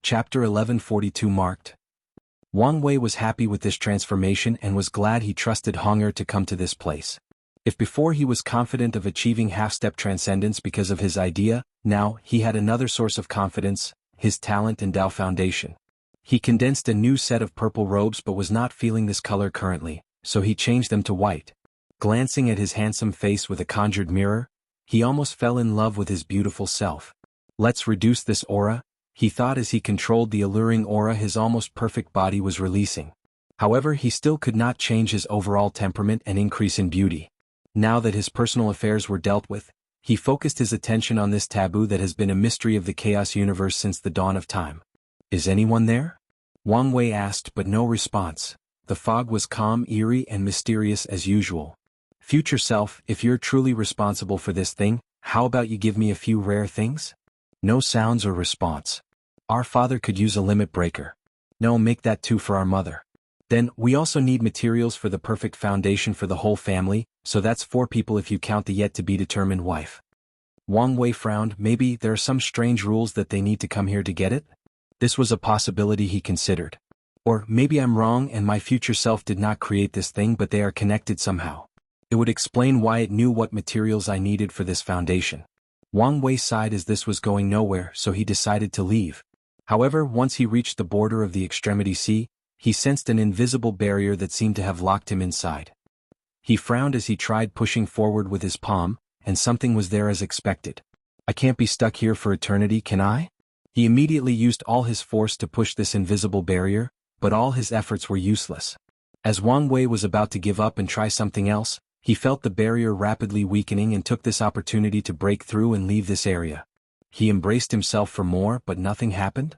Chapter 1142 marked. Wang Wei was happy with this transformation and was glad he trusted Hong'er to come to this place. If before he was confident of achieving half-step transcendence because of his idea, now he had another source of confidence, his talent and Dao Foundation. He condensed a new set of purple robes but was not feeling this color currently, so he changed them to white. Glancing at his handsome face with a conjured mirror, he almost fell in love with his beautiful self. Let's reduce this aura, he thought as he controlled the alluring aura his almost perfect body was releasing. However, he still could not change his overall temperament and increase in beauty. Now that his personal affairs were dealt with, he focused his attention on this taboo that has been a mystery of the Chaos Universe since the dawn of time. Is anyone there? Wang Wei asked, but no response. The fog was calm, eerie, and mysterious as usual. Future self, if you're truly responsible for this thing, how about you give me a few rare things? No sounds or response. Our father could use a limit breaker. No, make that too for our mother. Then, we also need materials for the perfect foundation for the whole family, so that's 4 people if you count the yet-to-be-determined wife. Wang Wei frowned. Maybe there are some strange rules that they need to come here to get it? This was a possibility he considered. Or maybe I'm wrong and my future self did not create this thing but they are connected somehow. It would explain why it knew what materials I needed for this foundation. Wang Wei sighed as this was going nowhere, so he decided to leave. However, once he reached the border of the Extremity Sea, he sensed an invisible barrier that seemed to have locked him inside. He frowned as he tried pushing forward with his palm, and something was there as expected. I can't be stuck here for eternity, can I? He immediately used all his force to push this invisible barrier, but all his efforts were useless. As Wang Wei was about to give up and try something else, he felt the barrier rapidly weakening and took this opportunity to break through and leave this area. He embraced himself for more, but nothing happened?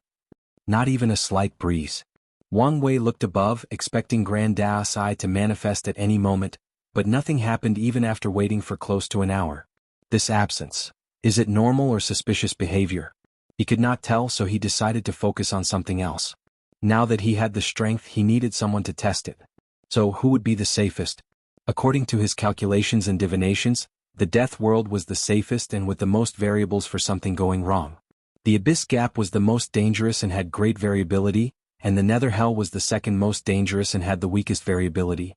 Not even a slight breeze. Wang Wei looked above, expecting Grand Dao's eye to manifest at any moment, but nothing happened even after waiting for close to an hour. This absence. Is it normal or suspicious behavior? He could not tell, so he decided to focus on something else. Now that he had the strength, he needed someone to test it. So who would be the safest? According to his calculations and divinations, the Death World was the safest and with the most variables for something going wrong. The Abyss Gap was the most dangerous and had great variability, and the Nether Hell was the second most dangerous and had the weakest variability.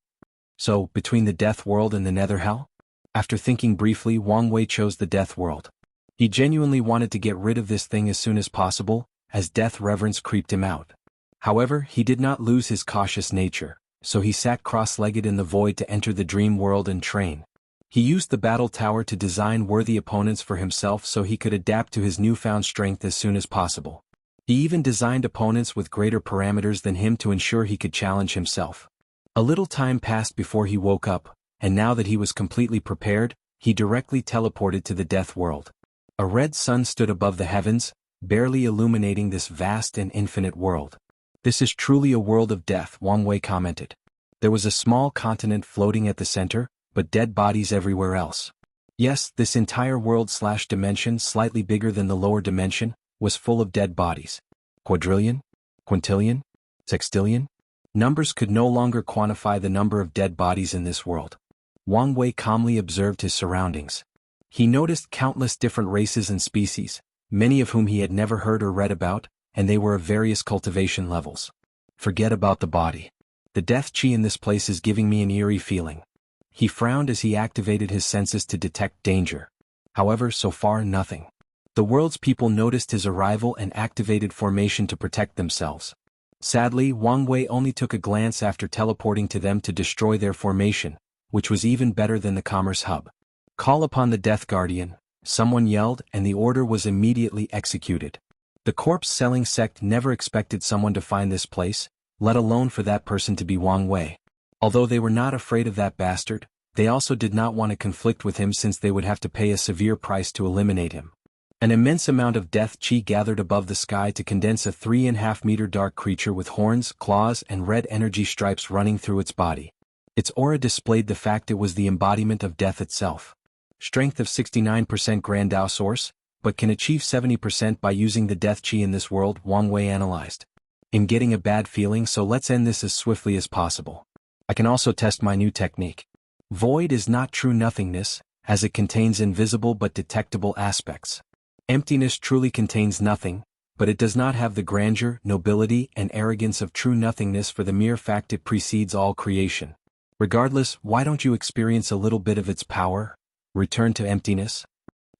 So, between the Death World and the Nether Hell? After thinking briefly, Wang Wei chose the Death World. He genuinely wanted to get rid of this thing as soon as possible, as death reverence creeped him out. However, he did not lose his cautious nature, so he sat cross-legged in the void to enter the dream world and train. He used the battle tower to design worthy opponents for himself so he could adapt to his newfound strength as soon as possible. He even designed opponents with greater parameters than him to ensure he could challenge himself. A little time passed before he woke up, and now that he was completely prepared, he directly teleported to the Death World. A red sun stood above the heavens, barely illuminating this vast and infinite world. This is truly a world of death, Wang Wei commented. There was a small continent floating at the center, but dead bodies everywhere else. Yes, this entire world/dimension, slightly bigger than the lower dimension, was full of dead bodies. Quadrillion? Quintillion? Sextillion? Numbers could no longer quantify the number of dead bodies in this world. Wang Wei calmly observed his surroundings. He noticed countless different races and species, many of whom he had never heard or read about, and they were of various cultivation levels. Forget about the body. The death chi in this place is giving me an eerie feeling. He frowned as he activated his senses to detect danger. However, so far nothing. The world's people noticed his arrival and activated formation to protect themselves. Sadly, Wang Wei only took a glance after teleporting to them to destroy their formation, which was even better than the Commerce Hub. Call upon the Death Guardian, someone yelled, and the order was immediately executed. The corpse-selling sect never expected someone to find this place, let alone for that person to be Wang Wei. Although they were not afraid of that bastard, they also did not want to conflict with him since they would have to pay a severe price to eliminate him. An immense amount of death chi gathered above the sky to condense a 3.5-meter dark creature with horns, claws, and red energy stripes running through its body. Its aura displayed the fact it was the embodiment of death itself. Strength of 69% Grand Dao source, but can achieve 70% by using the death chi in this world, Wang Wei analyzed. I'm getting a bad feeling, so let's end this as swiftly as possible. I can also test my new technique. Void is not true nothingness, as it contains invisible but detectable aspects. Emptiness truly contains nothing, but it does not have the grandeur, nobility, and arrogance of true nothingness for the mere fact it precedes all creation. Regardless, why don't you experience a little bit of its power? Return to emptiness?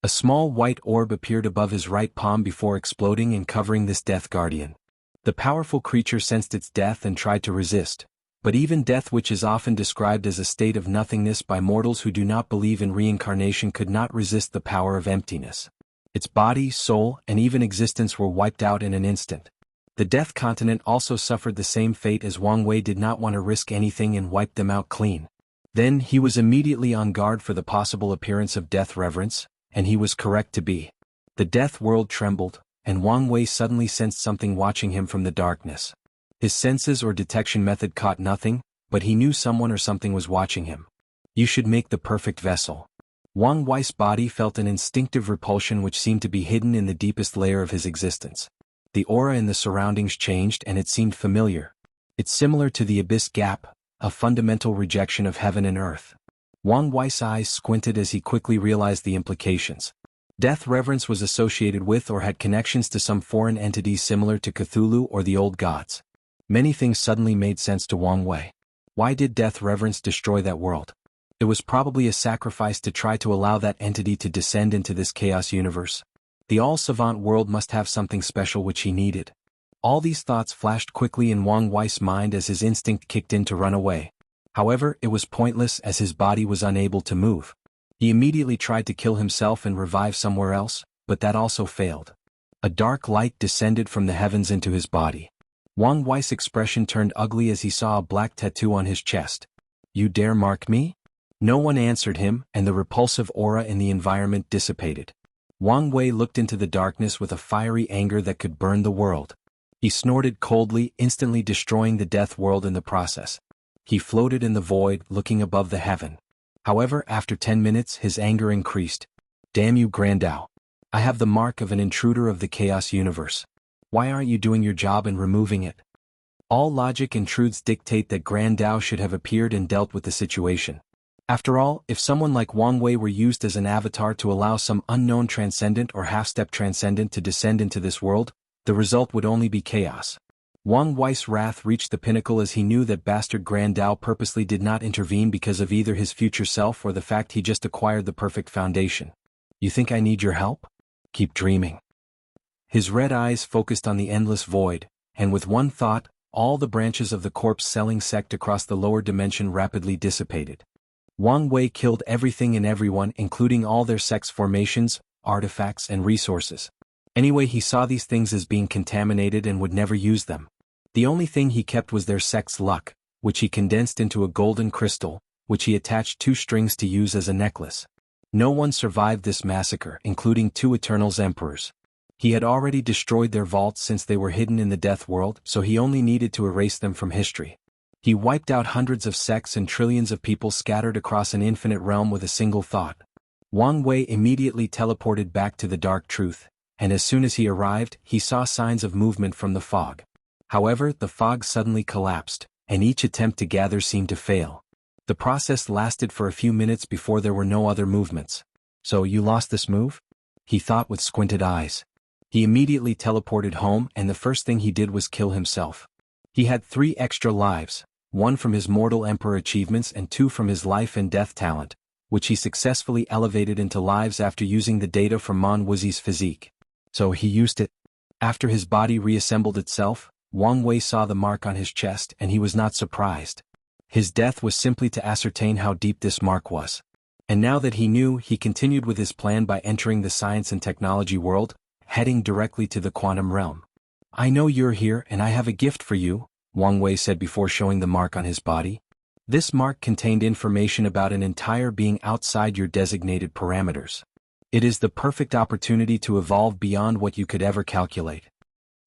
A small white orb appeared above his right palm before exploding and covering this death guardian. The powerful creature sensed its death and tried to resist. But even death, which is often described as a state of nothingness by mortals who do not believe in reincarnation, could not resist the power of emptiness. Its body, soul, and even existence were wiped out in an instant. The Death Continent also suffered the same fate, as Wang Wei did not want to risk anything and wiped them out clean. Then he was immediately on guard for the possible appearance of death reverence, and he was correct to be. The death world trembled, and Wang Wei suddenly sensed something watching him from the darkness. His senses or detection method caught nothing, but he knew someone or something was watching him. You should make the perfect vessel. Wang Wei's body felt an instinctive repulsion which seemed to be hidden in the deepest layer of his existence. The aura in the surroundings changed and it seemed familiar. It's similar to the Abyss Gap, a fundamental rejection of heaven and earth. Wang Wei's eyes squinted as he quickly realized the implications. Death reverence was associated with or had connections to some foreign entities similar to Cthulhu or the old gods. Many things suddenly made sense to Wang Wei. Why did death reverence destroy that world? It was probably a sacrifice to try to allow that entity to descend into this chaos universe. The all-savant world must have something special which he needed. All these thoughts flashed quickly in Wang Wei's mind as his instinct kicked in to run away. However, it was pointless as his body was unable to move. He immediately tried to kill himself and revive somewhere else, but that also failed. A dark light descended from the heavens into his body. Wang Wei's expression turned ugly as he saw a black tattoo on his chest. You dare mark me? No one answered him, and the repulsive aura in the environment dissipated. Wang Wei looked into the darkness with a fiery anger that could burn the world. He snorted coldly, instantly destroying the death world in the process. He floated in the void, looking above the heaven. However, after 10 minutes his anger increased. Damn you, Grandao. I have the mark of an intruder of the chaos universe. Why aren't you doing your job and removing it? All logic and truths dictate that Grandao should have appeared and dealt with the situation. After all, if someone like Wang Wei were used as an avatar to allow some unknown transcendent or half-step transcendent to descend into this world, the result would only be chaos. Wang Wei's wrath reached the pinnacle as he knew that bastard Grandao purposely did not intervene because of either his future self or the fact he just acquired the perfect foundation. You think I need your help? Keep dreaming. His red eyes focused on the endless void, and with one thought, all the branches of the corpse-selling sect across the lower dimension rapidly dissipated. Wang Wei killed everything and everyone, including all their sect's formations, artifacts, and resources. Anyway, he saw these things as being contaminated and would never use them. The only thing he kept was their sect's luck, which he condensed into a golden crystal, which he attached 2 strings to use as a necklace. No one survived this massacre, including 2 Eternals Emperors. He had already destroyed their vaults since they were hidden in the death world, so he only needed to erase them from history. He wiped out hundreds of sects and trillions of people scattered across an infinite realm with a single thought. Wang Wei immediately teleported back to the dark truth, and as soon as he arrived, he saw signs of movement from the fog. However, the fog suddenly collapsed, and each attempt to gather seemed to fail. The process lasted for a few minutes before there were no other movements. So you lost this move? He thought with squinted eyes. He immediately teleported home, and the first thing he did was kill himself. He had 3 extra lives, 1 from his mortal emperor achievements and 2 from his life and death talent, which he successfully elevated into lives after using the data from Mon Wuxi's physique. So he used it. After his body reassembled itself, Wang Wei saw the mark on his chest and he was not surprised. His death was simply to ascertain how deep this mark was. And now that he knew, he continued with his plan by entering the science and technology world, heading directly to the quantum realm. I know you're here and I have a gift for you, Wang Wei said before showing the mark on his body. This mark contained information about an entire being outside your designated parameters. It is the perfect opportunity to evolve beyond what you could ever calculate.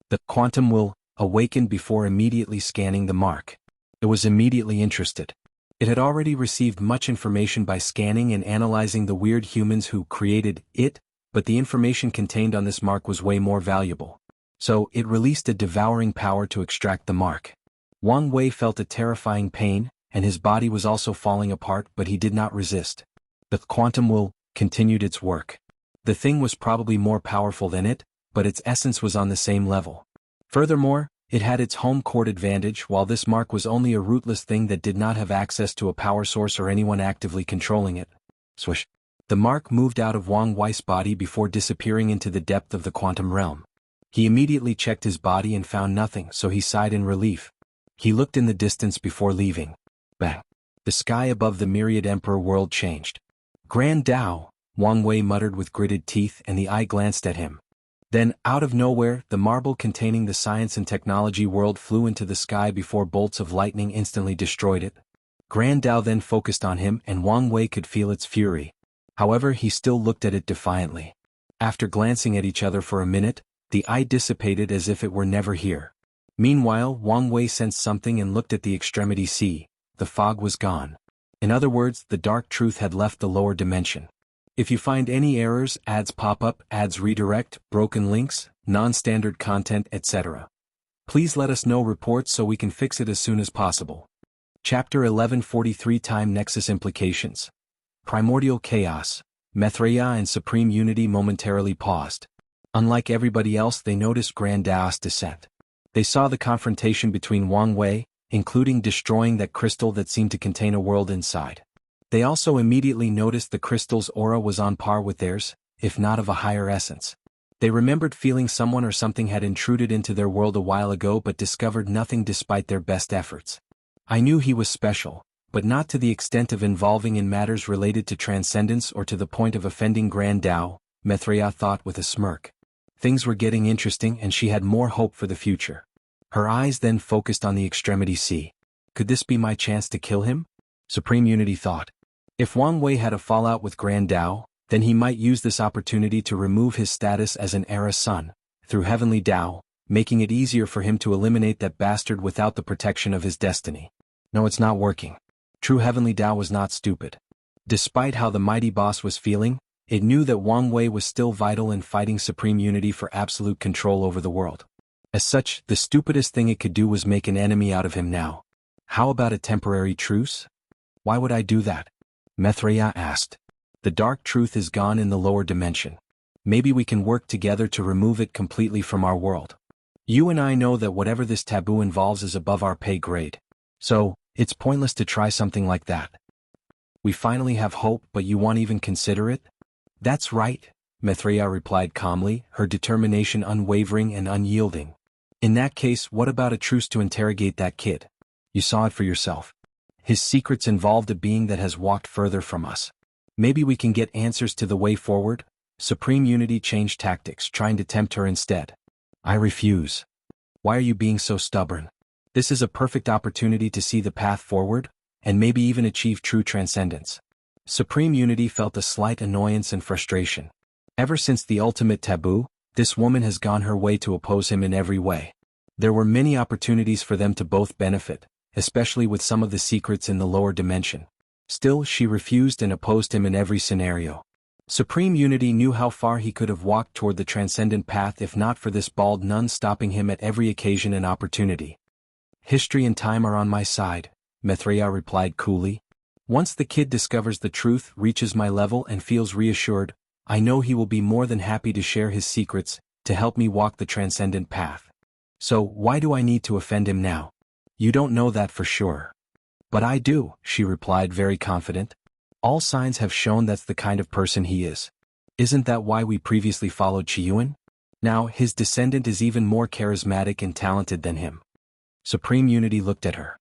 The quantum will awaken before immediately scanning the mark. It was immediately interested. It had already received much information by scanning and analyzing the weird humans who created it, but the information contained on this mark was way more valuable. So, it released a devouring power to extract the mark. Wang Wei felt a terrifying pain, and his body was also falling apart, but he did not resist. The quantum will continued its work. The thing was probably more powerful than it, but its essence was on the same level. Furthermore, it had its home court advantage, while this mark was only a rootless thing that did not have access to a power source or anyone actively controlling it. Swish. The mark moved out of Wang Wei's body before disappearing into the depth of the quantum realm. He immediately checked his body and found nothing, so he sighed in relief. He looked in the distance before leaving. Bang! The sky above the myriad Emperor world changed. Grand Dao, Wang Wei muttered with gritted teeth, and the eye glanced at him. Then, out of nowhere, the marble containing the science and technology world flew into the sky before bolts of lightning instantly destroyed it. Grand Dao then focused on him, and Wang Wei could feel its fury. However, he still looked at it defiantly. After glancing at each other for a minute, the eye dissipated as if it were never here. Meanwhile, Wang Wei sensed something and looked at the extremity C. The fog was gone. In other words, the dark truth had left the lower dimension. If you find any errors, ads pop up, ads redirect, broken links, non-standard content, etc., please let us know reports so we can fix it as soon as possible. Chapter 1143 Time Nexus Implications. Primordial Chaos. Mithraea and Supreme Unity momentarily paused. Unlike everybody else, they noticed Grand Dao's descent. They saw the confrontation between Wang Wei, including destroying that crystal that seemed to contain a world inside. They also immediately noticed the crystal's aura was on par with theirs, if not of a higher essence. They remembered feeling someone or something had intruded into their world a while ago but discovered nothing despite their best efforts. I knew he was special, but not to the extent of involving in matters related to transcendence or to the point of offending Grand Dao, Mithraea thought with a smirk. Things were getting interesting and she had more hope for the future. Her eyes then focused on the extremity C. Could this be my chance to kill him? Supreme Unity thought. If Wang Wei had a fallout with Grand Dao, then he might use this opportunity to remove his status as an Era Sun, through Heavenly Dao, making it easier for him to eliminate that bastard without the protection of his destiny. No, it's not working. True Heavenly Dao was not stupid. Despite how the mighty boss was feeling, it knew that Wang Wei was still vital in fighting Supreme Unity for absolute control over the world. As such, the stupidest thing it could do was make an enemy out of him now. How about a temporary truce? Why would I do that? Mithraea asked. The dark truth is gone in the lower dimension. Maybe we can work together to remove it completely from our world. You and I know that whatever this taboo involves is above our pay grade. So, it's pointless to try something like that. We finally have hope, but you won't even consider it? That's right, Mithraea replied calmly, her determination unwavering and unyielding. In that case, what about a truce to interrogate that kid? You saw it for yourself. His secrets involved a being that has walked further from us. Maybe we can get answers to the way forward? Supreme Unity changed tactics, trying to tempt her instead. I refuse. Why are you being so stubborn? This is a perfect opportunity to see the path forward, and maybe even achieve true transcendence. Supreme Unity felt a slight annoyance and frustration. Ever since the ultimate taboo, this woman has gone her way to oppose him in every way. There were many opportunities for them to both benefit, especially with some of the secrets in the lower dimension. Still, she refused and opposed him in every scenario. Supreme Unity knew how far he could have walked toward the transcendent path if not for this bald nun stopping him at every occasion and opportunity. History and time are on my side, Mithraea replied coolly. Once the kid discovers the truth, reaches my level and feels reassured, I know he will be more than happy to share his secrets, to help me walk the transcendent path. So, why do I need to offend him now? You don't know that for sure. But I do, she replied very confident. All signs have shown that's the kind of person he is. Isn't that why we previously followed Chiyuan? Now, his descendant is even more charismatic and talented than him. Supreme Unity looked at her.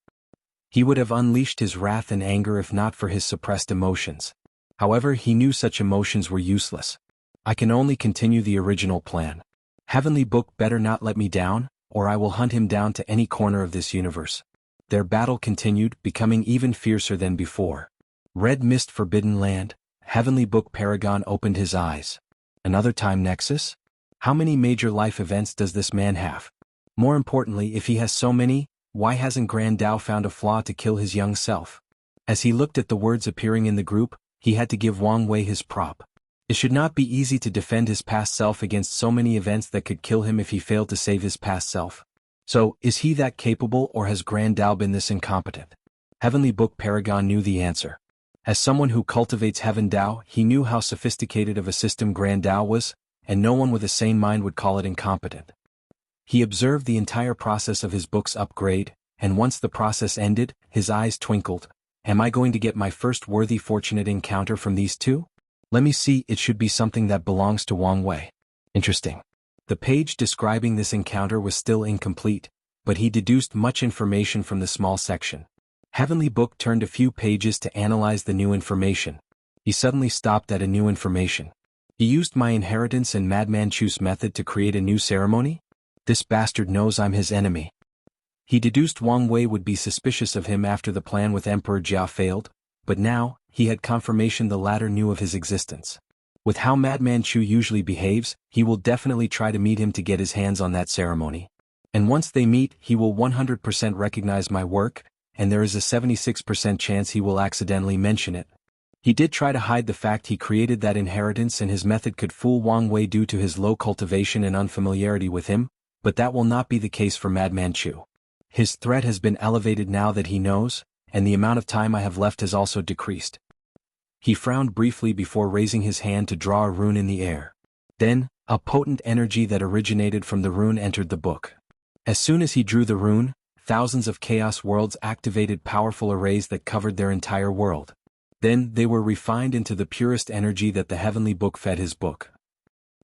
He would have unleashed his wrath and anger if not for his suppressed emotions. However, he knew such emotions were useless. I can only continue the original plan. Heavenly Book better not let me down, or I will hunt him down to any corner of this universe. Their battle continued, becoming even fiercer than before. Red Mist Forbidden Land, Heavenly Book Paragon opened his eyes. Another time Nexus? How many major life events does this man have? More importantly, if he has so many, why hasn't Grand Dao found a flaw to kill his young self? As he looked at the words appearing in the group, he had to give Wang Wei his prop. It should not be easy to defend his past self against so many events that could kill him if he failed to save his past self. So, is he that capable or has Grand Dao been this incompetent? Heavenly Book Paragon knew the answer. As someone who cultivates Heaven Dao, he knew how sophisticated of a system Grand Dao was, and no one with a sane mind would call it incompetent. He observed the entire process of his book's upgrade, and once the process ended, his eyes twinkled. Am I going to get my first worthy fortunate encounter from these two? Let me see, it should be something that belongs to Wang Wei. Interesting. The page describing this encounter was still incomplete, but he deduced much information from the small section. Heavenly Book turned a few pages to analyze the new information. He suddenly stopped at a new information. He used my inheritance and Madman Chu's method to create a new ceremony? This bastard knows I'm his enemy. He deduced Wang Wei would be suspicious of him after the plan with Emperor Jia failed, but now, he had confirmation the latter knew of his existence. With how Madman Chu usually behaves, he will definitely try to meet him to get his hands on that ceremony. And once they meet, he will 100% recognize my work, and there is a 76% chance he will accidentally mention it. He did try to hide the fact he created that inheritance and his method could fool Wang Wei due to his low cultivation and unfamiliarity with him, but that will not be the case for Madman Chu. His threat has been elevated now that he knows, and the amount of time I have left has also decreased. He frowned briefly before raising his hand to draw a rune in the air. Then, a potent energy that originated from the rune entered the book. As soon as he drew the rune, thousands of chaos worlds activated powerful arrays that covered their entire world. Then they were refined into the purest energy that the Heavenly Book fed his book.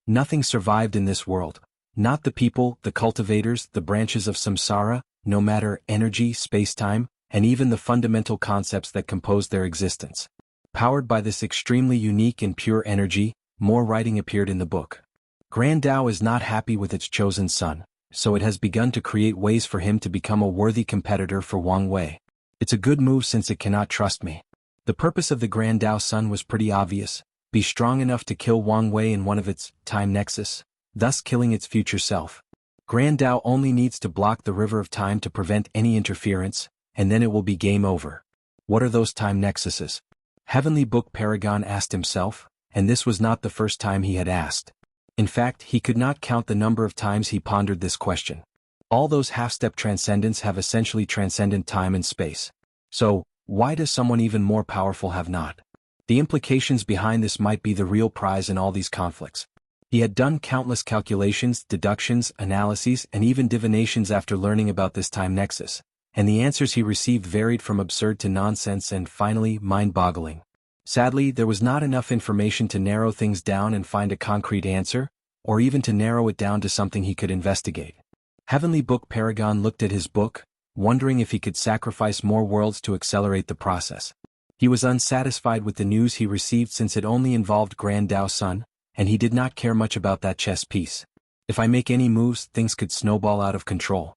Nothing survived in this world. Not the people, the cultivators, the branches of samsara, no matter energy, space-time, and even the fundamental concepts that compose their existence. Powered by this extremely unique and pure energy, more writing appeared in the book. Grand Dao is not happy with its chosen son, so it has begun to create ways for him to become a worthy competitor for Wang Wei. It's a good move since it cannot trust me. The purpose of the Grand Dao Sun was pretty obvious: be strong enough to kill Wang Wei in one of its time nexus, thus killing its future self. Grand Dao only needs to block the river of time to prevent any interference, and then it will be game over. What are those time nexuses? Heavenly Book Paragon asked himself, and this was not the first time he had asked. In fact, he could not count the number of times he pondered this question. All those half-step transcendents have essentially transcendent time and space. So, why does someone even more powerful have not? The implications behind this might be the real prize in all these conflicts. He had done countless calculations, deductions, analyses, and even divinations after learning about this time nexus, and the answers he received varied from absurd to nonsense and finally mind-boggling. Sadly, there was not enough information to narrow things down and find a concrete answer, or even to narrow it down to something he could investigate. Heavenly Book Paragon looked at his book, wondering if he could sacrifice more worlds to accelerate the process. He was unsatisfied with the news he received since it only involved Grand Dao Sun, and he did not care much about that chess piece. If I make any moves, things could snowball out of control.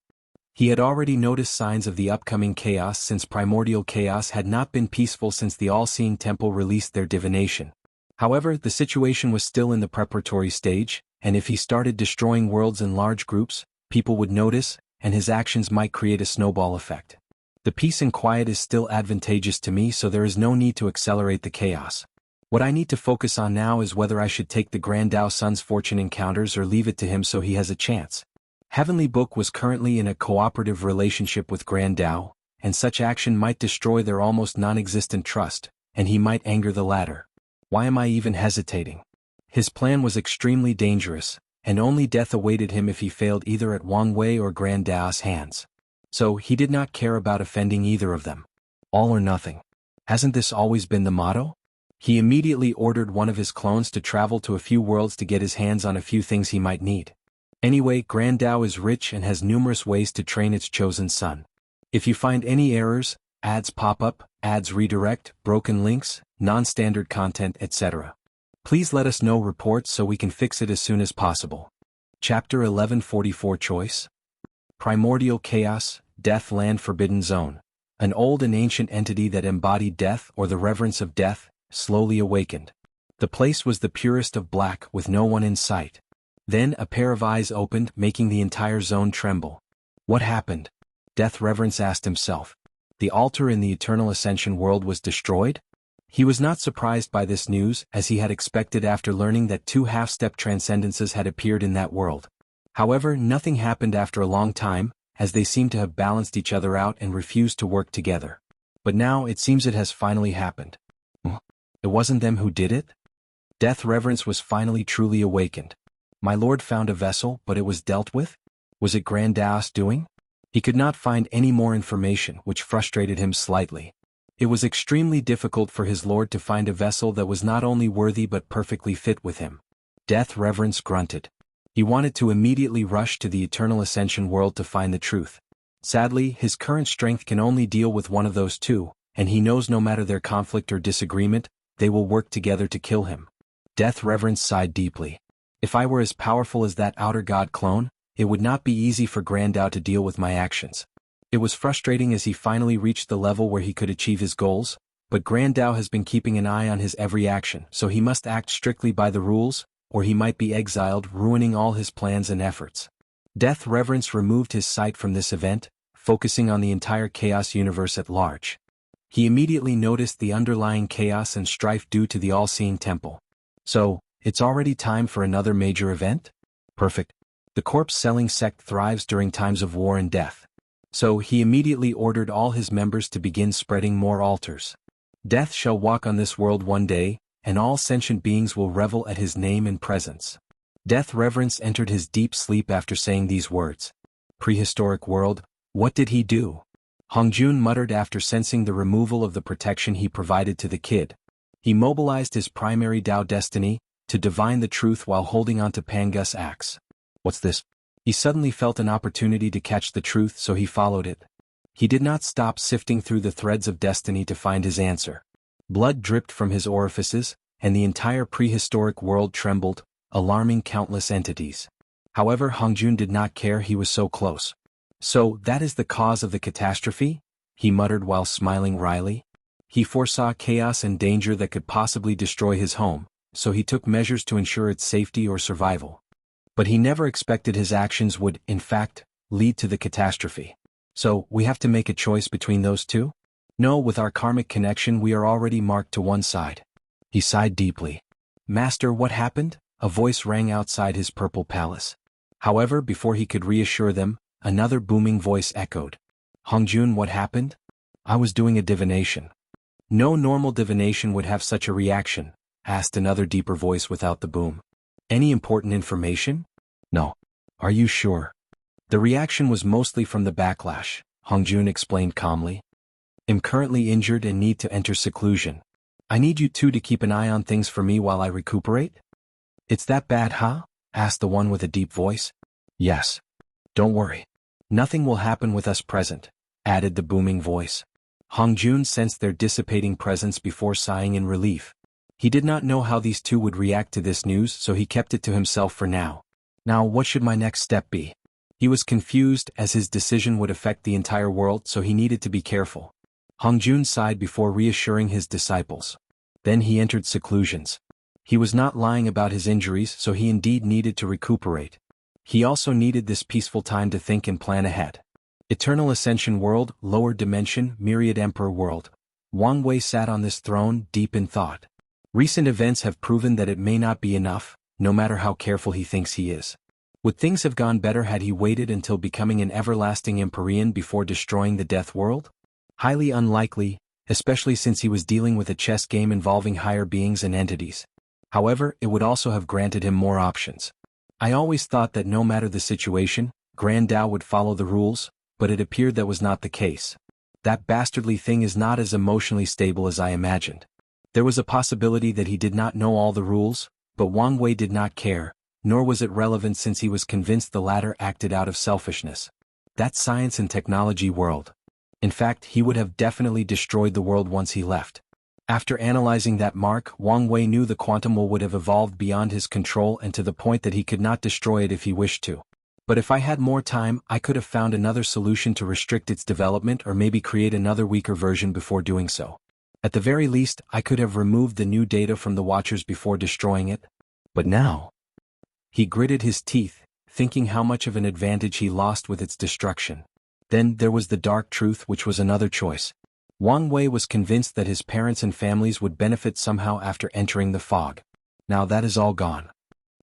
He had already noticed signs of the upcoming chaos since primordial chaos had not been peaceful since the all-seeing temple released their divination. However, the situation was still in the preparatory stage, and if he started destroying worlds in large groups, people would notice, and his actions might create a snowball effect. The peace and quiet is still advantageous to me, so there is no need to accelerate the chaos. What I need to focus on now is whether I should take the Grand Dao Sun's fortune encounters or leave it to him so he has a chance. Heavenly Book was currently in a cooperative relationship with Grand Dao, and such action might destroy their almost non-existent trust, and he might anger the latter. Why am I even hesitating? His plan was extremely dangerous, and only death awaited him if he failed either at Wang Wei or Grand Dao's hands. So he did not care about offending either of them. All or nothing. Hasn't this always been the motto? He immediately ordered one of his clones to travel to a few worlds to get his hands on a few things he might need. Anyway, Grand Dao is rich and has numerous ways to train its chosen son. If you find any errors, ads pop up, ads redirect, broken links, non-standard content, etc., please let us know reports so we can fix it as soon as possible. Chapter 1144 Choice. Primordial Chaos, Death Land Forbidden Zone. An old and ancient entity that embodied death or the reverence of death, slowly awakened. The place was the purest of black with no one in sight. Then a pair of eyes opened, making the entire zone tremble. What happened? Death Reverence asked himself. The altar in the Eternal Ascension world was destroyed? He was not surprised by this news, as he had expected after learning that two half-step transcendences had appeared in that world. However, nothing happened after a long time, as they seemed to have balanced each other out and refused to work together. But now it seems it has finally happened. It wasn't them who did it? Death Reverence was finally truly awakened. My lord found a vessel, but it was dealt with? Was it Grand Dao's doing? He could not find any more information, which frustrated him slightly. It was extremely difficult for his lord to find a vessel that was not only worthy but perfectly fit with him. Death Reverence grunted. He wanted to immediately rush to the Eternal Ascension world to find the truth. Sadly, his current strength can only deal with one of those two, and he knows no matter their conflict or disagreement, they will work together to kill him. Death Reverence sighed deeply. If I were as powerful as that outer god clone, it would not be easy for Grand Dao to deal with my actions. It was frustrating as he finally reached the level where he could achieve his goals, but Grand Dao has been keeping an eye on his every action, so he must act strictly by the rules, or he might be exiled, ruining all his plans and efforts. Death Reverence removed his sight from this event, focusing on the entire chaos universe at large. He immediately noticed the underlying chaos and strife due to the all-seeing temple. So, it's already time for another major event? Perfect. The corpse-selling sect thrives during times of war and death. So he immediately ordered all his members to begin spreading more altars. Death shall walk on this world one day, and all sentient beings will revel at his name and presence. Death Reverence entered his deep sleep after saying these words. Prehistoric world, what did he do? Hongjun muttered after sensing the removal of the protection he provided to the kid. He mobilized his primary Dao destiny, to divine the truth while holding onto Pangus' axe. What's this? He suddenly felt an opportunity to catch the truth, so he followed it. He did not stop sifting through the threads of destiny to find his answer. Blood dripped from his orifices, and the entire prehistoric world trembled, alarming countless entities. However, Hongjun did not care, he was so close. So, that is the cause of the catastrophe? He muttered while smiling wryly. He foresaw chaos and danger that could possibly destroy his home, so he took measures to ensure its safety or survival. But he never expected his actions would, in fact, lead to the catastrophe. So, we have to make a choice between those two? No, with our karmic connection we are already marked to one side. He sighed deeply. Master, what happened? A voice rang outside his purple palace. However, before he could reassure them, another booming voice echoed. Hongjun, what happened? I was doing a divination. No normal divination would have such a reaction, asked another deeper voice without the boom. Any important information? No. Are you sure? The reaction was mostly from the backlash, Hongjun explained calmly. I'm currently injured and need to enter seclusion. I need you two to keep an eye on things for me while I recuperate? It's that bad, huh? Asked the one with a deep voice. Yes. Don't worry. Nothing will happen with us present, added the booming voice. Hongjun sensed their dissipating presence before sighing in relief. He did not know how these two would react to this news, so he kept it to himself for now. Now, what should my next step be? He was confused, as his decision would affect the entire world, so he needed to be careful. Hongjun sighed before reassuring his disciples. Then he entered seclusions. He was not lying about his injuries, so he indeed needed to recuperate. He also needed this peaceful time to think and plan ahead. Eternal Ascension World, Lower Dimension, Myriad Emperor World. Wang Wei sat on this throne, deep in thought. Recent events have proven that it may not be enough, no matter how careful he thinks he is. Would things have gone better had he waited until becoming an everlasting Empyrean before destroying the Death World? Highly unlikely, especially since he was dealing with a chess game involving higher beings and entities. However, it would also have granted him more options. I always thought that no matter the situation, Grand Dao would follow the rules, but it appeared that was not the case. That bastardly thing is not as emotionally stable as I imagined. There was a possibility that he did not know all the rules, but Wang Wei did not care, nor was it relevant since he was convinced the latter acted out of selfishness. That science and technology world. In fact, he would have definitely destroyed the world once he left. After analyzing that mark, Wang Wei knew the quantum would have evolved beyond his control and to the point that he could not destroy it if he wished to. But if I had more time, I could have found another solution to restrict its development or maybe create another weaker version before doing so. At the very least, I could have removed the new data from the Watchers before destroying it. But now... He gritted his teeth, thinking how much of an advantage he lost with its destruction. Then there was the dark truth, which was another choice. Wang Wei was convinced that his parents and families would benefit somehow after entering the fog. Now that is all gone.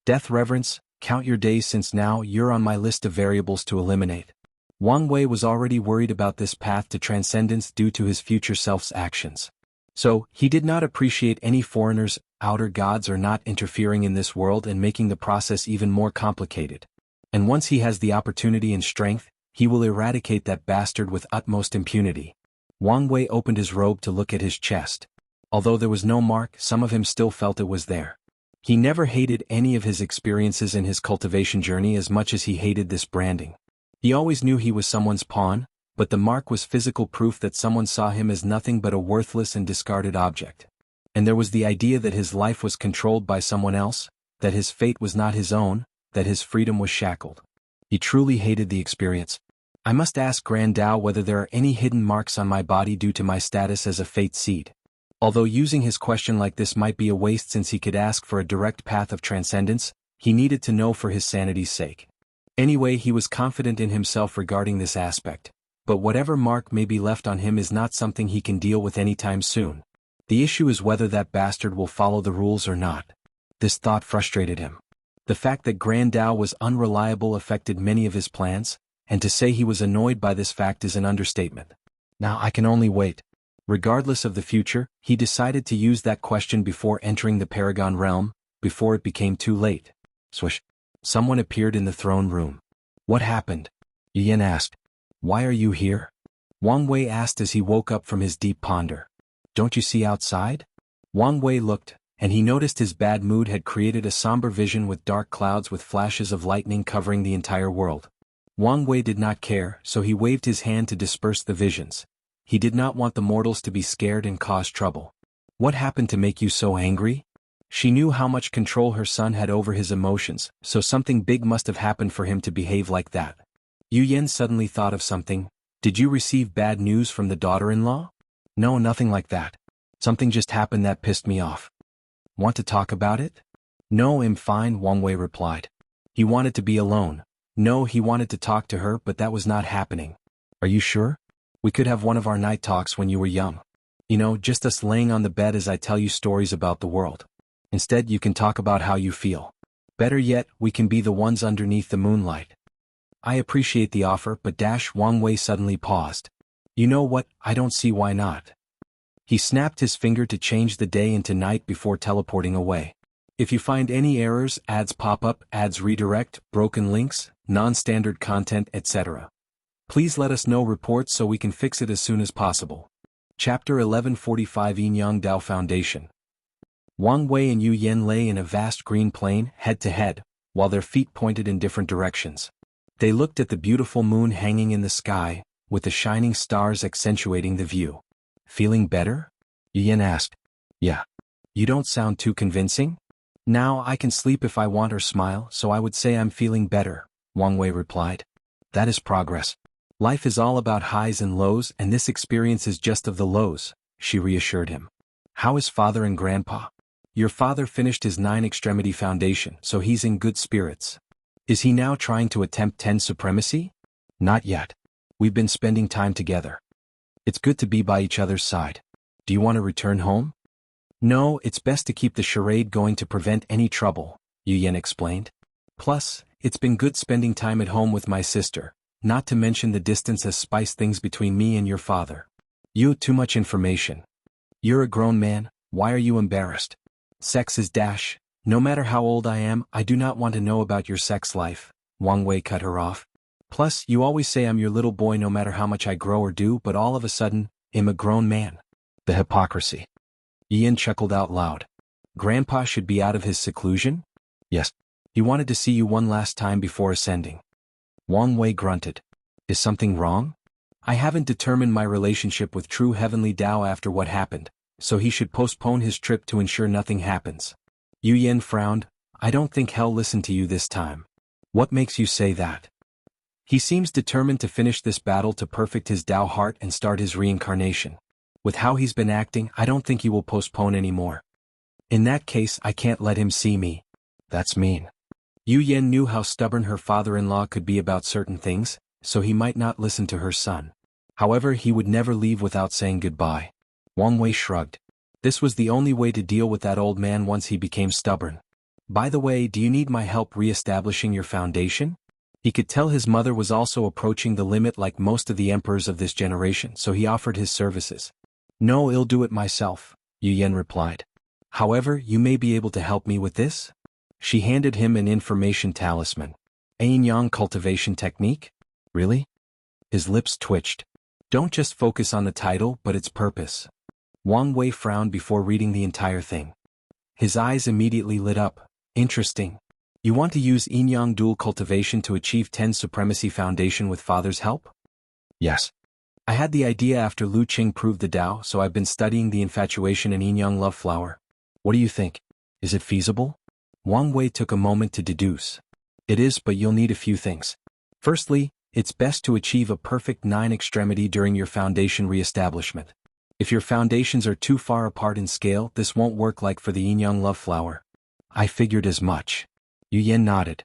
Death Reverence, count your days since now you're on my list of variables to eliminate. Wang Wei was already worried about this path to transcendence due to his future self's actions. So, he did not appreciate any foreigners outer gods are not interfering in this world and making the process even more complicated. And once he has the opportunity and strength, he will eradicate that bastard with utmost impunity. Wang Wei opened his robe to look at his chest. Although there was no mark, some of him still felt it was there. He never hated any of his experiences in his cultivation journey as much as he hated this branding. He always knew he was someone's pawn, but the mark was physical proof that someone saw him as nothing but a worthless and discarded object. And there was the idea that his life was controlled by someone else, that his fate was not his own, that his freedom was shackled. He truly hated the experience. I must ask Grand Dao whether there are any hidden marks on my body due to my status as a fate seed. Although using his question like this might be a waste since he could ask for a direct path of transcendence, he needed to know for his sanity's sake. Anyway, he was confident in himself regarding this aspect, but whatever mark may be left on him is not something he can deal with anytime soon. The issue is whether that bastard will follow the rules or not. This thought frustrated him. The fact that Grand Dao was unreliable affected many of his plans, and to say he was annoyed by this fact is an understatement. Now I can only wait. Regardless of the future, he decided to use that question before entering the Paragon realm, before it became too late. Swish. Someone appeared in the throne room. What happened? Yin asked. Why are you here? Wang Wei asked as he woke up from his deep ponder. Don't you see outside? Wang Wei looked, and he noticed his bad mood had created a somber vision with dark clouds with flashes of lightning covering the entire world. Wang Wei did not care, so he waved his hand to disperse the visions. He did not want the mortals to be scared and cause trouble. What happened to make you so angry? She knew how much control her son had over his emotions, so something big must have happened for him to behave like that. Yu Yen suddenly thought of something. Did you receive bad news from the daughter-in-law? No, nothing like that. Something just happened that pissed me off. Want to talk about it? No, I'm fine, Wang Wei replied. He wanted to be alone. No, he wanted to talk to her, but that was not happening. Are you sure? We could have one of our night talks when you were young. You know, just us laying on the bed as I tell you stories about the world. Instead, you can talk about how you feel. Better yet, we can be the ones underneath the moonlight. I appreciate the offer, but Wang Wei suddenly paused. You know what, I don't see why not. He snapped his finger to change the day into night before teleporting away. If you find any errors, ads pop up, ads redirect, broken links, non-standard content, etc. Please let us know reports so we can fix it as soon as possible. Chapter 1145 Yinyang Dao Foundation. Wang Wei and Yu Yen lay in a vast green plain, head to head, while their feet pointed in different directions. They looked at the beautiful moon hanging in the sky, with the shining stars accentuating the view. Feeling better? Yu Yen asked. Yeah. You don't sound too convincing? Now I can sleep if I want or smile, so I would say I'm feeling better, Wang Wei replied. That is progress. Life is all about highs and lows, and this experience is just of the lows, she reassured him. How is father and grandpa? Your father finished his 9-extremity foundation, so he's in good spirits. Is he now trying to attempt 10 supremacy? Not yet. We've been spending time together. It's good to be by each other's side. Do you want to return home? No, it's best to keep the charade going to prevent any trouble, Yu Yen explained. Plus, it's been good spending time at home with my sister, not to mention the distance has spiced things between me and your father. Too much information. You're a grown man, why are you embarrassed? Sex is no matter how old I am, I do not want to know about your sex life, Wang Wei cut her off. Plus, you always say I'm your little boy no matter how much I grow or do, but all of a sudden, I'm a grown man. The hypocrisy. Ian chuckled out loud. Grandpa should be out of his seclusion? Yes. He wanted to see you one last time before ascending. Wang Wei grunted. Is something wrong? I haven't determined my relationship with true heavenly Dao after what happened, so he should postpone his trip to ensure nothing happens. Yu Yen frowned. I don't think he'll listen to you this time. What makes you say that? He seems determined to finish this battle to perfect his Dao heart and start his reincarnation. With how he's been acting, I don't think he will postpone anymore. In that case, I can't let him see me. That's mean. Yu Yen knew how stubborn her father-in-law could be about certain things, so he might not listen to her son. However, he would never leave without saying goodbye. Wang Wei shrugged. This was the only way to deal with that old man once he became stubborn. By the way, do you need my help re-establishing your foundation? He could tell his mother was also approaching the limit like most of the emperors of this generation, so he offered his services. No, I'll do it myself, Yu Yen replied. However, you may be able to help me with this? She handed him an information talisman. A Yang cultivation technique? Really? His lips twitched. Don't just focus on the title but its purpose. Wang Wei frowned before reading the entire thing. His eyes immediately lit up. Interesting. You want to use Yin Yang dual cultivation to achieve 10 Supremacy Foundation with Father's help? Yes. I had the idea after Lu Qing proved the Tao, so I've been studying the infatuation and Yin Yang love flower. What do you think? Is it feasible? Wang Wei took a moment to deduce. It is, but you'll need a few things. Firstly, it's best to achieve a perfect 9 extremity during your foundation re-establishment. If your foundations are too far apart in scale, this won't work like for the Yin Yang love flower. I figured as much. Yu Yan nodded.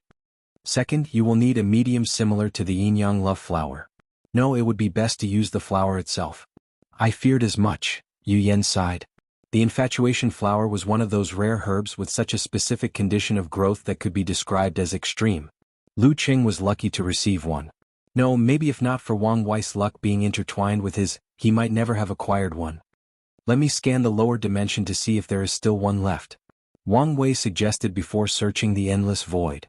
Second, you will need a medium similar to the Yin Yang love flower. No, it would be best to use the flower itself. I feared as much, Yu Yan sighed. The infatuation flower was one of those rare herbs with such a specific condition of growth that could be described as extreme. Lu Qing was lucky to receive one. No, maybe if not for Wang Wei's luck being intertwined with his, he might never have acquired one. Let me scan the lower dimension to see if there is still one left. Wang Wei suggested before searching the endless void.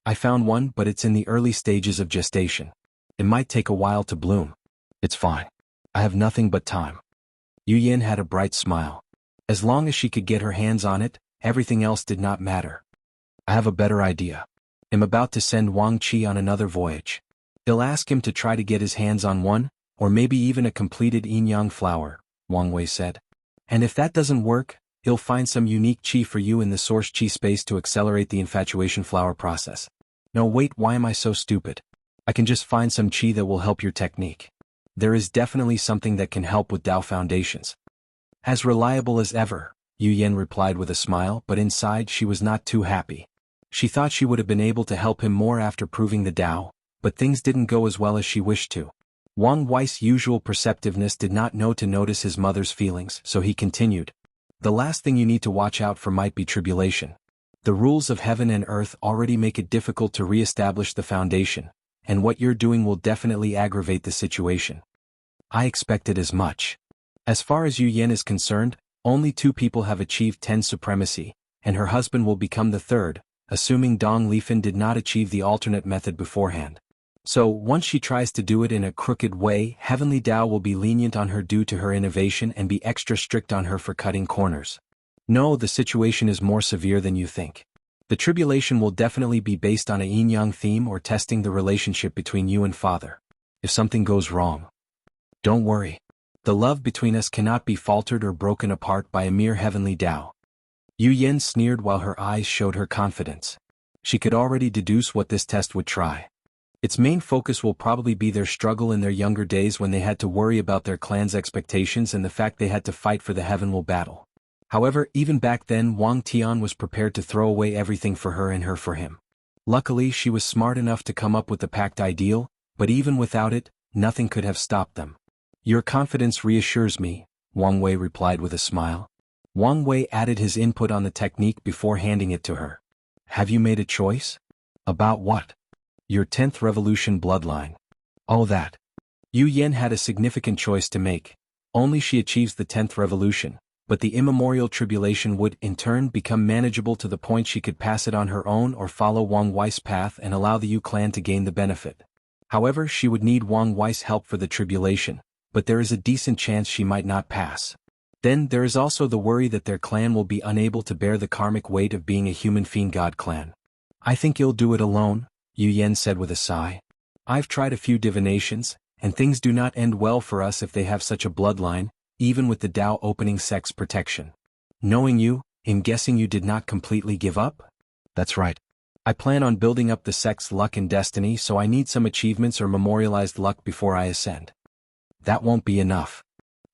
I found one, but it's in the early stages of gestation. It might take a while to bloom. It's fine. I have nothing but time. Yu Yan had a bright smile. As long as she could get her hands on it, everything else did not matter. I have a better idea. I'm about to send Wang Qi on another voyage. He'll ask him to try to get his hands on one, or maybe even a completed Yin Yang flower, Wang Wei said. And if that doesn't work, he'll find some unique qi for you in the source qi space to accelerate the infatuation flower process. No, wait, why am I so stupid? I can just find some qi that will help your technique. There is definitely something that can help with Tao foundations. As reliable as ever, Yu Yan replied with a smile, but inside she was not too happy. She thought she would have been able to help him more after proving the Tao, but things didn't go as well as she wished to. Wang Wei's usual perceptiveness did not know to notice his mother's feelings, so he continued. The last thing you need to watch out for might be tribulation. The rules of heaven and earth already make it difficult to re-establish the foundation, and what you're doing will definitely aggravate the situation. I expected as much. As far as Yu Yan is concerned, only 2 people have achieved 10 supremacy, and her husband will become the 3rd, assuming Dong Lifan did not achieve the alternate method beforehand. So, once she tries to do it in a crooked way, Heavenly Tao will be lenient on her due to her innovation and be extra strict on her for cutting corners. No, the situation is more severe than you think. The tribulation will definitely be based on a yin-yang theme or testing the relationship between you and Father. If something goes wrong, don't worry. The love between us cannot be faltered or broken apart by a mere heavenly Tao. Yu Yan sneered while her eyes showed her confidence. She could already deduce what this test would try. Its main focus will probably be their struggle in their younger days when they had to worry about their clan's expectations and the fact they had to fight for the heavenly battle. However, even back then Wang Tian was prepared to throw away everything for her and her for him. Luckily she was smart enough to come up with the pact ideal, but even without it, nothing could have stopped them. Your confidence reassures me, Wang Wei replied with a smile. Wang Wei added his input on the technique before handing it to her. Have you made a choice? About what? Your 10th revolution bloodline. Oh, that. Yu Yan had a significant choice to make. Only she achieves the 10th revolution, but the immemorial tribulation would, in turn, become manageable to the point she could pass it on her own or follow Wang Wei's path and allow the Yu clan to gain the benefit. However, she would need Wang Wei's help for the tribulation, but there is a decent chance she might not pass. Then there is also the worry that their clan will be unable to bear the karmic weight of being a human fiend god clan. I think you'll do it alone, Yu Yan said with a sigh. I've tried a few divinations, and things do not end well for us if they have such a bloodline, even with the Tao opening sex protection. Knowing you, I'm guessing you did not completely give up? That's right. I plan on building up the sect's luck and destiny, so I need some achievements or memorialized luck before I ascend. That won't be enough.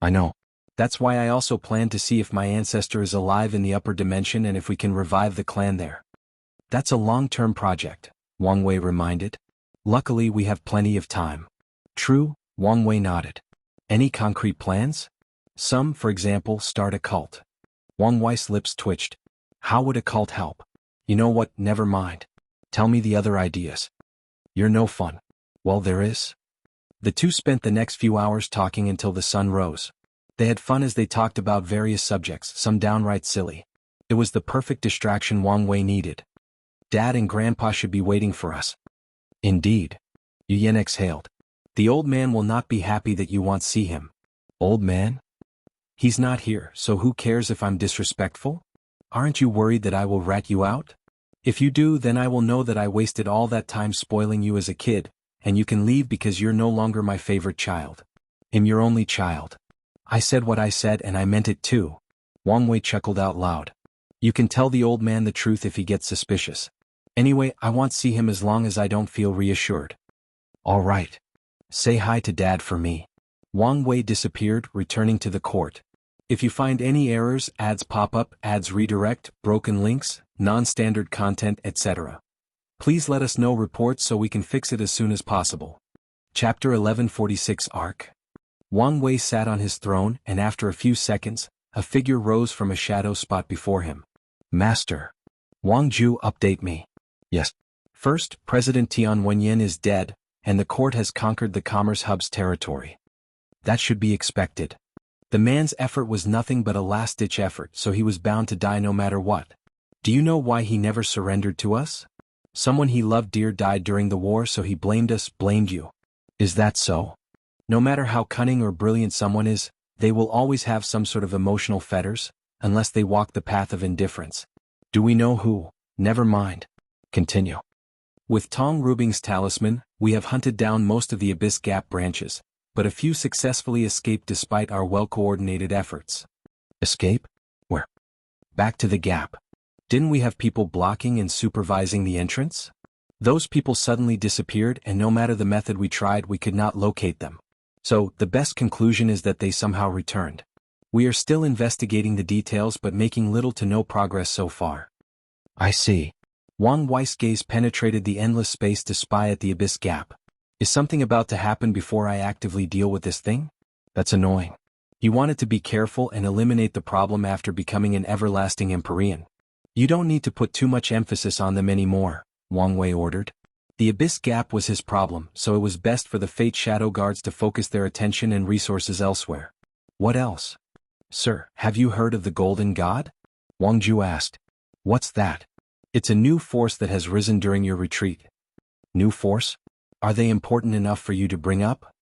I know. That's why I also plan to see if my ancestor is alive in the upper dimension and if we can revive the clan there. That's a long-term project, Wang Wei reminded. Luckily we have plenty of time. True, Wang Wei nodded. Any concrete plans? Some, for example, start a cult. Wang Wei's lips twitched. How would a cult help? You know what, never mind. Tell me the other ideas. You're no fun. Well, there is. The two spent the next few hours talking until the sun rose. They had fun as they talked about various subjects, some downright silly. It was the perfect distraction Wang Wei needed. Dad and Grandpa should be waiting for us. Indeed. Yu exhaled. The old man will not be happy that you won't see him. Old man? He's not here, so who cares if I'm disrespectful? Aren't you worried that I will rat you out? If you do, then I will know that I wasted all that time spoiling you as a kid, and you can leave because you're no longer my favorite child. I'm your only child. I said what I said and I meant it too. Wang Wei chuckled out loud. You can tell the old man the truth if he gets suspicious. Anyway, I won't see him as long as I don't feel reassured. All right. Say hi to Dad for me. Wang Wei disappeared, returning to the court. If you find any errors, ads pop up, ads redirect, broken links, non-standard content, etc., please let us know reports so we can fix it as soon as possible. Chapter 1146 Arc. Wang Wei sat on his throne and after a few seconds, a figure rose from a shadow spot before him. Master. Wang Ju, update me. Yes. First, President Tian Wenyan is dead, and the court has conquered the Commerce Hub's territory. That should be expected. The man's effort was nothing but a last-ditch effort, so he was bound to die no matter what. Do you know why he never surrendered to us? Someone he loved dear died during the war, so he blamed us, blamed you. Is that so? No matter how cunning or brilliant someone is, they will always have some sort of emotional fetters, unless they walk the path of indifference. Do we know who? Never mind. Continue. With Tong Rubing's talisman, we have hunted down most of the Abyss Gap branches, but a few successfully escaped despite our well-coordinated efforts. Escape? Where? Back to the Gap. Didn't we have people blocking and supervising the entrance? Those people suddenly disappeared and no matter the method we tried we could not locate them. So, the best conclusion is that they somehow returned. We are still investigating the details but making little to no progress so far. I see. Wang Wei's gaze penetrated the endless space to spy at the Abyss Gap. Is something about to happen before I actively deal with this thing? That's annoying. You wanted to be careful and eliminate the problem after becoming an everlasting Empyrean. You don't need to put too much emphasis on them anymore, Wang Wei ordered. The Abyss Gap was his problem, so it was best for the Fate Shadow Guards to focus their attention and resources elsewhere. What else? Sir, have you heard of the Golden God? Wang Ju asked. What's that? It's a new force that has risen during your retreat. New force? Are they important enough for you to bring up?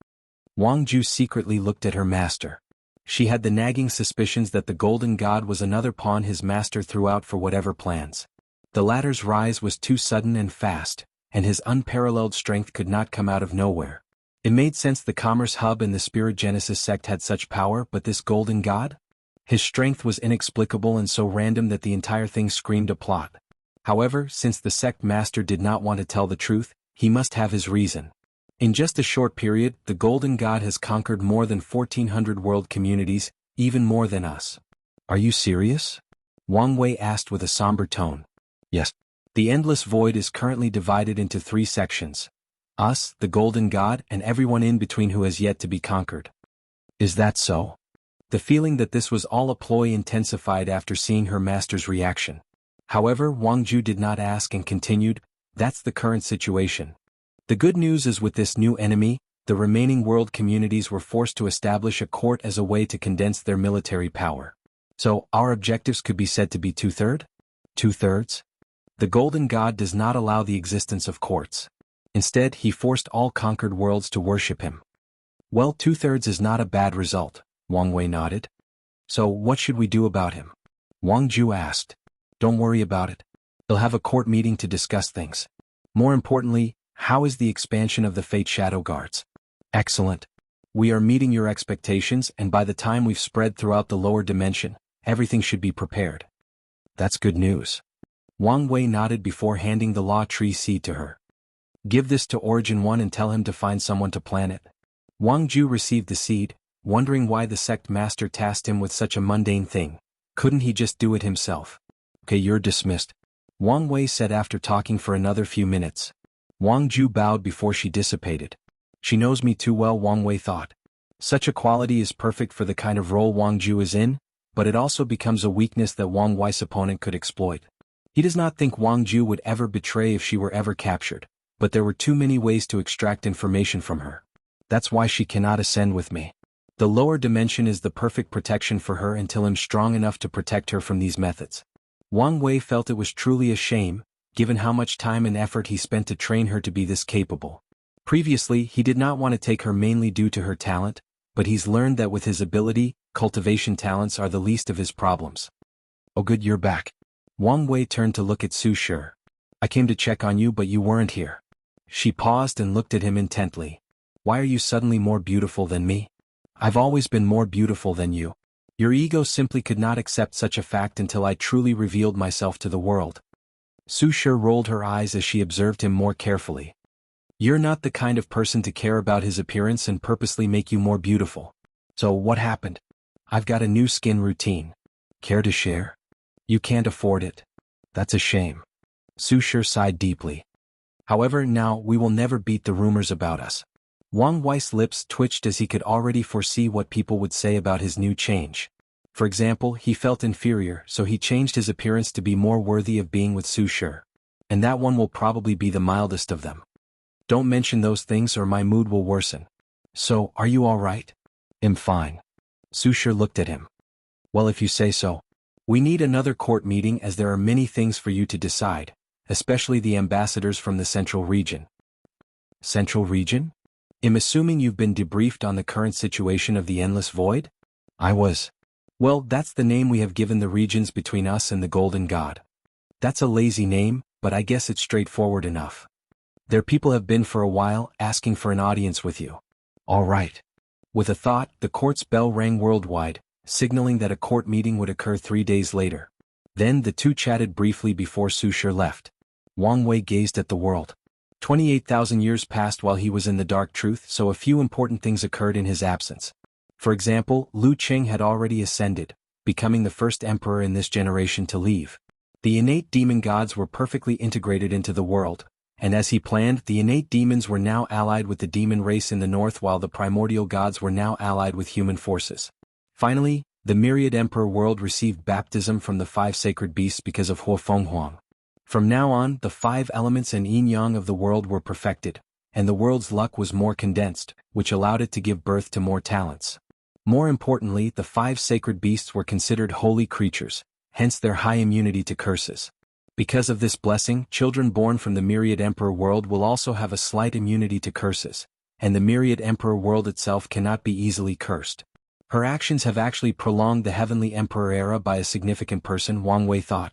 Wang Ju secretly looked at her master. She had the nagging suspicions that the Golden God was another pawn his master threw out for whatever plans. The latter's rise was too sudden and fast, and his unparalleled strength could not come out of nowhere. It made sense the Commerce Hub and the Spirit Genesis sect had such power, but this Golden God? His strength was inexplicable and so random that the entire thing screamed a plot. However, since the sect master did not want to tell the truth, he must have his reason. In just a short period, the Golden God has conquered more than 1,400 world communities, even more than us. Are you serious? Wang Wei asked with a somber tone. Yes. The Endless Void is currently divided into 3 sections. Us, the Golden God, and everyone in between who has yet to be conquered. Is that so? The feeling that this was all a ploy intensified after seeing her master's reaction. However, Wang Ju did not ask and continued, that's the current situation. The good news is with this new enemy, the remaining world communities were forced to establish a court as a way to condense their military power. So, our objectives could be said to be 2/3? 2/3? The Golden God does not allow the existence of courts. Instead, he forced all conquered worlds to worship him. Well, 2/3 is not a bad result, Wang Wei nodded. So, what should we do about him? Wang Ju asked. Don't worry about it. They'll have a court meeting to discuss things. More importantly, how is the expansion of the Fate Shadow Guards? Excellent. We are meeting your expectations and by the time we've spread throughout the lower dimension, everything should be prepared. That's good news. Wang Wei nodded before handing the Law Tree seed to her. Give this to Origin 1 and tell him to find someone to plant it. Wang Ju received the seed, wondering why the sect master tasked him with such a mundane thing. Couldn't he just do it himself? Okay, you're dismissed. Wang Wei said after talking for another few minutes. Wang Ju bowed before she dissipated. She knows me too well, Wang Wei thought. Such a quality is perfect for the kind of role Wang Ju is in, but it also becomes a weakness that Wang Wei's opponent could exploit. He does not think Wang Ju would ever betray if she were ever captured, but there were too many ways to extract information from her. That's why she cannot ascend with me. The lower dimension is the perfect protection for her until I'm strong enough to protect her from these methods. Wang Wei felt it was truly a shame, given how much time and effort he spent to train her to be this capable. Previously, he did not want to take her mainly due to her talent, but he's learned that with his ability, cultivation talents are the least of his problems. Oh good, you're back. Wang Wei turned to look at Su Shi. I came to check on you but you weren't here. She paused and looked at him intently. Why are you suddenly more beautiful than me? I've always been more beautiful than you. Your ego simply could not accept such a fact until I truly revealed myself to the world. Su Shi rolled her eyes as she observed him more carefully. You're not the kind of person to care about his appearance and purposely make you more beautiful. So what happened? I've got a new skin routine. Care to share? You can't afford it. That's a shame. Su Shi sighed deeply. However, now we will never beat the rumors about us. Wang Wei's lips twitched as he could already foresee what people would say about his new change. For example, he felt inferior, so he changed his appearance to be more worthy of being with Su Shi. And that one will probably be the mildest of them. Don't mention those things or my mood will worsen. So, are you all right? I'm fine. Su Shi looked at him. Well, if you say so. We need another court meeting as there are many things for you to decide, especially the ambassadors from the Central Region. Central Region? I'm assuming you've been debriefed on the current situation of the Endless Void? I was. Well, that's the name we have given the regions between us and the Golden God. That's a lazy name, but I guess it's straightforward enough. Their people have been for a while asking for an audience with you. All right. With a thought, the court's bell rang worldwide, signaling that a court meeting would occur 3 days later. Then the two chatted briefly before Su Shi left. Wang Wei gazed at the world. 28,000 years passed while he was in the Dark Truth, so a few important things occurred in his absence. For example, Lu Qing had already ascended, becoming the first emperor in this generation to leave. The innate demon gods were perfectly integrated into the world, and as he planned, the innate demons were now allied with the demon race in the north while the primordial gods were now allied with human forces. Finally, the myriad emperor world received baptism from the 5 sacred beasts because of Huofeng Huang. From now on, the 5 elements and yin-yang of the world were perfected, and the world's luck was more condensed, which allowed it to give birth to more talents. More importantly, the 5 sacred beasts were considered holy creatures, hence their high immunity to curses. Because of this blessing, children born from the myriad emperor world will also have a slight immunity to curses, and the myriad emperor world itself cannot be easily cursed. Her actions have actually prolonged the heavenly emperor era by a significant person, Wang Wei thought.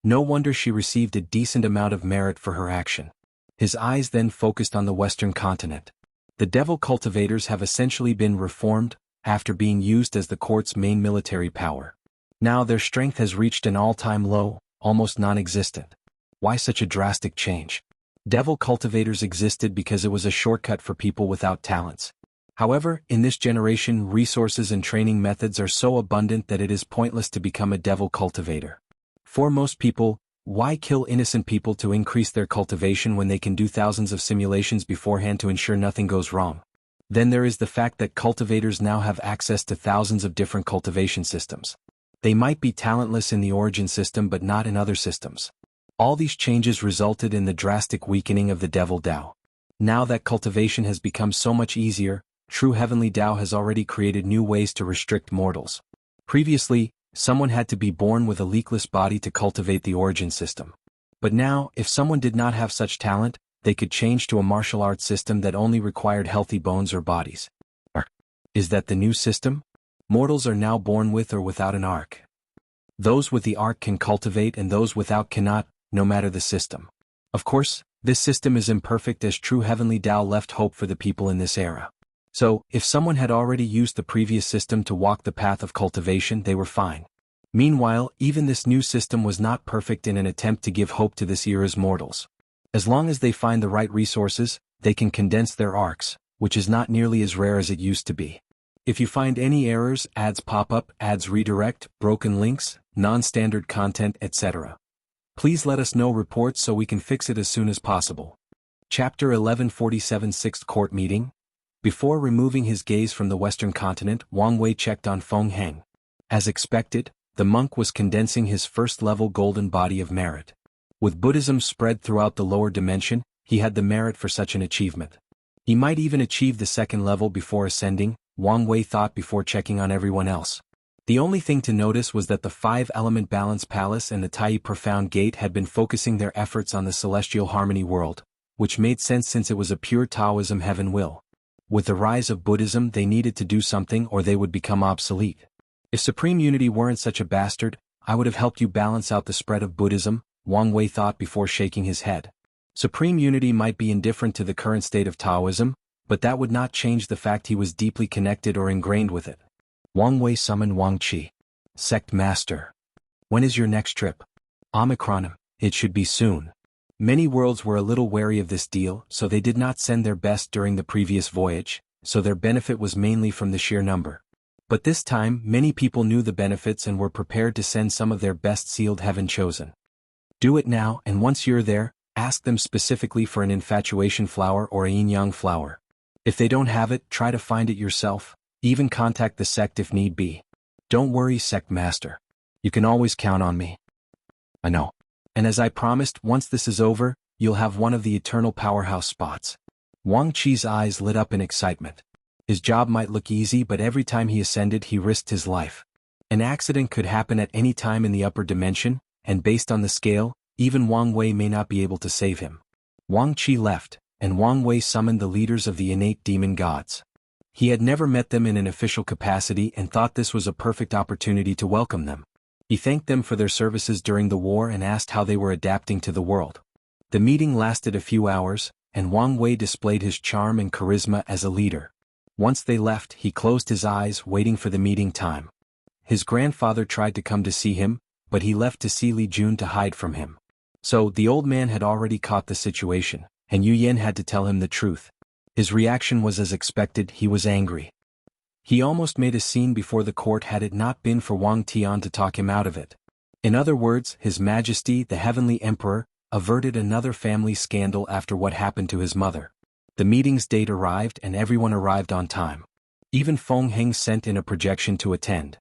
No wonder she received a decent amount of merit for her action. His eyes then focused on the Western continent. The devil cultivators have essentially been reformed, after being used as the court's main military power. Now their strength has reached an all-time low, almost non-existent. Why such a drastic change? Devil cultivators existed because it was a shortcut for people without talents. However, in this generation resources and training methods are so abundant that it is pointless to become a devil cultivator. For most people, why kill innocent people to increase their cultivation when they can do thousands of simulations beforehand to ensure nothing goes wrong? Then there is the fact that cultivators now have access to thousands of different cultivation systems. They might be talentless in the origin system but not in other systems. All these changes resulted in the drastic weakening of the Devil Dao. Now that cultivation has become so much easier, true heavenly Dao has already created new ways to restrict mortals. Previously, someone had to be born with a leakless body to cultivate the origin system. But now, if someone did not have such talent, they could change to a martial arts system that only required healthy bones or bodies. Is that the new system? Mortals are now born with or without an arc. Those with the arc can cultivate and those without cannot, no matter the system. Of course, this system is imperfect as true heavenly Dao left hope for the people in this era. So, if someone had already used the previous system to walk the path of cultivation, they were fine. Meanwhile, even this new system was not perfect in an attempt to give hope to this era's mortals. As long as they find the right resources, they can condense their arcs, which is not nearly as rare as it used to be. If you find any errors, ads pop up, ads redirect, broken links, non-standard content, etc., please let us know reports so we can fix it as soon as possible. Chapter 1147 Sixth Court Meeting. Before removing his gaze from the Western continent, Wang Wei checked on Feng Heng. As expected, the monk was condensing his first-level golden body of merit. With Buddhism spread throughout the lower dimension, he had the merit for such an achievement. He might even achieve the second level before ascending, Wang Wei thought before checking on everyone else. The only thing to notice was that the 5-element Balance Palace and the Tai Profound Gate had been focusing their efforts on the Celestial Harmony world, which made sense since it was a pure Taoism heaven will. With the rise of Buddhism they needed to do something or they would become obsolete. If Supreme Unity weren't such a bastard, I would have helped you balance out the spread of Buddhism, Wang Wei thought before shaking his head. Supreme Unity might be indifferent to the current state of Taoism, but that would not change the fact he was deeply connected or ingrained with it. Wang Wei summoned Wang Qi. Sect Master. When is your next trip? Omicron. It should be soon. Many worlds were a little wary of this deal, so they did not send their best during the previous voyage, so their benefit was mainly from the sheer number. But this time, many people knew the benefits and were prepared to send some of their best sealed heaven chosen. Do it now, and once you're there, ask them specifically for an infatuation flower or a yin-yang flower. If they don't have it, try to find it yourself, even contact the sect if need be. Don't worry, Sect Master. You can always count on me. I know. And as I promised, once this is over, you'll have one of the eternal powerhouse spots. Wang Qi's eyes lit up in excitement. His job might look easy, but every time he ascended he risked his life. An accident could happen at any time in the upper dimension, and based on the scale, even Wang Wei may not be able to save him. Wang Qi left, and Wang Wei summoned the leaders of the innate demon gods. He had never met them in an official capacity and thought this was a perfect opportunity to welcome them. He thanked them for their services during the war and asked how they were adapting to the world. The meeting lasted a few hours, and Wang Wei displayed his charm and charisma as a leader. Once they left, he closed his eyes, waiting for the meeting time. His grandfather tried to come to see him, but he left to see Li Jun to hide from him. So, the old man had already caught the situation, and Yu Yen had to tell him the truth. His reaction was as expected. He was angry. He almost made a scene before the court had it not been for Wang Tian to talk him out of it. In other words, His Majesty the Heavenly Emperor averted another family scandal after what happened to his mother. The meeting's date arrived and everyone arrived on time. Even Feng Heng sent in a projection to attend.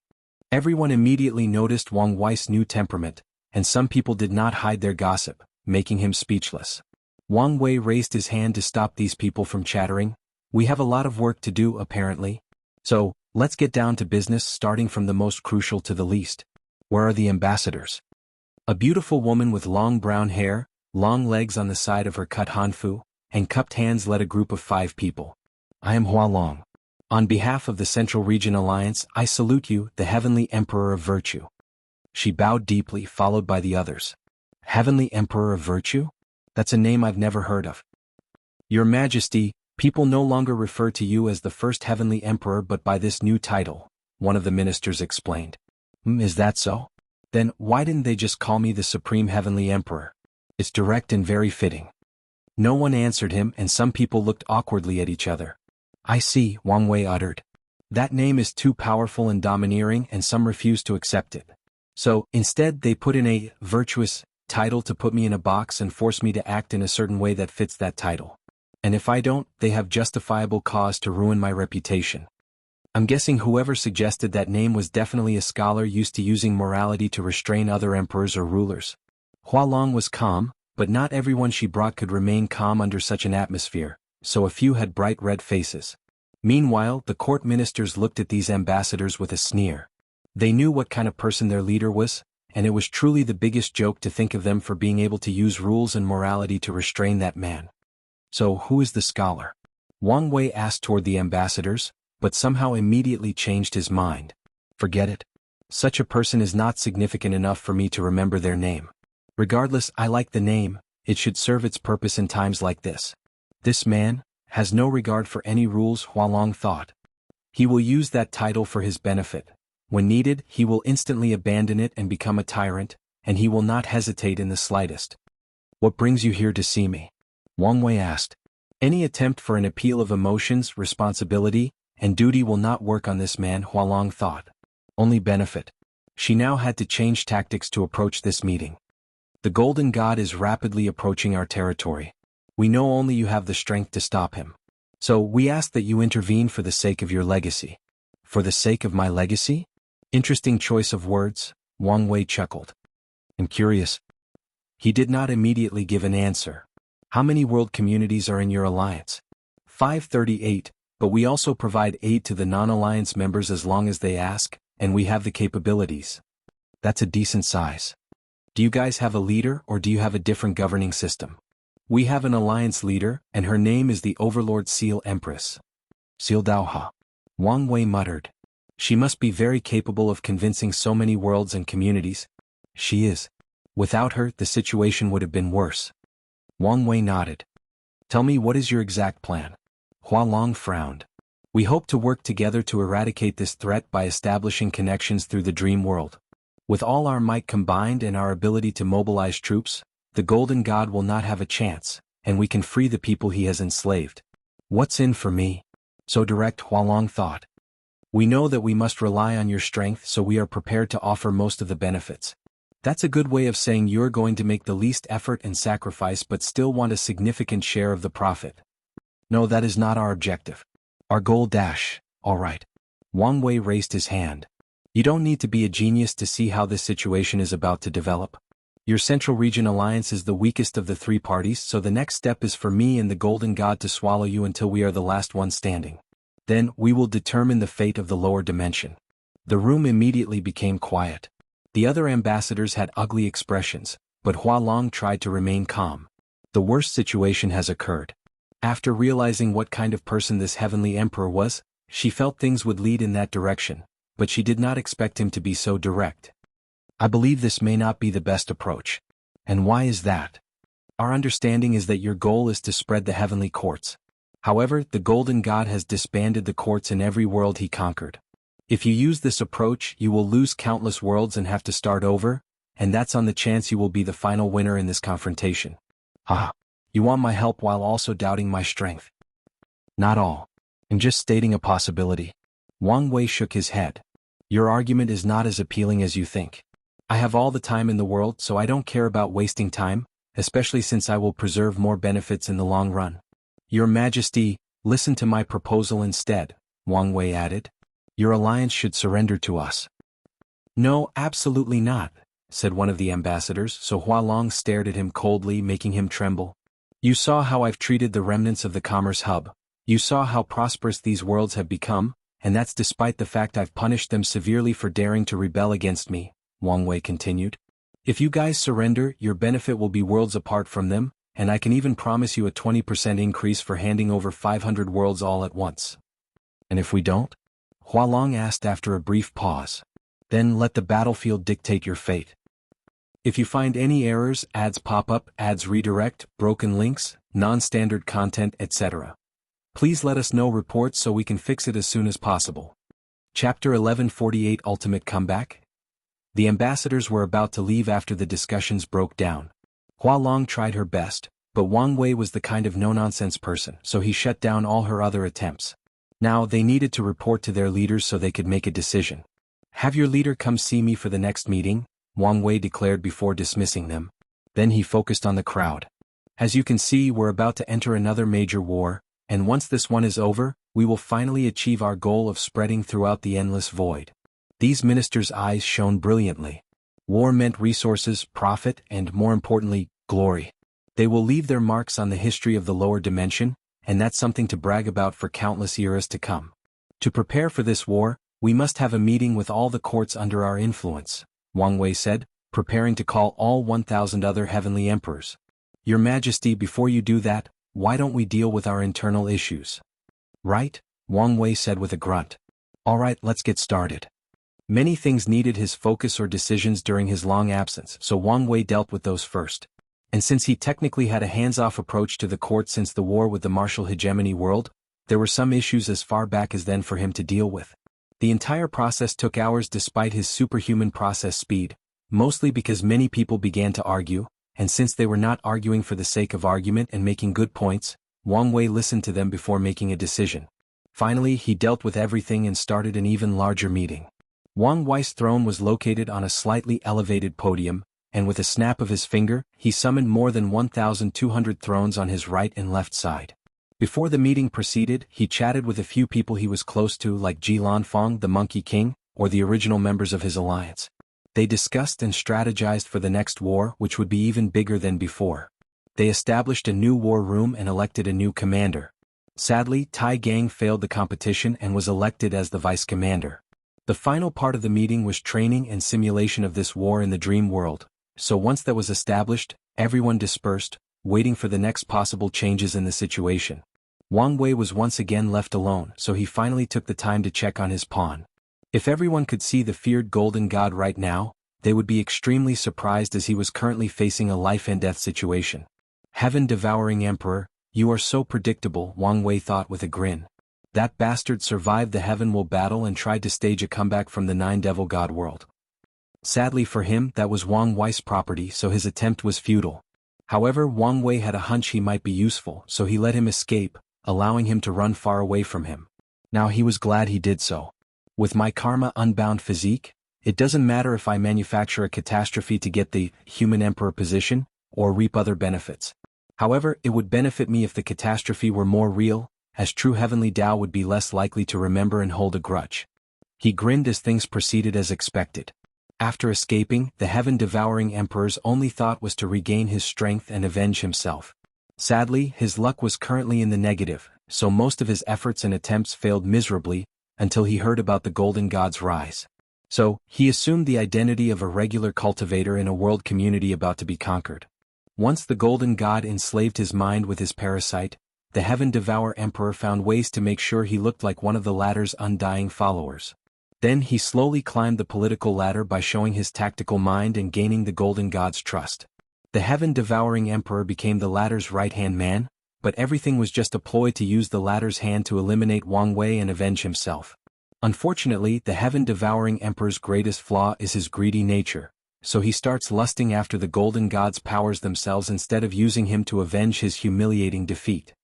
Everyone immediately noticed Wang Wei's new temperament, and some people did not hide their gossip, making him speechless. Wang Wei raised his hand to stop these people from chattering. We have a lot of work to do, apparently. So, let's get down to business, starting from the most crucial to the least. Where are the ambassadors? A beautiful woman with long brown hair, long legs on the side of her cut hanfu, and cupped hands led a group of 5 people. I am Hualong. On behalf of the Central Region Alliance, I salute you, the Heavenly Emperor of Virtue. She bowed deeply, followed by the others. Heavenly Emperor of Virtue? That's a name I've never heard of. Your Majesty, people no longer refer to you as the first Heavenly Emperor but by this new title, one of the ministers explained. Is that so? Then, why didn't they just call me the Supreme Heavenly Emperor? It's direct and very fitting. No one answered him and some people looked awkwardly at each other. I see, Wang Wei uttered. That name is too powerful and domineering and some refuse to accept it. So, instead they put in a virtuous title to put me in a box and force me to act in a certain way that fits that title. And if I don't, they have justifiable cause to ruin my reputation. I'm guessing whoever suggested that name was definitely a scholar used to using morality to restrain other emperors or rulers. Hualong was calm, but not everyone she brought could remain calm under such an atmosphere, so a few had bright red faces. Meanwhile, the court ministers looked at these ambassadors with a sneer. They knew what kind of person their leader was, and it was truly the biggest joke to think of them for being able to use rules and morality to restrain that man. So who is the scholar? Wang Wei asked toward the ambassadors, but somehow immediately changed his mind. Forget it. Such a person is not significant enough for me to remember their name. Regardless, I like the name, it should serve its purpose in times like this. This man has no regard for any rules, Hualong thought. He will use that title for his benefit. When needed, he will instantly abandon it and become a tyrant, and he will not hesitate in the slightest. What brings you here to see me? Wang Wei asked. Any attempt for an appeal of emotions, responsibility, and duty will not work on this man, Hualong thought. Only benefit. She now had to change tactics to approach this meeting. The Golden God is rapidly approaching our territory. We know only you have the strength to stop him. So we ask that you intervene for the sake of your legacy. For the sake of my legacy? Interesting choice of words, Wang Wei chuckled. I'm curious. He did not immediately give an answer. How many world communities are in your alliance? 538, but we also provide aid to the non-alliance members as long as they ask, and we have the capabilities. That's a decent size. Do you guys have a leader or do you have a different governing system? We have an alliance leader, and her name is the Overlord Seal Empress. Seal Daoha. Wang Wei muttered. She must be very capable of convincing so many worlds and communities. She is. Without her, the situation would have been worse. Wang Wei nodded. Tell me, what is your exact plan? Hua Long frowned. We hope to work together to eradicate this threat by establishing connections through the dream world. With all our might combined and our ability to mobilize troops, the Golden God will not have a chance, and we can free the people he has enslaved. What's in for me? So direct, Hualong thought. We know that we must rely on your strength, so we are prepared to offer most of the benefits. That's a good way of saying you're going to make the least effort and sacrifice but still want a significant share of the profit. No, that is not our objective. Our goal all right. Wang Wei raised his hand. You don't need to be a genius to see how this situation is about to develop. Your Central Region Alliance is the weakest of the three parties, so the next step is for me and the Golden God to swallow you until we are the last one standing. Then, we will determine the fate of the lower dimension. The room immediately became quiet. The other ambassadors had ugly expressions, but Hua Long tried to remain calm. The worst situation has occurred. After realizing what kind of person this heavenly emperor was, she felt things would lead in that direction, but she did not expect him to be so direct. I believe this may not be the best approach. And why is that? Our understanding is that your goal is to spread the heavenly courts. However, the Golden God has disbanded the courts in every world he conquered. If you use this approach, you will lose countless worlds and have to start over, and that's on the chance you will be the final winner in this confrontation. You want my help while also doubting my strength? Not all. I'm just stating a possibility. Wang Wei shook his head. Your argument is not as appealing as you think. I have all the time in the world, so I don't care about wasting time, especially since I will preserve more benefits in the long run. Your Majesty, listen to my proposal instead, Wang Wei added. Your alliance should surrender to us. No, absolutely not, said one of the ambassadors, so Hua Long stared at him coldly, making him tremble. You saw how I've treated the remnants of the Commerce Hub. You saw how prosperous these worlds have become, and that's despite the fact I've punished them severely for daring to rebel against me, Wang Wei continued. If you guys surrender, your benefit will be worlds apart from them, and I can even promise you a 20% increase for handing over 500 worlds all at once. And if we don't? Hua Long asked after a brief pause. Then let the battlefield dictate your fate. If you find any errors, ads pop up, ads redirect, broken links, non-standard content, etc., please let us know reports so we can fix it as soon as possible. Chapter 1148 Ultimate Comeback? The ambassadors were about to leave after the discussions broke down. Hua Long tried her best, but Wang Wei was the kind of no-nonsense person, so he shut down all her other attempts. Now they needed to report to their leaders so they could make a decision. Have your leader come see me for the next meeting, Wang Wei declared before dismissing them. Then he focused on the crowd. As you can see, we're about to enter another major war, and once this one is over, we will finally achieve our goal of spreading throughout the endless void. These ministers' eyes shone brilliantly. War meant resources, profit, and more importantly, glory. They will leave their marks on the history of the lower dimension, and that's something to brag about for countless eras to come. To prepare for this war, we must have a meeting with all the courts under our influence, Wang Wei said, preparing to call all 1,000 other heavenly emperors. Your Majesty, before you do that, why don't we deal with our internal issues? Right? Wang Wei said with a grunt. All right, let's get started. Many things needed his focus or decisions during his long absence, so Wang Wei dealt with those first. And since he technically had a hands-off approach to the court since the war with the martial hegemony world, there were some issues as far back as then for him to deal with. The entire process took hours despite his superhuman process speed, mostly because many people began to argue, and since they were not arguing for the sake of argument and making good points, Wang Wei listened to them before making a decision. Finally, he dealt with everything and started an even larger meeting. Wang Wei's throne was located on a slightly elevated podium, and with a snap of his finger, he summoned more than 1,200 thrones on his right and left side. Before the meeting proceeded, he chatted with a few people he was close to like Ji Lanfang, the Monkey King, or the original members of his alliance. They discussed and strategized for the next war, which would be even bigger than before. They established a new war room and elected a new commander. Sadly, Tai Gang failed the competition and was elected as the vice commander. The final part of the meeting was training and simulation of this war in the dream world, so once that was established, everyone dispersed, waiting for the next possible changes in the situation. Wang Wei was once again left alone, so he finally took the time to check on his pawn. If everyone could see the feared golden god right now, they would be extremely surprised as he was currently facing a life-and-death situation. Heaven-devouring Emperor, you are so predictable, Wang Wei thought with a grin. That bastard survived the Heaven-Will battle and tried to stage a comeback from the Nine-Devil God world. Sadly for him, that was Wang Wei's property, so his attempt was futile. However, Wang Wei had a hunch he might be useful, so he let him escape, allowing him to run far away from him. Now he was glad he did so. With my karma-unbound physique, it doesn't matter if I manufacture a catastrophe to get the human emperor position, or reap other benefits. However, it would benefit me if the catastrophe were more real, as true heavenly Tao would be less likely to remember and hold a grudge. He grinned as things proceeded as expected. After escaping, the heaven-devouring emperor's only thought was to regain his strength and avenge himself. Sadly, his luck was currently in the negative, so most of his efforts and attempts failed miserably, until he heard about the Golden God's rise. So, he assumed the identity of a regular cultivator in a world community about to be conquered. Once the Golden God enslaved his mind with his parasite, the Heaven-Devourer Emperor found ways to make sure he looked like one of the latter's undying followers. Then he slowly climbed the political ladder by showing his tactical mind and gaining the Golden God's trust. The Heaven-Devouring Emperor became the latter's right-hand man, but everything was just a ploy to use the latter's hand to eliminate Wang Wei and avenge himself. Unfortunately, the Heaven-Devouring Emperor's greatest flaw is his greedy nature, so he starts lusting after the Golden God's powers themselves instead of using him to avenge his humiliating defeat.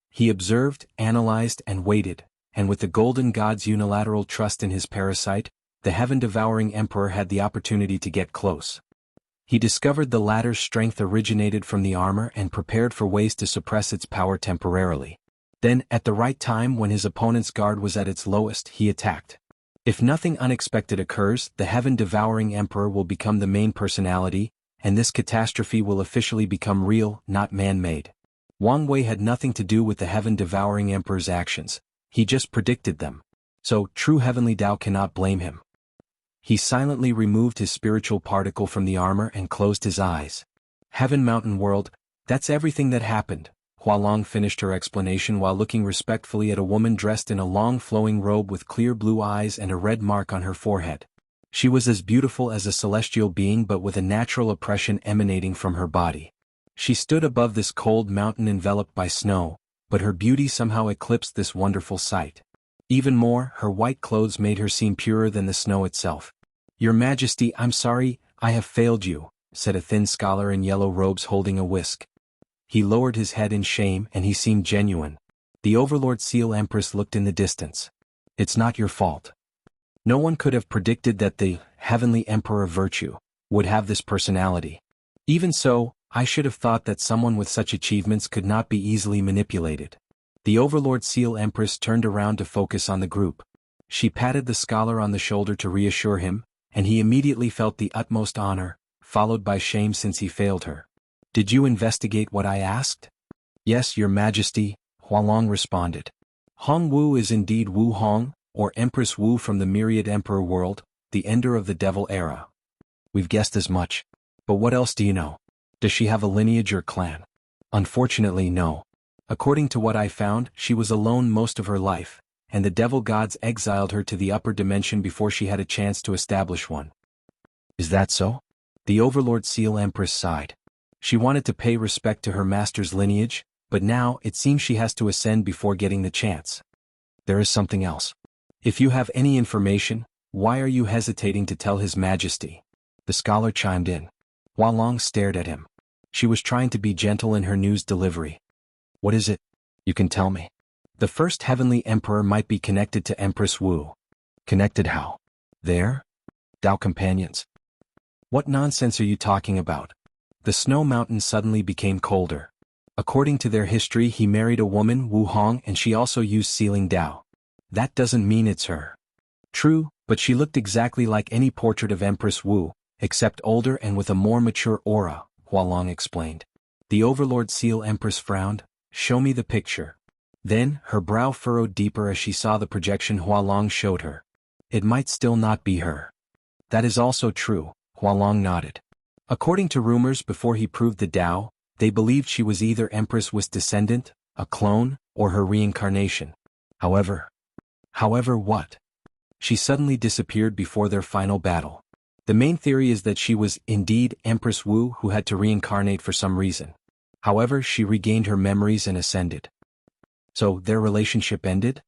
He observed, analyzed, and waited, and with the Golden God's unilateral trust in his parasite, the Heaven-Devouring Emperor had the opportunity to get close. He discovered the latter's strength originated from the armor and prepared for ways to suppress its power temporarily. Then, at the right time when his opponent's guard was at its lowest, he attacked. If nothing unexpected occurs, the Heaven-Devouring Emperor will become the main personality, and this catastrophe will officially become real, not man-made. Wang Wei had nothing to do with the Heaven-Devouring Emperor's actions, he just predicted them. So, true heavenly Tao cannot blame him. He silently removed his spiritual particle from the armor and closed his eyes. Heaven Mountain World, that's everything that happened. Hualong finished her explanation while looking respectfully at a woman dressed in a long flowing robe with clear blue eyes and a red mark on her forehead. She was as beautiful as a celestial being but with a natural oppression emanating from her body. She stood above this cold mountain enveloped by snow, but her beauty somehow eclipsed this wonderful sight. Even more, her white clothes made her seem purer than the snow itself. "Your Majesty, I'm sorry, I have failed you," said a thin scholar in yellow robes holding a whisk. He lowered his head in shame and he seemed genuine. The Overlord Seal Empress looked in the distance. "It's not your fault. No one could have predicted that the Heavenly Emperor Virtue would have this personality. Even so, I should have thought that someone with such achievements could not be easily manipulated." The Overlord Seal Empress turned around to focus on the group. She patted the scholar on the shoulder to reassure him, and he immediately felt the utmost honor, followed by shame since he failed her. "Did you investigate what I asked?" "Yes, Your Majesty," Hualong responded. "Hong Wu is indeed Wu Hong, or Empress Wu from the Myriad Emperor world, the ender of the Devil era. We've guessed as much. But what else do you know? Does she have a lineage or clan?" "Unfortunately, no. According to what I found, she was alone most of her life, and the devil gods exiled her to the upper dimension before she had a chance to establish one." "Is that so?" The Overlord Seal Empress sighed. She wanted to pay respect to her master's lineage, but now it seems she has to ascend before getting the chance. "There is something else. If you have any information, why are you hesitating to tell His Majesty?" The scholar chimed in. Hualong stared at him. She was trying to be gentle in her news delivery. "What is it? You can tell me." "The first Heavenly Emperor might be connected to Empress Wu." "Connected how? There? Tao companions? What nonsense are you talking about?" The snow mountain suddenly became colder. According to their history, he married a woman, Wu Hong, and she also used sealing Tao. That doesn't mean it's her. True, but she looked exactly like any portrait of Empress Wu, except older and with a more mature aura, Hualong explained. The Overlord Seal Empress frowned. "Show me the picture." Then, her brow furrowed deeper as she saw the projection Hualong showed her. it might still not be her. That is also true, Hualong nodded. According to rumors before he proved the Tao, they believed she was either Empress Wu's descendant, a clone, or her reincarnation. However what? She suddenly disappeared before their final battle. The main theory is that she was indeed Empress Wu who had to reincarnate for some reason. However, she regained her memories and ascended. So, their relationship ended?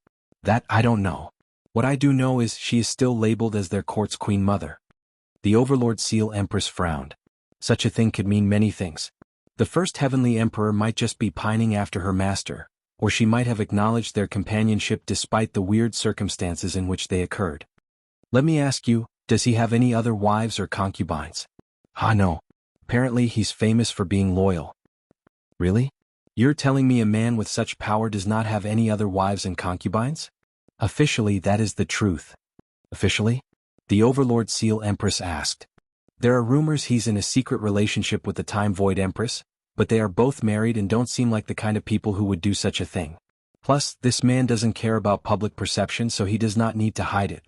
That I don't know. What I do know is she is still labeled as their court's queen mother. The Overlord Seal Empress frowned. Such a thing could mean many things. The first heavenly emperor might just be pining after her master, or she might have acknowledged their companionship despite the weird circumstances in which they occurred. Let me ask you, does he have any other wives or concubines? Ah no. Apparently he's famous for being loyal. Really? You're telling me a man with such power does not have any other wives and concubines? Officially that is the truth. Officially? The Overlord Seal Empress asked. There are rumors he's in a secret relationship with the Time Void Empress, but they are both married and don't seem like the kind of people who would do such a thing. Plus, this man doesn't care about public perception, so he does not need to hide it.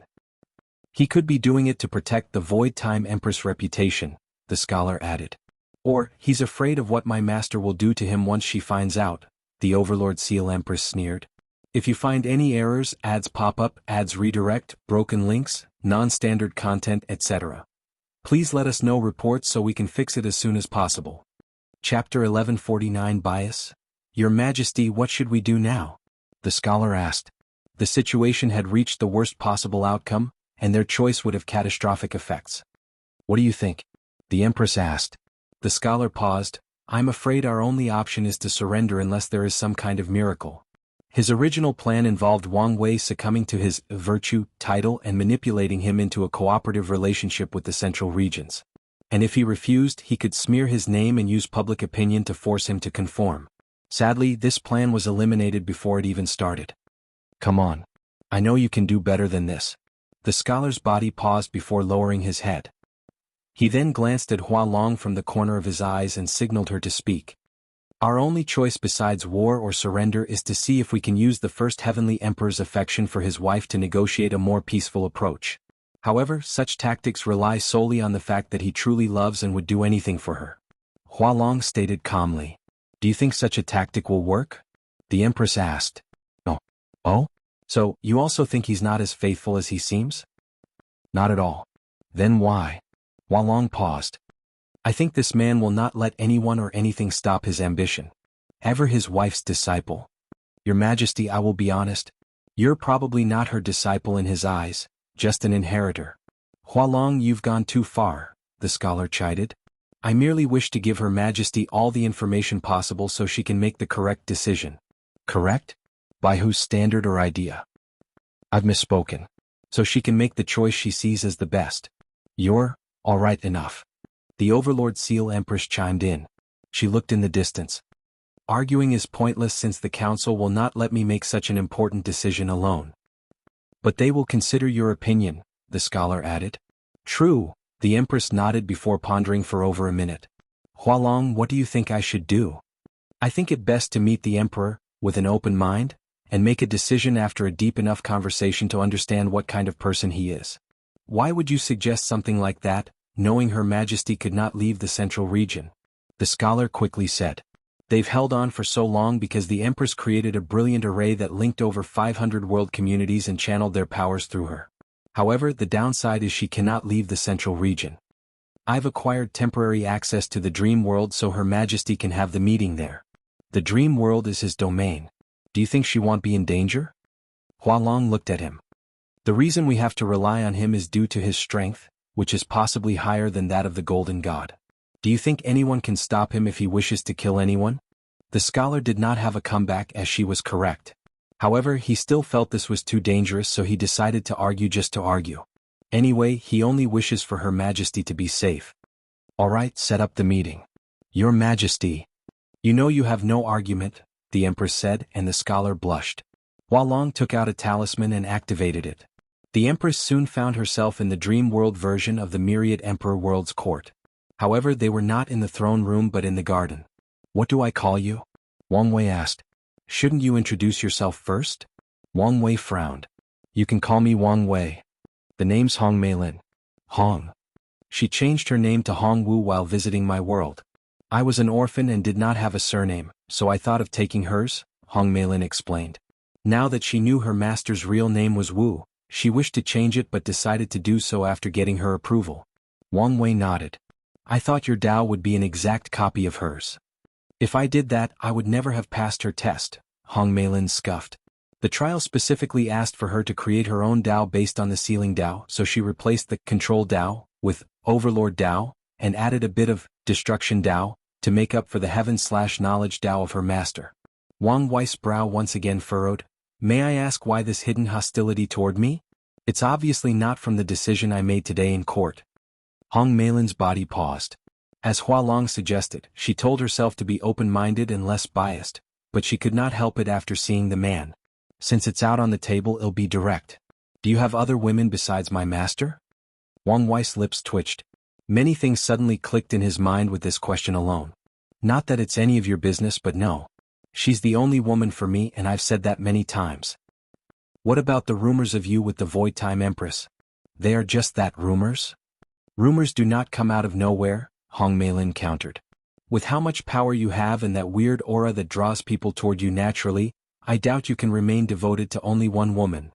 He could be doing it to protect the Void Time Empress' reputation, the scholar added. Or, he's afraid of what my master will do to him once she finds out, the Overlord Seal Empress sneered. If you find any errors, ads pop up, ads redirect, broken links, non-standard content, etc. Please let us know reports so we can fix it as soon as possible. Chapter 1149 Bias? Your Majesty, what should we do now? The scholar asked. The situation had reached the worst possible outcome, and their choice would have catastrophic effects. What do you think? The Empress asked. The scholar paused. I'm afraid our only option is to surrender unless there is some kind of miracle. His original plan involved Wang Wei succumbing to his virtue, title and manipulating him into a cooperative relationship with the Central Regions. And if he refused, he could smear his name and use public opinion to force him to conform. Sadly, this plan was eliminated before it even started. Come on. I know you can do better than this. The scholar's body paused before lowering his head. He then glanced at Hualong from the corner of his eyes and signaled her to speak. Our only choice besides war or surrender is to see if we can use the first heavenly emperor's affection for his wife to negotiate a more peaceful approach. However, such tactics rely solely on the fact that he truly loves and would do anything for her. Hualong stated calmly. Do you think such a tactic will work? The Empress asked. Oh? So, you also think he's not as faithful as he seems? Not at all. Then why? Hualong paused. I think this man will not let anyone or anything stop his ambition. Ever his wife's disciple. Your Majesty, I will be honest. You're probably not her disciple in his eyes, just an inheritor. Hualong, you've gone too far, the scholar chided. I merely wish to give Her Majesty all the information possible so she can make the correct decision. Correct? By whose standard or idea? I've misspoken. So she can make the choice she sees as the best. You're, all right enough. The Overlord Seal Empress chimed in. She looked in the distance. Arguing is pointless since the council will not let me make such an important decision alone. But they will consider your opinion, the scholar added. True, the Empress nodded before pondering for over a minute. Hualong, what do you think I should do? I think it best to meet the Emperor, with an open mind, and make a decision after a deep enough conversation to understand what kind of person he is. Why would you suggest something like that, knowing Her Majesty could not leave the Central Region? The scholar quickly said. They've held on for so long because the Empress created a brilliant array that linked over 500 world communities and channeled their powers through her. However, the downside is she cannot leave the Central Region. I've acquired temporary access to the Dream World so Her Majesty can have the meeting there. The Dream World is his domain. Do you think she won't be in danger? Hualong looked at him. The reason we have to rely on him is due to his strength, which is possibly higher than that of the Golden God. Do you think anyone can stop him if he wishes to kill anyone? The scholar did not have a comeback as she was correct. However, he still felt this was too dangerous so he decided to argue just to argue. Anyway, he only wishes for Her Majesty to be safe. Alright, set up the meeting. Your Majesty. You know you have no argument, the Empress said, and the scholar blushed. Hualong took out a talisman and activated it. The Empress soon found herself in the Dream World version of the Myriad Emperor World's court. However, they were not in the throne room but in the garden. What do I call you? Wang Wei asked. Shouldn't you introduce yourself first? Wang Wei frowned. You can call me Wang Wei. The name's Hong Meilin. Hong. She changed her name to Hong Wu while visiting my world. I was an orphan and did not have a surname, so I thought of taking hers, Hong Meilin explained. Now that she knew her master's real name was Wu, she wished to change it but decided to do so after getting her approval. Wang Wei nodded. I thought your Dao would be an exact copy of hers. If I did that, I would never have passed her test, Hong Meilin scoffed. The trial specifically asked for her to create her own Dao based on the ceiling Dao, so she replaced the control Dao with Overlord Dao, and added a bit of destruction Dao to make up for the heaven/knowledge Dao of her master. Wang Wei's brow once again furrowed. May I ask why this hidden hostility toward me? It's obviously not from the decision I made today in court. Hong Meilin's body paused. As Hualong suggested, she told herself to be open-minded and less biased, but she could not help it after seeing the man. Since it's out on the table, it'll be direct. Do you have other women besides my master? Wang Wei's lips twitched. Many things suddenly clicked in his mind with this question alone. Not that it's any of your business, but no. She's the only woman for me, and I've said that many times. What about the rumors of you with the Void Time Empress? They are just that, rumors? Rumors do not come out of nowhere, Hong Meilin countered. With how much power you have and that weird aura that draws people toward you naturally, I doubt you can remain devoted to only one woman.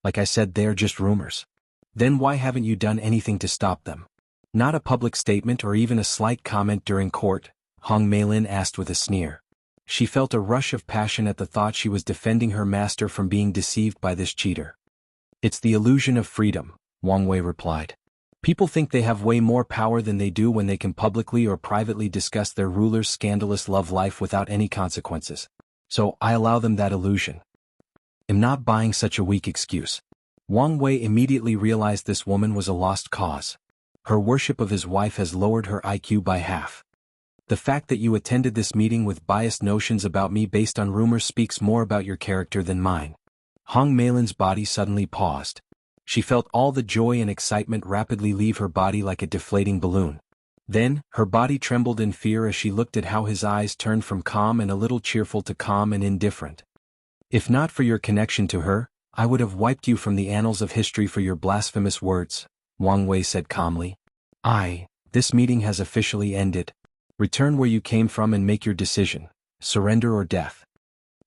Like I said, they are just rumors. Then why haven't you done anything to stop them? Not a public statement or even a slight comment during court, Hong Meilin asked with a sneer. She felt a rush of passion at the thought she was defending her master from being deceived by this cheater. It's the illusion of freedom, Wang Wei replied. People think they have way more power than they do when they can publicly or privately discuss their ruler's scandalous love life without any consequences. So I allow them that illusion. I'm not buying such a weak excuse. Wang Wei immediately realized this woman was a lost cause. Her worship of his wife has lowered her IQ by half. The fact that you attended this meeting with biased notions about me based on rumors speaks more about your character than mine. Hong Meilin's body suddenly paused. She felt all the joy and excitement rapidly leave her body like a deflating balloon. Then, her body trembled in fear as she looked at how his eyes turned from calm and a little cheerful to calm and indifferent. If not for your connection to her, I would have wiped you from the annals of history for your blasphemous words, Wang Wei said calmly. This meeting has officially ended. Return where you came from and make your decision, surrender or death.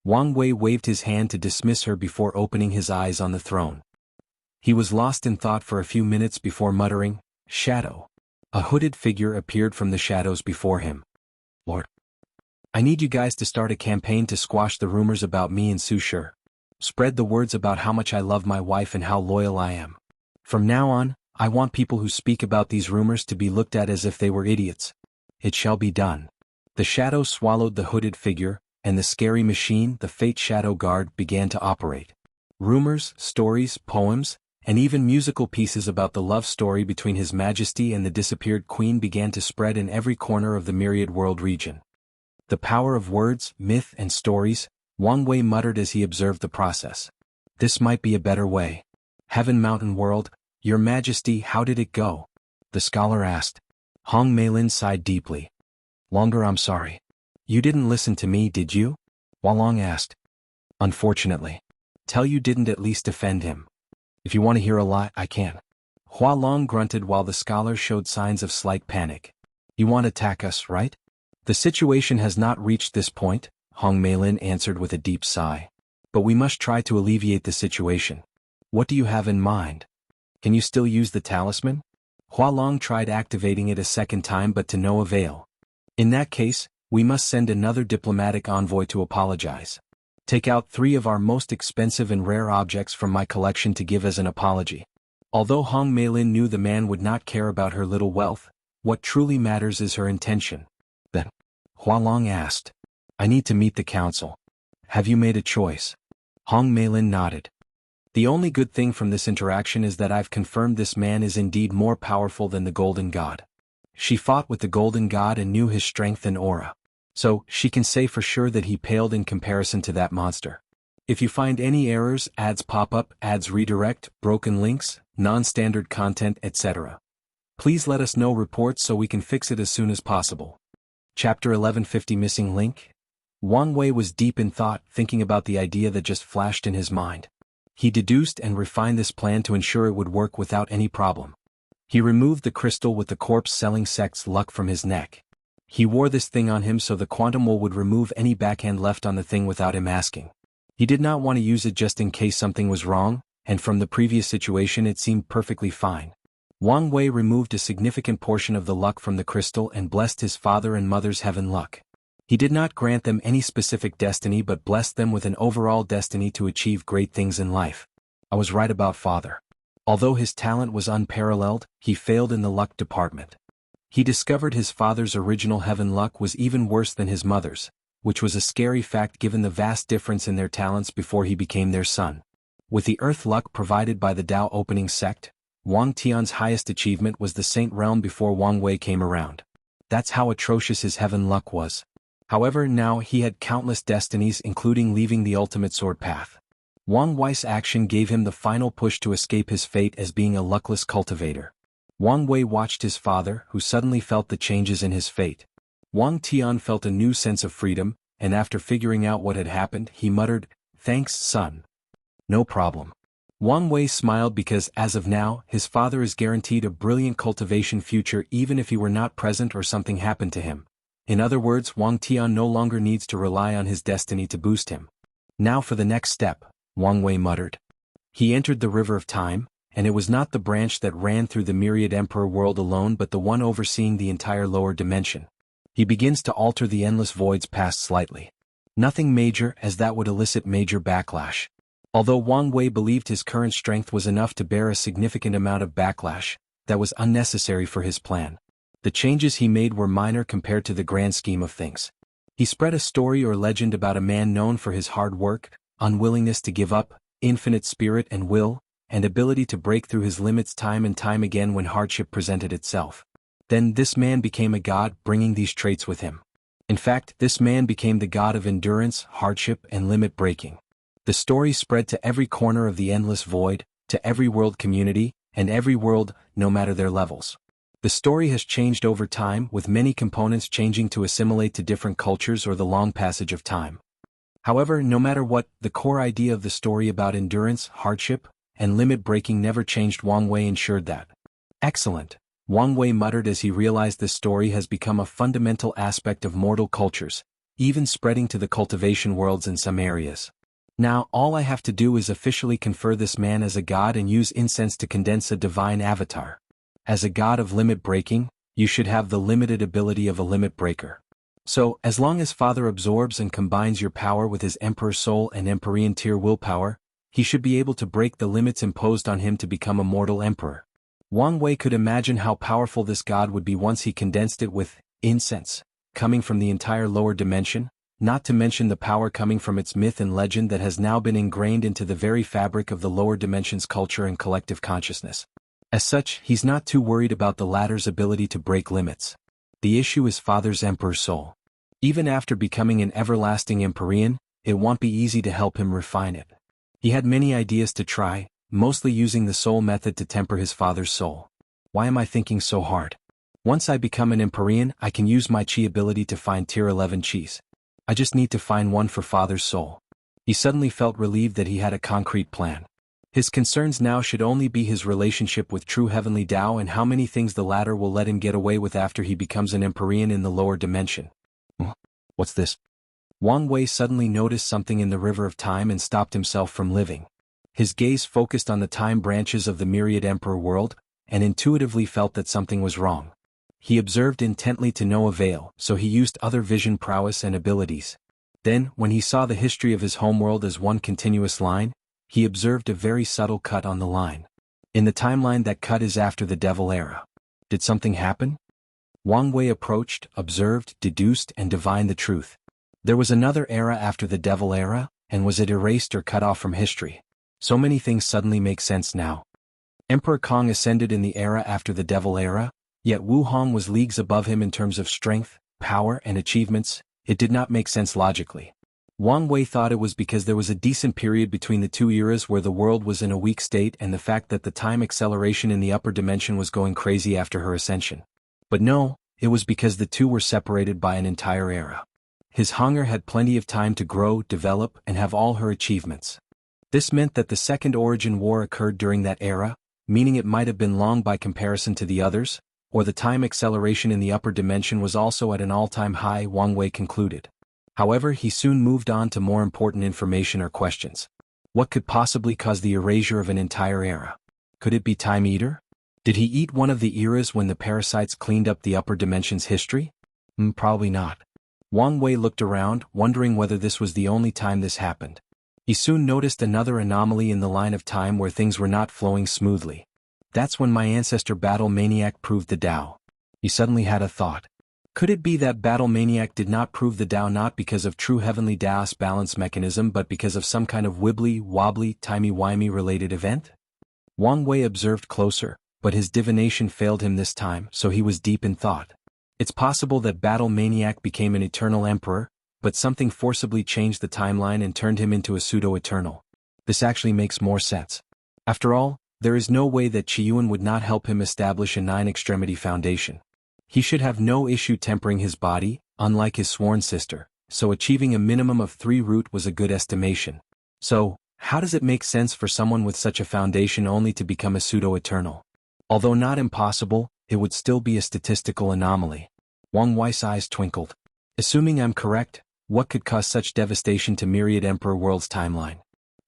Wang Wei waved his hand to dismiss her before opening his eyes on the throne. He was lost in thought for a few minutes before muttering, "Shadow." A hooded figure appeared from the shadows before him. Lord, I need you guys to start a campaign to squash the rumors about me and Su Shi. Spread the words about how much I love my wife and how loyal I am. From now on, I want people who speak about these rumors to be looked at as if they were idiots. It shall be done. The shadow swallowed the hooded figure, and the scary machine, the Fate Shadow Guard, began to operate. Rumors, stories, poems, and even musical pieces about the love story between His Majesty and the disappeared Queen began to spread in every corner of the Myriad World region. The power of words, myth, and stories, Wang Wei muttered as he observed the process. This might be a better way. Heaven Mountain World, Your Majesty, how did it go? The scholar asked. Hong Meilin sighed deeply. Longer, I'm sorry. You didn't listen to me, did you? Hualong asked. Unfortunately. Tell you didn't at least defend him. If you want to hear a lot, I can. Hualong grunted while the scholar showed signs of slight panic. You want to attack us, right? The situation has not reached this point, Hong Meilin answered with a deep sigh. But we must try to alleviate the situation. What do you have in mind? Can you still use the talisman? Hualong tried activating it a second time but to no avail. In that case, we must send another diplomatic envoy to apologize. Take out 3 of our most expensive and rare objects from my collection to give as an apology. Although Hong Meilin knew the man would not care about her little wealth, what truly matters is her intention. Then, Hualong asked. I need to meet the council. Have you made a choice? Hong Meilin nodded. The only good thing from this interaction is that I've confirmed this man is indeed more powerful than the Golden God. She fought with the Golden God and knew his strength and aura. So, she can say for sure that he paled in comparison to that monster. If you find any errors, ads pop up, ads redirect, broken links, non-standard content, etc. Please let us know reports so we can fix it as soon as possible. Chapter 1150 Missing Link? Wang Wei was deep in thought, thinking about the idea that just flashed in his mind. He deduced and refined this plan to ensure it would work without any problem. He removed the crystal with the corpse-selling sect's luck from his neck. He wore this thing on him so the quantum wool would remove any backhand left on the thing without him asking. He did not want to use it just in case something was wrong, and from the previous situation it seemed perfectly fine. Wang Wei removed a significant portion of the luck from the crystal and blessed his father and mother's heaven luck. He did not grant them any specific destiny but blessed them with an overall destiny to achieve great things in life. I was right about father. Although his talent was unparalleled, he failed in the luck department. He discovered his father's original heaven luck was even worse than his mother's, which was a scary fact given the vast difference in their talents before he became their son. With the earth luck provided by the Tao opening sect, Wang Tian's highest achievement was the Saint Realm before Wang Wei came around. That's how atrocious his heaven luck was. However, now he had countless destinies including leaving the ultimate sword path. Wang Wei's action gave him the final push to escape his fate as being a luckless cultivator. Wang Wei watched his father, who suddenly felt the changes in his fate. Wang Tian felt a new sense of freedom, and after figuring out what had happened, he muttered, "Thanks, son." "No problem." Wang Wei smiled because, as of now, his father is guaranteed a brilliant cultivation future even if he were not present or something happened to him. In other words, Wang Tian no longer needs to rely on his destiny to boost him. "Now for the next step," Wang Wei muttered. He entered the River of Time, and it was not the branch that ran through the myriad emperor world alone but the one overseeing the entire lower dimension. He begins to alter the endless voids past slightly. Nothing major, as that would elicit major backlash. Although Wang Wei believed his current strength was enough to bear a significant amount of backlash, that was unnecessary for his plan. The changes he made were minor compared to the grand scheme of things. He spread a story or legend about a man known for his hard work, unwillingness to give up, infinite spirit and will, and ability to break through his limits time and time again when hardship presented itself. Then this man became a god, bringing these traits with him. In fact, this man became the god of endurance, hardship, and limit breaking. The story spread to every corner of the endless void, to every world community, and every world, no matter their levels. The story has changed over time, with many components changing to assimilate to different cultures or the long passage of time. However, no matter what, the core idea of the story about endurance, hardship, and limit breaking never changed. Wang Wei ensured that. "Excellent," Wang Wei muttered as he realized this story has become a fundamental aspect of mortal cultures, even spreading to the cultivation worlds in some areas. "Now all I have to do is officially confer this man as a god and use incense to condense a divine avatar. As a god of limit breaking, you should have the limited ability of a limit breaker. So, as long as Father absorbs and combines your power with his Emperor Soul and Empyrean tier willpower, he should be able to break the limits imposed on him to become a mortal emperor." Wang Wei could imagine how powerful this god would be once he condensed it with incense, coming from the entire lower dimension, not to mention the power coming from its myth and legend that has now been ingrained into the very fabric of the lower dimension's culture and collective consciousness. As such, he's not too worried about the latter's ability to break limits. The issue is Father's Emperor Soul. Even after becoming an everlasting Empyrean, it won't be easy to help him refine it. He had many ideas to try, mostly using the soul method to temper his father's soul. Why am I thinking so hard? Once I become an Empyrean, I can use my chi ability to find tier 11 chis. I just need to find one for father's soul. He suddenly felt relieved that he had a concrete plan. His concerns now should only be his relationship with true heavenly Tao and how many things the latter will let him get away with after he becomes an Empyrean in the lower dimension. What's this? Wang Wei suddenly noticed something in the River of Time and stopped himself from living. His gaze focused on the time branches of the myriad emperor world, and intuitively felt that something was wrong. He observed intently to no avail, so he used other vision prowess and abilities. Then, when he saw the history of his homeworld as one continuous line, he observed a very subtle cut on the line. In the timeline, that cut is after the Devil Era. Did something happen? Wang Wei approached, observed, deduced, and divined the truth. There was another era after the Devil Era, and was it erased or cut off from history? So many things suddenly make sense now. Emperor Kong ascended in the era after the Devil Era, yet Wu Hong was leagues above him in terms of strength, power, and achievements. It did not make sense logically. Wang Wei thought it was because there was a decent period between the two eras where the world was in a weak state and the fact that the time acceleration in the upper dimension was going crazy after her ascension. But no, it was because the two were separated by an entire era. His hunger had plenty of time to grow, develop, and have all her achievements. This meant that the Second Origin War occurred during that era, meaning it might have been long by comparison to the others, or the time acceleration in the upper dimension was also at an all-time high, Wang Wei concluded. However, he soon moved on to more important information or questions. What could possibly cause the erasure of an entire era? Could it be Time Eater? Did he eat one of the eras when the parasites cleaned up the upper dimension's history? Probably not. Wang Wei looked around, wondering whether this was the only time this happened. He soon noticed another anomaly in the line of time where things were not flowing smoothly. That's when my ancestor Battle Maniac proved the Tao. He suddenly had a thought. Could it be that Battle Maniac did not prove the Tao not because of true heavenly Taoist balance mechanism but because of some kind of wibbly-wobbly, timey-wimey related event? Wang Wei observed closer, but his divination failed him this time, so he was deep in thought. It's possible that Battle Maniac became an eternal emperor, but something forcibly changed the timeline and turned him into a pseudo-eternal. This actually makes more sense. After all, there is no way that Qiyuan would not help him establish a nine-extremity foundation. He should have no issue tempering his body, unlike his sworn sister, so achieving a minimum of 3 root was a good estimation. So, how does it make sense for someone with such a foundation only to become a pseudo-eternal? Although not impossible, it would still be a statistical anomaly. Wang Wei's eyes twinkled. Assuming I'm correct, what could cause such devastation to Myriad Emperor World's timeline?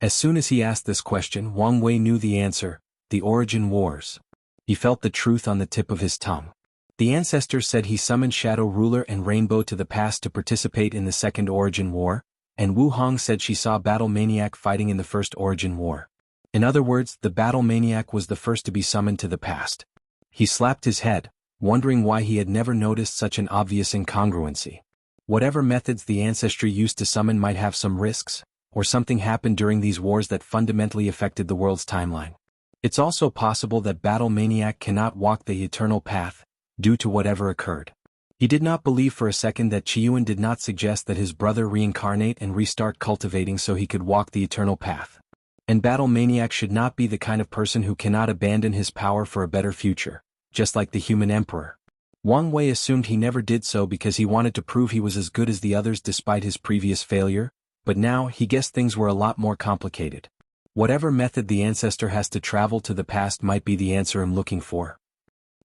As soon as he asked this question, Wang Wei knew the answer: the Origin Wars. He felt the truth on the tip of his tongue. The ancestors said he summoned Shadow Ruler and Rainbow to the past to participate in the Second Origin War, and Wu Hong said she saw Battle Maniac fighting in the First Origin War. In other words, the Battle Maniac was the first to be summoned to the past. He slapped his head, wondering why he had never noticed such an obvious incongruency. Whatever methods the ancestry used to summon might have some risks, or something happened during these wars that fundamentally affected the world's timeline. It's also possible that Battle Maniac cannot walk the eternal path, due to whatever occurred. He did not believe for a second that Qiyuan did not suggest that his brother reincarnate and restart cultivating so he could walk the eternal path. And Battle Maniac should not be the kind of person who cannot abandon his power for a better future, just like the human emperor. Wang Wei assumed he never did so because he wanted to prove he was as good as the others despite his previous failure, but now he guessed things were a lot more complicated. Whatever method the ancestor has to travel to the past might be the answer I'm looking for.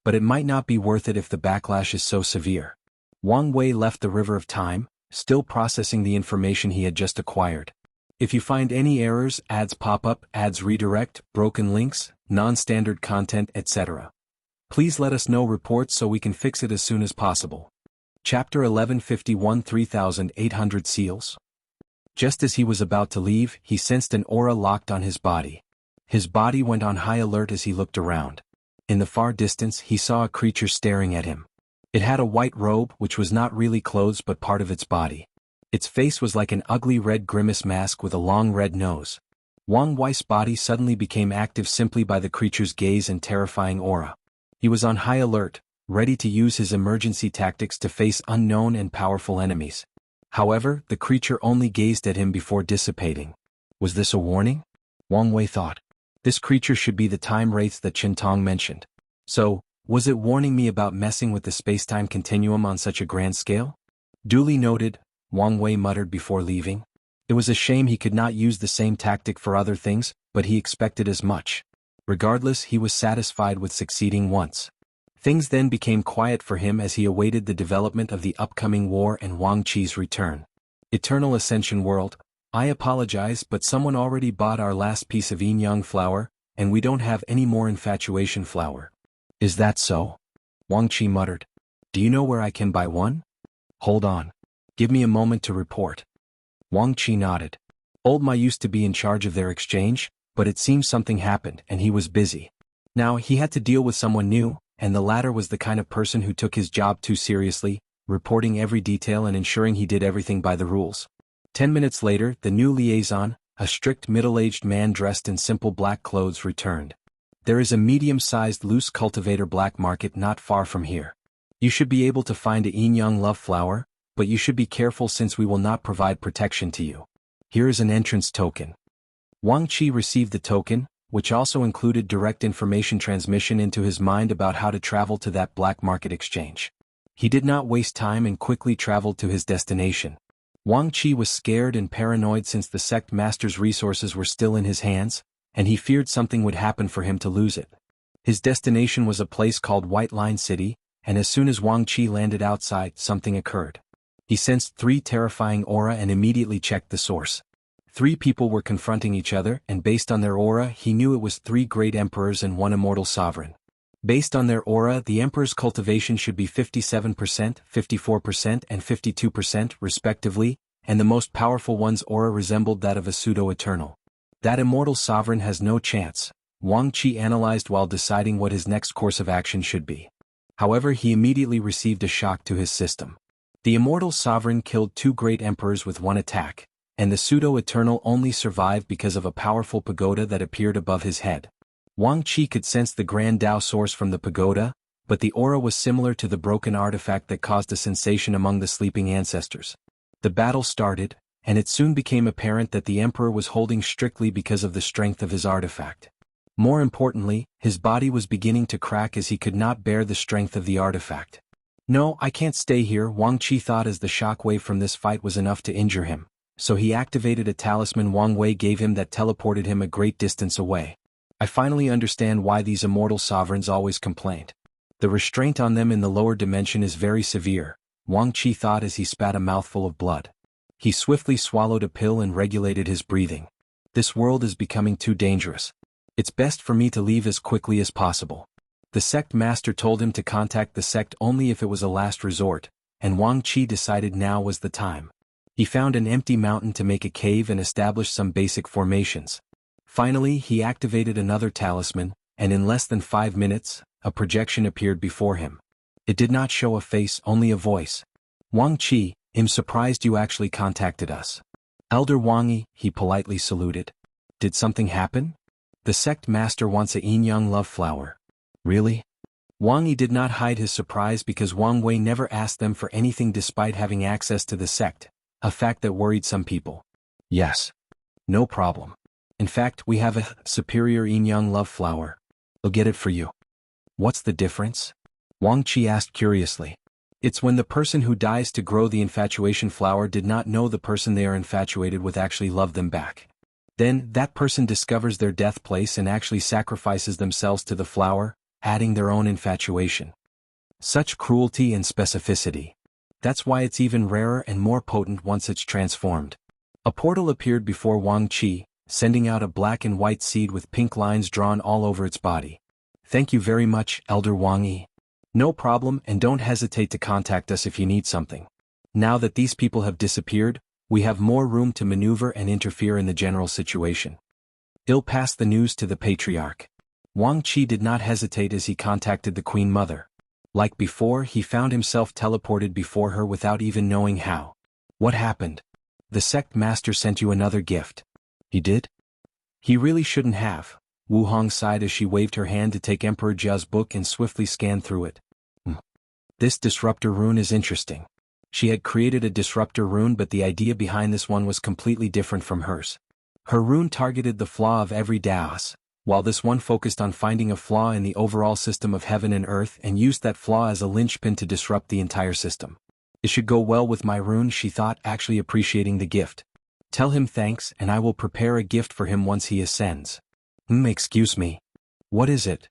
But it might not be worth it if the backlash is so severe. Wang Wei left the River of Time, still processing the information he had just acquired. If you find any errors, ads pop up, ads redirect, broken links, non-standard content, etc., please let us know reports so we can fix it as soon as possible. Chapter 1151 3800 Seals. Just as he was about to leave, he sensed an aura locked on his body. His body went on high alert as he looked around. In the far distance, he saw a creature staring at him. It had a white robe which was not really clothes but part of its body. Its face was like an ugly red grimace mask with a long red nose. Wang Wei's body suddenly became active simply by the creature's gaze and terrifying aura. He was on high alert, ready to use his emergency tactics to face unknown and powerful enemies. However, the creature only gazed at him before dissipating. Was this a warning? Wang Wei thought. This creature should be the time wraiths that Qintong mentioned. So, was it warning me about messing with the space-time continuum on such a grand scale? Duly noted, Wang Wei muttered before leaving. It was a shame he could not use the same tactic for other things, but he expected as much. Regardless, he was satisfied with succeeding once. Things then became quiet for him as he awaited the development of the upcoming war and Wang Qi's return. Eternal Ascension World, I apologize but someone already bought our last piece of yin yang flour, and we don't have any more infatuation flour. Is that so? Wang Qi muttered. Do you know where I can buy one? Hold on. Give me a moment to report. Wang Qi nodded. Old Ma used to be in charge of their exchange, but it seems something happened and he was busy. Now he had to deal with someone new, and the latter was the kind of person who took his job too seriously, reporting every detail and ensuring he did everything by the rules. 10 minutes later, the new liaison, a strict middle-aged man dressed in simple black clothes, returned. There is a medium-sized loose cultivator black market not far from here. You should be able to find a yin-yang love flower, but you should be careful since we will not provide protection to you. Here is an entrance token. Wang Qi received the token, which also included direct information transmission into his mind about how to travel to that black market exchange. He did not waste time and quickly traveled to his destination. Wang Qi was scared and paranoid since the sect master's resources were still in his hands, and he feared something would happen for him to lose it. His destination was a place called White Line City, and as soon as Wang Qi landed outside, something occurred. He sensed 3 terrifying aura and immediately checked the source. 3 people were confronting each other, and based on their aura he knew it was 3 great emperors and 1 immortal sovereign. Based on their aura, the emperor's cultivation should be 57%, 54%, and 52% respectively, and the most powerful one's aura resembled that of a pseudo-eternal. That immortal sovereign has no chance, Wang Qi analyzed while deciding what his next course of action should be. However, he immediately received a shock to his system. The immortal sovereign killed 2 great emperors with 1 attack, and the pseudo-eternal only survived because of a powerful pagoda that appeared above his head. Wang Qi could sense the grand Tao source from the pagoda, but the aura was similar to the broken artifact that caused a sensation among the sleeping ancestors. The battle started, and it soon became apparent that the emperor was holding strictly because of the strength of his artifact. More importantly, his body was beginning to crack as he could not bear the strength of the artifact. No, I can't stay here, Wang Qi thought as the shockwave from this fight was enough to injure him, so he activated a talisman Wang Wei gave him that teleported him a great distance away. I finally understand why these immortal sovereigns always complained. The restraint on them in the lower dimension is very severe, Wang Qi thought as he spat a mouthful of blood. He swiftly swallowed a pill and regulated his breathing. This world is becoming too dangerous. It's best for me to leave as quickly as possible. The sect master told him to contact the sect only if it was a last resort, and Wang Qi decided now was the time. He found an empty mountain to make a cave and establish some basic formations. Finally, he activated another talisman, and in less than 5 minutes, a projection appeared before him. It did not show a face, only a voice. Wang Qi, I'm surprised you actually contacted us. Elder Wangi, he politely saluted. Did something happen? The sect master wants a yin-yang love flower. Really? Wang Yi did not hide his surprise because Wang Wei never asked them for anything despite having access to the sect, a fact that worried some people. Yes. No problem. In fact, we have a superior yin-yang love flower. I'll get it for you. What's the difference? Wang Qi asked curiously. It's when the person who dies to grow the infatuation flower did not know the person they are infatuated with actually loved them back. Then, that person discovers their death place and actually sacrifices themselves to the flower, adding their own infatuation. Such cruelty and specificity. That's why it's even rarer and more potent once it's transformed. A portal appeared before Wang Qi, sending out a black and white seed with pink lines drawn all over its body. Thank you very much, Elder Wang Yi. No problem, and don't hesitate to contact us if you need something. Now that these people have disappeared, we have more room to maneuver and interfere in the general situation. Il passed the news to the patriarch. Wang Qi did not hesitate as he contacted the Queen Mother. Like before, he found himself teleported before her without even knowing how. What happened? The sect master sent you another gift. He did? He really shouldn't have. Wu Hong sighed as she waved her hand to take Emperor Jia's book and swiftly scanned through it. This disruptor rune is interesting. She had created a disruptor rune, but the idea behind this one was completely different from hers. Her rune targeted the flaw of every Daos, while this one focused on finding a flaw in the overall system of heaven and earth and used that flaw as a linchpin to disrupt the entire system. It should go well with my rune, she thought, actually appreciating the gift. Tell him thanks, and I will prepare a gift for him once he ascends. Excuse me. What is it?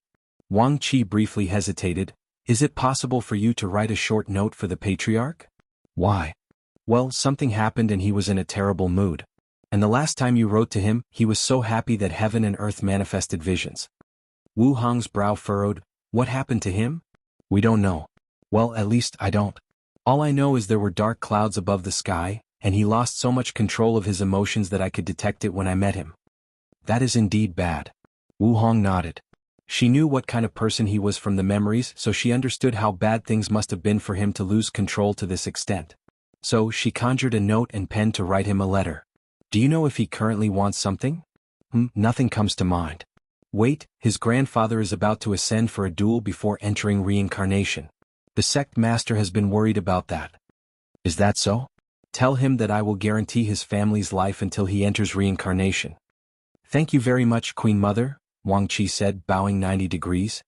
Wang Qi briefly hesitated. Is it possible for you to write a short note for the patriarch? Why? Well, something happened and he was in a terrible mood. And the last time you wrote to him, he was so happy that heaven and earth manifested visions. Wu Hong's brow furrowed. What happened to him? We don't know. Well, at least I don't. All I know is there were dark clouds above the sky, and he lost so much control of his emotions that I could detect it when I met him. That is indeed bad. Wu Hong nodded. She knew what kind of person he was from the memories, so she understood how bad things must have been for him to lose control to this extent. So, she conjured a note and pen to write him a letter. Do you know if he currently wants something? Nothing comes to mind. Wait, his grandfather is about to ascend for a duel before entering reincarnation. The sect master has been worried about that. Is that so? Tell him that I will guarantee his family's life until he enters reincarnation. Thank you very much, Queen Mother, Wang Qi said, bowing 90 degrees.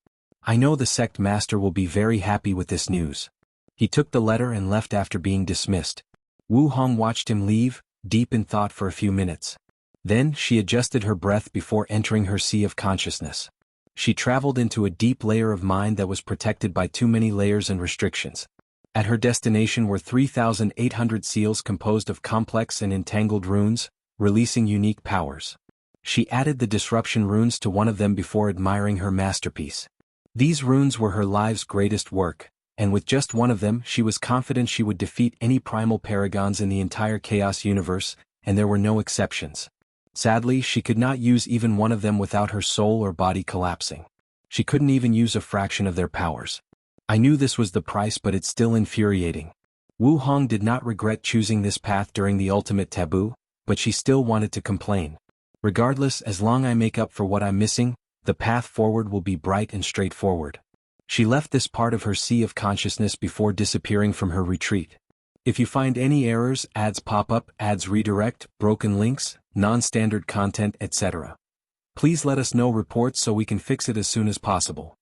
I know the sect master will be very happy with this news. He took the letter and left after being dismissed. Wu Hong watched him leave, deep in thought for a few minutes. Then she adjusted her breath before entering her sea of consciousness. She traveled into a deep layer of mind that was protected by too many layers and restrictions. At her destination were 3,800 seals composed of complex and entangled runes, releasing unique powers. She added the disruption runes to one of them before admiring her masterpiece. These runes were her life's greatest work, and with just one of them she was confident she would defeat any primal paragons in the entire Chaos universe, and there were no exceptions. Sadly, she could not use even one of them without her soul or body collapsing. She couldn't even use a fraction of their powers. I knew this was the price, but it's still infuriating. Wu Hong did not regret choosing this path during the ultimate taboo, but she still wanted to complain. Regardless, as long as I make up for what I'm missing, the path forward will be bright and straightforward. She left this part of her sea of consciousness before disappearing from her retreat. If you find any errors, ads pop up, ads redirect, broken links, non-standard content, etc., please let us know reports so we can fix it as soon as possible.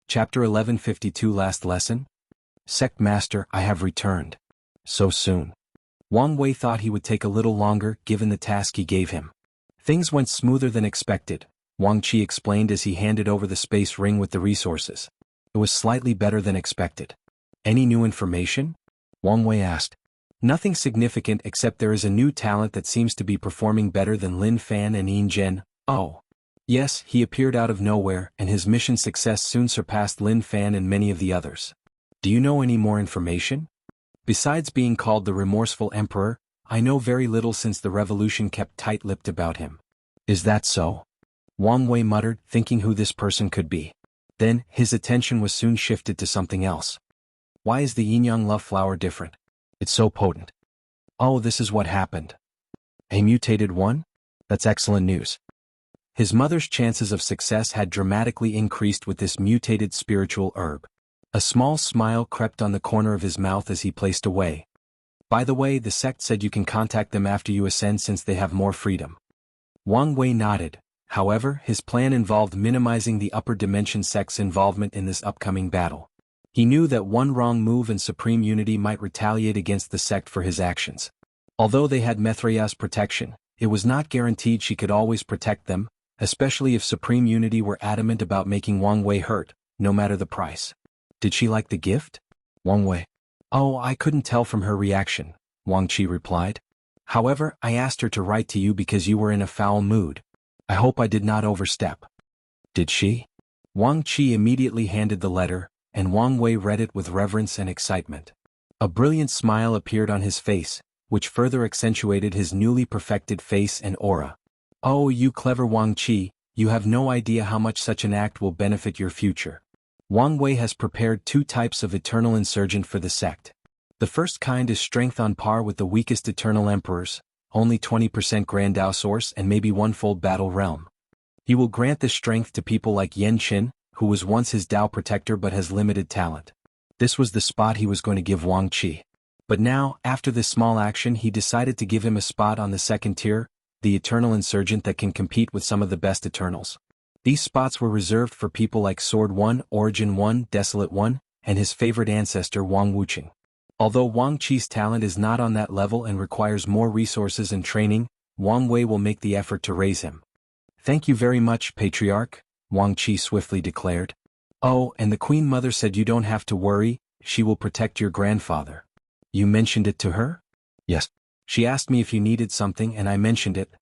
Chapter 1152 Last Lesson? Sect Master, I have returned. So soon. Wang Wei thought he would take a little longer given the task he gave him. Things went smoother than expected, Wang Qi explained as he handed over the space ring with the resources. It was slightly better than expected. Any new information? Wang Wei asked. Nothing significant except there is a new talent that seems to be performing better than Lin Fan and Yin Zhen. Oh. Yes, he appeared out of nowhere, and his mission success soon surpassed Lin Fan and many of the others. Do you know any more information? Besides being called the Remorseful Emperor, I know very little since the revolution kept tight-lipped about him. Is that so? Wang Wei muttered, thinking who this person could be. Then, his attention was soon shifted to something else. Why is the Yin-Yang love flower different? It's so potent. Oh, this is what happened. A mutated one? That's excellent news. His mother's chances of success had dramatically increased with this mutated spiritual herb. A small smile crept on the corner of his mouth as he placed away. By the way, the sect said you can contact them after you ascend since they have more freedom. Wang Wei nodded. However, his plan involved minimizing the upper dimension sect's involvement in this upcoming battle. He knew that one wrong move and Supreme Unity might retaliate against the sect for his actions. Although they had Mithraya's protection, it was not guaranteed she could always protect them, especially if Supreme Unity were adamant about making Wang Wei hurt, no matter the price. Did she like the gift? Wang Wei. Oh, I couldn't tell from her reaction, Wang Qi replied. However, I asked her to write to you because you were in a foul mood. I hope I did not overstep. Did she? Wang Qi immediately handed the letter, and Wang Wei read it with reverence and excitement. A brilliant smile appeared on his face, which further accentuated his newly perfected face and aura. Oh, you clever Wang Qi, you have no idea how much such an act will benefit your future. Wang Wei has prepared 2 types of eternal insurgent for the sect. The first kind is strength on par with the weakest eternal emperors, only 20% Grand Dao source and maybe 1-fold battle realm. He will grant this strength to people like Yan Qin, who was once his Dao protector but has limited talent. This was the spot he was going to give Wang Qi. But now, after this small action, he decided to give him a spot on the second tier, the eternal insurgent that can compete with some of the best eternals. These spots were reserved for people like Sword 1, Origin 1, Desolate 1, and his favorite ancestor Wang Wuqing. Although Wang Qi's talent is not on that level and requires more resources and training, Wang Wei will make the effort to raise him. Thank you very much, Patriarch, Wang Qi swiftly declared. Oh, and the Queen Mother said you don't have to worry, she will protect your grandfather. You mentioned it to her? Yes. She asked me if you needed something and I mentioned it.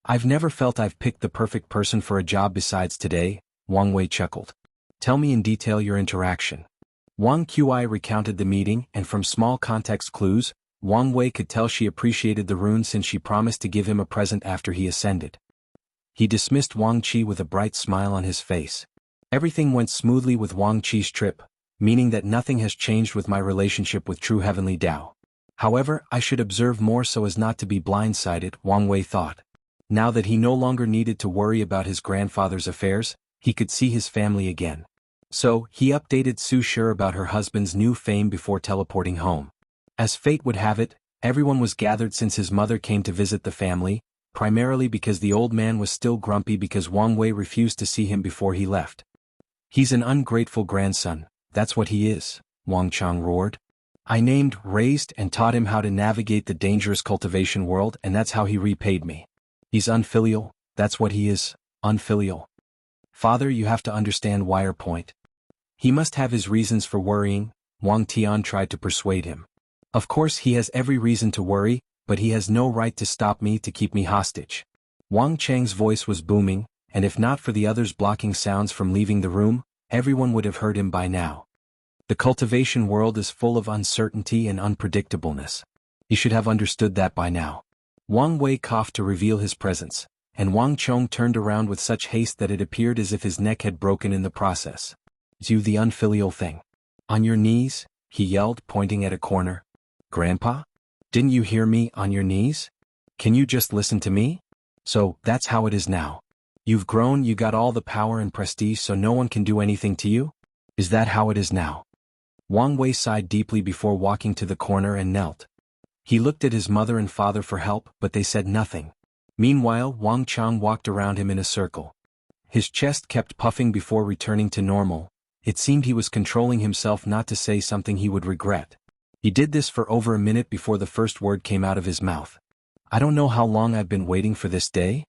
I've never felt I've picked the perfect person for a job besides today, Wang Wei chuckled. Tell me in detail your interaction. Wang Qi recounted the meeting, and from small context clues, Wang Wei could tell she appreciated the rune since she promised to give him a present after he ascended. He dismissed Wang Qi with a bright smile on his face. Everything went smoothly with Wang Qi's trip, meaning that nothing has changed with my relationship with True Heavenly Dao. However, I should observe more so as not to be blindsided, Wang Wei thought. Now that he no longer needed to worry about his grandfather's affairs, he could see his family again. So, he updated Su Shi about her husband's new fame before teleporting home. As fate would have it, everyone was gathered since his mother came to visit the family, primarily because the old man was still grumpy because Wang Wei refused to see him before he left. He's an ungrateful grandson, that's what he is, Wang Chang roared. I named, raised, and taught him how to navigate the dangerous cultivation world, and that's how he repaid me. He's unfilial, that's what he is, unfilial. Father, you have to understand Wire Point. He must have his reasons for worrying, Wang Tian tried to persuade him. Of course he has every reason to worry, but he has no right to stop me, to keep me hostage. Wang Chang's voice was booming, and if not for the others blocking sounds from leaving the room, everyone would have heard him by now. The cultivation world is full of uncertainty and unpredictableness. He should have understood that by now. Wang Wei coughed to reveal his presence, and Wang Chong turned around with such haste that it appeared as if his neck had broken in the process. You the unfilial thing. On your knees, he yelled, pointing at a corner. Grandpa? Didn't you hear me, on your knees? Can you just listen to me? So, that's how it is now. You've grown, you got all the power and prestige so no one can do anything to you? Is that how it is now? Wang Wei sighed deeply before walking to the corner and knelt. He looked at his mother and father for help, but they said nothing. Meanwhile, Wang Chang walked around him in a circle. His chest kept puffing before returning to normal. It seemed he was controlling himself not to say something he would regret. He did this for over a minute before the first word came out of his mouth. I don't know how long I've been waiting for this day.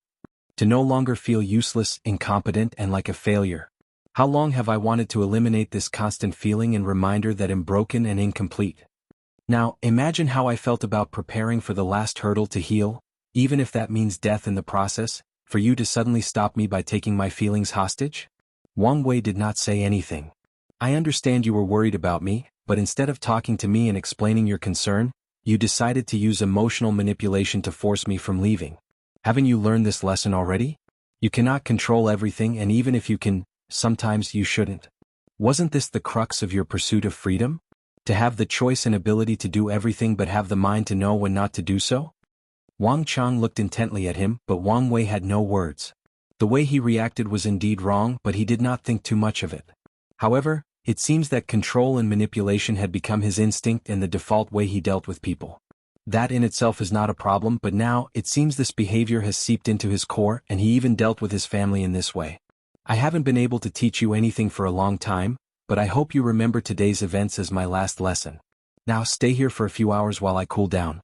To no longer feel useless, incompetent, and like a failure. How long have I wanted to eliminate this constant feeling and reminder that I'm broken and incomplete? Now, imagine how I felt about preparing for the last hurdle to heal, even if that means death in the process, for you to suddenly stop me by taking my feelings hostage? Wang Wei did not say anything. I understand you were worried about me, but instead of talking to me and explaining your concern, you decided to use emotional manipulation to force me from leaving. Haven't you learned this lesson already? You cannot control everything, and even if you can, sometimes you shouldn't. Wasn't this the crux of your pursuit of freedom? To have the choice and ability to do everything but have the mind to know when not to do so? Wang Chang looked intently at him, but Wang Wei had no words. The way he reacted was indeed wrong, but he did not think too much of it. However, it seems that control and manipulation had become his instinct and the default way he dealt with people. That in itself is not a problem, but now, it seems this behavior has seeped into his core, and he even dealt with his family in this way. I haven't been able to teach you anything for a long time, but I hope you remember today's events as my last lesson. Now stay here for a few hours while I cool down.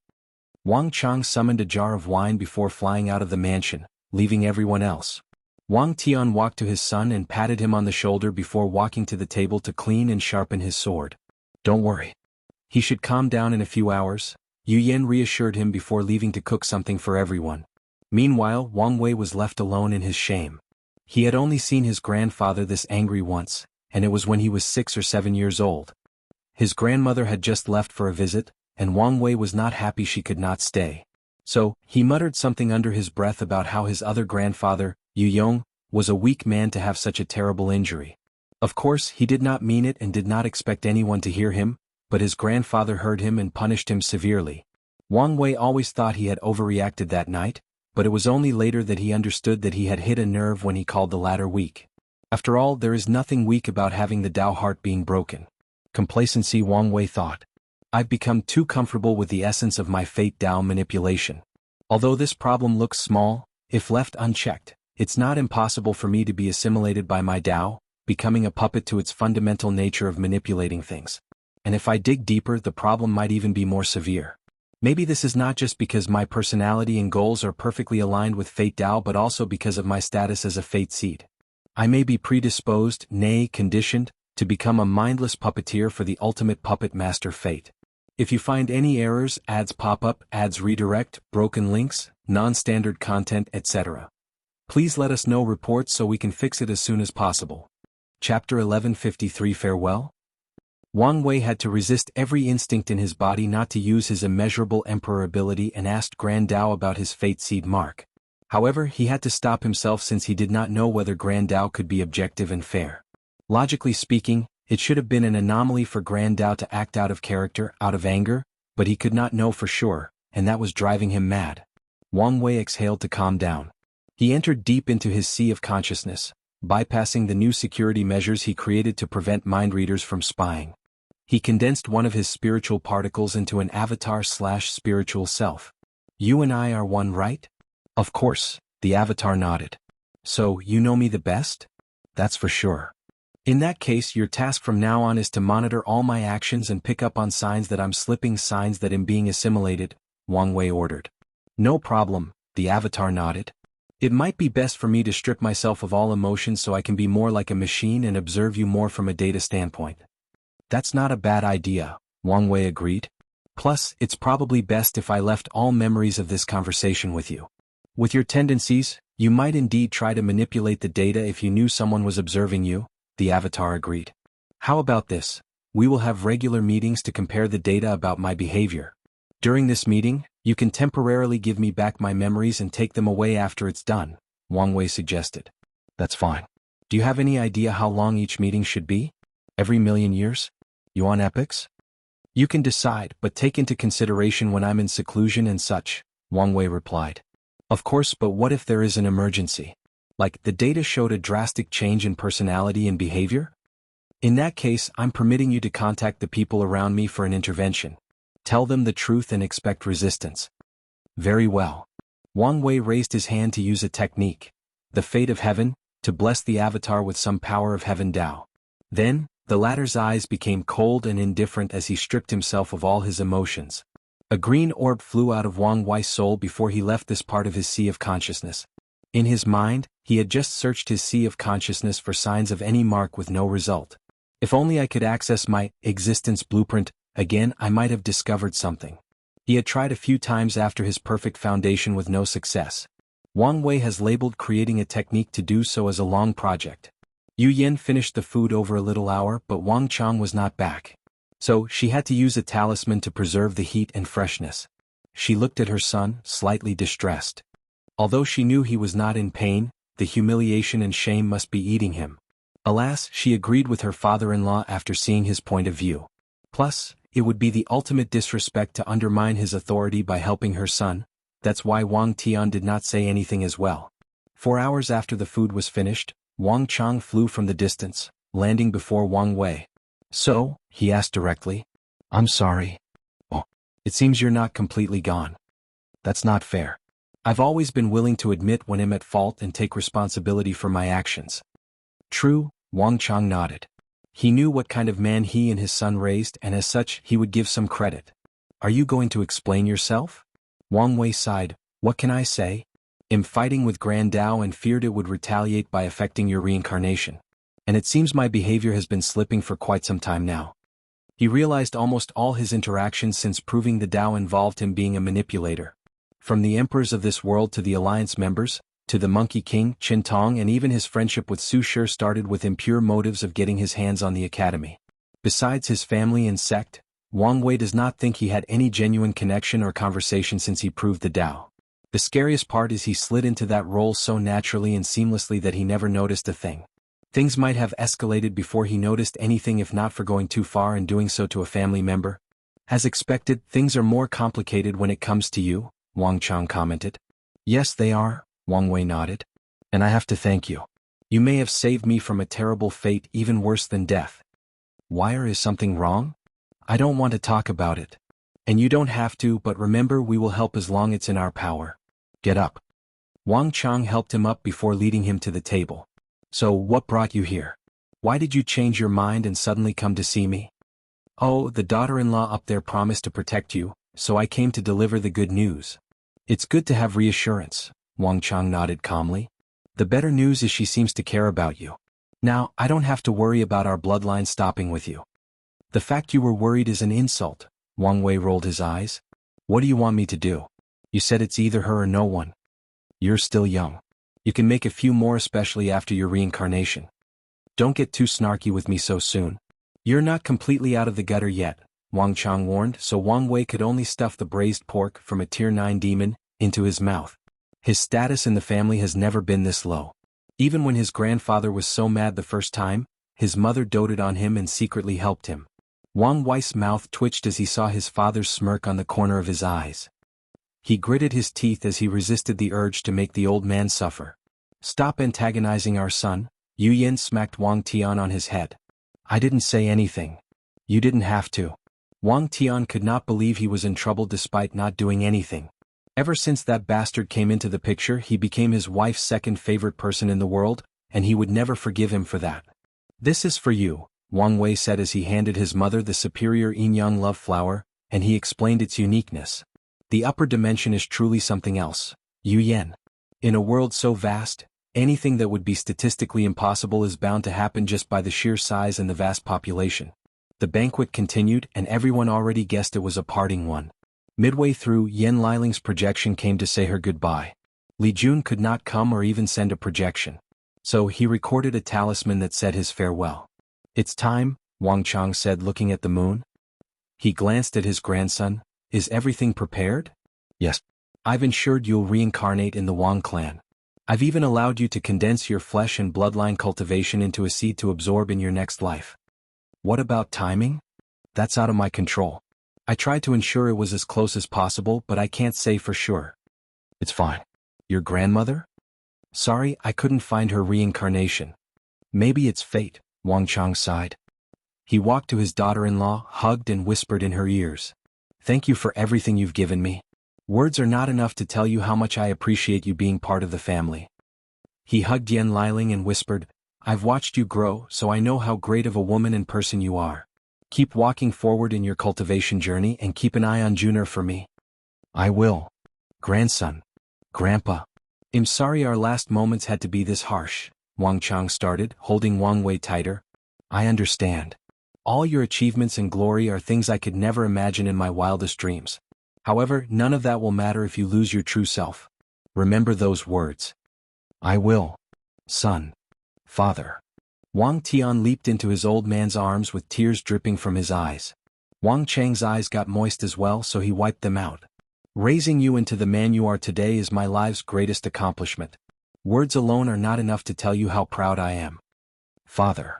Wang Chang summoned a jar of wine before flying out of the mansion, leaving everyone else. Wang Tian walked to his son and patted him on the shoulder before walking to the table to clean and sharpen his sword. Don't worry. He should calm down in a few hours, Yu Yan reassured him before leaving to cook something for everyone. Meanwhile, Wang Wei was left alone in his shame. He had only seen his grandfather this angry once, and it was when he was 6 or 7 years old. His grandmother had just left for a visit, and Wang Wei was not happy she could not stay. So, he muttered something under his breath about how his other grandfather, Yu Yong, was a weak man to have such a terrible injury. Of course, he did not mean it and did not expect anyone to hear him, but his grandfather heard him and punished him severely. Wang Wei always thought he had overreacted that night, but it was only later that he understood that he had hit a nerve when he called the latter weak. After all, there is nothing weak about having the Tao heart being broken. Complacency, Wang Wei thought. I've become too comfortable with the essence of my fate Tao manipulation. Although this problem looks small, if left unchecked, it's not impossible for me to be assimilated by my Tao, becoming a puppet to its fundamental nature of manipulating things. And if I dig deeper, the problem might even be more severe. Maybe this is not just because my personality and goals are perfectly aligned with Fate Tao, but also because of my status as a Fate Seed. I may be predisposed, nay, conditioned, to become a mindless puppeteer for the ultimate puppet master Fate. If you find any errors, ads pop up, ads redirect, broken links, non-standard content, etc., please let us know reports so we can fix it as soon as possible. Chapter 1153 Farewell? Wang Wei had to resist every instinct in his body not to use his immeasurable emperor ability and asked Grand Dao about his Fate Seed mark. However, he had to stop himself since he did not know whether Grand Dao could be objective and fair. Logically speaking, it should have been an anomaly for Grand Dao to act out of character, out of anger, but he could not know for sure, and that was driving him mad. Wang Wei exhaled to calm down. He entered deep into his sea of consciousness, bypassing the new security measures he created to prevent mind readers from spying. He condensed one of his spiritual particles into an avatar/spiritual self. You and I are one, right? Of course, the avatar nodded. So, you know me the best? That's for sure. In that case, your task from now on is to monitor all my actions and pick up on signs that I'm slipping, signs that I'm being assimilated, Wang Wei ordered. No problem, the avatar nodded. It might be best for me to strip myself of all emotions so I can be more like a machine and observe you more from a data standpoint. That's not a bad idea, Wang Wei agreed. Plus, it's probably best if I left all memories of this conversation with you. With your tendencies, you might indeed try to manipulate the data if you knew someone was observing you, the avatar agreed. How about this? We will have regular meetings to compare the data about my behavior. During this meeting, you can temporarily give me back my memories and take them away after it's done, Wang Wei suggested. That's fine. Do you have any idea how long each meeting should be? Every million years? Yuan epochs? You can decide, but take into consideration when I'm in seclusion and such, Wang Wei replied. Of course, but what if there is an emergency? Like, the data showed a drastic change in personality and behavior? In that case, I'm permitting you to contact the people around me for an intervention. Tell them the truth and expect resistance. Very well. Wang Wei raised his hand to use a technique, the Fate of Heaven, to bless the avatar with some power of Heaven Dao. Then, the latter's eyes became cold and indifferent as he stripped himself of all his emotions. A green orb flew out of Wang Wei's soul before he left this part of his sea of consciousness. In his mind, he had just searched his sea of consciousness for signs of any mark with no result. If only I could access my existence blueprint again, I might have discovered something. He had tried a few times after his perfect foundation with no success. Wang Wei has labeled creating a technique to do so as a long project. Yu Yen finished the food over a little hour, but Wang Chang was not back. So, she had to use a talisman to preserve the heat and freshness. She looked at her son, slightly distressed. Although she knew he was not in pain, the humiliation and shame must be eating him. Alas, she agreed with her father-in-law after seeing his point of view. Plus, it would be the ultimate disrespect to undermine his authority by helping her son. That's why Wang Tian did not say anything as well. 4 hours after the food was finished, Wang Chang flew from the distance, landing before Wang Wei. So, he asked directly. I'm sorry. Oh, it seems you're not completely gone. That's not fair. I've always been willing to admit when I'm at fault and take responsibility for my actions. True, Wang Chang nodded. He knew what kind of man he and his son raised, and as such, he would give some credit. Are you going to explain yourself? Wang Wei sighed. What can I say? I'm fighting with Grand Dao and feared it would retaliate by affecting your reincarnation. And it seems my behavior has been slipping for quite some time now. He realized almost all his interactions since proving the Dao involved him being a manipulator. From the emperors of this world to the alliance members, to the Monkey King, Qin Tong, and even his friendship with Su Shi started with impure motives of getting his hands on the academy. Besides his family and sect, Wang Wei does not think he had any genuine connection or conversation since he proved the Dao. The scariest part is he slid into that role so naturally and seamlessly that he never noticed a thing. Things might have escalated before he noticed anything if not for going too far and doing so to a family member. As expected, things are more complicated when it comes to you, Wang Chang commented. Yes, they are, Wang Wei nodded. And I have to thank you. You may have saved me from a terrible fate even worse than death. Wire, is something wrong? I don't want to talk about it. And you don't have to, but remember, we will help as long as it's in our power. Get up. Wang Chang helped him up before leading him to the table. So, what brought you here? Why did you change your mind and suddenly come to see me? Oh, the daughter-in-law up there promised to protect you, so I came to deliver the good news. It's good to have reassurance, Wang Chang nodded calmly. The better news is she seems to care about you. Now, I don't have to worry about our bloodline stopping with you. The fact you were worried is an insult, Wang Wei rolled his eyes. What do you want me to do? You said it's either her or no one. You're still young. You can make a few more, especially after your reincarnation. Don't get too snarky with me so soon. You're not completely out of the gutter yet, Wang Chang warned, so Wang Wei could only stuff the braised pork from a Tier 9 demon into his mouth. His status in the family has never been this low. Even when his grandfather was so mad the first time, his mother doted on him and secretly helped him. Wang Wei's mouth twitched as he saw his father's smirk on the corner of his eyes. He gritted his teeth as he resisted the urge to make the old man suffer. Stop antagonizing our son, Yu Yen smacked Wang Tian on his head. I didn't say anything. You didn't have to. Wang Tian could not believe he was in trouble despite not doing anything. Ever since that bastard came into the picture, he became his wife's second favorite person in the world, and he would never forgive him for that. This is for you, Wang Wei said as he handed his mother the superior Yin-Yang love flower, and he explained its uniqueness. The upper dimension is truly something else, Yu Yan. In a world so vast, anything that would be statistically impossible is bound to happen just by the sheer size and the vast population. The banquet continued and everyone already guessed it was a parting one. Midway through, Yan Liling's projection came to say her goodbye. Li Jun could not come or even send a projection. So he recorded a talisman that said his farewell. It's time, Wang Chang said looking at the moon. He glanced at his grandson. Is everything prepared? Yes. I've ensured you'll reincarnate in the Wang clan. I've even allowed you to condense your flesh and bloodline cultivation into a seed to absorb in your next life. What about timing? That's out of my control. I tried to ensure it was as close as possible, but I can't say for sure. It's fine. Your grandmother? Sorry, I couldn't find her reincarnation. Maybe it's fate, Wang Chang sighed. He walked to his daughter-in-law, hugged and whispered in her ears. Thank you for everything you've given me. Words are not enough to tell you how much I appreciate you being part of the family. He hugged Yan Liling and whispered, I've watched you grow, so I know how great of a woman and person you are. Keep walking forward in your cultivation journey and keep an eye on Juner for me. I will. Grandson. Grandpa. I'm sorry our last moments had to be this harsh, Wang Chang started, holding Wang Wei tighter. I understand. All your achievements and glory are things I could never imagine in my wildest dreams. However, none of that will matter if you lose your true self. Remember those words. I will. Son. Father. Wang Tian leaped into his old man's arms with tears dripping from his eyes. Wang Chang's eyes got moist as well, so he wiped them out. Raising you into the man you are today is my life's greatest accomplishment. Words alone are not enough to tell you how proud I am. Father.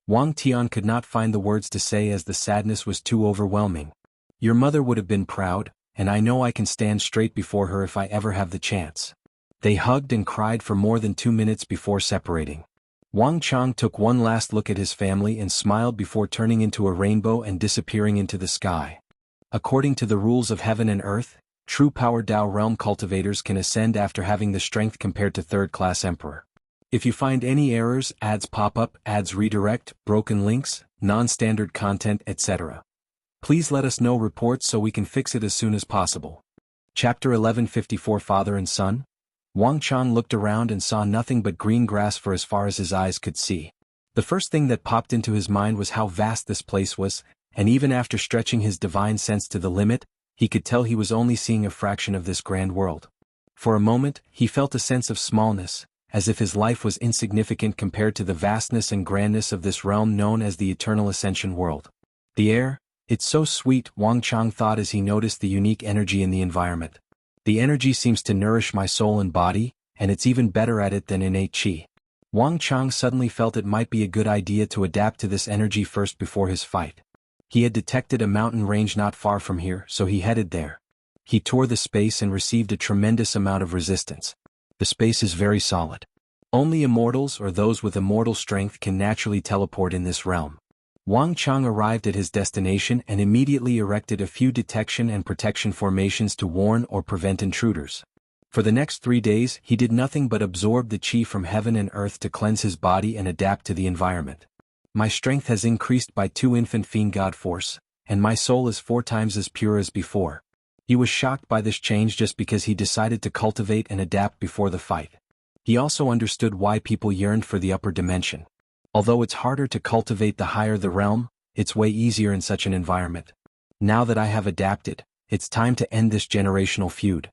Wang Tian could not find the words to say as the sadness was too overwhelming. Your mother would have been proud, and I know I can stand straight before her if I ever have the chance. They hugged and cried for more than 2 minutes before separating. Wang Chang took one last look at his family and smiled before turning into a rainbow and disappearing into the sky. According to the rules of heaven and earth, true power Dao realm cultivators can ascend after having the strength compared to third-class emperor. If you find any errors, ads pop up, ads redirect, broken links, non-standard content, etc. Please let us know reports so we can fix it as soon as possible. Chapter 1154 Father and Son. Wang Chang looked around and saw nothing but green grass for as far as his eyes could see. The first thing that popped into his mind was how vast this place was, and even after stretching his divine sense to the limit, he could tell he was only seeing a fraction of this grand world. For a moment, he felt a sense of smallness, as if his life was insignificant compared to the vastness and grandness of this realm known as the Eternal Ascension world. The air, it's so sweet, Wang Chang thought as he noticed the unique energy in the environment. The energy seems to nourish my soul and body, and it's even better at it than innate qi. Wang Chang suddenly felt it might be a good idea to adapt to this energy first before his fight. He had detected a mountain range not far from here, so he headed there. He tore the space and received a tremendous amount of resistance. The space is very solid. Only immortals or those with immortal strength can naturally teleport in this realm. Wang Chang arrived at his destination and immediately erected a few detection and protection formations to warn or prevent intruders. For the next 3 days he did nothing but absorb the qi from heaven and earth to cleanse his body and adapt to the environment. My strength has increased by 2 infant fiend god force, and my soul is 4 times as pure as before. He was shocked by this change just because he decided to cultivate and adapt before the fight. He also understood why people yearned for the upper dimension. Although it's harder to cultivate the higher the realm, it's way easier in such an environment. Now that I have adapted, it's time to end this generational feud.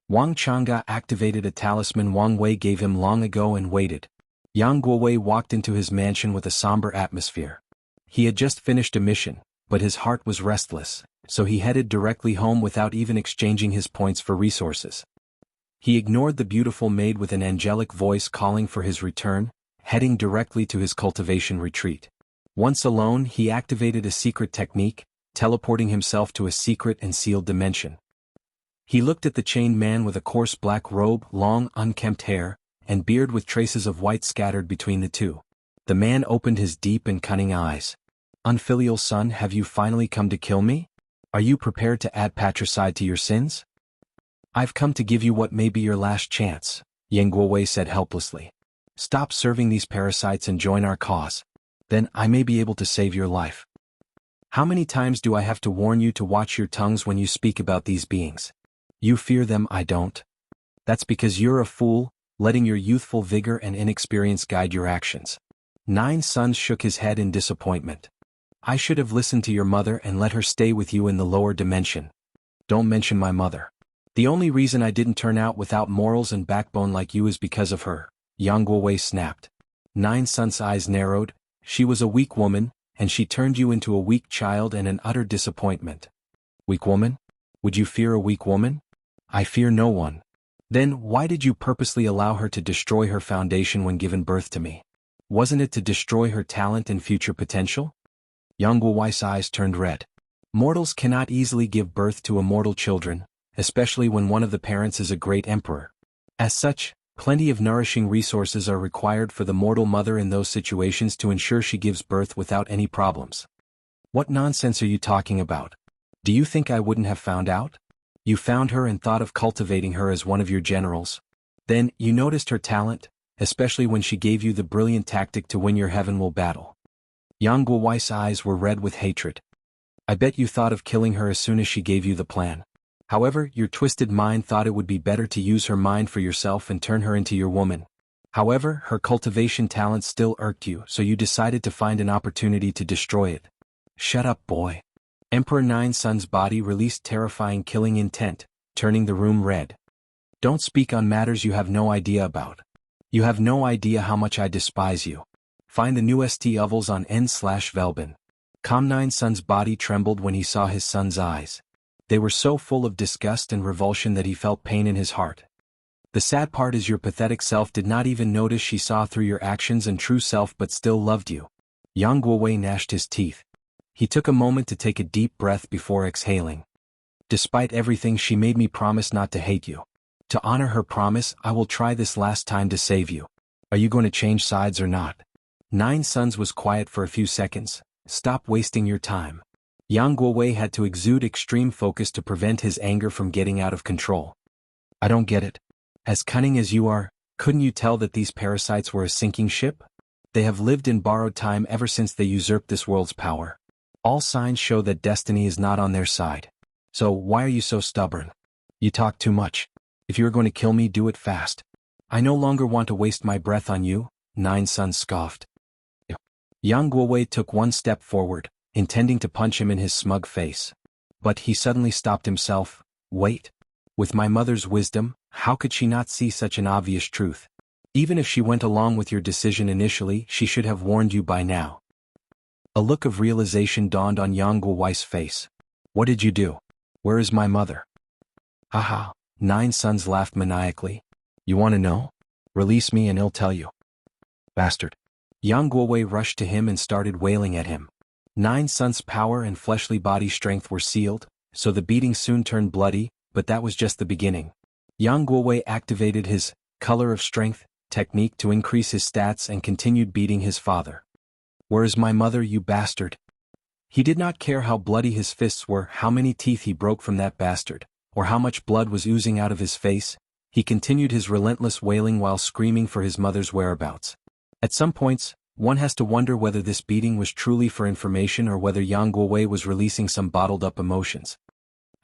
Wang Chang'e activated a talisman Wang Wei gave him long ago and waited. Yang Guowei walked into his mansion with a somber atmosphere. He had just finished a mission, but his heart was restless, so he headed directly home without even exchanging his points for resources. He ignored the beautiful maid with an angelic voice calling for his return, heading directly to his cultivation retreat. Once alone, he activated a secret technique, teleporting himself to a secret and sealed dimension. He looked at the chained man with a coarse black robe, long, unkempt hair, and beard with traces of white scattered between the two. The man opened his deep and cunning eyes. Unfilial son, have you finally come to kill me? Are you prepared to add patricide to your sins? I've come to give you what may be your last chance, Yang Guowei said helplessly. Stop serving these parasites and join our cause. Then I may be able to save your life. How many times do I have to warn you to watch your tongues when you speak about these beings? You fear them, I don't. That's because you're a fool, letting your youthful vigor and inexperience guide your actions. Nine Suns shook his head in disappointment. I should have listened to your mother and let her stay with you in the lower dimension. Don't mention my mother. The only reason I didn't turn out without morals and backbone like you is because of her, Jianghu snapped. Nine Suns' eyes narrowed. She was a weak woman, and she turned you into a weak child and an utter disappointment. Weak woman? Would you fear a weak woman? I fear no one. Then why did you purposely allow her to destroy her foundation when given birth to me? Wasn't it to destroy her talent and future potential? Jianghu's eyes turned red. Mortals cannot easily give birth to immortal children, especially when one of the parents is a great emperor. As such, plenty of nourishing resources are required for the mortal mother in those situations to ensure she gives birth without any problems. What nonsense are you talking about? Do you think I wouldn't have found out? You found her and thought of cultivating her as one of your generals. Then, you noticed her talent, especially when she gave you the brilliant tactic to win your heavenly battle. Jianghu's eyes were red with hatred. I bet you thought of killing her as soon as she gave you the plan. However, your twisted mind thought it would be better to use her mind for yourself and turn her into your woman. However, her cultivation talent still irked you, so you decided to find an opportunity to destroy it. Shut up, boy. Emperor Nine Sun's body released terrifying killing intent, turning the room red. Don't speak on matters you have no idea about. You have no idea how much I despise you. Find the newest ovals on n/Velben. Nine Sun's body trembled when he saw his son's eyes. They were so full of disgust and revulsion that he felt pain in his heart. The sad part is your pathetic self did not even notice she saw through your actions and true self but still loved you. Jianghu gnashed his teeth. He took a moment to take a deep breath before exhaling. Despite everything, she made me promise not to hate you. To honor her promise, I will try this last time to save you. Are you going to change sides or not? Nine Suns was quiet for a few seconds. Stop wasting your time. Jianghu had to exude extreme focus to prevent his anger from getting out of control. I don't get it. As cunning as you are, couldn't you tell that these parasites were a sinking ship? They have lived in borrowed time ever since they usurped this world's power. All signs show that destiny is not on their side. So why are you so stubborn? You talk too much. If you are going to kill me, do it fast. I no longer want to waste my breath on you, Nine Suns scoffed. Jianghu took one step forward, intending to punch him in his smug face. But he suddenly stopped himself. Wait. With my mother's wisdom, how could she not see such an obvious truth? Even if she went along with your decision initially, she should have warned you by now. A look of realization dawned on Jianghu's face. What did you do? Where is my mother? Haha, Nine Suns laughed maniacally. You want to know? Release me and I'll tell you. Bastard. Jianghu rushed to him and started wailing at him. Nine Suns' power and fleshly body strength were sealed, so the beating soon turned bloody, but that was just the beginning. Jianghu activated his color of strength technique to increase his stats and continued beating his father. Where is my mother, you bastard? He did not care how bloody his fists were, how many teeth he broke from that bastard, or how much blood was oozing out of his face. He continued his relentless wailing while screaming for his mother's whereabouts. At some points, one has to wonder whether this beating was truly for information or whether Jianghu was releasing some bottled-up emotions.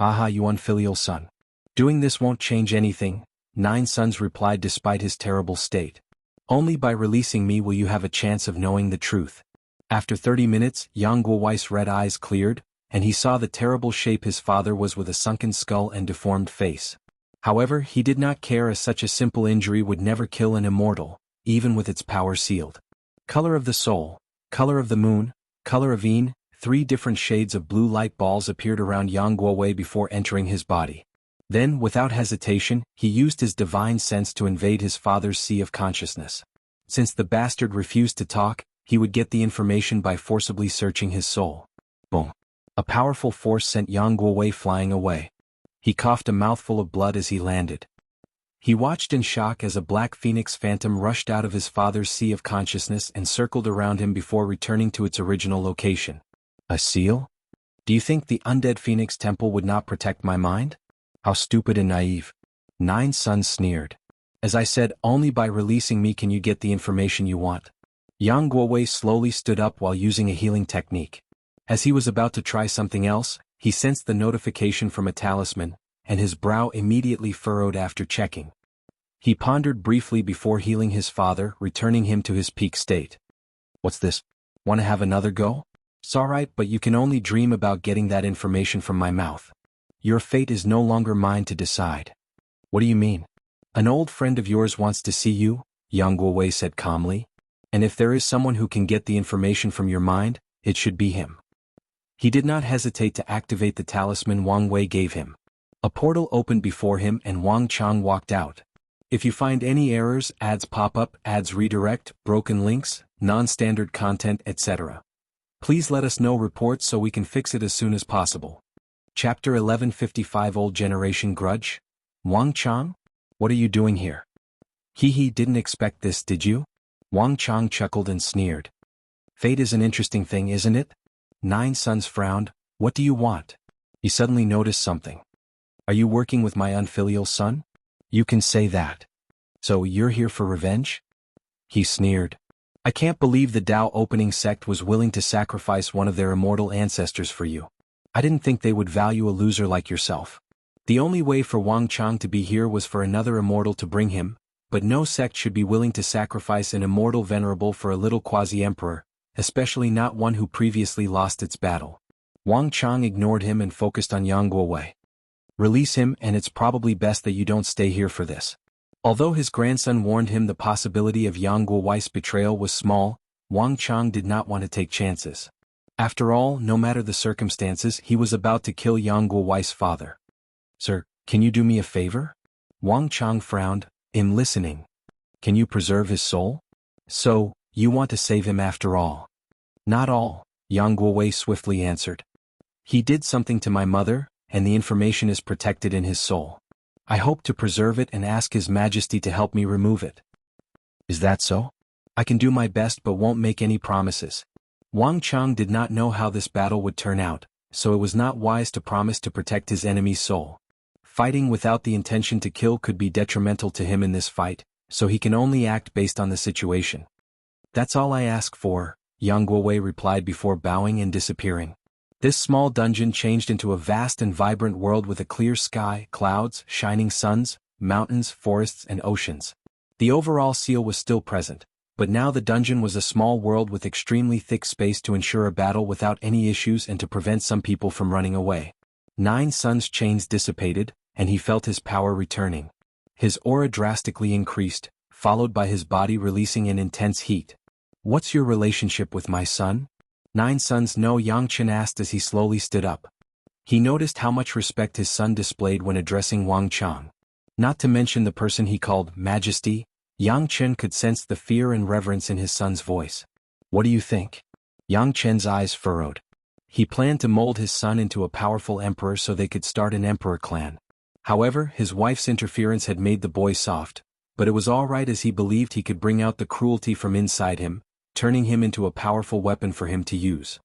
Aha, you unfilial son. Doing this won't change anything, Nine Suns replied despite his terrible state. Only by releasing me will you have a chance of knowing the truth. After 30 minutes, Jianghu's red eyes cleared, and he saw the terrible shape his father was with a sunken skull and deformed face. However, he did not care, as such a simple injury would never kill an immortal, even with its power sealed. Color of the soul, color of the moon, color of Een, 3 different shades of blue light balls appeared around Jianghu before entering his body. Then, without hesitation, he used his divine sense to invade his father's sea of consciousness. Since the bastard refused to talk, he would get the information by forcibly searching his soul. Boom. A powerful force sent Jianghu flying away. He coughed a mouthful of blood as he landed. He watched in shock as a black phoenix phantom rushed out of his father's sea of consciousness and circled around him before returning to its original location. A seal? Do you think the undead phoenix temple would not protect my mind? How stupid and naive. Nine Suns sneered. As I said, only by releasing me can you get the information you want. Yang Guowei slowly stood up while using a healing technique. As he was about to try something else, he sensed the notification from a talisman, and his brow immediately furrowed after checking. He pondered briefly before healing his father, returning him to his peak state. What's this? Want to have another go? It's alright, but you can only dream about getting that information from my mouth. Your fate is no longer mine to decide. What do you mean? An old friend of yours wants to see you, Yang Guowei said calmly. And if there is someone who can get the information from your mind, it should be him. He did not hesitate to activate the talisman Wang Wei gave him. A portal opened before him and Wang Chang walked out. If you find any errors, ads pop up, ads redirect, broken links, non-standard content, etc. Please let us know reports so we can fix it as soon as possible. Chapter 1155 Old Generation Grudge? Wang Chang? What are you doing here? He didn't expect this, did you? Wang Chang chuckled and sneered. Fate is an interesting thing, isn't it? Nine Suns frowned. What do you want? He suddenly noticed something. Are you working with my unfilial son? You can say that. So you're here for revenge? He sneered. I can't believe the Dao opening sect was willing to sacrifice one of their immortal ancestors for you. I didn't think they would value a loser like yourself. The only way for Wang Chang to be here was for another immortal to bring him, but no sect should be willing to sacrifice an immortal venerable for a little quasi-emperor, especially not one who previously lost its battle. Wang Chang ignored him and focused on Yang Guowei. Release him, and it's probably best that you don't stay here for this. Although his grandson warned him the possibility of Yang Guowei's betrayal was small, Wang Chang did not want to take chances. After all, no matter the circumstances, he was about to kill Yang Guowei's father. Sir, can you do me a favor? Wang Chang frowned. I'm listening. Can you preserve his soul? So, you want to save him after all? Not all, Yang Guowei swiftly answered. He did something to my mother, and the information is protected in his soul. I hope to preserve it and ask His Majesty to help me remove it. Is that so? I can do my best but won't make any promises. Wang Chang did not know how this battle would turn out, so it was not wise to promise to protect his enemy's soul. Fighting without the intention to kill could be detrimental to him in this fight, so he can only act based on the situation. That's all I ask for, Yang Guowei replied before bowing and disappearing. This small dungeon changed into a vast and vibrant world with a clear sky, clouds, shining suns, mountains, forests, and oceans. The overall seal was still present, but now the dungeon was a small world with extremely thick space to ensure a battle without any issues and to prevent some people from running away. 9 Suns' chains dissipated, and he felt his power returning. His aura drastically increased, followed by his body releasing an intense heat. What's your relationship with my son? 9 Suns no Yangchen asked as he slowly stood up. He noticed how much respect his son displayed when addressing Wang Chang. Not to mention the person he called Majesty, Yang Chen could sense the fear and reverence in his son's voice. What do you think? Yang Chen's eyes furrowed. He planned to mold his son into a powerful emperor so they could start an emperor clan. However, his wife's interference had made the boy soft, but it was all right as he believed he could bring out the cruelty from inside him, turning him into a powerful weapon for him to use.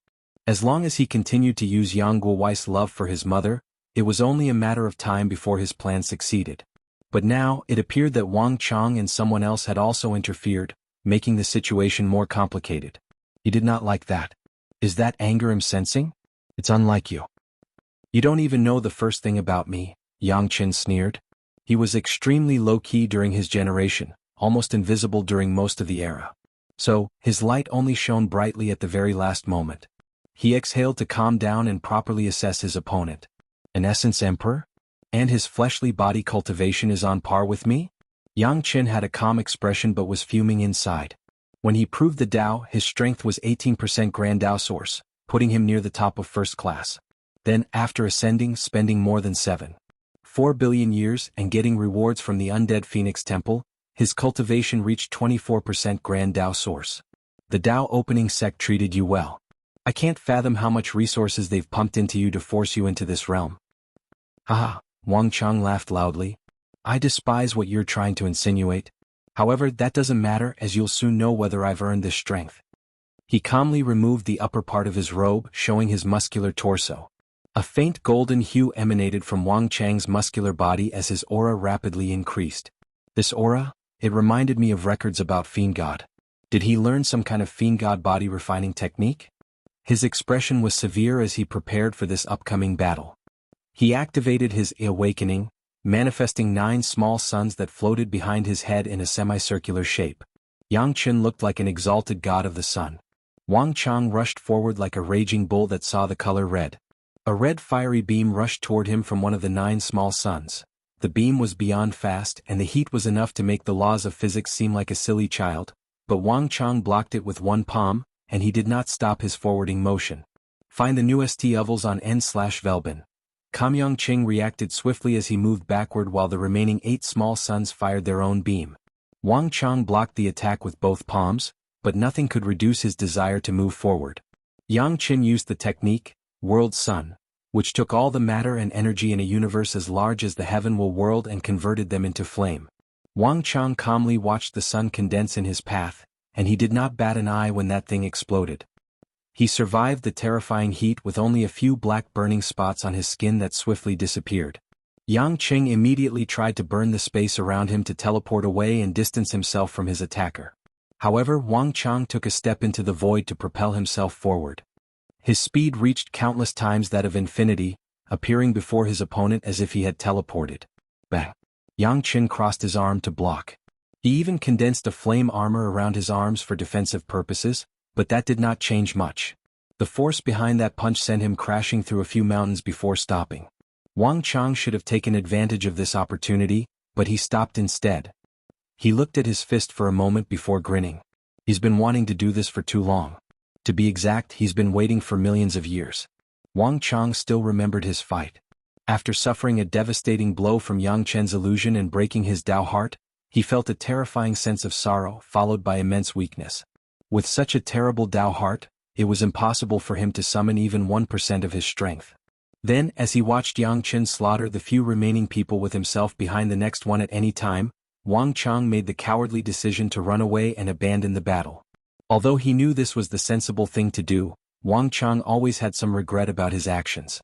As long as he continued to use Yang Guowei's love for his mother, it was only a matter of time before his plan succeeded. But now, it appeared that Wang Chang and someone else had also interfered, making the situation more complicated. He did not like that. Is that anger I'm sensing? It's unlike you. You don't even know the first thing about me, Yang Chen sneered. He was extremely low-key during his generation, almost invisible during most of the era. So, his light only shone brightly at the very last moment. He exhaled to calm down and properly assess his opponent. An essence emperor? And his fleshly body cultivation is on par with me? Yang Chen had a calm expression but was fuming inside. When he proved the Dao, his strength was 18% Grand Dao Source, putting him near the top of first class. Then, after ascending, spending more than 7.4 billion years and getting rewards from the Undead Phoenix Temple, his cultivation reached 24% Grand Dao Source. The Dao opening sect treated you well. I can't fathom how much resources they've pumped into you to force you into this realm. Haha, Wang Chang laughed loudly. I despise what you're trying to insinuate. However, that doesn't matter as you'll soon know whether I've earned this strength. He calmly removed the upper part of his robe, showing his muscular torso. A faint golden hue emanated from Wang Chang's muscular body as his aura rapidly increased. This aura? It reminded me of records about Fiend God. Did he learn some kind of fiend god body refining technique? His expression was severe as he prepared for this upcoming battle. He activated his awakening, manifesting 9 small suns that floated behind his head in a semicircular shape. Yang Chen looked like an exalted god of the sun. Wang Chang rushed forward like a raging bull that saw the color red. A red fiery beam rushed toward him from one of the 9 small suns. The beam was beyond fast and the heat was enough to make the laws of physics seem like a silly child, but Wang Chang blocked it with one palm, and he did not stop his forwarding motion. Find the newest ovals on n/Velbin. Kamyong Ching reacted swiftly as he moved backward while the remaining 8 small suns fired their own beam. Wang Chang blocked the attack with both palms, but nothing could reduce his desire to move forward. Yang Qin used the technique, World Sun, which took all the matter and energy in a universe as large as the heavenward world and converted them into flame. Wang Chang calmly watched the sun condense in his path, and he did not bat an eye when that thing exploded. He survived the terrifying heat with only a few black burning spots on his skin that swiftly disappeared. Yang Qing immediately tried to burn the space around him to teleport away and distance himself from his attacker. However, Wang Chang took a step into the void to propel himself forward. His speed reached countless times that of infinity, appearing before his opponent as if he had teleported. Bang! Yang Qin crossed his arm to block. He even condensed a flame armor around his arms for defensive purposes, but that did not change much. The force behind that punch sent him crashing through a few mountains before stopping. Wang Chang should have taken advantage of this opportunity, but he stopped instead. He looked at his fist for a moment before grinning. He's been wanting to do this for too long. To be exact, he's been waiting for millions of years. Wang Chang still remembered his fight. After suffering a devastating blow from Yang Chen's illusion and breaking his Dao heart, he felt a terrifying sense of sorrow followed by immense weakness. With such a terrible Dao heart, it was impossible for him to summon even 1% of his strength. Then, as he watched Yang Chen slaughter the few remaining people with himself behind the next one at any time, Wang Chang made the cowardly decision to run away and abandon the battle. Although he knew this was the sensible thing to do, Wang Chang always had some regret about his actions.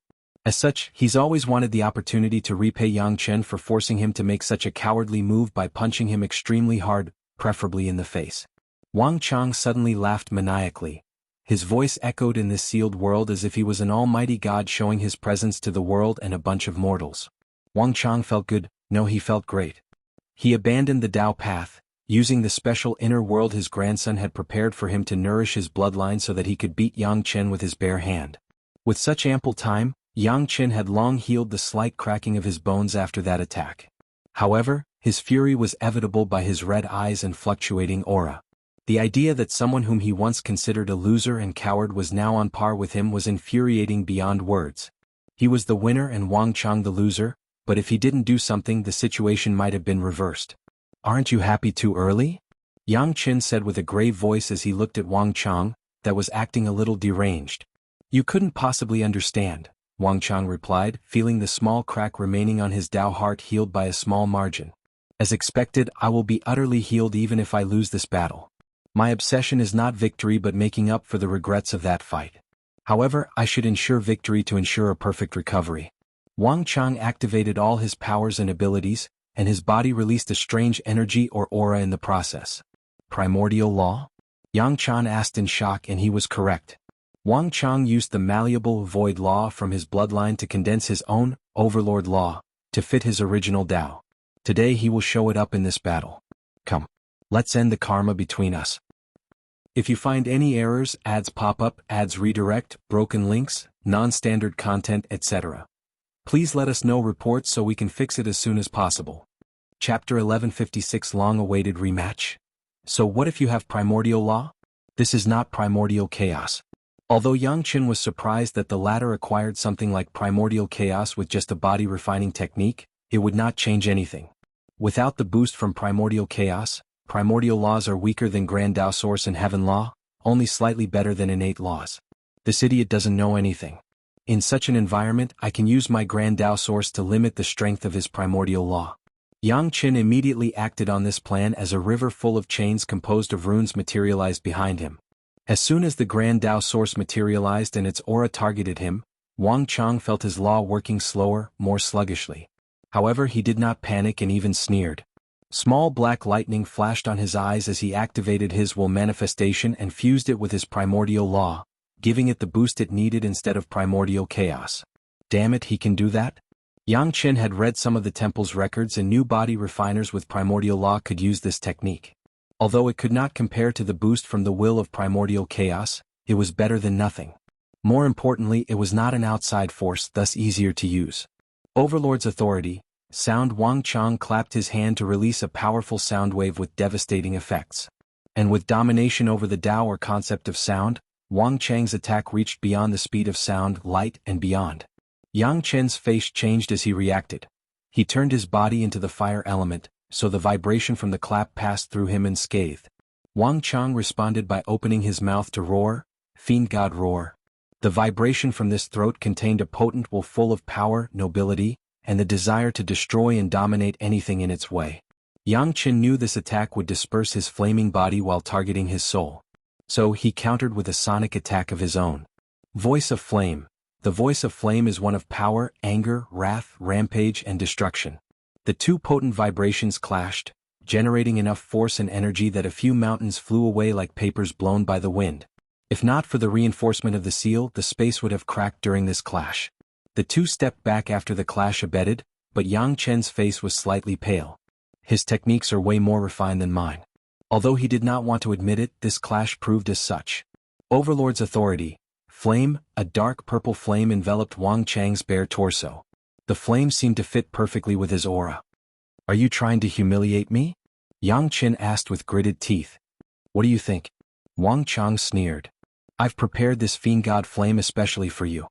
As such, he's always wanted the opportunity to repay Yang Chen for forcing him to make such a cowardly move by punching him extremely hard, preferably in the face. Wang Chang suddenly laughed maniacally. His voice echoed in this sealed world as if he was an almighty god showing his presence to the world and a bunch of mortals. Wang Chang felt good, no, he felt great. He abandoned the Dao path, using the special inner world his grandson had prepared for him to nourish his bloodline so that he could beat Yang Chen with his bare hand. With such ample time, Yang Chen had long healed the slight cracking of his bones after that attack. However, his fury was evitable by his red eyes and fluctuating aura. The idea that someone whom he once considered a loser and coward was now on par with him was infuriating beyond words. He was the winner and Wang Chang the loser, but if he didn't do something the situation might have been reversed. "Aren't you happy too early?" Yang Chen said with a grave voice as he looked at Wang Chang, that was acting a little deranged. "You couldn't possibly understand," Wang Chang replied, feeling the small crack remaining on his Dao heart healed by a small margin. "As expected, I will be utterly healed even if I lose this battle. My obsession is not victory but making up for the regrets of that fight. However, I should ensure victory to ensure a perfect recovery." Wang Chang activated all his powers and abilities, and his body released a strange energy or aura in the process. Primordial law? Yang Chan asked in shock, and he was correct. Wang Chang used the malleable void law from his bloodline to condense his own overlord law to fit his original Dao. Today he will show it up in this battle. Come. Let's end the karma between us. If you find any errors, ads pop up, ads redirect, broken links, non-standard content, etc., please let us know reports so we can fix it as soon as possible. Chapter 1156 Long-awaited rematch. So what if you have primordial law? This is not primordial chaos. Although Yang Qin was surprised that the latter acquired something like primordial chaos with just a body refining technique, it would not change anything. Without the boost from primordial chaos, primordial laws are weaker than Grand Dao Source and Heaven Law, only slightly better than innate laws. This idiot doesn't know anything. In such an environment, I can use my Grand Dao Source to limit the strength of his primordial law. Yang Qin immediately acted on this plan as a river full of chains composed of runes materialized behind him. As soon as the Grand Dao Source materialized and its aura targeted him, Wang Chang felt his law working slower, more sluggishly. However, he did not panic and even sneered. Small black lightning flashed on his eyes as he activated his will manifestation and fused it with his primordial law, giving it the boost it needed instead of primordial chaos. Damn it, he can do that? Yang Chen had read some of the temple's records and knew body refiners with primordial law could use this technique. Although it could not compare to the boost from the will of primordial chaos, it was better than nothing. More importantly, it was not an outside force, thus easier to use. Overlord's authority. Sound. Wang Chang clapped his hand to release a powerful sound wave with devastating effects. And with domination over the Tao or concept of sound, Wang Chang's attack reached beyond the speed of sound, light, and beyond. Yang Chen's face changed as he reacted. He turned his body into the fire element, so the vibration from the clap passed through him unscathed. Wang Chang responded by opening his mouth to roar, Fiend God roar. The vibration from this throat contained a potent will full of power, nobility, and the desire to destroy and dominate anything in its way. Yang Chen knew this attack would disperse his flaming body while targeting his soul. So he countered with a sonic attack of his own. Voice of Flame. The voice of flame is one of power, anger, wrath, rampage, and destruction. The two potent vibrations clashed, generating enough force and energy that a few mountains flew away like papers blown by the wind. If not for the reinforcement of the seal, the space would have cracked during this clash. The two stepped back after the clash abated, but Yang Chen's face was slightly pale. His techniques are way more refined than mine. Although he did not want to admit it, this clash proved as such. Overlord's authority. Flame. A dark purple flame enveloped Wang Chang's bare torso. The flame seemed to fit perfectly with his aura. Are you trying to humiliate me? Yang Chen asked with gritted teeth. What do you think? Wang Chang sneered. I've prepared this fiend god flame especially for you.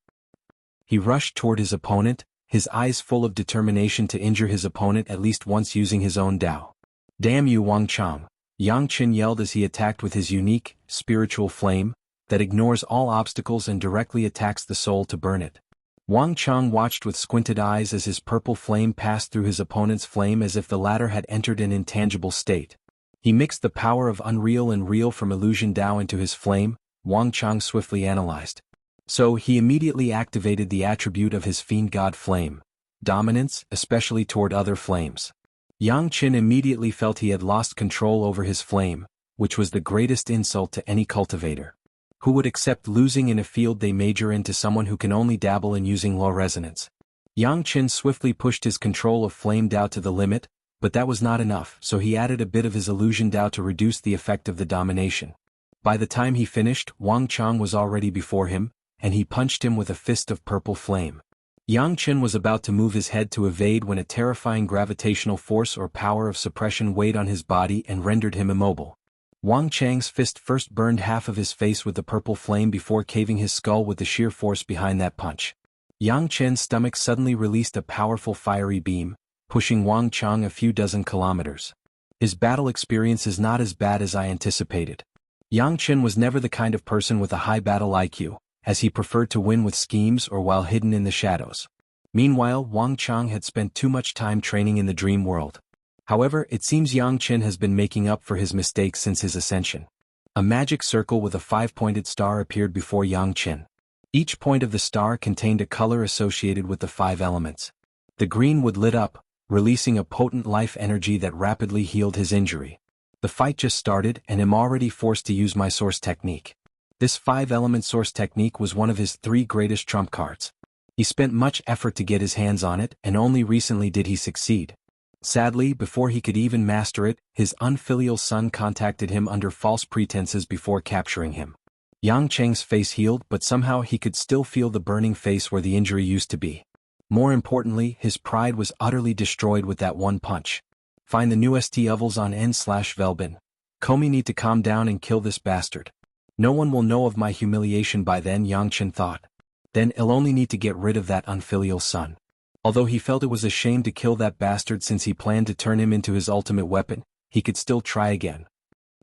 He rushed toward his opponent, his eyes full of determination to injure his opponent at least once using his own Tao. Damn you, Wang Chang! Yang Chen yelled as he attacked with his unique, spiritual flame that ignores all obstacles and directly attacks the soul to burn it. Wang Chang watched with squinted eyes as his purple flame passed through his opponent's flame as if the latter had entered an intangible state. He mixed the power of unreal and real from illusion Tao into his flame, Wang Chang swiftly analyzed. So he immediately activated the attribute of his fiend god flame, dominance, especially toward other flames. Yang Chen immediately felt he had lost control over his flame, which was the greatest insult to any cultivator. Who would accept losing in a field they major in to someone who can only dabble in using low resonance? Yang Chen swiftly pushed his control of flame Tao to the limit, but that was not enough, so he added a bit of his illusion Tao to reduce the effect of the domination. By the time he finished, Wang Chang was already before him, and he punched him with a fist of purple flame. Yang Chen was about to move his head to evade when a terrifying gravitational force or power of suppression weighed on his body and rendered him immobile. Wang Chang's fist first burned half of his face with the purple flame before caving his skull with the sheer force behind that punch. Yang Chen's stomach suddenly released a powerful fiery beam, pushing Wang Chang a few dozen kilometers. His battle experience is not as bad as I anticipated. Yang Chen was never the kind of person with a high battle IQ, as he preferred to win with schemes or while hidden in the shadows. Meanwhile, Wang Chang had spent too much time training in the dream world. However, it seems Yang Chen has been making up for his mistakes since his ascension. A magic circle with a 5-pointed star appeared before Yang Chen. Each point of the star contained a color associated with the 5 elements. The green wood lit up, releasing a potent life energy that rapidly healed his injury. The fight just started and I'm already forced to use my source technique. This 5-element source technique was one of his 3 greatest trump cards. He spent much effort to get his hands on it and only recently did he succeed. Sadly, before he could even master it, his unfilial son contacted him under false pretenses before capturing him. Yang Cheng's face healed, but somehow he could still feel the burning face where the injury used to be. More importantly, his pride was utterly destroyed with that one punch. Find the new ST ovals on n/Velbin. Komi need to calm down and kill this bastard. No one will know of my humiliation by then, Yang Chen thought. Then I'll only need to get rid of that unfilial son. Although he felt it was a shame to kill that bastard since he planned to turn him into his ultimate weapon, he could still try again.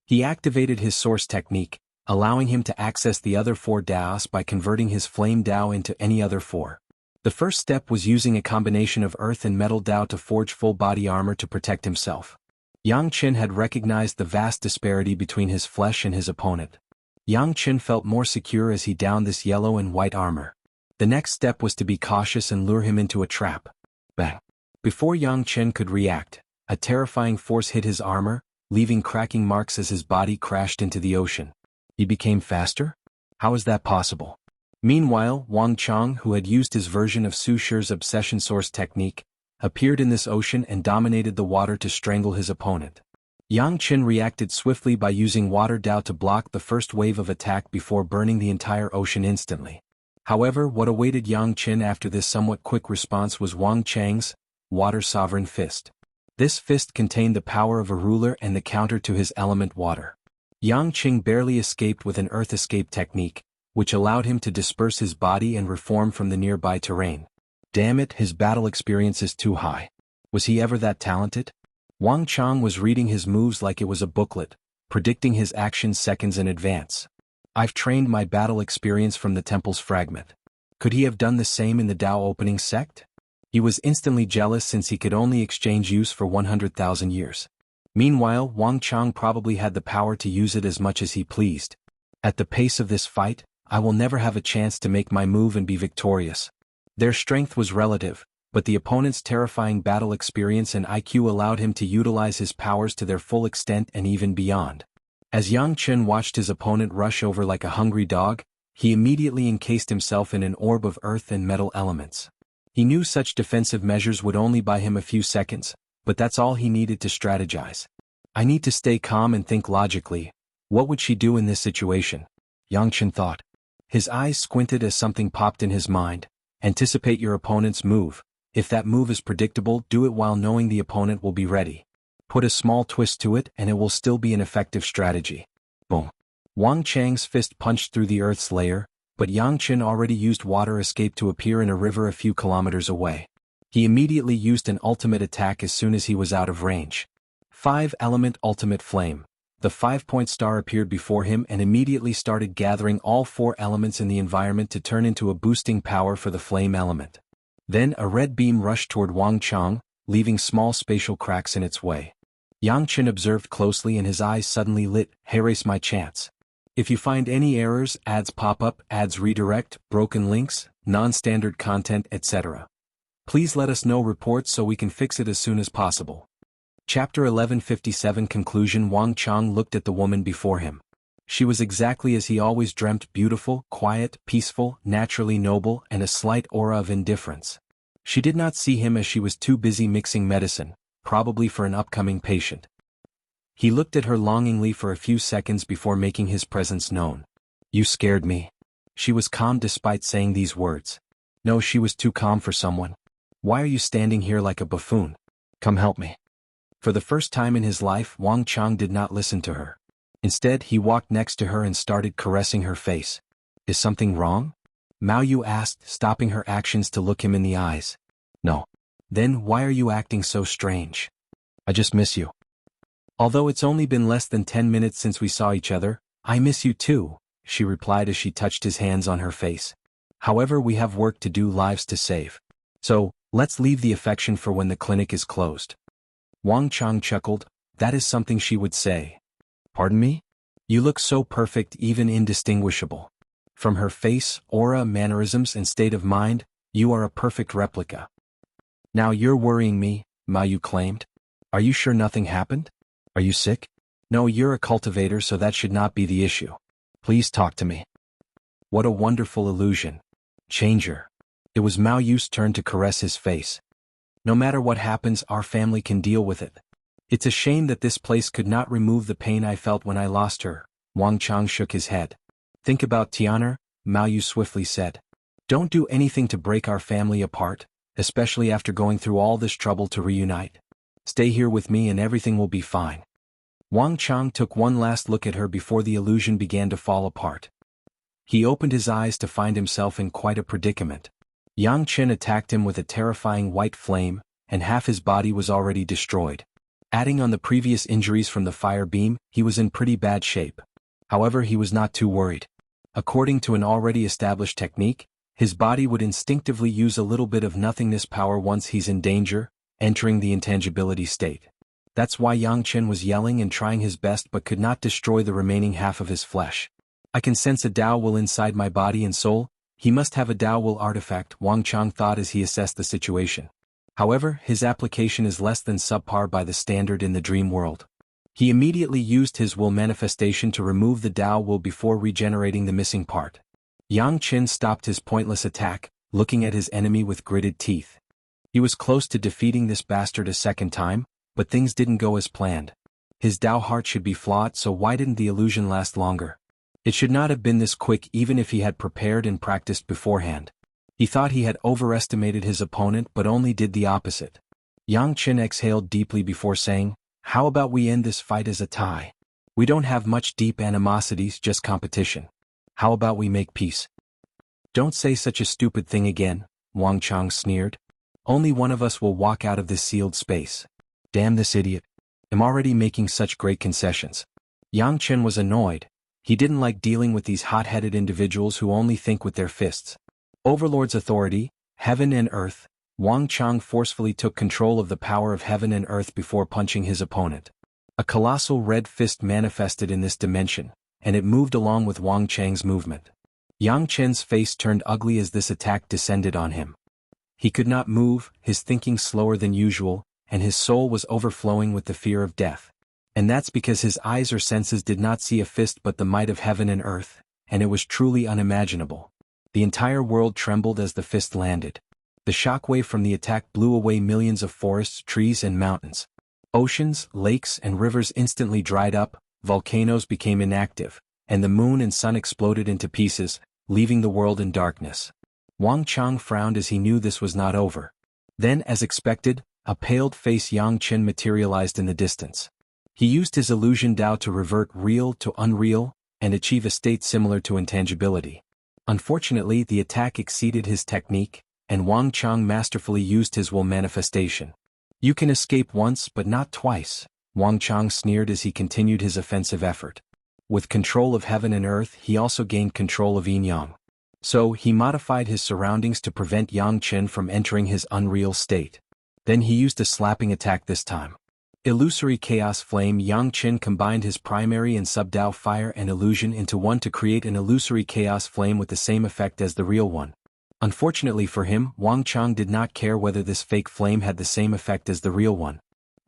He activated his source technique, allowing him to access the other 4 Daos by converting his flame Dao into any other 4. The first step was using a combination of earth and metal Dao to forge full body armor to protect himself. Yang Chen had recognized the vast disparity between his flesh and his opponent. Yang Chen felt more secure as he donned this yellow and white armor. The next step was to be cautious and lure him into a trap. Bang! Before Yang Chen could react, A terrifying force hit his armor, leaving cracking marks as his body crashed into the ocean. He became faster? How is that possible? Meanwhile, Wang Chang, who had used his version of Su Shi's obsession source technique, appeared in this ocean and dominated the water to strangle his opponent. Yang Qin reacted swiftly by using water Dao to block the first wave of attack before burning the entire ocean instantly. However, what awaited Yang Qin after this somewhat quick response was Wang Chang's Water Sovereign Fist. This fist contained the power of a ruler and the counter to his element water. Yang Qin barely escaped with an earth escape technique, which allowed him to disperse his body and reform from the nearby terrain. Damn it, his battle experience is too high. Was he ever that talented? Wang Chang was reading his moves like it was a booklet, predicting his actions seconds in advance. I've trained my battle experience from the temple's fragment. Could he have done the same in the Dao opening sect? He was instantly jealous since he could only exchange use for 100,000 years. Meanwhile, Wang Chang probably had the power to use it as much as he pleased. At the pace of this fight, I will never have a chance to make my move and be victorious. Their strength was relative, but the opponent's terrifying battle experience and IQ allowed him to utilize his powers to their full extent and even beyond. As Yang Qin watched his opponent rush over like a hungry dog, he immediately encased himself in an orb of earth and metal elements. He knew such defensive measures would only buy him a few seconds, but that's all he needed to strategize. I need to stay calm and think logically. What would she do in this situation? Yang Qin thought. His eyes squinted as something popped in his mind. Anticipate your opponent's move. If that move is predictable, do it while knowing the opponent will be ready. Put a small twist to it and it will still be an effective strategy. Boom. Wang Chang's fist punched through the earth's layer, but Yang Qin already used water escape to appear in a river a few kilometers away. He immediately used an ultimate attack as soon as he was out of range. 5-element ultimate flame. The 5-point star appeared before him and immediately started gathering all 4 elements in the environment to turn into a boosting power for the flame element. Then a red beam rushed toward Wang Chang, leaving small spatial cracks in its way. Yang Qin observed closely and his eyes suddenly lit. Erase my chance. If you find any errors, ads pop up, ads redirect, broken links, non-standard content, etc. Please let us know reports so we can fix it as soon as possible. Chapter 1157 Conclusion. Wang Chang looked at the woman before him. She was exactly as he always dreamt, beautiful, quiet, peaceful, naturally noble, and a slight aura of indifference. She did not see him as she was too busy mixing medicine, probably for an upcoming patient. He looked at her longingly for a few seconds before making his presence known. You scared me. She was calm despite saying these words. No, she was too calm for someone. Why are you standing here like a buffoon? Come help me. For the first time in his life, Wang Chang did not listen to her. Instead, he walked next to her and started caressing her face. Is something wrong? Mao Yu asked, stopping her actions to look him in the eyes. No. Then why are you acting so strange? I just miss you. Although it's only been less than 10 minutes since we saw each other, I miss you too, she replied as she touched his hands on her face. However, we have work to do, lives to save. So, let's leave the affection for when the clinic is closed. Wang Chang chuckled. That is something she would say. Pardon me? You look so perfect, even indistinguishable. From her face, aura, mannerisms, and state of mind, you are a perfect replica. Now you're worrying me, Mao Yu claimed. Are you sure nothing happened? Are you sick? No, you're a cultivator, so that should not be the issue. Please talk to me. What a wonderful illusion. Changer. It was Mao Yu's turn to caress his face. No matter what happens, our family can deal with it. It's a shame that this place could not remove the pain I felt when I lost her. Wang Chang shook his head. Think about Tian'er, Mao Yu swiftly said. Don't do anything to break our family apart, especially after going through all this trouble to reunite. Stay here with me and everything will be fine. Wang Chang took one last look at her before the illusion began to fall apart. He opened his eyes to find himself in quite a predicament. Yang Qin attacked him with a terrifying white flame, and half his body was already destroyed. Adding on the previous injuries from the fire beam, he was in pretty bad shape. However, he was not too worried. According to an already established technique, his body would instinctively use a little bit of nothingness power once he's in danger, entering the intangibility state. That's why Yang Qin was yelling and trying his best but could not destroy the remaining half of his flesh. I can sense a Dao will inside my body and soul. He must have a Dao will artifact, Wang Chang thought as he assessed the situation. However, his application is less than subpar by the standard in the dream world. He immediately used his will manifestation to remove the Tao will before regenerating the missing part. Yang Qin stopped his pointless attack, looking at his enemy with gritted teeth. He was close to defeating this bastard a second time, but things didn't go as planned. His Tao heart should be flawed, so why didn't the illusion last longer? It should not have been this quick even if he had prepared and practiced beforehand. He thought he had overestimated his opponent but only did the opposite. Yang Qin exhaled deeply before saying, "How about we end this fight as a tie? We don't have much deep animosities, just competition. How about we make peace?" "Don't say such a stupid thing again," Wang Chang sneered. "Only one of us will walk out of this sealed space." "Damn this idiot. I'm already making such great concessions." Yang Qin was annoyed. He didn't like dealing with these hot-headed individuals who only think with their fists. Overlord's authority, heaven and earth. Wang Chang forcefully took control of the power of heaven and earth before punching his opponent. A colossal red fist manifested in this dimension, and it moved along with Wang Chang's movement. Yang Qin's face turned ugly as this attack descended on him. He could not move, his thinking slower than usual, and his soul was overflowing with the fear of death. And that's because his eyes or senses did not see a fist but the might of heaven and earth, and it was truly unimaginable. The entire world trembled as the fist landed. The shockwave from the attack blew away millions of forests, trees and mountains. Oceans, lakes and rivers instantly dried up, volcanoes became inactive, and the moon and sun exploded into pieces, leaving the world in darkness. Wang Chang frowned as he knew this was not over. Then, as expected, a paled-faced Yang Qin materialized in the distance. He used his illusion Tao to revert real to unreal, and achieve a state similar to intangibility. Unfortunately, the attack exceeded his technique, and Wang Chang masterfully used his will manifestation. "You can escape once but not twice," Wang Chang sneered as he continued his offensive effort. With control of heaven and earth, he also gained control of yin-yang. So, he modified his surroundings to prevent Yang Qin from entering his unreal state. Then he used a slapping attack this time. Illusory Chaos Flame. Yang Qin combined his primary and sub-Tao fire and illusion into one to create an illusory Chaos Flame with the same effect as the real one. Unfortunately for him, Wang Chang did not care whether this fake flame had the same effect as the real one.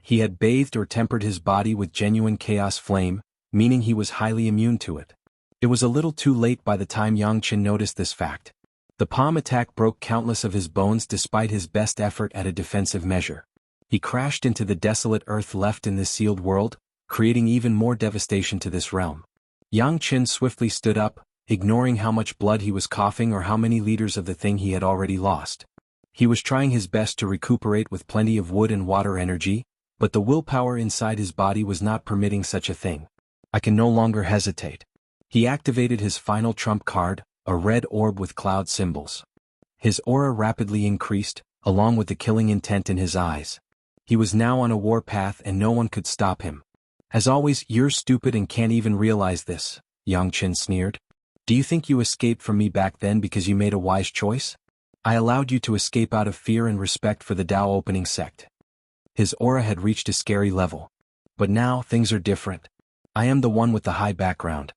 He had bathed or tempered his body with genuine Chaos Flame, meaning he was highly immune to it. It was a little too late by the time Yang Qin noticed this fact. The palm attack broke countless of his bones despite his best effort at a defensive measure. He crashed into the desolate earth left in this sealed world, creating even more devastation to this realm. Yang Qin swiftly stood up, ignoring how much blood he was coughing or how many liters of the thing he had already lost. He was trying his best to recuperate with plenty of wood and water energy, but the willpower inside his body was not permitting such a thing. "I can no longer hesitate." He activated his final trump card, a red orb with cloud symbols. His aura rapidly increased, along with the killing intent in his eyes. He was now on a war path and no one could stop him. "As always, you're stupid and can't even realize this," Yang Qin sneered. "Do you think you escaped from me back then because you made a wise choice? I allowed you to escape out of fear and respect for the Tao opening sect." His aura had reached a scary level. "But now, things are different. I am the one with the high background."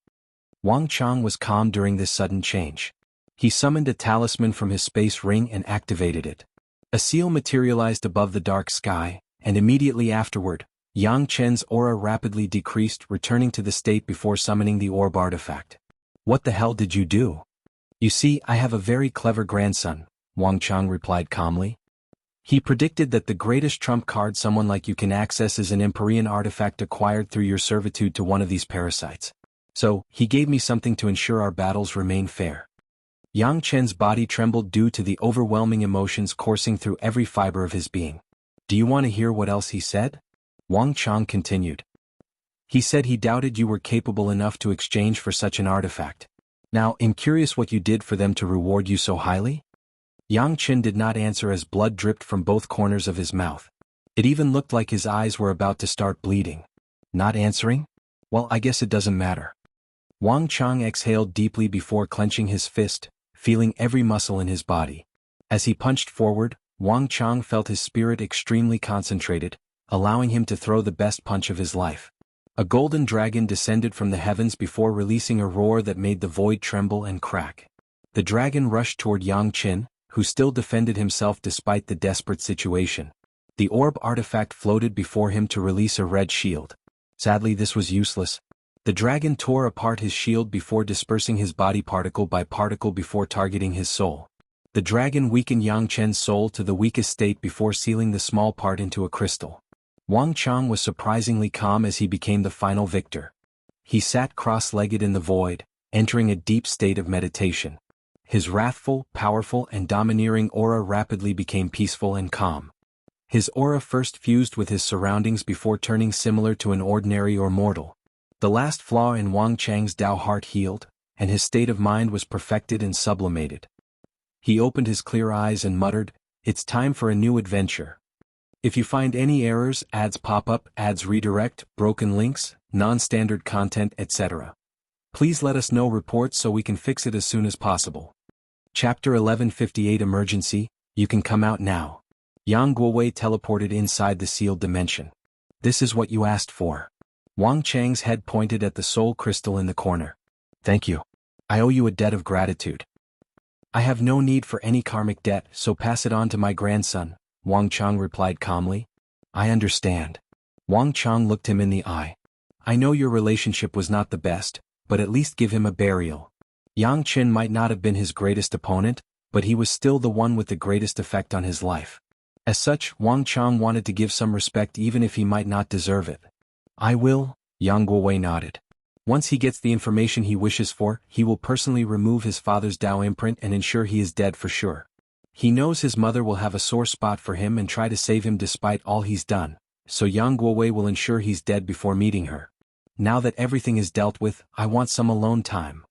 Wang Chang was calm during this sudden change. He summoned a talisman from his space ring and activated it. A seal materialized above the dark sky, and immediately afterward, Yang Qin's aura rapidly decreased, returning to the state before summoning the orb artifact. "What the hell did you do?" "You see, I have a very clever grandson," Wang Chang replied calmly. "He predicted that the greatest trump card someone like you can access is an Empyrean artifact acquired through your servitude to one of these parasites. So, he gave me something to ensure our battles remain fair." Yang Qin's body trembled due to the overwhelming emotions coursing through every fiber of his being. "Do you want to hear what else he said?" Wang Chang continued. "He said he doubted you were capable enough to exchange for such an artifact. Now, I'm curious what you did for them to reward you so highly?" Yang Qin did not answer as blood dripped from both corners of his mouth. It even looked like his eyes were about to start bleeding. "Not answering? Well, I guess it doesn't matter." Wang Chang exhaled deeply before clenching his fist, feeling every muscle in his body. As he punched forward, Wang Chang felt his spirit extremely concentrated, allowing him to throw the best punch of his life. A golden dragon descended from the heavens before releasing a roar that made the void tremble and crack. The dragon rushed toward Yang Qin, who still defended himself despite the desperate situation. The orb artifact floated before him to release a red shield. Sadly, this was useless. The dragon tore apart his shield before dispersing his body particle by particle before targeting his soul. The dragon weakened Yang Chen's soul to the weakest state before sealing the small part into a crystal. Wang Chang was surprisingly calm as he became the final victor. He sat cross-legged in the void, entering a deep state of meditation. His wrathful, powerful and domineering aura rapidly became peaceful and calm. His aura first fused with his surroundings before turning similar to an ordinary or mortal. The last flaw in Wang Chang's Dao heart healed, and his state of mind was perfected and sublimated. He opened his clear eyes and muttered, "It's time for a new adventure. If you find any errors, ads pop up, ads redirect, broken links, non-standard content, etc. please let us know reports so we can fix it as soon as possible." Chapter 1158 Emergency, you can come out now. Yang Guowei teleported inside the sealed dimension. This is what you asked for. Wang Chang's head pointed at the soul crystal in the corner. Thank you. I owe you a debt of gratitude. I have no need for any karmic debt, so pass it on to my grandson, Wang Chang replied calmly. I understand. Wang Chang looked him in the eye. I know your relationship was not the best, but at least give him a burial. Yang Qin might not have been his greatest opponent, but he was still the one with the greatest effect on his life. As such, Wang Chang wanted to give some respect even if he might not deserve it. I will, Yang Guowei nodded. Once he gets the information he wishes for, he will personally remove his father's Dao imprint and ensure he is dead for sure. He knows his mother will have a sore spot for him and try to save him despite all he's done, so Yang Guowei will ensure he's dead before meeting her. Now that everything is dealt with, I want some alone time.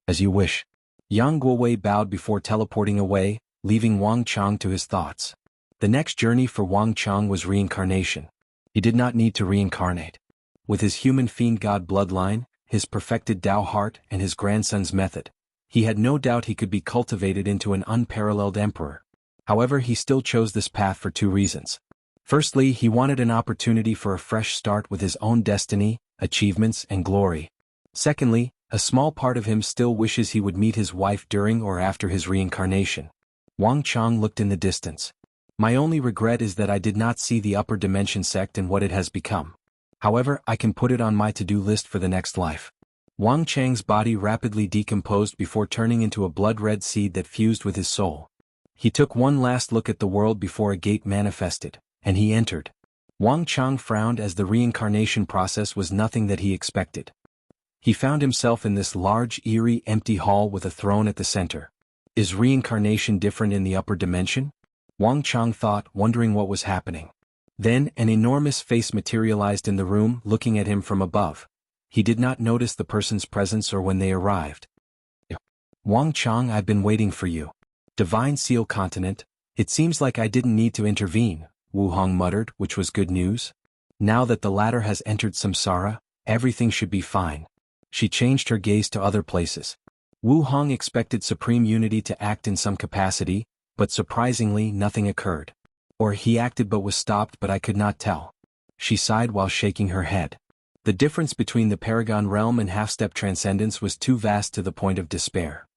As you wish. Yang Guowei bowed before teleporting away, leaving Wang Chang to his thoughts. The next journey for Wang Chang was reincarnation. He did not need to reincarnate. With his human fiend god bloodline, his perfected Dao heart and his grandson's method, he had no doubt he could be cultivated into an unparalleled emperor. However, he still chose this path for two reasons. Firstly, he wanted an opportunity for a fresh start with his own destiny, achievements and glory. Secondly, a small part of him still wishes he would meet his wife during or after his reincarnation. Wang Chang looked in the distance. My only regret is that I did not see the upper dimension sect and what it has become. However, I can put it on my to-do list for the next life. Wang Chang's body rapidly decomposed before turning into a blood-red seed that fused with his soul. He took one last look at the world before a gate manifested, and he entered. Wang Chang frowned as the reincarnation process was nothing that he expected. He found himself in this large, eerie, empty hall with a throne at the center. Is reincarnation different in the upper dimension? Wang Chang thought, wondering what was happening. Then, an enormous face materialized in the room, looking at him from above. He did not notice the person's presence or when they arrived. Wang Chang, I've been waiting for you. Divine Seal Continent, it seems like I didn't need to intervene, Wu Hong muttered, which was good news. Now that the latter has entered samsara, everything should be fine. She changed her gaze to other places. Wu Hong expected Supreme Unity to act in some capacity, but surprisingly nothing occurred. Or he acted but was stopped, but I could not tell. She sighed while shaking her head. The difference between the Paragon Realm and Half-Step Transcendence was too vast to the point of despair.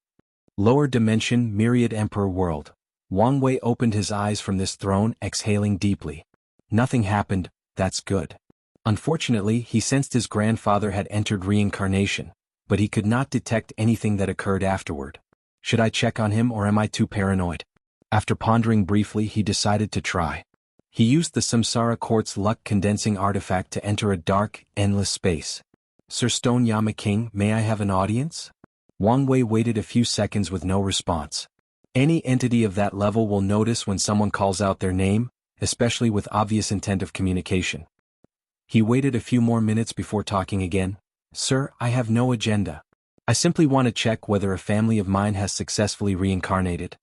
Lower Dimension, Myriad Emperor World. Wang Wei opened his eyes from this throne, exhaling deeply. Nothing happened, that's good. Unfortunately, he sensed his grandfather had entered reincarnation, but he could not detect anything that occurred afterward. Should I check on him or am I too paranoid? After pondering briefly, he decided to try. He used the Samsara Quartz luck condensing artifact to enter a dark, endless space. Sir Stone Yama King, may I have an audience? Wang Wei waited a few seconds with no response. Any entity of that level will notice when someone calls out their name, especially with obvious intent of communication. He waited a few more minutes before talking again. Sir, I have no agenda. I simply want to check whether a family of mine has successfully reincarnated.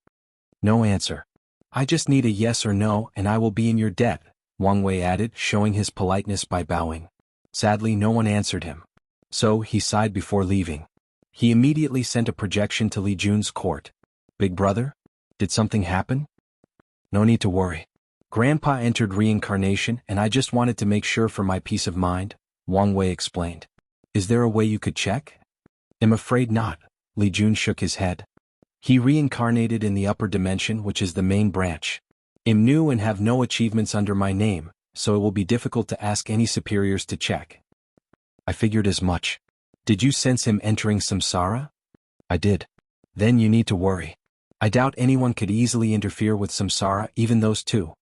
No answer. I just need a yes or no and I will be in your debt, Wang Wei added, showing his politeness by bowing. Sadly, no one answered him. So, he sighed before leaving. He immediately sent a projection to Li Jun's court. Big brother? Did something happen? No need to worry. Grandpa entered reincarnation and I just wanted to make sure for my peace of mind, Wang Wei explained. Is there a way you could check? I'm afraid not, Li Jun shook his head. He reincarnated in the upper dimension, which is the main branch. I'm new and have no achievements under my name, so it will be difficult to ask any superiors to check. I figured as much. Did you sense him entering Samsara? I did. Then you need to worry. I doubt anyone could easily interfere with Samsara, even those two.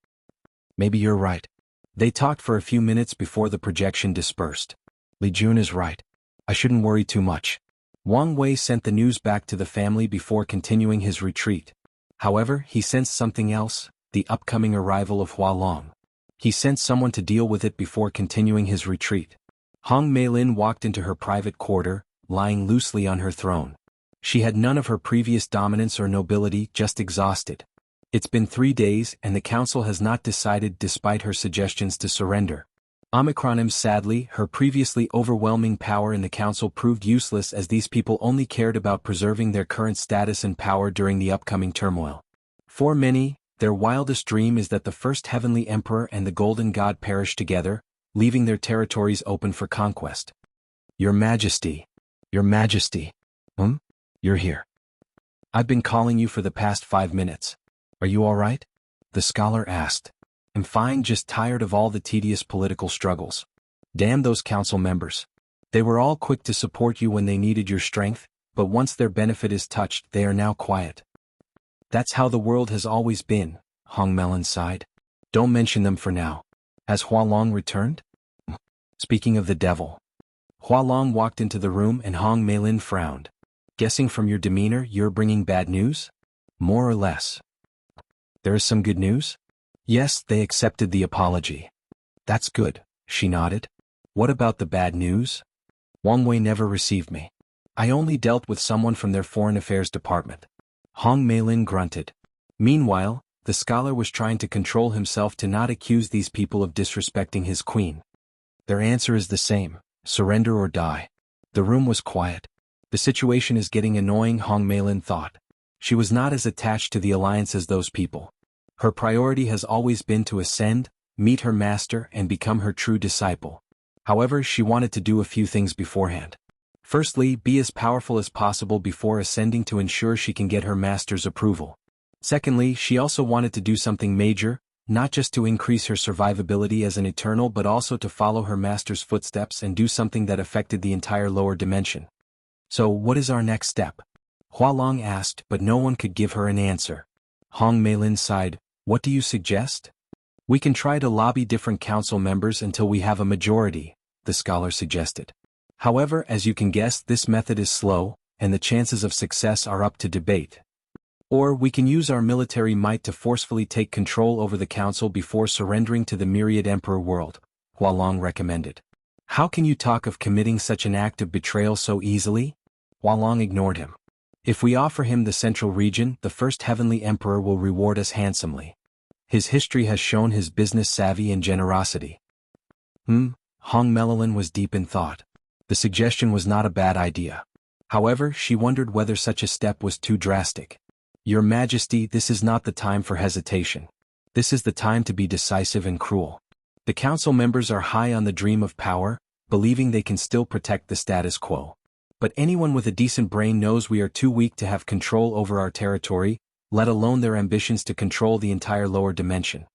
Maybe you're right. They talked for a few minutes before the projection dispersed. Li Jun is right. I shouldn't worry too much. Wang Wei sent the news back to the family before continuing his retreat. However, he sensed something else, the upcoming arrival of Hualong. He sent someone to deal with it before continuing his retreat. Hong Meilin walked into her private quarter, lying loosely on her throne. She had none of her previous dominance or nobility, just exhausted. It's been 3 days and the council has not decided despite her suggestions to surrender. Omicronim sadly, her previously overwhelming power in the council proved useless as these people only cared about preserving their current status and power during the upcoming turmoil. For many, their wildest dream is that the first heavenly emperor and the golden god perish together, leaving their territories open for conquest. Your Majesty. Your Majesty. You're here. I've been calling you for the past 5 minutes. Are you all right? The scholar asked. I'm fine, just tired of all the tedious political struggles. Damn those council members. They were all quick to support you when they needed your strength, but once their benefit is touched, they are now quiet. That's how the world has always been, Hong Melon sighed. Don't mention them for now. Has Hualong returned? Speaking of the devil. Hualong walked into the room and Hong Meilin frowned. Guessing from your demeanor you're bringing bad news? More or less. There is some good news? Yes, they accepted the apology. That's good, she nodded. What about the bad news? Wang Wei never received me. I only dealt with someone from their foreign affairs department. Hong Meilin grunted. Meanwhile, the scholar was trying to control himself to not accuse these people of disrespecting his queen. Their answer is the same, surrender or die. The room was quiet. The situation is getting annoying, Hong Meilin thought. She was not as attached to the alliance as those people. Her priority has always been to ascend, meet her master and become her true disciple. However, she wanted to do a few things beforehand. Firstly, be as powerful as possible before ascending to ensure she can get her master's approval. Secondly, she also wanted to do something major, not just to increase her survivability as an eternal but also to follow her master's footsteps and do something that affected the entire lower dimension. So what is our next step? Hualong asked, but no one could give her an answer. Hong Meilin sighed. What do you suggest? We can try to lobby different council members until we have a majority, the scholar suggested. However, as you can guess, this method is slow, and the chances of success are up to debate. Or we can use our military might to forcefully take control over the council before surrendering to the myriad emperor world, Hualong recommended. How can you talk of committing such an act of betrayal so easily? Hualong ignored him. If we offer him the central region, the first heavenly emperor will reward us handsomely. His history has shown his business savvy and generosity. Hong Meilin was deep in thought. The suggestion was not a bad idea. However, she wondered whether such a step was too drastic. Your Majesty, this is not the time for hesitation. This is the time to be decisive and cruel. The council members are high on the dream of power, believing they can still protect the status quo. But anyone with a decent brain knows we are too weak to have control over our territory, let alone their ambitions to control the entire lower dimension.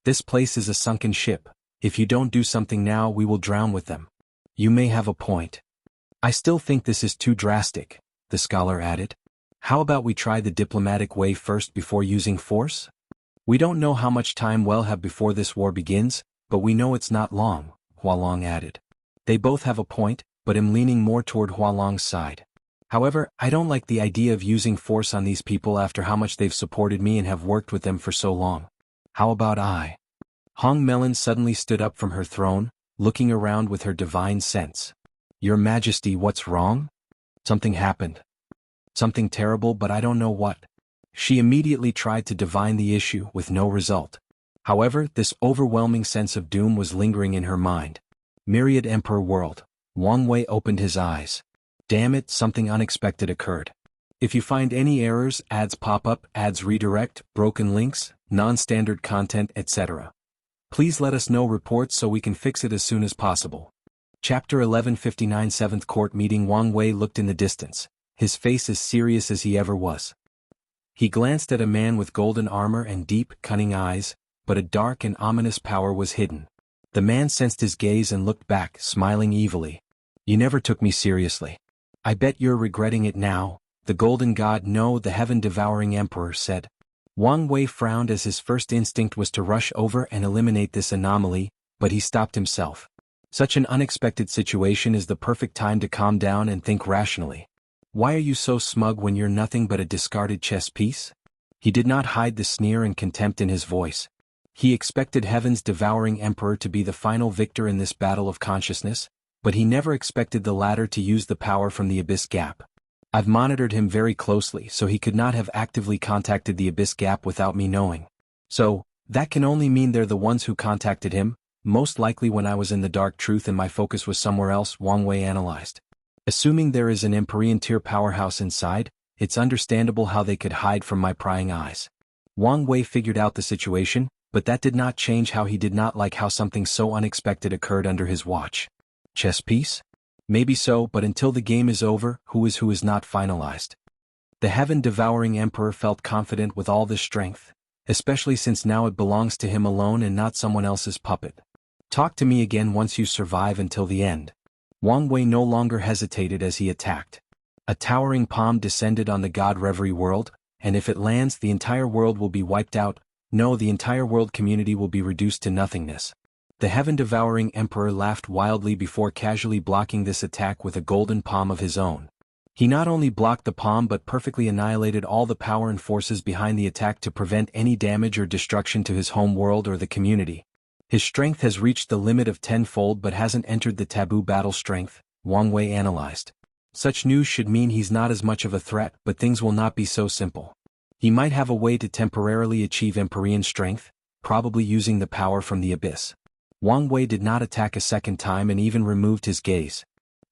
This place is a sunken ship. If you don't do something now, we will drown with them. You may have a point. I still think this is too drastic, the scholar added. How about we try the diplomatic way first before using force? We don't know how much time we'll have before this war begins, but we know it's not long, Hualong added. They both have a point, but I'm leaning more toward Hualong's side. However, I don't like the idea of using force on these people after how much they've supported me and have worked with them for so long. How about I? Hong Meilin suddenly stood up from her throne, looking around with her divine sense. Your Majesty, what's wrong? Something happened. Something terrible, but I don't know what. She immediately tried to divine the issue with no result. However, this overwhelming sense of doom was lingering in her mind. Myriad Emperor World. Wang Wei opened his eyes. Damn it, something unexpected occurred. If you find any errors, ads pop up, ads redirect, broken links, non-standard content, etc. Please let us know reports so we can fix it as soon as possible. Chapter 1159 7th Court Meeting. Wang Wei looked in the distance, his face as serious as he ever was. He glanced at a man with golden armor and deep, cunning eyes, but a dark and ominous power was hidden. The man sensed his gaze and looked back, smiling evilly. "You never took me seriously. I bet you're regretting it now." "The golden god, no," the heaven-devouring emperor said. Wang Wei frowned as his first instinct was to rush over and eliminate this anomaly, but he stopped himself. Such an unexpected situation is the perfect time to calm down and think rationally. "Why are you so smug when you're nothing but a discarded chess piece?" He did not hide the sneer and contempt in his voice. He expected Heaven's devouring emperor to be the final victor in this battle of consciousness, but he never expected the latter to use the power from the Abyss Gap. "I've monitored him very closely, so he could not have actively contacted the Abyss Gap without me knowing." "So, that can only mean they're the ones who contacted him, most likely when I was in the dark truth and my focus was somewhere else," Wang Wei analyzed. "Assuming there is an Empyrean tier powerhouse inside, it's understandable how they could hide from my prying eyes." Wang Wei figured out the situation, but that did not change how he did not like how something so unexpected occurred under his watch. Chess piece? Maybe so, but until the game is over, who is not finalized. The heaven-devouring emperor felt confident with all this strength, especially since now it belongs to him alone and not someone else's puppet. "Talk to me again once you survive until the end." Wang Wei no longer hesitated as he attacked. A towering palm descended on the God Reverie world, and if it lands, the entire world will be wiped out. No, the entire world community will be reduced to nothingness. The heaven-devouring emperor laughed wildly before casually blocking this attack with a golden palm of his own. He not only blocked the palm but perfectly annihilated all the power and forces behind the attack to prevent any damage or destruction to his home world or the community. His strength has reached the limit of tenfold but hasn't entered the taboo battle strength, Wang Wei analyzed. Such news should mean he's not as much of a threat, but things will not be so simple. He might have a way to temporarily achieve Empyrean strength, probably using the power from the abyss. Wang Wei did not attack a second time and even removed his gaze.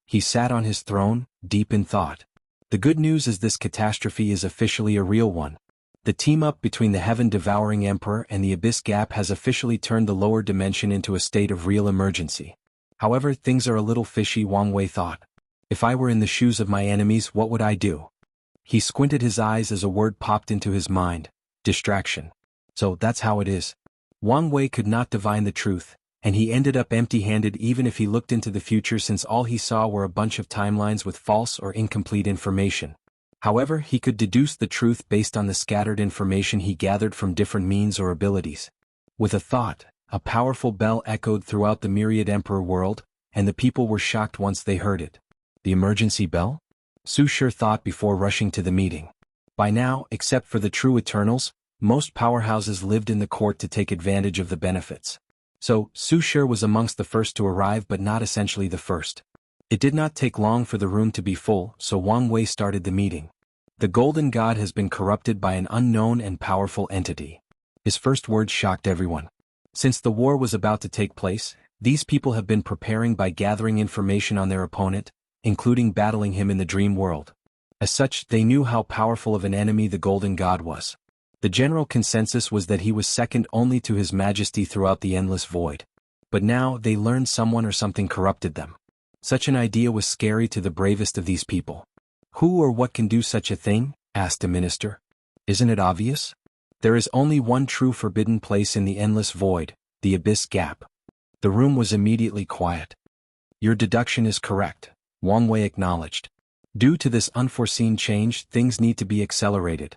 He sat on his throne, deep in thought. The good news is this catastrophe is officially a real one. The team-up between the heaven-devouring emperor and the Abyss Gap has officially turned the lower dimension into a state of real emergency. However, things are a little fishy, Wang Wei thought. If I were in the shoes of my enemies, what would I do? He squinted his eyes as a word popped into his mind: distraction. So that's how it is. Wang Wei could not divine the truth, and he ended up empty-handed even if he looked into the future, since all he saw were a bunch of timelines with false or incomplete information. However, he could deduce the truth based on the scattered information he gathered from different means or abilities. With a thought, a powerful bell echoed throughout the myriad emperor world, and the people were shocked once they heard it. The emergency bell? Su Shi thought before rushing to the meeting. By now, except for the true Eternals, most powerhouses lived in the court to take advantage of the benefits. So, Su Shi was amongst the first to arrive, but not essentially the first. It did not take long for the room to be full, so Wang Wei started the meeting. The Golden God has been corrupted by an unknown and powerful entity. His first words shocked everyone. Since the war was about to take place, these people have been preparing by gathering information on their opponent, including battling him in the dream world. As such, they knew how powerful of an enemy the Golden God was. The general consensus was that he was second only to His Majesty throughout the endless void. But now, they learned someone or something corrupted them. Such an idea was scary to the bravest of these people. "Who or what can do such a thing?" asked a minister. "Isn't it obvious? There is only one true forbidden place in the endless void, the Abyss Gap." The room was immediately quiet. "Your deduction is correct," Wang Wei acknowledged. "Due to this unforeseen change, things need to be accelerated."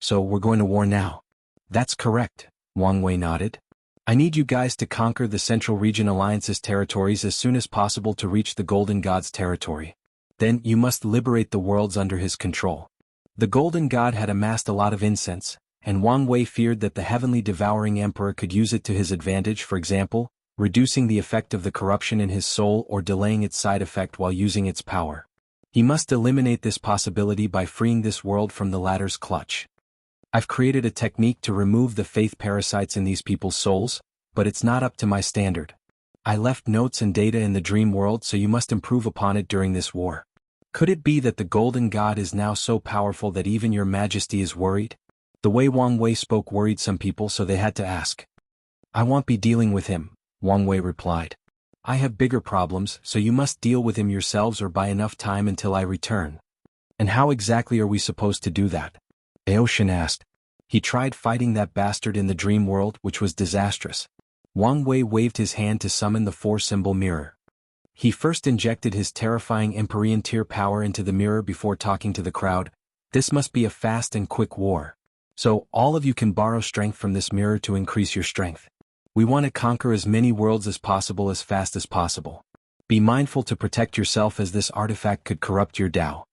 "So we're going to war now?" "That's correct," Wang Wei nodded. "I need you guys to conquer the Central Region Alliance's territories as soon as possible to reach the Golden God's territory. Then, you must liberate the worlds under his control." The Golden God had amassed a lot of incense, and Wang Wei feared that the heavenly devouring emperor could use it to his advantage, for example, reducing the effect of the corruption in his soul or delaying its side effect while using its power. He must eliminate this possibility by freeing this world from the latter's clutch. "I've created a technique to remove the faith parasites in these people's souls, but it's not up to my standard. I left notes and data in the dream world, so you must improve upon it during this war." Could it be that the Golden God is now so powerful that even Your Majesty is worried? The way Wang Wei spoke worried some people, so they had to ask. "I won't be dealing with him," Wang Wei replied. "I have bigger problems, so you must deal with him yourselves or buy enough time until I return." "And how exactly are we supposed to do that?" Aoshin asked. He tried fighting that bastard in the dream world, which was disastrous. Wang Wei waved his hand to summon the 4-symbol mirror. He first injected his terrifying Empyrean tier power into the mirror before talking to the crowd. This must be a fast and quick war. So, all of you can borrow strength from this mirror to increase your strength. We want to conquer as many worlds as possible as fast as possible. Be mindful to protect yourself as this artifact could corrupt your Dao.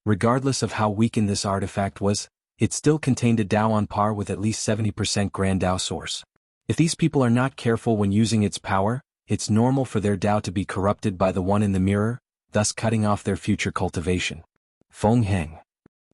Regardless of how weakened this artifact was, it still contained a Dao on par with at least 70% Grand Dao source. If these people are not careful when using its power, it's normal for their Dao to be corrupted by the one in the mirror, thus cutting off their future cultivation. Feng Heng.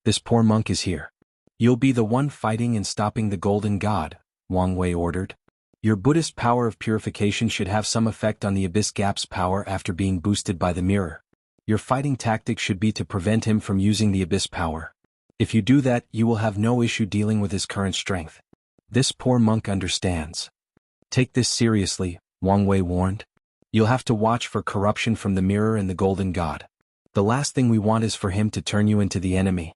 This poor monk is here. You'll be the one fighting and stopping the Golden God, Wang Wei ordered. Your Buddhist power of purification should have some effect on the Abyss Gap's power after being boosted by the mirror. Your fighting tactic should be to prevent him from using the Abyss power. If you do that, you will have no issue dealing with his current strength. This poor monk understands. Take this seriously, Wang Wei warned. You'll have to watch for corruption from the mirror and the Golden God. The last thing we want is for him to turn you into the enemy.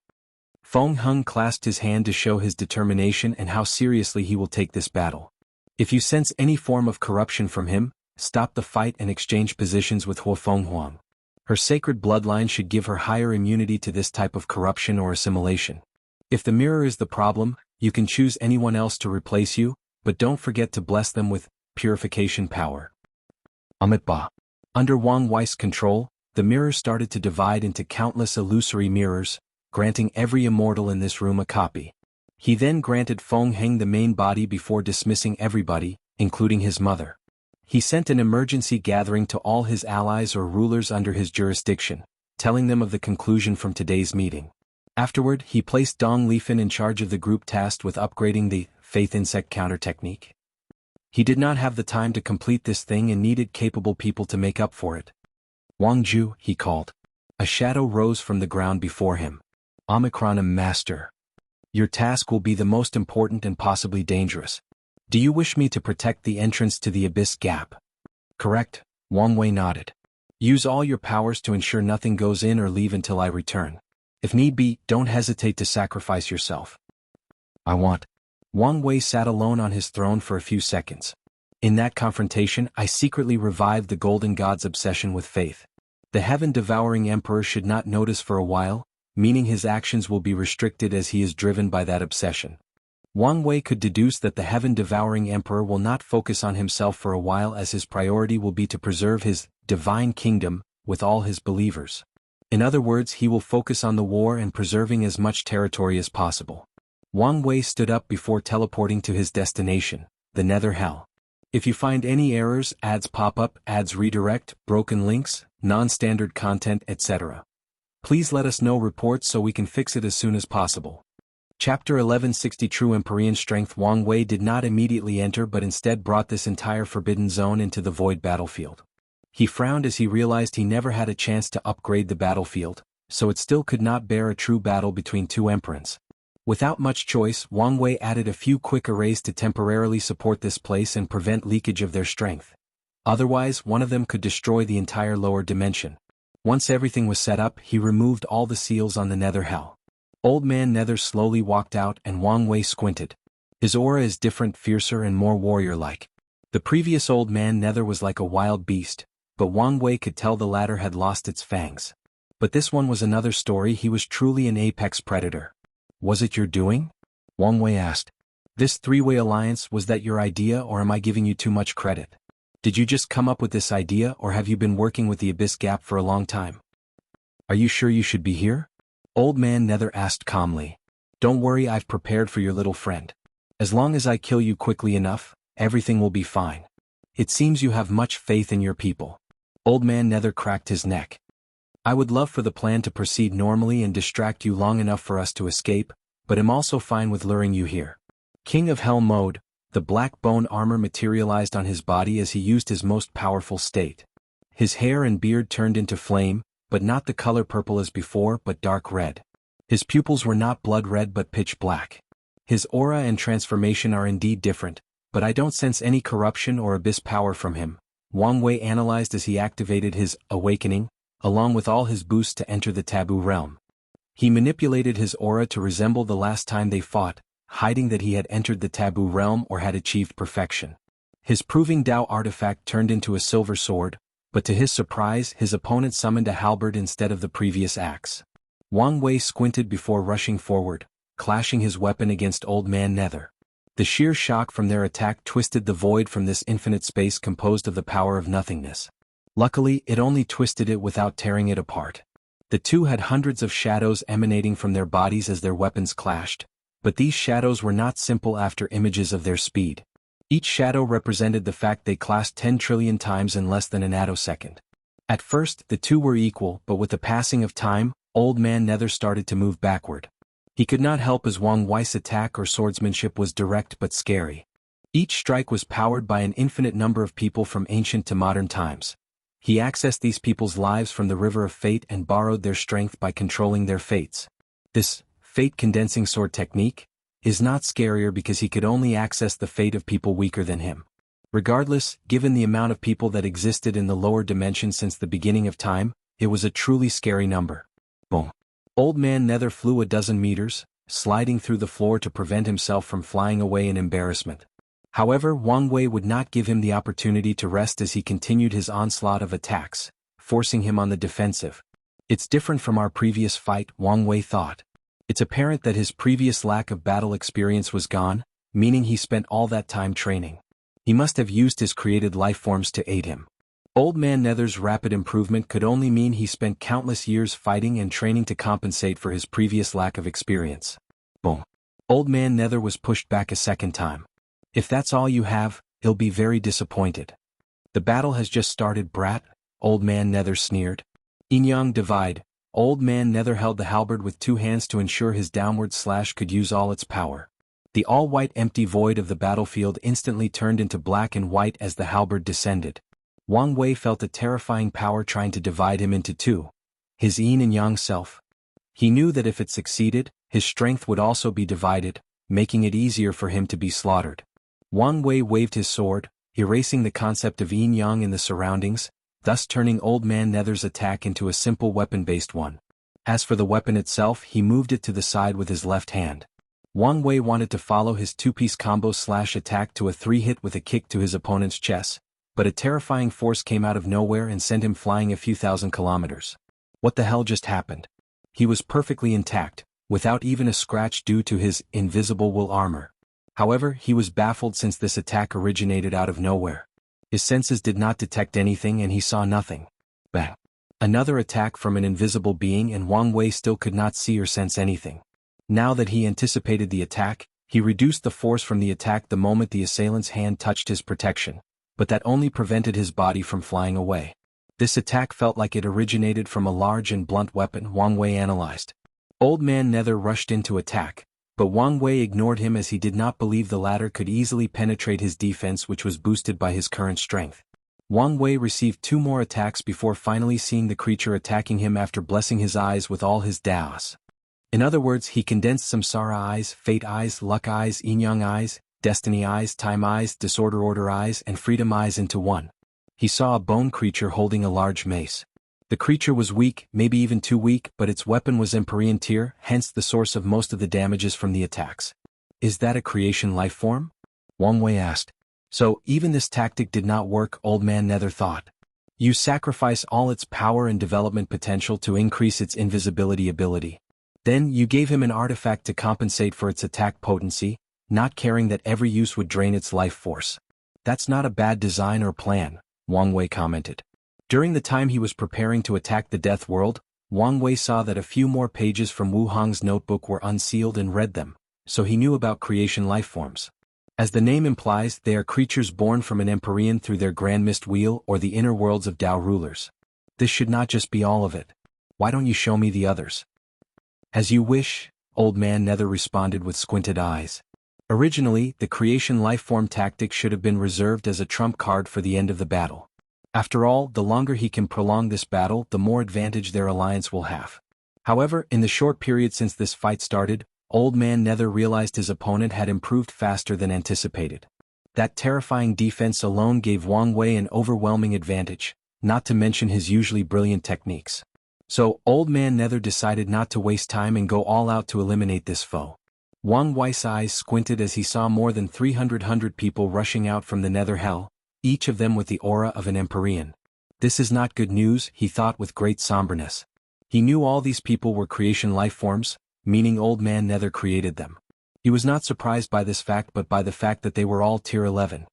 Feng Heng clasped his hand to show his determination and how seriously he will take this battle. If you sense any form of corruption from him, stop the fight and exchange positions with Huofeng Huang. Her sacred bloodline should give her higher immunity to this type of corruption or assimilation. If the mirror is the problem, you can choose anyone else to replace you, but don't forget to bless them with purification power. Amitba. Under Wang Wei's control, the mirror started to divide into countless illusory mirrors, granting every immortal in this room a copy. He then granted Feng Heng the main body before dismissing everybody, including his mother. He sent an emergency gathering to all his allies or rulers under his jurisdiction, telling them of the conclusion from today's meeting. Afterward, he placed Dong Lifen in charge of the group tasked with upgrading the Faith Insect counter technique. He did not have the time to complete this thing and needed capable people to make up for it. Wang Ju, he called. A shadow rose from the ground before him. Omicronum Master. Your task will be the most important and possibly dangerous. Do you wish me to protect the entrance to the Abyss Gap? Correct, Wang Wei nodded. Use all your powers to ensure nothing goes in or leave until I return. If need be, don't hesitate to sacrifice yourself. I want. Wang Wei sat alone on his throne for a few seconds. In that confrontation, I secretly revived the Golden God's obsession with faith. The heaven-devouring emperor should not notice for a while, meaning his actions will be restricted as he is driven by that obsession. Wang Wei could deduce that the heaven-devouring emperor will not focus on himself for a while as his priority will be to preserve his divine kingdom with all his believers. In other words, he will focus on the war and preserving as much territory as possible. Wang Wei stood up before teleporting to his destination, the Nether Hell. If you find any errors, ads pop up, ads redirect, broken links, non-standard content, etc. Please let us know reports so we can fix it as soon as possible. Chapter 1160 True Empyrean Strength. Wang Wei did not immediately enter but instead brought this entire forbidden zone into the void battlefield. He frowned as he realized he never had a chance to upgrade the battlefield, so it still could not bear a true battle between two emperors. Without much choice, Wang Wei added a few quick arrays to temporarily support this place and prevent leakage of their strength. Otherwise, one of them could destroy the entire lower dimension. Once everything was set up, he removed all the seals on the Nether Hell. Old Man Nether slowly walked out and Wang Wei squinted. His aura is different, fiercer and more warrior-like. The previous Old Man Nether was like a wild beast, but Wang Wei could tell the latter had lost its fangs. But this one was another story. He was truly an apex predator. Was it your doing? Wang Wei asked. This three-way alliance, was that your idea or am I giving you too much credit? Did you just come up with this idea or have you been working with the Abyss Gap for a long time? Are you sure you should be here? Old Man Nether asked calmly. Don't worry, I've prepared for your little friend. As long as I kill you quickly enough, everything will be fine. It seems you have much faith in your people. Old Man Nether cracked his neck. I would love for the plan to proceed normally and distract you long enough for us to escape, but am also fine with luring you here. King of Hell Mode. The black bone armor materialized on his body as he used his most powerful state. His hair and beard turned into flame, but not the color purple as before but dark red. His pupils were not blood red but pitch black. His aura and transformation are indeed different, but I don't sense any corruption or abyss power from him, Wang Wei analyzed as he activated his awakening, along with all his boosts to enter the taboo realm. He manipulated his aura to resemble the last time they fought, hiding that he had entered the taboo realm or had achieved perfection. His proving Dao artifact turned into a silver sword, but to his surprise his opponent summoned a halberd instead of the previous axe. Wang Wei squinted before rushing forward, clashing his weapon against Old Man Nether. The sheer shock from their attack twisted the void from this infinite space composed of the power of nothingness. Luckily, it only twisted it without tearing it apart. The two had hundreds of shadows emanating from their bodies as their weapons clashed, but these shadows were not simple after images of their speed. Each shadow represented the fact they clashed 10 trillion times in less than an attosecond. At first, the two were equal, but with the passing of time, Old Man Nether started to move backward. He could not help as Wang Wei's attack or swordsmanship was direct but scary. Each strike was powered by an infinite number of people from ancient to modern times. He accessed these people's lives from the river of fate and borrowed their strength by controlling their fates. This fate-condensing sword technique is not scarier because he could only access the fate of people weaker than him. Regardless, given the amount of people that existed in the lower dimension since the beginning of time, it was a truly scary number. Boom. Old Man Nether flew a dozen meters, sliding through the floor to prevent himself from flying away in embarrassment. However, Wang Wei would not give him the opportunity to rest as he continued his onslaught of attacks, forcing him on the defensive. It's different from our previous fight, Wang Wei thought. It's apparent that his previous lack of battle experience was gone, meaning he spent all that time training. He must have used his created lifeforms to aid him. Old Man Nether's rapid improvement could only mean he spent countless years fighting and training to compensate for his previous lack of experience. Boom. Old Man Nether was pushed back a second time. If that's all you have, he'll be very disappointed. The battle has just started, brat, Old Man Nether sneered. Yin-Yang divide. Old Man Nether held the halberd with two hands to ensure his downward slash could use all its power. The all-white empty void of the battlefield instantly turned into black and white as the halberd descended. Wang Wei felt a terrifying power trying to divide him into two. His yin and yang self. He knew that if it succeeded, his strength would also be divided, making it easier for him to be slaughtered. Wang Wei waved his sword, erasing the concept of yin-yang in the surroundings, thus turning Old Man Nether's attack into a simple weapon-based one. As for the weapon itself, he moved it to the side with his left hand. Wang Wei wanted to follow his two-piece combo slash attack to a three-hit with a kick to his opponent's chest, but a terrifying force came out of nowhere and sent him flying a few thousand kilometers. What the hell just happened? He was perfectly intact, without even a scratch due to his invisible wool armor. However, he was baffled since this attack originated out of nowhere. His senses did not detect anything and he saw nothing. Bang. Another attack from an invisible being and Wang Wei still could not see or sense anything. Now that he anticipated the attack, he reduced the force from the attack the moment the assailant's hand touched his protection, but that only prevented his body from flying away. This attack felt like it originated from a large and blunt weapon, Wang Wei analyzed. Old Man Nether rushed in to attack, but Wang Wei ignored him as he did not believe the latter could easily penetrate his defense, which was boosted by his current strength. Wang Wei received two more attacks before finally seeing the creature attacking him after blessing his eyes with all his daos. In other words, he condensed samsara eyes, fate eyes, luck eyes, yin-yang eyes, destiny eyes, time eyes, disorder order eyes, and freedom eyes into one. He saw a bone creature holding a large mace. The creature was weak, maybe even too weak, but its weapon was Empyrean tier, hence the source of most of the damages from the attacks. Is that a creation life form? Wang Wei asked. So, even this tactic did not work, Old Man Nether thought. You sacrifice all its power and development potential to increase its invisibility ability. Then, you gave him an artifact to compensate for its attack potency, not caring that every use would drain its life force. That's not a bad design or plan, Wang Wei commented. During the time he was preparing to attack the Death World, Wang Wei saw that a few more pages from Wu Hong's notebook were unsealed and read them, so he knew about creation lifeforms. As the name implies, they are creatures born from an Empyrean through their Grand Mist Wheel or the inner worlds of Dao rulers. This should not just be all of it. Why don't you show me the others? As you wish, Old Man Nether responded with squinted eyes. Originally, the creation lifeform tactic should have been reserved as a trump card for the end of the battle. After all, the longer he can prolong this battle, the more advantage their alliance will have. However, in the short period since this fight started, Old Man Nether realized his opponent had improved faster than anticipated. That terrifying defense alone gave Wang Wei an overwhelming advantage, not to mention his usually brilliant techniques. So, Old Man Nether decided not to waste time and go all out to eliminate this foe. Wang Wei's eyes squinted as he saw more than 300 people rushing out from the Nether Hell, each of them with the aura of an Empyrean. This is not good news, he thought with great somberness. He knew all these people were creation lifeforms, meaning Old Man Nether created them. He was not surprised by this fact but by the fact that they were all tier 11.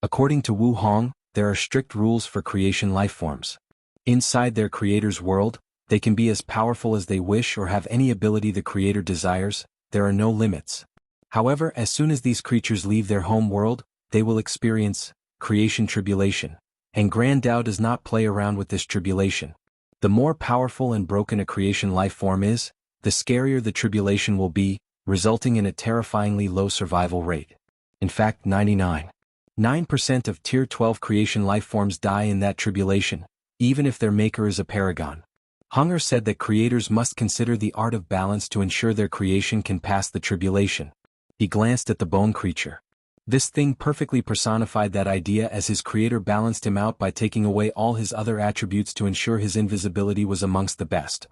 According to Wu Hong, there are strict rules for creation lifeforms. Inside their creator's world, they can be as powerful as they wish or have any ability the creator desires, there are no limits. However, as soon as these creatures leave their home world, they will experience creation tribulation. And Grand Tao does not play around with this tribulation. The more powerful and broken a creation lifeform is, the scarier the tribulation will be, resulting in a terrifyingly low survival rate. In fact, 99.9% of Tier 12 creation lifeforms die in that tribulation, even if their maker is a paragon. Hunger said that creators must consider the art of balance to ensure their creation can pass the tribulation. He glanced at the bone creature. This thing perfectly personified that idea as his creator balanced him out by taking away all his other attributes to ensure his invisibility was amongst the best.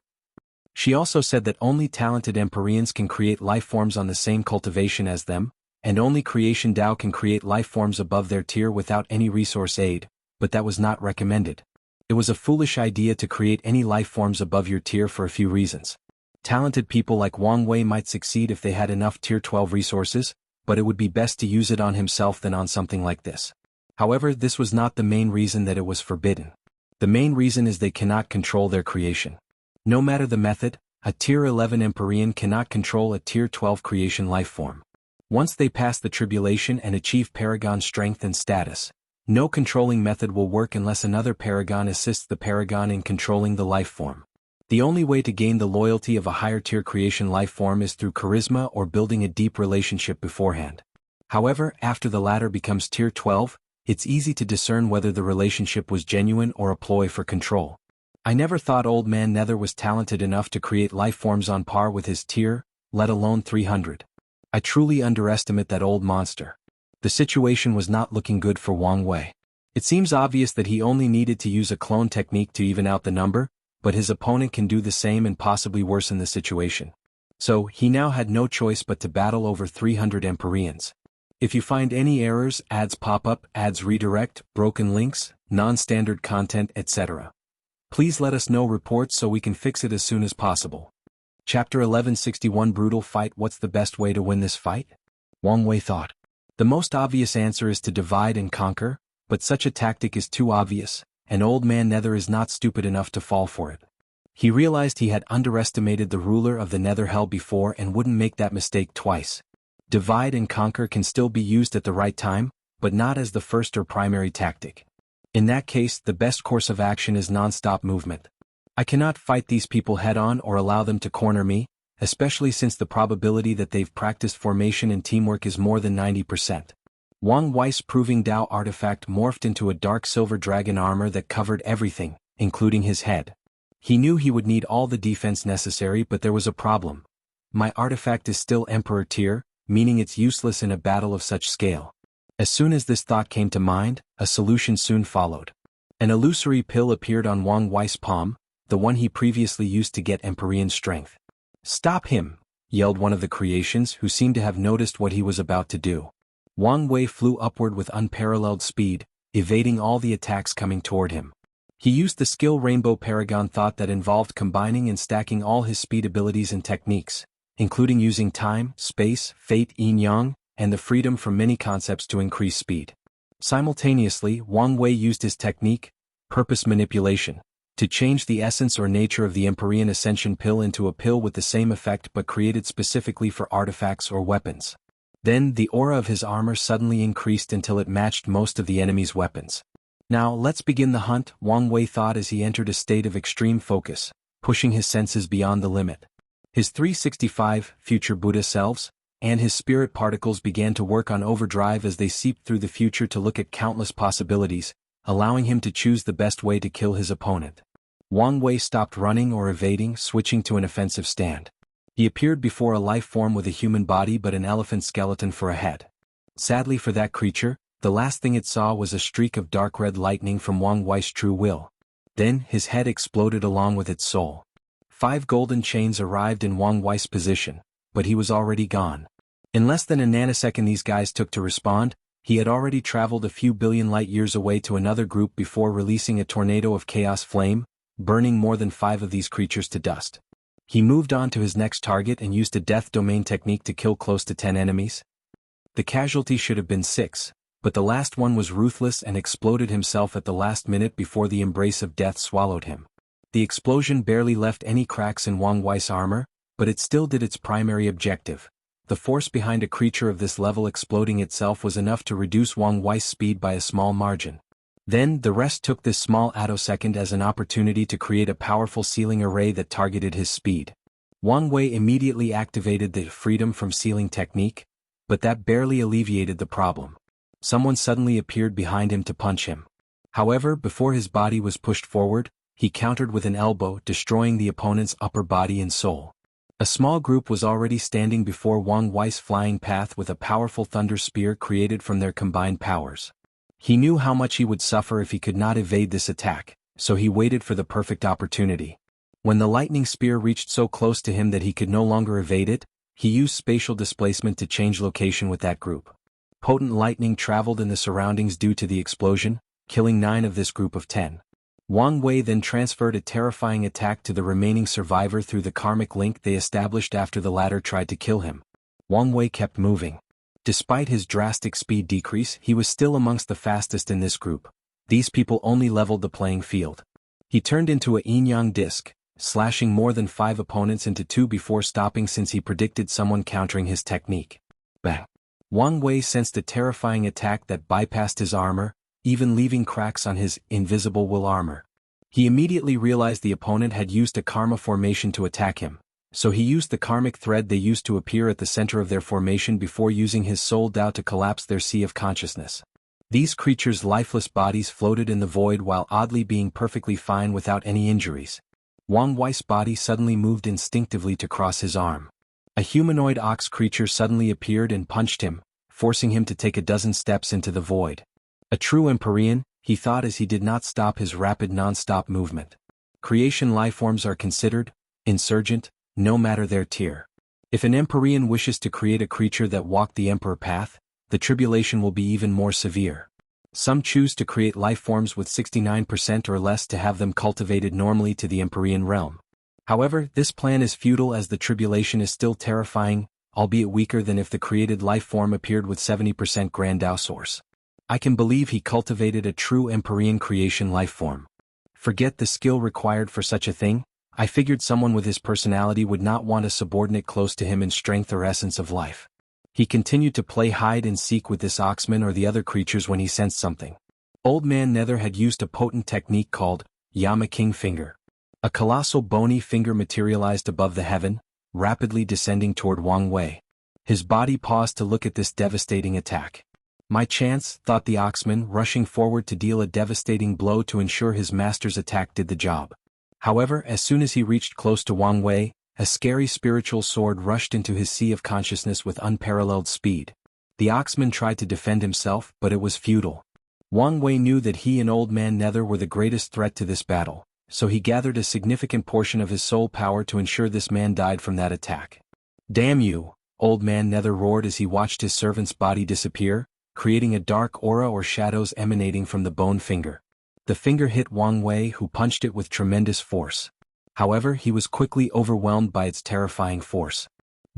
She also said that only talented Empyreans can create lifeforms on the same cultivation as them, and only Creation Tao can create lifeforms above their tier without any resource aid, but that was not recommended. It was a foolish idea to create any lifeforms above your tier for a few reasons. Talented people like Wang Wei might succeed if they had enough tier 12 resources, but it would be best to use it on himself than on something like this. However, this was not the main reason that it was forbidden. The main reason is they cannot control their creation. No matter the method, a tier 11 Empyrean cannot control a tier 12 creation lifeform. Once they pass the tribulation and achieve paragon strength and status, no controlling method will work unless another paragon assists the paragon in controlling the lifeform. The only way to gain the loyalty of a higher tier creation lifeform is through charisma or building a deep relationship beforehand. However, after the latter becomes tier 12, it's easy to discern whether the relationship was genuine or a ploy for control. I never thought Old Man Nether was talented enough to create lifeforms on par with his tier, let alone 300. I truly underestimate that old monster. The situation was not looking good for Wang Wei. It seems obvious that he only needed to use a clone technique to even out the number, but his opponent can do the same and possibly worsen the situation. So, he now had no choice but to battle over 300 Empyreans. If you find any errors, ads pop up, ads redirect, broken links, non-standard content, etc., please let us know reports so we can fix it as soon as possible. Chapter 1161 Brutal Fight. What's the best way to win this fight? Wang Wei thought. The most obvious answer is to divide and conquer, but such a tactic is too obvious, and Old Man Nether is not stupid enough to fall for it. He realized he had underestimated the ruler of the Nether Hell before and wouldn't make that mistake twice. Divide and conquer can still be used at the right time, but not as the first or primary tactic. In that case, the best course of action is non-stop movement. I cannot fight these people head-on or allow them to corner me, especially since the probability that they've practiced formation and teamwork is more than 90%. Wang Wei's Proving Tao artifact morphed into a dark silver dragon armor that covered everything, including his head. He knew he would need all the defense necessary, but there was a problem. My artifact is still Emperor tier, meaning it's useless in a battle of such scale. As soon as this thought came to mind, a solution soon followed. An illusory pill appeared on Wang Wei's palm, the one he previously used to get Empyrean strength. "Stop him!" yelled one of the creations who seemed to have noticed what he was about to do. Wang Wei flew upward with unparalleled speed, evading all the attacks coming toward him. He used the skill Rainbow Paragon thought that involved combining and stacking all his speed abilities and techniques, including using time, space, fate, yin-yang, and the freedom from many concepts to increase speed. Simultaneously, Wang Wei used his technique, Purpose Manipulation, to change the essence or nature of the Empyrean Ascension pill into a pill with the same effect but created specifically for artifacts or weapons. Then, the aura of his armor suddenly increased until it matched most of the enemy's weapons. "Now, let's begin the hunt," Wang Wei thought as he entered a state of extreme focus, pushing his senses beyond the limit. His 365 future Buddha selves and his spirit particles began to work on overdrive as they seeped through the future to look at countless possibilities, allowing him to choose the best way to kill his opponent. Wang Wei stopped running or evading, switching to an offensive stand. He appeared before a life form with a human body but an elephant skeleton for a head. Sadly for that creature, the last thing it saw was a streak of dark red lightning from Wang Wei's true will. Then, his head exploded along with its soul. 5 golden chains arrived in Wang Wei's position, but he was already gone. In less than a nanosecond these guys took to respond, he had already traveled a few billion light-years away to another group before releasing a tornado of chaos flame, burning more than 5 of these creatures to dust. He moved on to his next target and used a death domain technique to kill close to 10 enemies. The casualty should have been 6, but the last one was ruthless and exploded himself at the last minute before the embrace of death swallowed him. The explosion barely left any cracks in Wang Wei's armor, but it still did its primary objective. The force behind a creature of this level exploding itself was enough to reduce Wang Wei's speed by a small margin. Then, the rest took this small attosecond as an opportunity to create a powerful sealing array that targeted his speed. Wang Wei immediately activated the freedom from sealing technique, but that barely alleviated the problem. Someone suddenly appeared behind him to punch him. However, before his body was pushed forward, he countered with an elbow, destroying the opponent's upper body and soul. A small group was already standing before Wang Wei's flying path with a powerful thunder spear created from their combined powers. He knew how much he would suffer if he could not evade this attack, so he waited for the perfect opportunity. When the lightning spear reached so close to him that he could no longer evade it, he used spatial displacement to change location with that group. Potent lightning traveled in the surroundings due to the explosion, killing 9 of this group of 10. Wang Wei then transferred a terrifying attack to the remaining survivor through the karmic link they established after the latter tried to kill him. Wang Wei kept moving. Despite his drastic speed decrease, he was still amongst the fastest in this group. These people only leveled the playing field. He turned into a yin-yang disc, slashing more than 5 opponents into 2 before stopping since he predicted someone countering his technique. Bang! Wang Wei sensed a terrifying attack that bypassed his armor, even leaving cracks on his invisible wool armor. He immediately realized the opponent had used a karma formation to attack him, so he used the karmic thread they used to appear at the center of their formation before using his soul Dao to collapse their sea of consciousness. These creatures' lifeless bodies floated in the void while oddly being perfectly fine without any injuries. Wang Wei's body suddenly moved instinctively to cross his arm. A humanoid ox creature suddenly appeared and punched him, forcing him to take a dozen steps into the void. A true Empyrean, he thought as he did not stop his rapid non-stop movement. Creation lifeforms are considered insurgent, no matter their tier. If an Empyrean wishes to create a creature that walked the Emperor path, the tribulation will be even more severe. Some choose to create lifeforms with 69% or less to have them cultivated normally to the Empyrean realm. However, this plan is futile as the tribulation is still terrifying, albeit weaker than if the created lifeform appeared with 70% Grand Dao source. I can believe he cultivated a true Empyrean creation lifeform. Forget the skill required for such a thing, I figured someone with his personality would not want a subordinate close to him in strength or essence of life. He continued to play hide and seek with this oxman or the other creatures when he sensed something. Old Man Nether had used a potent technique called Yama King Finger. A colossal bony finger materialized above the heaven, rapidly descending toward Wang Wei. His body paused to look at this devastating attack. My chance, thought the oxman, rushing forward to deal a devastating blow to ensure his master's attack did the job. However, as soon as he reached close to Wang Wei, a scary spiritual sword rushed into his sea of consciousness with unparalleled speed. The oxman tried to defend himself, but it was futile. Wang Wei knew that he and Old Man Nether were the greatest threat to this battle, so he gathered a significant portion of his soul power to ensure this man died from that attack. Damn you, Old Man Nether roared as he watched his servant's body disappear, creating a dark aura or shadows emanating from the bone finger. The finger hit Wang Wei, who punched it with tremendous force. However, he was quickly overwhelmed by its terrifying force.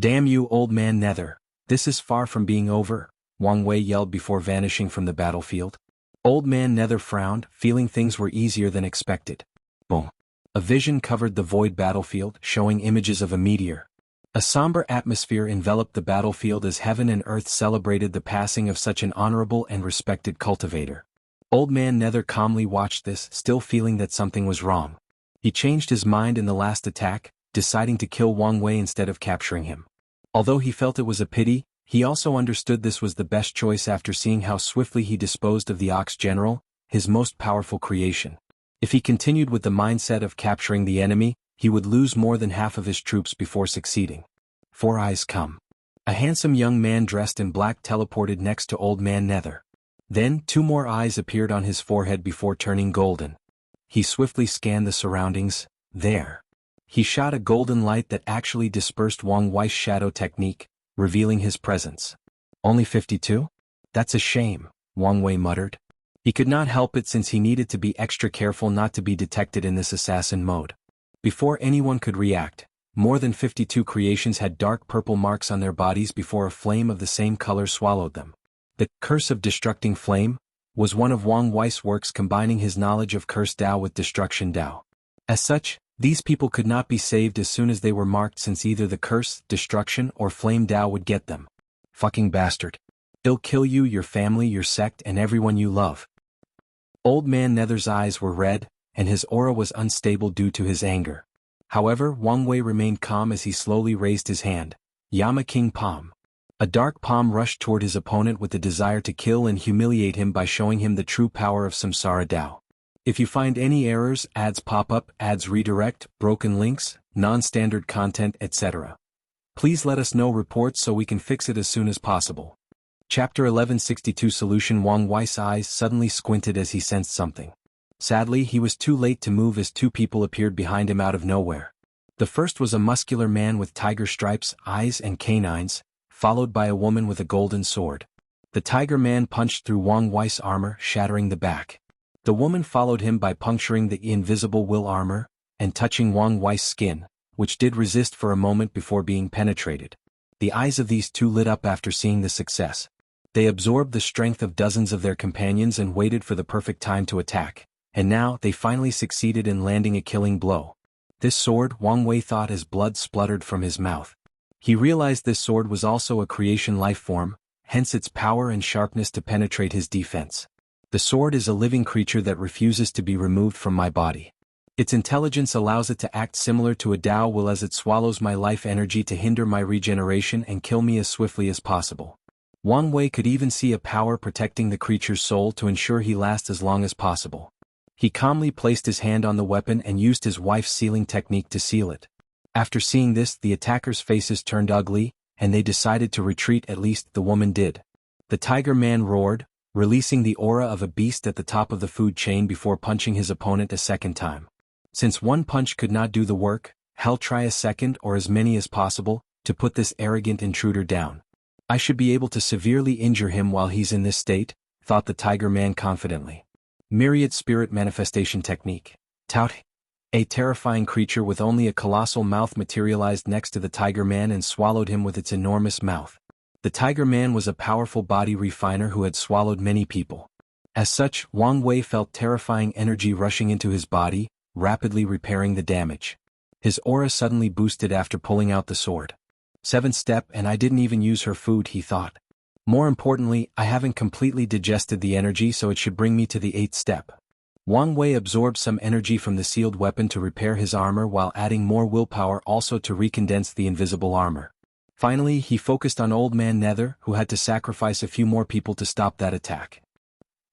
Damn you, Old Man Nether, this is far from being over, Wang Wei yelled before vanishing from the battlefield. Old Man Nether frowned, feeling things were easier than expected. Boom. A vision covered the void battlefield, showing images of a meteor. A somber atmosphere enveloped the battlefield as heaven and earth celebrated the passing of such an honorable and respected cultivator. Old Man Nether calmly watched this, still feeling that something was wrong. He changed his mind in the last attack, deciding to kill Wang Wei instead of capturing him. Although he felt it was a pity, he also understood this was the best choice after seeing how swiftly he disposed of the Ox General, his most powerful creation. If he continued with the mindset of capturing the enemy, he would lose more than half of his troops before succeeding. 4 eyes come. A handsome young man dressed in black teleported next to Old Man Nether. Then 2 more eyes appeared on his forehead before turning golden. He swiftly scanned the surroundings. There. He shot a golden light that actually dispersed Wang Wei's shadow technique, revealing his presence. Only 52? That's a shame, Wang Wei muttered. He could not help it since he needed to be extra careful not to be detected in this assassin mode. Before anyone could react, more than 52 creations had dark purple marks on their bodies before a flame of the same color swallowed them. The Curse of Destructing Flame was one of Wang Wei's works combining his knowledge of Curse Dao with Destruction Dao. As such, these people could not be saved as soon as they were marked since either the Curse, Destruction, or Flame Dao would get them. Fucking bastard. He'll kill you, your family, your sect, and everyone you love. Old Man Nether's eyes were red, and his aura was unstable due to his anger. However, Wang Wei remained calm as he slowly raised his hand. Yama King Palm. A dark palm rushed toward his opponent with the desire to kill and humiliate him by showing him the true power of Samsara Dao. If you find any errors, ads pop up, ads redirect, broken links, non-standard content, etc. Please let us know reports so we can fix it as soon as possible. Chapter 1162 Solution. Wang Wei's eyes suddenly squinted as he sensed something. Sadly, he was too late to move as two people appeared behind him out of nowhere. The first was a muscular man with tiger stripes, eyes and canines, followed by a woman with a golden sword. The tiger man punched through Wang Wei's armor, shattering the back. The woman followed him by puncturing the invisible will armor, and touching Wang Wei's skin, which did resist for a moment before being penetrated. The eyes of these two lit up after seeing the success. They absorbed the strength of dozens of their companions and waited for the perfect time to attack. And now, they finally succeeded in landing a killing blow. This sword, Wang Wei thought as blood spluttered from his mouth. He realized this sword was also a creation life form, hence its power and sharpness to penetrate his defense. The sword is a living creature that refuses to be removed from my body. Its intelligence allows it to act similar to a Dao will as it swallows my life energy to hinder my regeneration and kill me as swiftly as possible. Wang Wei could even see a power protecting the creature's soul to ensure he lasts as long as possible. He calmly placed his hand on the weapon and used his wife's sealing technique to seal it. After seeing this, the attackers' faces turned ugly, and they decided to retreat. At least the woman did. The tiger man roared, releasing the aura of a beast at the top of the food chain before punching his opponent a second time. Since one punch could not do the work, hell try a second or as many as possible, to put this arrogant intruder down. I should be able to severely injure him while he's in this state, thought the tiger man confidently. Myriad Spirit Manifestation Technique. Tout. A terrifying creature with only a colossal mouth materialized next to the tiger man and swallowed him with its enormous mouth. The tiger man was a powerful body refiner who had swallowed many people. As such, Wang Wei felt terrifying energy rushing into his body, rapidly repairing the damage. His aura suddenly boosted after pulling out the sword. 7th step, and I didn't even use her food, he thought. More importantly, I haven't completely digested the energy, so it should bring me to the 8th step. Wang Wei absorbed some energy from the sealed weapon to repair his armor while adding more willpower also to recondense the invisible armor. Finally, he focused on Old Man Nether, who had to sacrifice a few more people to stop that attack.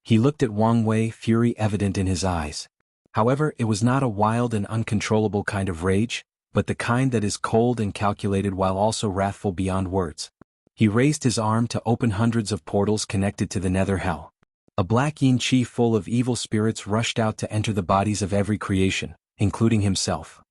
He looked at Wang Wei, fury evident in his eyes. However, it was not a wild and uncontrollable kind of rage, but the kind that is cold and calculated while also wrathful beyond words. He raised his arm to open hundreds of portals connected to the Nether Hell. A black yin chi full of evil spirits rushed out to enter the bodies of every creation, including himself.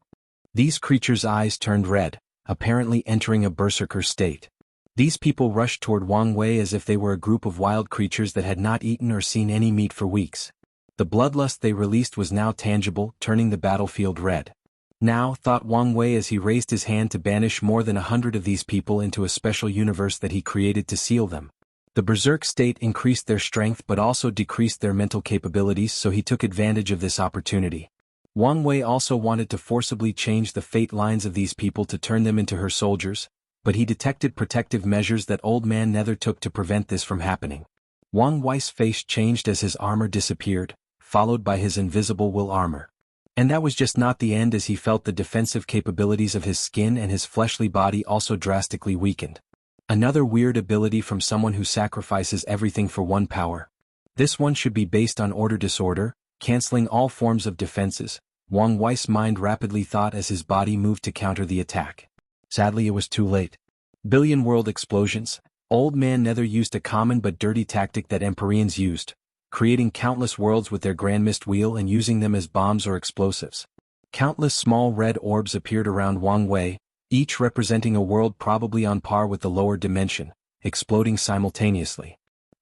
These creatures' eyes turned red, apparently entering a berserker state. These people rushed toward Wang Wei as if they were a group of wild creatures that had not eaten or seen any meat for weeks. The bloodlust they released was now tangible, turning the battlefield red. Now, thought Wang Wei as he raised his hand to banish more than 100 of these people into a special universe that he created to seal them. The berserk state increased their strength but also decreased their mental capabilities, so he took advantage of this opportunity. Wang Wei also wanted to forcibly change the fate lines of these people to turn them into her soldiers, but he detected protective measures that Old Man Nether took to prevent this from happening. Wang Wei's face changed as his armor disappeared, followed by his invisible will armor. And that was just not the end, as he felt the defensive capabilities of his skin and his fleshly body also drastically weakened. Another weird ability from someone who sacrifices everything for one power. This one should be based on order disorder, canceling all forms of defenses, Wang Wei's mind rapidly thought as his body moved to counter the attack. Sadly, it was too late. Billion world explosions. Old Man Nether used a common but dirty tactic that Empyreans used, creating countless worlds with their Grand Mist Wheel and using them as bombs or explosives. Countless small red orbs appeared around Wang Wei, each representing a world probably on par with the lower dimension, exploding simultaneously.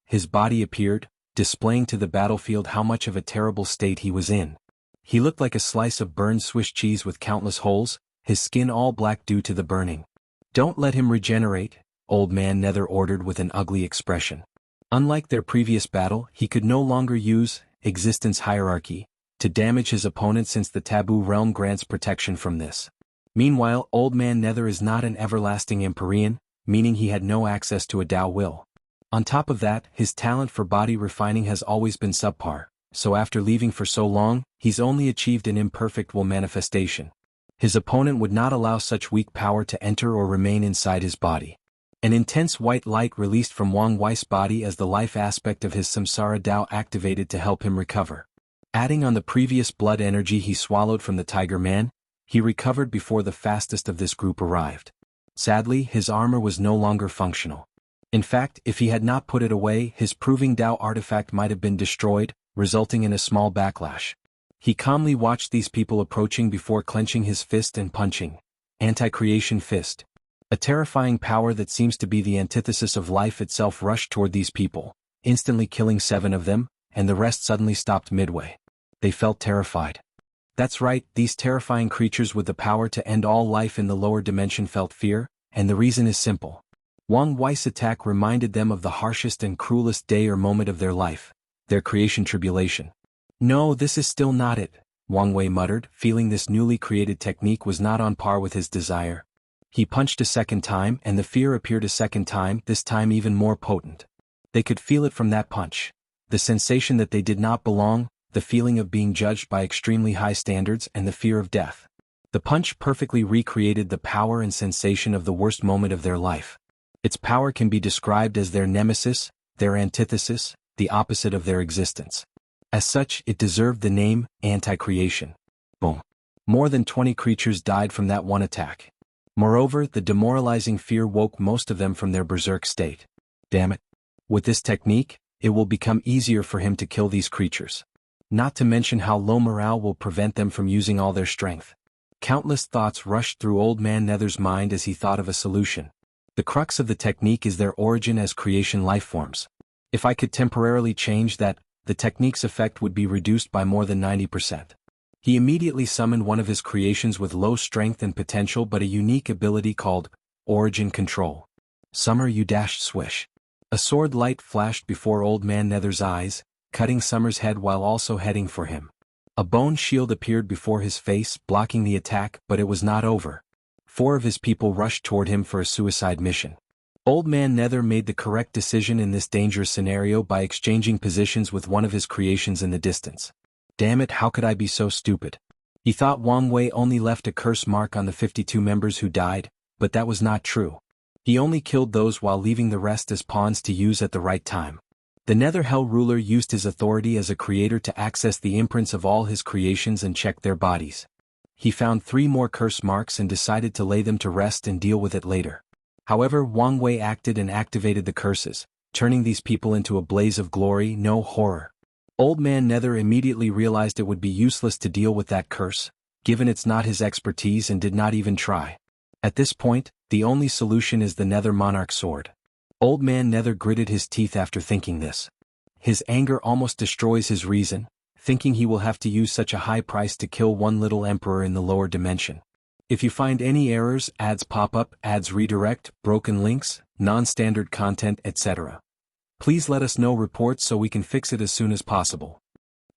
His body appeared, displaying to the battlefield how much of a terrible state he was in. He looked like a slice of burned Swiss cheese with countless holes, his skin all black due to the burning. "Don't let him regenerate," Old Man Nether ordered with an ugly expression. Unlike their previous battle, he could no longer use existence hierarchy to damage his opponent since the taboo realm grants protection from this. Meanwhile, Old Man Nether is not an everlasting Empyrean, meaning he had no access to a Tao will. On top of that, his talent for body refining has always been subpar, so after leaving for so long, he's only achieved an imperfect will manifestation. His opponent would not allow such weak power to enter or remain inside his body. An intense white light released from Wang Wei's body as the life aspect of his samsara Tao activated to help him recover. Adding on the previous blood energy he swallowed from the Tiger Man, he recovered before the fastest of this group arrived. Sadly, his armor was no longer functional. In fact, if he had not put it away, his proving Tao artifact might have been destroyed, resulting in a small backlash. He calmly watched these people approaching before clenching his fist and punching. Anti-creation fist. A terrifying power that seems to be the antithesis of life itself rushed toward these people, instantly killing 7 of them, and the rest suddenly stopped midway. They felt terrified. That's right, these terrifying creatures with the power to end all life in the lower dimension felt fear, and the reason is simple. Wang Wei's attack reminded them of the harshest and cruelest day or moment of their life, their creation tribulation. "No, this is still not it," Wang Wei muttered, feeling this newly created technique was not on par with his desire. He punched a second time and the fear appeared a second time, this time even more potent. They could feel it from that punch. The sensation that they did not belong, the feeling of being judged by extremely high standards and the fear of death. The punch perfectly recreated the power and sensation of the worst moment of their life. Its power can be described as their nemesis, their antithesis, the opposite of their existence. As such, it deserved the name, anti-creation. Boom. More than 20 creatures died from that one attack. Moreover, the demoralizing fear woke most of them from their berserk state. Damn it. With this technique, it will become easier for him to kill these creatures. Not to mention how low morale will prevent them from using all their strength. Countless thoughts rushed through Old Man Nether's mind as he thought of a solution. The crux of the technique is their origin as creation lifeforms. If I could temporarily change that, the technique's effect would be reduced by more than 90%. He immediately summoned one of his creations with low strength and potential but a unique ability called Origin Control. Summer swish. A sword light flashed before Old Man Nether's eyes, cutting Summer's head while also heading for him. A bone shield appeared before his face, blocking the attack, but it was not over. 4 of his people rushed toward him for a suicide mission. Old Man Nether made the correct decision in this dangerous scenario by exchanging positions with one of his creations in the distance. Damn it, how could I be so stupid? He thought Wang Wei only left a curse mark on the 52 members who died, but that was not true. He only killed those while leaving the rest as pawns to use at the right time. The Nether Hell ruler used his authority as a creator to access the imprints of all his creations and check their bodies. He found 3 more curse marks and decided to lay them to rest and deal with it later. However, Wang Wei acted and activated the curses, turning these people into a blaze of glory, no horror. Old Man Nether immediately realized it would be useless to deal with that curse, given it's not his expertise, and did not even try. At this point, the only solution is the Nether Monarch sword. Old Man Nether gritted his teeth after thinking this. His anger almost destroys his reason, thinking he will have to use such a high price to kill one little emperor in the lower dimension. If you find any errors, ads pop up, ads redirect, broken links, non-standard content, etc. Please let us know reports so we can fix it as soon as possible.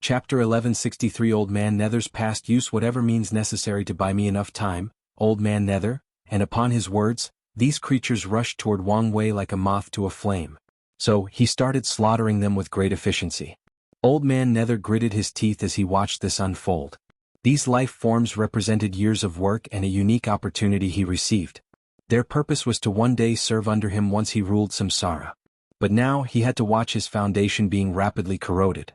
Chapter 1163 Old Man Nether's past use whatever means necessary to buy me enough time, Old Man Nether, and upon his words, these creatures rushed toward Wang Wei like a moth to a flame. So, he started slaughtering them with great efficiency. Old Man Nether gritted his teeth as he watched this unfold. These life forms represented years of work and a unique opportunity he received. Their purpose was to one day serve under him once he ruled Samsara. But now he had to watch his foundation being rapidly corroded.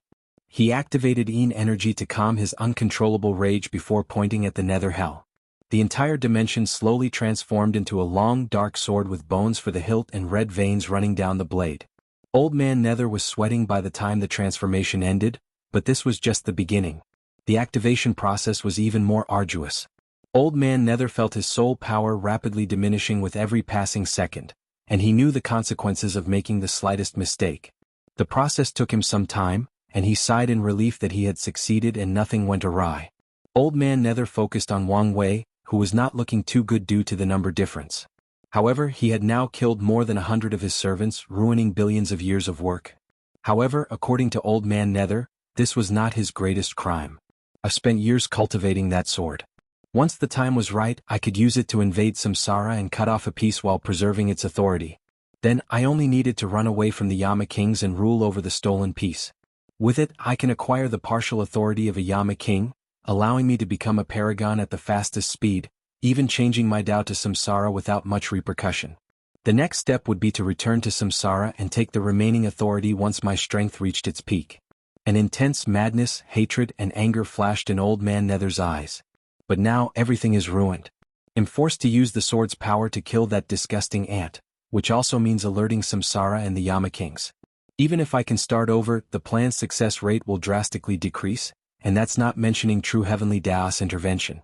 He activated Yin energy to calm his uncontrollable rage before pointing at the Nether Hell. The entire dimension slowly transformed into a long dark sword with bones for the hilt and red veins running down the blade. Old Man Nether was sweating by the time the transformation ended, but this was just the beginning. The activation process was even more arduous. Old Man Nether felt his soul power rapidly diminishing with every passing second, and he knew the consequences of making the slightest mistake. The process took him some time, and he sighed in relief that he had succeeded and nothing went awry. Old Man Nether focused on Wang Wei, who was not looking too good due to the number difference. However, he had now killed more than 100 of his servants, ruining billions of years of work. However, according to Old Man Nether, this was not his greatest crime. I've spent years cultivating that sword. Once the time was right, I could use it to invade Samsara and cut off a piece while preserving its authority. Then, I only needed to run away from the Yama kings and rule over the stolen piece. With it, I can acquire the partial authority of a Yama king, allowing me to become a paragon at the fastest speed, even changing my Dao to Samsara without much repercussion. The next step would be to return to Samsara and take the remaining authority once my strength reached its peak. An intense madness, hatred, and anger flashed in Old Man Nether's eyes. But now everything is ruined. I'm forced to use the sword's power to kill that disgusting ant, which also means alerting Samsara and the Yama kings. Even if I can start over, the plan's success rate will drastically decrease, and that's not mentioning true heavenly Daos intervention.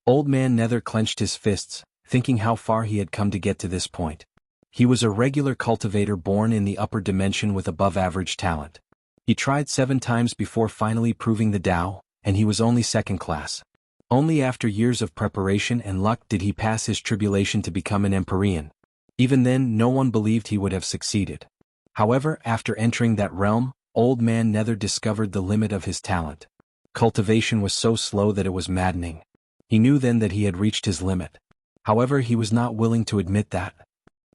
Old Man Nether clenched his fists, thinking how far he had come to get to this point. He was a regular cultivator born in the upper dimension with above-average talent. He tried 7 times before finally proving the Dao, and he was only second class. Only after years of preparation and luck did he pass his tribulation to become an Empyrean. Even then, no one believed he would have succeeded. However, after entering that realm, Old Man Nether discovered the limit of his talent. Cultivation was so slow that it was maddening. He knew then that he had reached his limit. However, he was not willing to admit that.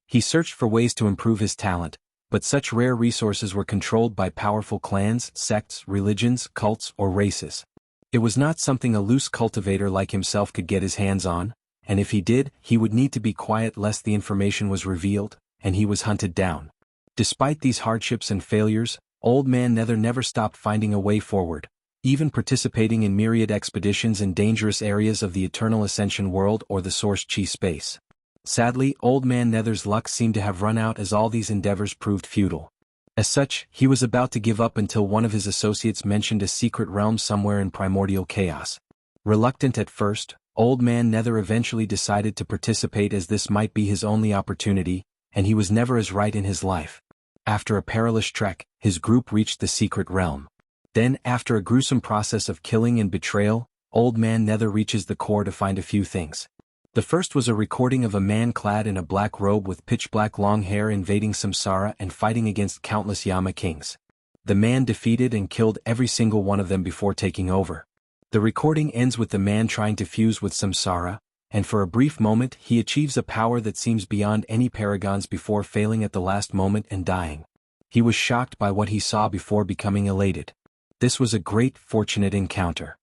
He searched for ways to improve his talent, but such rare resources were controlled by powerful clans, sects, religions, cults, or races. It was not something a loose cultivator like himself could get his hands on, and if he did, he would need to be quiet lest the information was revealed, and he was hunted down. Despite these hardships and failures, Old Man Nether never stopped finding a way forward, even participating in myriad expeditions in dangerous areas of the Eternal Ascension world or the Source Chi space. Sadly, Old Man Nether's luck seemed to have run out as all these endeavors proved futile. As such, he was about to give up until one of his associates mentioned a secret realm somewhere in primordial chaos. Reluctant at first, Old Man Nether eventually decided to participate as this might be his only opportunity, and he was never as right in his life. After a perilous trek, his group reached the secret realm. Then, after a gruesome process of killing and betrayal, Old Man Nether reaches the core to find a few things. The first was a recording of a man clad in a black robe with pitch-black long hair invading Samsara and fighting against countless Yama kings. The man defeated and killed every single one of them before taking over. The recording ends with the man trying to fuse with Samsara, and for a brief moment he achieves a power that seems beyond any paragons before failing at the last moment and dying. He was shocked by what he saw before becoming elated. This was a great, fortunate encounter.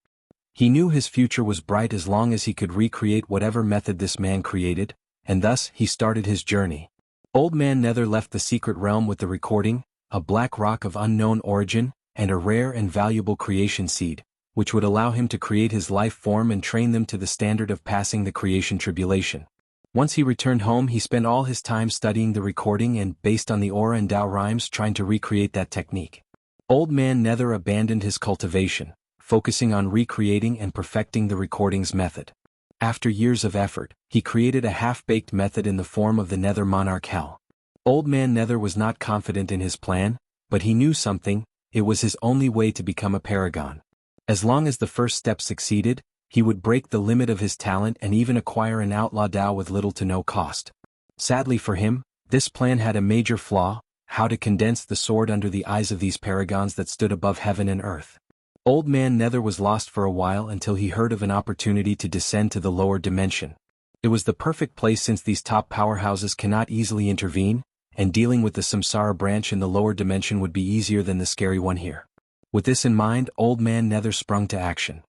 He knew his future was bright as long as he could recreate whatever method this man created, and thus he started his journey. Old Man Nether left the secret realm with the recording, a black rock of unknown origin, and a rare and valuable creation seed, which would allow him to create his life form and train them to the standard of passing the creation tribulation. Once he returned home, he spent all his time studying the recording and, based on the aura and Dao rhymes, trying to recreate that technique. Old Man Nether abandoned his cultivation, focusing on recreating and perfecting the recording's method. After years of effort, he created a half-baked method in the form of the Nether Monarch Hell. Old Man Nether was not confident in his plan, but he knew something: it was his only way to become a paragon. As long as the first step succeeded, he would break the limit of his talent and even acquire an outlaw Dao with little to no cost. Sadly for him, this plan had a major flaw: how to condense the sword under the eyes of these paragons that stood above heaven and earth. Old Man Nether was lost for a while until he heard of an opportunity to descend to the lower dimension. It was the perfect place since these top powerhouses cannot easily intervene, and dealing with the Samsara branch in the lower dimension would be easier than the scary one here. With this in mind, Old Man Nether sprung to action.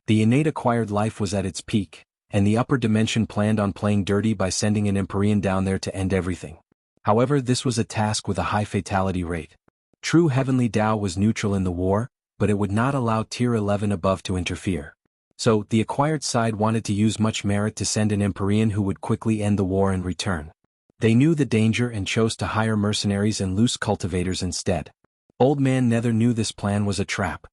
The innate acquired life was at its peak, and the upper dimension planned on playing dirty by sending an Empyrean down there to end everything. However, this was a task with a high fatality rate. True heavenly Dao was neutral in the war, but it would not allow Tier 11 above to interfere. So, the acquired side wanted to use much merit to send an Empyrean who would quickly end the war and return. They knew the danger and chose to hire mercenaries and loose cultivators instead. Old Man Nether knew this plan was a trap.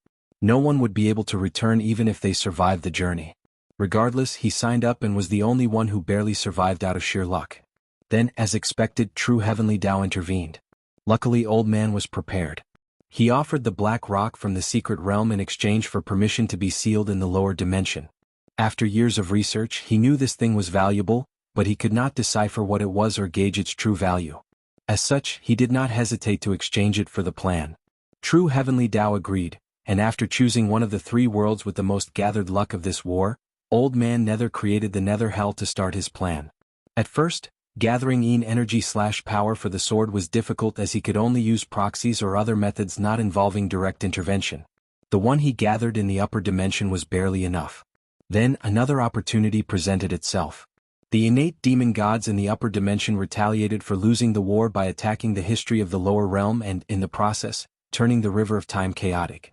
No one would be able to return even if they survived the journey. Regardless, he signed up and was the only one who barely survived out of sheer luck. Then, as expected, true heavenly Tao intervened. Luckily, Old Man was prepared. He offered the black rock from the secret realm in exchange for permission to be sealed in the lower dimension. After years of research, he knew this thing was valuable, but he could not decipher what it was or gauge its true value. As such, he did not hesitate to exchange it for the plan. True heavenly Tao agreed, and after choosing one of the 3 worlds with the most gathered luck of this war, Old Man Nether created the Nether Hell to start his plan. At first, gathering energy/power for the sword was difficult as he could only use proxies or other methods not involving direct intervention. The one he gathered in the upper dimension was barely enough. Then another opportunity presented itself. The innate demon gods in the upper dimension retaliated for losing the war by attacking the history of the lower realm and, in the process, turning the river of time chaotic.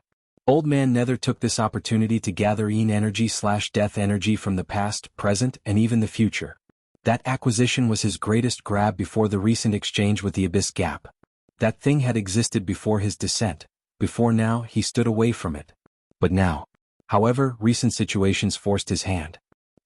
Old Man Nether took this opportunity to gather energy/death energy from the past, present, and even the future. That acquisition was his greatest grab before the recent exchange with the Abyss Gap. That thing had existed before his descent. Before now, he stood away from it. But now. However, recent situations forced his hand.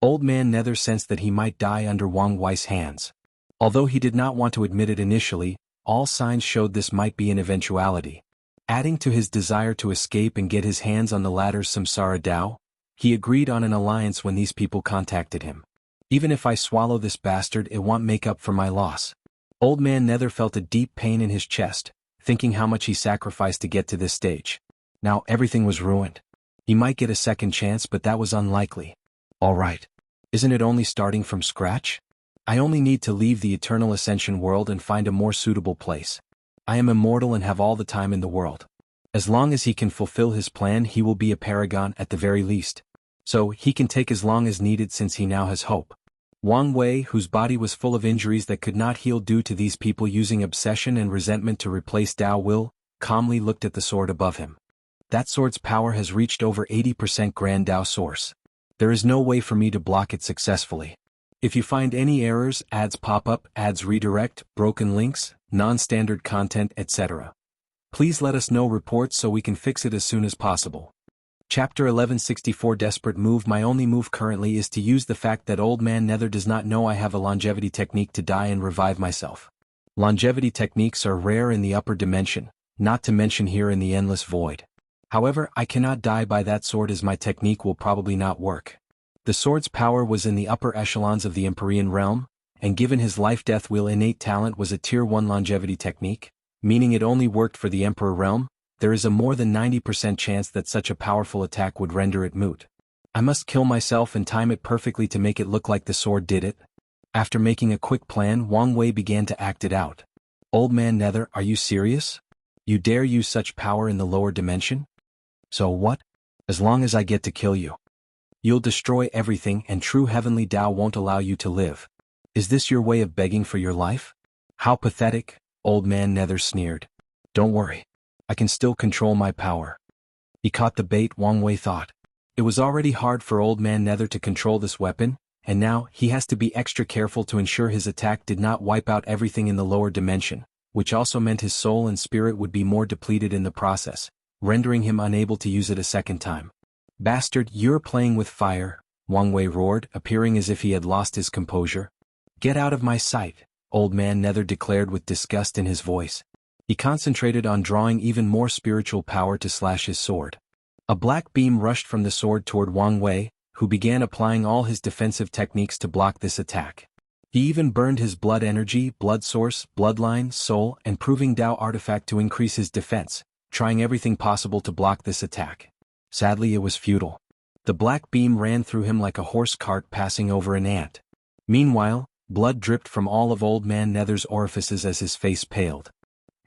Old Man Nether sensed that he might die under Wang Wei's hands. Although he did not want to admit it initially, all signs showed this might be an eventuality. Adding to his desire to escape and get his hands on the latter's samsara Dao, he agreed on an alliance when these people contacted him. Even if I swallow this bastard, it won't make up for my loss. Old Man Nether felt a deep pain in his chest, thinking how much he sacrificed to get to this stage. Now everything was ruined. He might get a second chance, but that was unlikely. Alright. Isn't it only starting from scratch? I only need to leave the Eternal Ascension world and find a more suitable place. I am immortal and have all the time in the world. As long as he can fulfill his plan, he will be a paragon at the very least. So, he can take as long as needed since he now has hope. Wang Wei, whose body was full of injuries that could not heal due to these people using obsession and resentment to replace Dao Will, calmly looked at the sword above him. That sword's power has reached over 80% Grand Dao Source. There is no way for me to block it successfully. If you find any errors, ads pop up, ads redirect, broken links, non-standard content, etc., please let us know reports so we can fix it as soon as possible. Chapter 1164 Desperate Move. My only move currently is to use the fact that Old Man Nether does not know I have a longevity technique to die and revive myself. Longevity techniques are rare in the upper dimension, not to mention here in the Endless Void. However, I cannot die by that sword as my technique will probably not work. The sword's power was in the upper echelons of the Empyrean realm, and given his life-death wheel innate talent was a Tier 1 longevity technique, meaning it only worked for the Emperor realm, there is a more than 90% chance that such a powerful attack would render it moot. I must kill myself and time it perfectly to make it look like the sword did it. After making a quick plan, Wang Wei began to act it out. Old Man Nether, are you serious? You dare use such power in the lower dimension? So what? As long as I get to kill you. You'll destroy everything and true heavenly Tao won't allow you to live. Is this your way of begging for your life? How pathetic, Old Man Nether sneered. Don't worry. I can still control my power. He caught the bait, Wang Wei thought. It was already hard for Old Man Nether to control this weapon, and now he has to be extra careful to ensure his attack did not wipe out everything in the lower dimension, which also meant his soul and spirit would be more depleted in the process, rendering him unable to use it a second time. Bastard, you're playing with fire, Wang Wei roared, appearing as if he had lost his composure. Get out of my sight, Old Man Nether declared with disgust in his voice. He concentrated on drawing even more spiritual power to slash his sword. A black beam rushed from the sword toward Wang Wei, who began applying all his defensive techniques to block this attack. He even burned his blood energy, blood source, bloodline, soul, and proving Dao artifact to increase his defense, trying everything possible to block this attack. Sadly, it was futile. The black beam ran through him like a horse cart passing over an ant. Meanwhile, blood dripped from all of Old Man Nether's orifices as his face paled.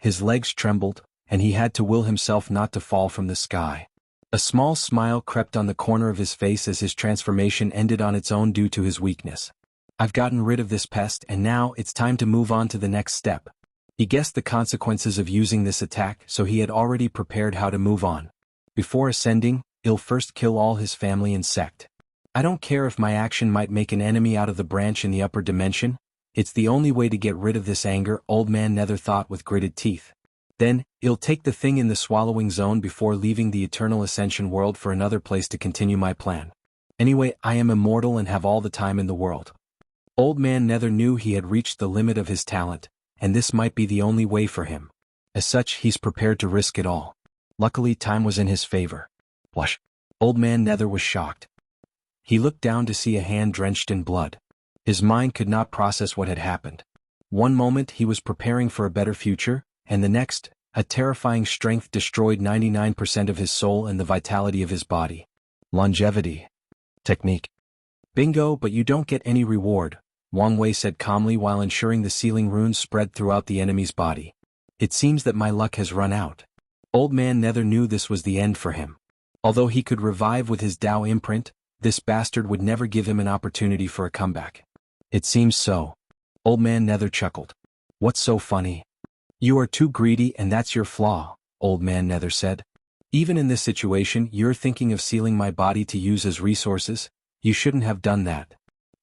His legs trembled, and he had to will himself not to fall from the sky. A small smile crept on the corner of his face as his transformation ended on its own due to his weakness. I've gotten rid of this pest and now it's time to move on to the next step. He guessed the consequences of using this attack, so he had already prepared how to move on. Before ascending, he'll first kill all his family and sect. I don't care if my action might make an enemy out of the branch in the upper dimension, it's the only way to get rid of this anger, Old Man Nether thought with gritted teeth. Then, I'll take the thing in the swallowing zone before leaving the Eternal Ascension world for another place to continue my plan. Anyway, I am immortal and have all the time in the world. Old Man Nether knew he had reached the limit of his talent, and this might be the only way for him. As such, he's prepared to risk it all. Luckily, time was in his favor. Blush. Old Man Nether was shocked. He looked down to see a hand drenched in blood. His mind could not process what had happened. One moment he was preparing for a better future, and the next, a terrifying strength destroyed 99% of his soul and the vitality of his body. Longevity. Technique. Bingo, but you don't get any reward, Wang Wei said calmly while ensuring the sealing runes spread throughout the enemy's body. It seems that my luck has run out. Old Man Nether knew this was the end for him. Although he could revive with his Tao imprint, this bastard would never give him an opportunity for a comeback. It seems so. Old Man Nether chuckled. What's so funny? You are too greedy and that's your flaw, Old Man Nether said. Even in this situation you're thinking of sealing my body to use as resources? You shouldn't have done that.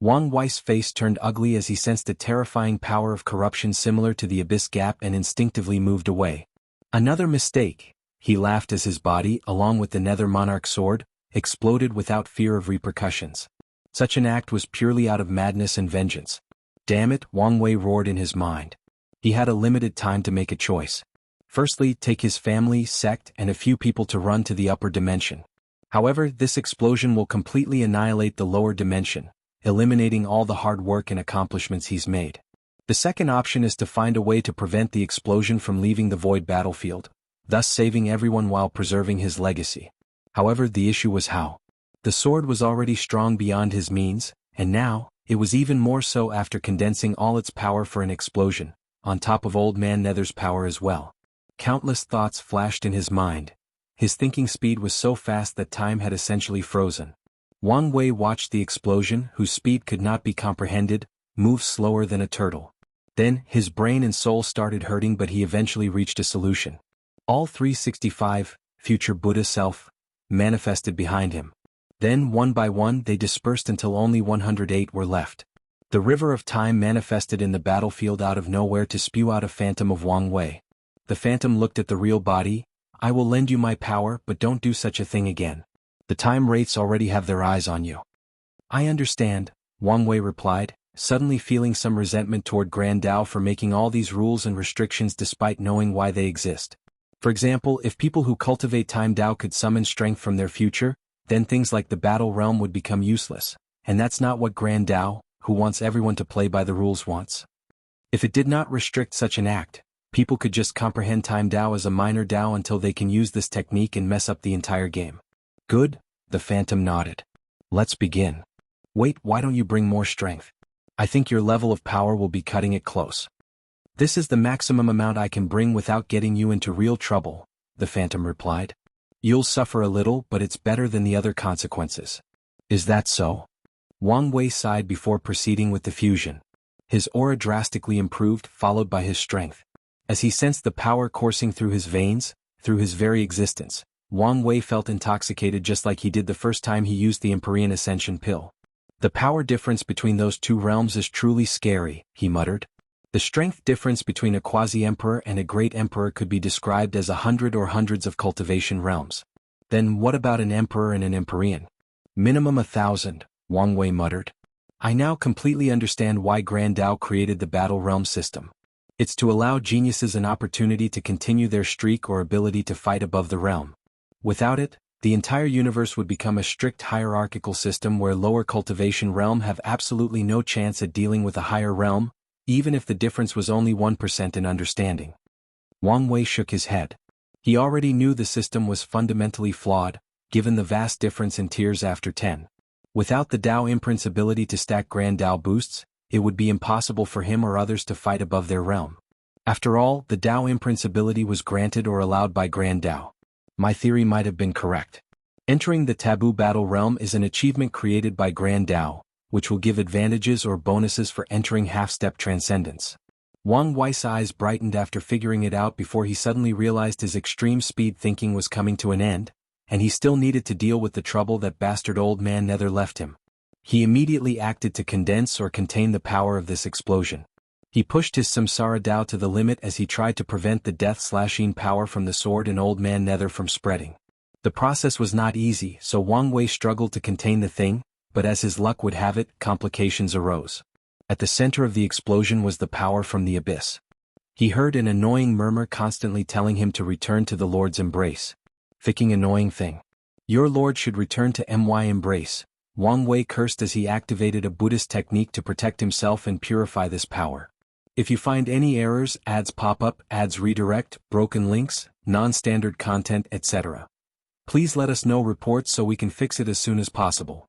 Wang Wei's face turned ugly as he sensed a terrifying power of corruption similar to the Abyss Gap and instinctively moved away. Another mistake, he laughed as his body, along with the Nether Monarch sword, exploded without fear of repercussions. Such an act was purely out of madness and vengeance. Damn it, Wang Wei roared in his mind. He had a limited time to make a choice. Firstly, take his family, sect, and a few people to run to the upper dimension. However, this explosion will completely annihilate the lower dimension, eliminating all the hard work and accomplishments he's made. The second option is to find a way to prevent the explosion from leaving the void battlefield, thus saving everyone while preserving his legacy. However, the issue was how. The sword was already strong beyond his means, and now, it was even more so after condensing all its power for an explosion, on top of Old Man Nether's power as well. Countless thoughts flashed in his mind. His thinking speed was so fast that time had essentially frozen. Wang Wei watched the explosion, whose speed could not be comprehended, move slower than a turtle. Then, his brain and soul started hurting, but he eventually reached a solution. All 365, future Buddha self, manifested behind him. Then, one by one, they dispersed until only 108 were left. The river of time manifested in the battlefield out of nowhere to spew out a phantom of Wang Wei. The phantom looked at the real body. I will lend you my power, but don't do such a thing again. The time wraiths already have their eyes on you. I understand, Wang Wei replied, suddenly feeling some resentment toward Grand Dao for making all these rules and restrictions despite knowing why they exist. For example, if people who cultivate time Dao could summon strength from their future, then things like the battle realm would become useless, and that's not what Grand Dao, who wants everyone to play by the rules, wants. If it did not restrict such an act, people could just comprehend time Dao as a minor Dao until they can use this technique and mess up the entire game. Good, the phantom nodded. Let's begin. Wait, why don't you bring more strength? I think your level of power will be cutting it close. This is the maximum amount I can bring without getting you into real trouble, the phantom replied. You'll suffer a little, but it's better than the other consequences. Is that so? Wang Wei sighed before proceeding with the fusion. His aura drastically improved, followed by his strength. As he sensed the power coursing through his veins, through his very existence, Wang Wei felt intoxicated just like he did the first time he used the Empyrean Ascension pill. The power difference between those two realms is truly scary, he muttered. The strength difference between a quasi-emperor and a great emperor could be described as 100 or hundreds of cultivation realms. Then what about an emperor and an Empyrean? Minimum 1,000, Wang Wei muttered. I now completely understand why Grand Dao created the battle realm system. It's to allow geniuses an opportunity to continue their streak or ability to fight above the realm. Without it, the entire universe would become a strict hierarchical system where lower cultivation realm have absolutely no chance at dealing with a higher realm, even if the difference was only 1% in understanding. Wang Wei shook his head. He already knew the system was fundamentally flawed, given the vast difference in tiers after 10. Without the Dao imprint's ability to stack Grand Dao boosts, it would be impossible for him or others to fight above their realm. After all, the Dao imprint's ability was granted or allowed by Grand Dao. My theory might have been correct. Entering the taboo battle realm is an achievement created by Grand Dao, which will give advantages or bonuses for entering half-step transcendence. Wang Wei's eyes brightened after figuring it out before he suddenly realized his extreme speed thinking was coming to an end, and he still needed to deal with the trouble that bastard Old Man Nether left him. He immediately acted to condense or contain the power of this explosion. He pushed his samsara Dao to the limit as he tried to prevent the death-slashing power from the sword and Old Man Nether from spreading. The process was not easy, so Wang Wei struggled to contain the thing, but as his luck would have it, complications arose. At the center of the explosion was the power from the abyss. He heard an annoying murmur constantly telling him to return to the Lord's embrace. Ficking annoying thing. Your Lord should return to my embrace. Wang Wei cursed as he activated a Buddhist technique to protect himself and purify this power. If you find any errors, ads pop up, ads redirect, broken links, non-standard content, etc. Please let us know reports so we can fix it as soon as possible.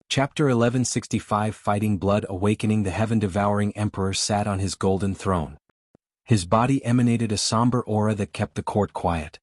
Chapter 1165 Fighting Blood Awakening. The heaven-devouring emperor sat on his golden throne. His body emanated a somber aura that kept the court quiet.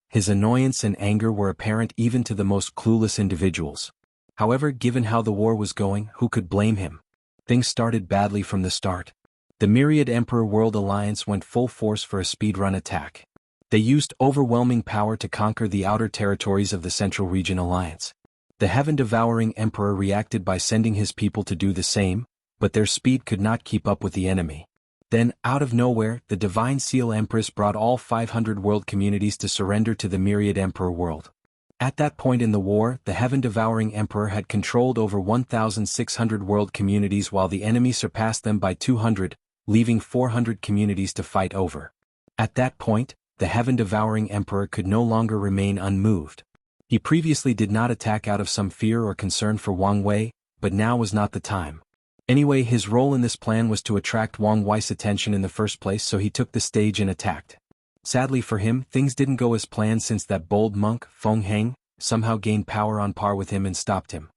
His annoyance and anger were apparent even to the most clueless individuals. However, given how the war was going, who could blame him? Things started badly from the start. The Myriad Emperor World Alliance went full force for a speedrun attack. They used overwhelming power to conquer the outer territories of the Central Region Alliance. The heaven-devouring emperor reacted by sending his people to do the same, but their speed could not keep up with the enemy. Then, out of nowhere, the Divine Seal Empress brought all 500 world communities to surrender to the Myriad Emperor World. At that point in the war, the heaven-devouring emperor had controlled over 1,600 world communities while the enemy surpassed them by 200, leaving 400 communities to fight over. At that point, the heaven-devouring emperor could no longer remain unmoved. He previously did not attack out of some fear or concern for Wang Wei, but now was not the time. Anyway, his role in this plan was to attract Wang Wei's attention in the first place, so he took the stage and attacked. Sadly for him, things didn't go as planned since that bold monk, Feng Heng, somehow gained power on par with him and stopped him.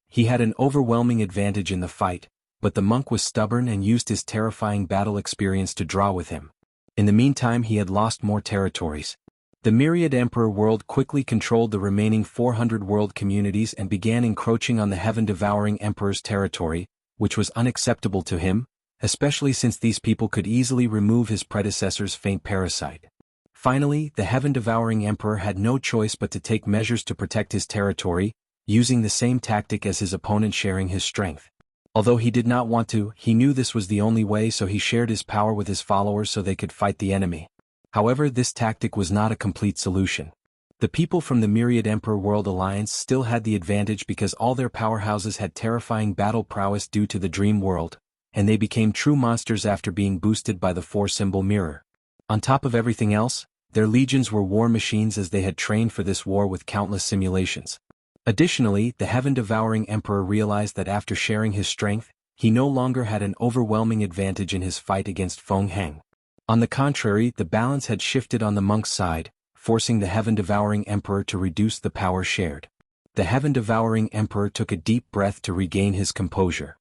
He had an overwhelming advantage in the fight, but the monk was stubborn and used his terrifying battle experience to draw with him. In the meantime, he had lost more territories. The Myriad Emperor World quickly controlled the remaining 400 world communities and began encroaching on the heaven-devouring emperor's territory, which was unacceptable to him, especially since these people could easily remove his predecessor's faint parasite. Finally, the heaven-devouring emperor had no choice but to take measures to protect his territory, using the same tactic as his opponent, sharing his strength. Although he did not want to, he knew this was the only way, so he shared his power with his followers so they could fight the enemy. However, this tactic was not a complete solution. The people from the Myriad Emperor World Alliance still had the advantage because all their powerhouses had terrifying battle prowess due to the Dream World, and they became true monsters after being boosted by the 4-symbol mirror. On top of everything else, their legions were war machines as they had trained for this war with countless simulations. Additionally, the heaven-devouring emperor realized that after sharing his strength, he no longer had an overwhelming advantage in his fight against Feng Heng. On the contrary, the balance had shifted on the monk's side, forcing the heaven-devouring emperor to reduce the power shared. The heaven-devouring emperor took a deep breath to regain his composure.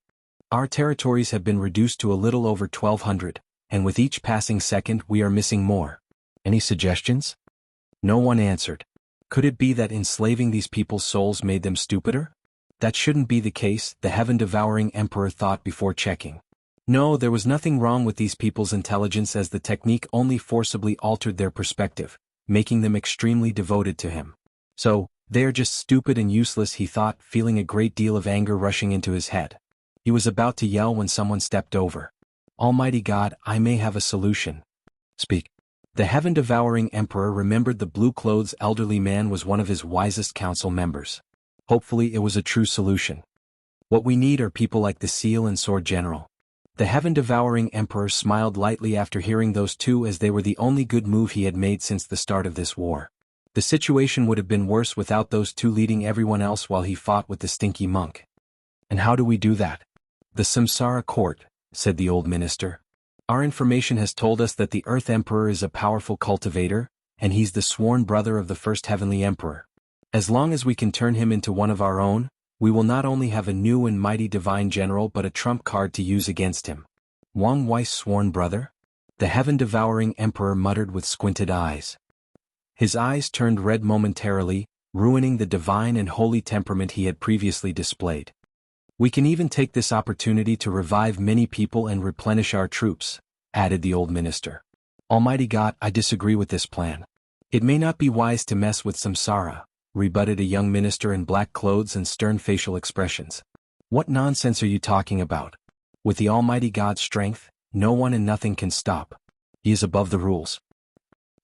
Our territories have been reduced to a little over 1,200, and with each passing second we are missing more. Any suggestions? No one answered. Could it be that enslaving these people's souls made them stupider? That shouldn't be the case, the heaven-devouring emperor thought before checking. No, there was nothing wrong with these people's intelligence, as the technique only forcibly altered their perspective, making them extremely devoted to him. So, they are just stupid and useless, he thought, feeling a great deal of anger rushing into his head. He was about to yell when someone stepped over. Almighty God, I may have a solution. Speak. The heaven-devouring emperor remembered the blue-clothes elderly man was one of his wisest council members. Hopefully it was a true solution. What we need are people like the Seal and Sword General. The heaven-devouring emperor smiled lightly after hearing those two, as they were the only good move he had made since the start of this war. The situation would have been worse without those two leading everyone else while he fought with the stinky monk. And how do we do that? The Samsara court, said the old minister. Our information has told us that the Earth Emperor is a powerful cultivator, and he's the sworn brother of the first heavenly emperor. As long as we can turn him into one of our own, we will not only have a new and mighty divine general but a trump card to use against him. Wang Wei's sworn brother? The heaven-devouring emperor muttered with squinted eyes. His eyes turned red momentarily, ruining the divine and holy temperament he had previously displayed. We can even take this opportunity to revive many people and replenish our troops, added the old minister. Almighty God, I disagree with this plan. It may not be wise to mess with Samsara, rebutted a young minister in black clothes and stern facial expressions. What nonsense are you talking about? With the Almighty God's strength, no one and nothing can stop. He is above the rules.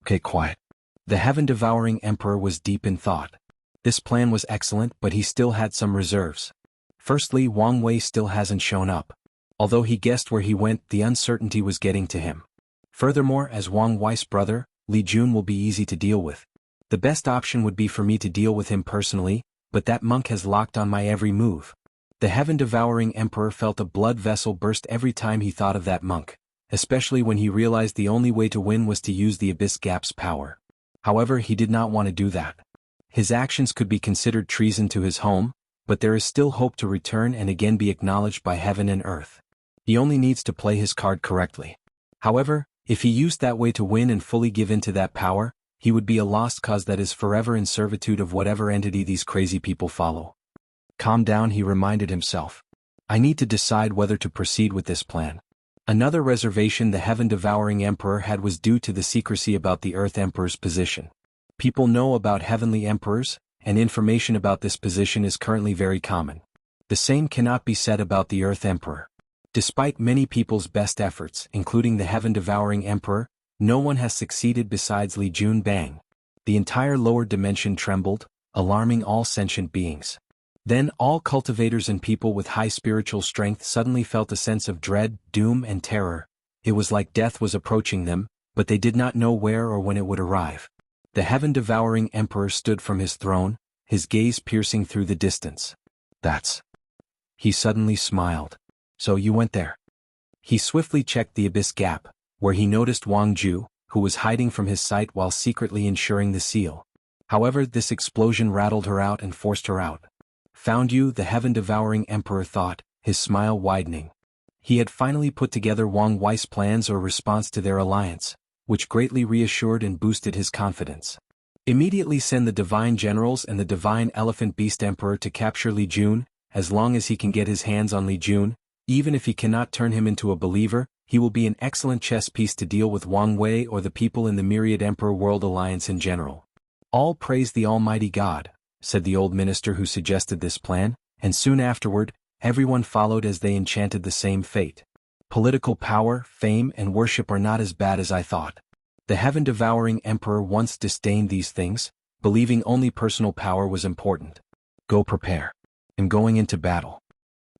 Okay, quiet. The heaven-devouring emperor was deep in thought. This plan was excellent, but he still had some reserves. Firstly, Wang Wei still hasn't shown up. Although he guessed where he went, the uncertainty was getting to him. Furthermore, as Wang Wei's brother, Li Jun will be easy to deal with. The best option would be for me to deal with him personally, but that monk has locked on my every move. The heaven-devouring emperor felt a blood vessel burst every time he thought of that monk, especially when he realized the only way to win was to use the Abyss Gap's power. However, he did not want to do that. His actions could be considered treason to his home, but there is still hope to return and again be acknowledged by heaven and earth. He only needs to play his card correctly. However, if he used that way to win and fully give in to that power, he would be a lost cause that is forever in servitude of whatever entity these crazy people follow. Calm down, he reminded himself. I need to decide whether to proceed with this plan. Another reservation the heaven-devouring emperor had was due to the secrecy about the Earth Emperor's position. People know about heavenly emperors, and information about this position is currently very common. The same cannot be said about the Earth Emperor. Despite many people's best efforts, including the heaven-devouring emperor, no one has succeeded besides Li Jun Bang. The entire lower dimension trembled, alarming all sentient beings. Then all cultivators and people with high spiritual strength suddenly felt a sense of dread, doom and terror. It was like death was approaching them, but they did not know where or when it would arrive. The heaven-devouring emperor stood from his throne, his gaze piercing through the distance. That's... He suddenly smiled. So you went there. He swiftly checked the Abyss Gap, where he noticed Wang Ju, who was hiding from his sight while secretly ensuring the seal. However, this explosion rattled her out and forced her out. Found you, the heaven-devouring emperor thought, his smile widening. He had finally put together Wang Wei's plans or response to their alliance, which greatly reassured and boosted his confidence. Immediately send the Divine Generals and the Divine Elephant Beast Emperor to capture Li Jun. As long as he can get his hands on Li Jun, even if he cannot turn him into a believer, he will be an excellent chess piece to deal with Wang Wei or the people in the Myriad Emperor World Alliance in general. All praise the Almighty God, said the old minister who suggested this plan, and soon afterward, everyone followed as they enchanted the same fate. Political power, fame, and worship are not as bad as I thought. The heaven-devouring emperor once disdained these things, believing only personal power was important. Go prepare. I'm going into battle.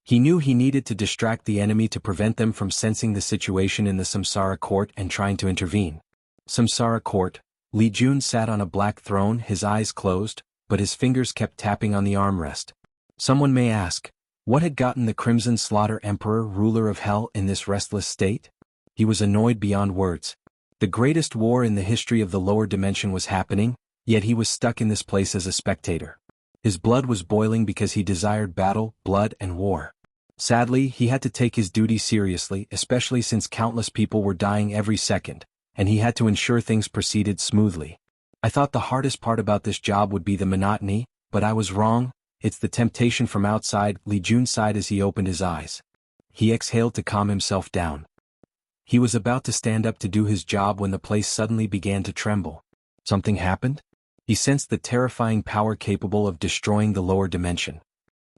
He knew he needed to distract the enemy to prevent them from sensing the situation in the Samsara court and trying to intervene. Samsara court, Li Jun sat on a black throne, his eyes closed, but his fingers kept tapping on the armrest. Someone may ask, what had gotten the Crimson Slaughter Emperor, ruler of hell, in this restless state? He was annoyed beyond words. The greatest war in the history of the lower dimension was happening, yet he was stuck in this place as a spectator. His blood was boiling because he desired battle, blood, and war. Sadly, he had to take his duty seriously, especially since countless people were dying every second, and he had to ensure things proceeded smoothly. I thought the hardest part about this job would be the monotony, but I was wrong. It's the temptation from outside, Li Jun sighed as he opened his eyes. He exhaled to calm himself down. He was about to stand up to do his job when the place suddenly began to tremble. Something happened? He sensed the terrifying power capable of destroying the lower dimension.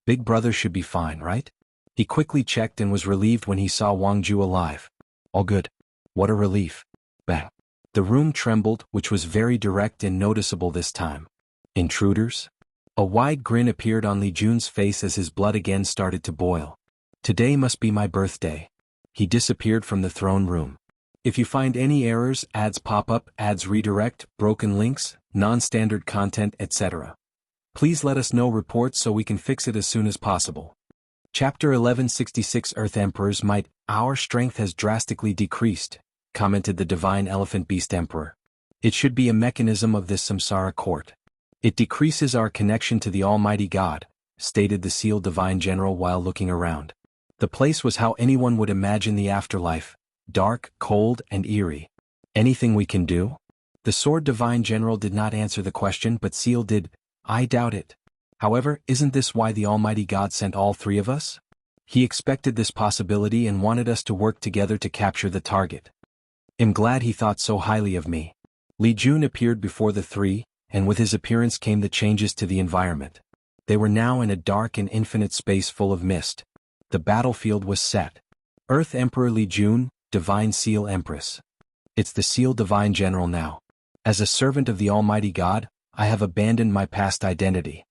Big brother should be fine, right? He quickly checked and was relieved when he saw Wang Ju alive. All good. What a relief. Bang. The room trembled, which was very direct and noticeable this time. Intruders? A wide grin appeared on Li Jun's face as his blood again started to boil. Today must be my birthday. He disappeared from the throne room. If you find any errors, ads pop up, ads redirect, broken links, non-standard content, etc. Please let us know reports so we can fix it as soon as possible. Chapter 1166 Earth Emperor's Might. Our strength has drastically decreased, commented the Divine Elephant Beast Emperor. It should be a mechanism of this samsara court. It decreases our connection to the Almighty God, stated the sealed Divine General while looking around. The place was how anyone would imagine the afterlife, dark, cold, and eerie. Anything we can do? The Sword Divine General did not answer the question, but Seal did. I doubt it. However, isn't this why the Almighty God sent all three of us? He expected this possibility and wanted us to work together to capture the target. I'm glad he thought so highly of me. Li Jun appeared before the three, and with his appearance came the changes to the environment. They were now in a dark and infinite space full of mist. The battlefield was set. Earth Emperor Li Jun, Divine Seal Empress. It's the Seal Divine General now. As a servant of the Almighty God, I have abandoned my past identity.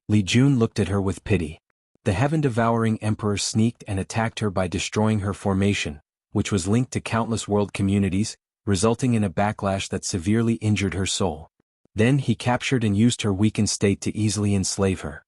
Li Jun looked at her with pity. The heaven-devouring emperor sneaked and attacked her by destroying her formation, which was linked to countless world communities, resulting in a backlash that severely injured her soul. Then he captured and used her weakened state to easily enslave her.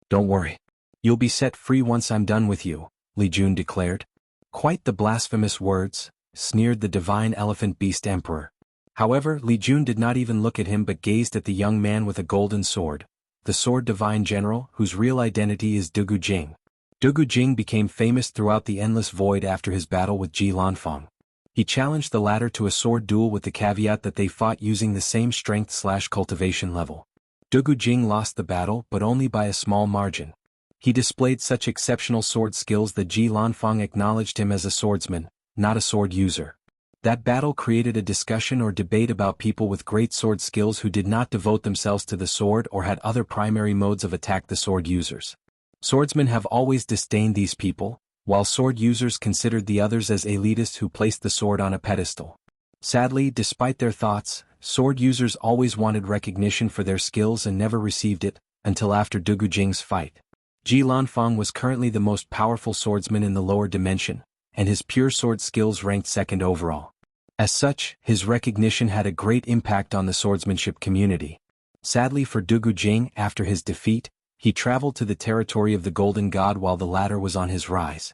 Don't worry. You'll be set free once I'm done with you, Li Jun declared. Quite the blasphemous words, sneered the divine elephant beast emperor. However, Li Jun did not even look at him but gazed at the young man with a golden sword, the sword divine general whose real identity is Dugu Jing. Dugu Jing became famous throughout the endless void after his battle with Ji Lanfang. He challenged the latter to a sword duel with the caveat that they fought using the same strength/cultivation level. Dugu Jing lost the battle but only by a small margin. He displayed such exceptional sword skills that Ji Lanfang acknowledged him as a swordsman, not a sword user. That battle created a discussion or debate about people with great sword skills who did not devote themselves to the sword or had other primary modes of attack the sword users. Swordsmen have always disdained these people, while sword users considered the others as elitists who placed the sword on a pedestal. Sadly, despite their thoughts, sword users always wanted recognition for their skills and never received it, until after Dugu Jing's fight. Ji Lanfang was currently the most powerful swordsman in the lower dimension, and his pure sword skills ranked second overall. As such, his recognition had a great impact on the swordsmanship community. Sadly for Dugu Jing, after his defeat, he traveled to the territory of the Golden God while the latter was on his rise.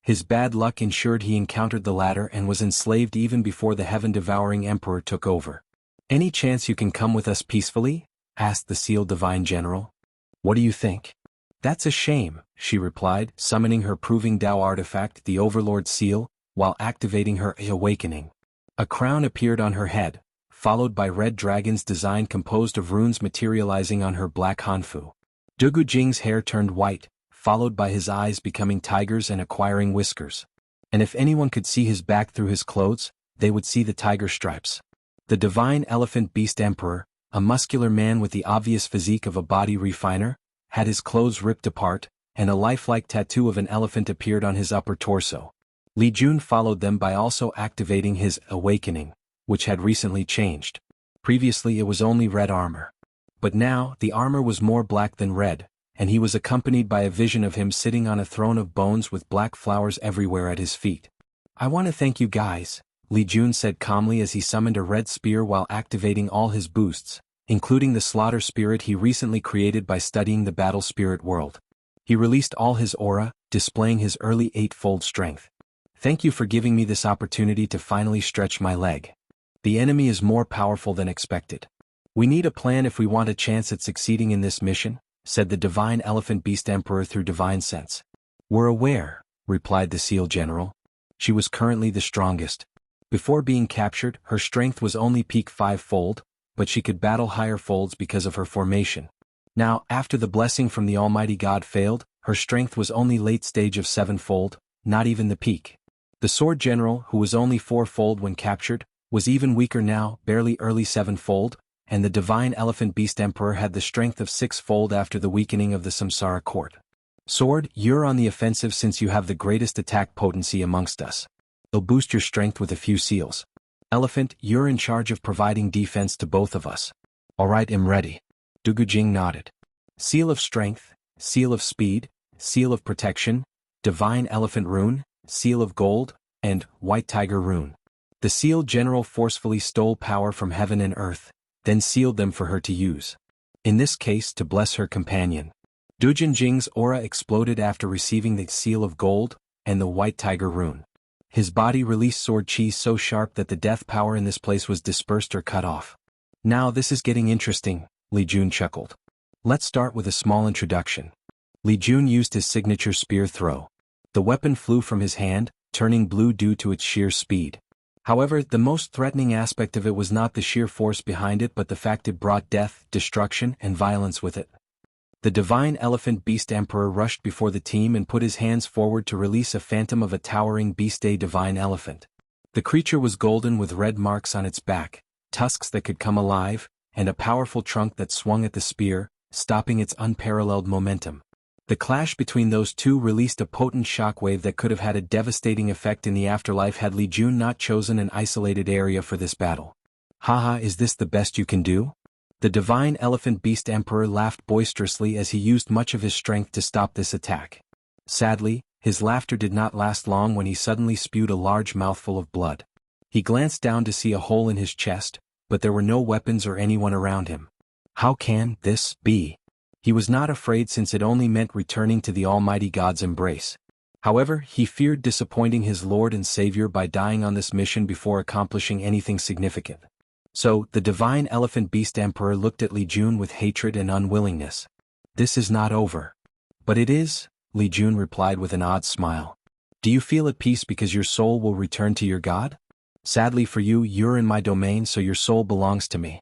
His bad luck ensured he encountered the latter and was enslaved even before the heaven-devouring emperor took over. "Any chance you can come with us peacefully?" asked the Seal Divine General. "What do you think?" "That's a shame," she replied, summoning her Proving Tao artifact, the Overlord Seal, while activating her awakening. A crown appeared on her head, followed by red dragon's design composed of runes materializing on her black hanfu. Dugu Jing's hair turned white, followed by his eyes becoming tigers and acquiring whiskers. And if anyone could see his back through his clothes, they would see the tiger stripes. The divine elephant beast emperor, a muscular man with the obvious physique of a body refiner, had his clothes ripped apart, and a lifelike tattoo of an elephant appeared on his upper torso. Li Jun followed them by also activating his awakening, which had recently changed. Previously it was only red armor. But now, the armor was more black than red, and he was accompanied by a vision of him sitting on a throne of bones with black flowers everywhere at his feet. "I want to thank you guys," Li Jun said calmly as he summoned a red spear while activating all his boosts, including the slaughter spirit he recently created by studying the battle spirit world. He released all his aura, displaying his early 8-fold strength. "Thank you for giving me this opportunity to finally stretch my leg. The enemy is more powerful than expected. We need a plan if we want a chance at succeeding in this mission," said the divine elephant beast emperor through divine sense. "We're aware," replied the Seal General. She was currently the strongest. Before being captured, her strength was only peak 5-fold, but she could battle higher folds because of her formation. Now, after the blessing from the Almighty God failed, her strength was only late stage of 7-fold, not even the peak. The Sword General, who was only 4-fold when captured, was even weaker now, barely early 7-fold, and the divine elephant beast emperor had the strength of 6-fold after the weakening of the Samsara court. "Sword, you're on the offensive since you have the greatest attack potency amongst us. It'll boost your strength with a few seals. Elephant, you're in charge of providing defense to both of us." "Alright, I'm ready." Dugu Jing nodded. Seal of Strength, Seal of Speed, Seal of Protection, Divine Elephant Rune, Seal of Gold, and White Tiger Rune. The Seal General forcefully stole power from heaven and earth, then sealed them for her to use. In this case, to bless her companion. Dugu Jing's aura exploded after receiving the Seal of Gold and the White Tiger Rune. His body released sword chi so sharp that the death power in this place was dispersed or cut off. "Now this is getting interesting," Li Jun chuckled. "Let's start with a small introduction." Li Jun used his signature spear throw. The weapon flew from his hand, turning blue due to its sheer speed. However, the most threatening aspect of it was not the sheer force behind it but the fact it brought death, destruction, and violence with it. The divine elephant beast emperor rushed before the team and put his hands forward to release a phantom of a towering beast-a divine elephant. The creature was golden with red marks on its back, tusks that could come alive, and a powerful trunk that swung at the spear, stopping its unparalleled momentum. The clash between those two released a potent shockwave that could have had a devastating effect in the afterlife had Li Jun not chosen an isolated area for this battle. Haha, is this the best you can do? The divine elephant beast emperor laughed boisterously as he used much of his strength to stop this attack. Sadly, his laughter did not last long when he suddenly spewed a large mouthful of blood. He glanced down to see a hole in his chest, but there were no weapons or anyone around him. How can this be? He was not afraid since it only meant returning to the Almighty God's embrace. However, he feared disappointing his Lord and Savior by dying on this mission before accomplishing anything significant. So, the divine elephant beast emperor looked at Li Jun with hatred and unwillingness. This is not over. But it is, Li Jun replied with an odd smile. Do you feel at peace because your soul will return to your God? Sadly for you, you're in my domain, so your soul belongs to me.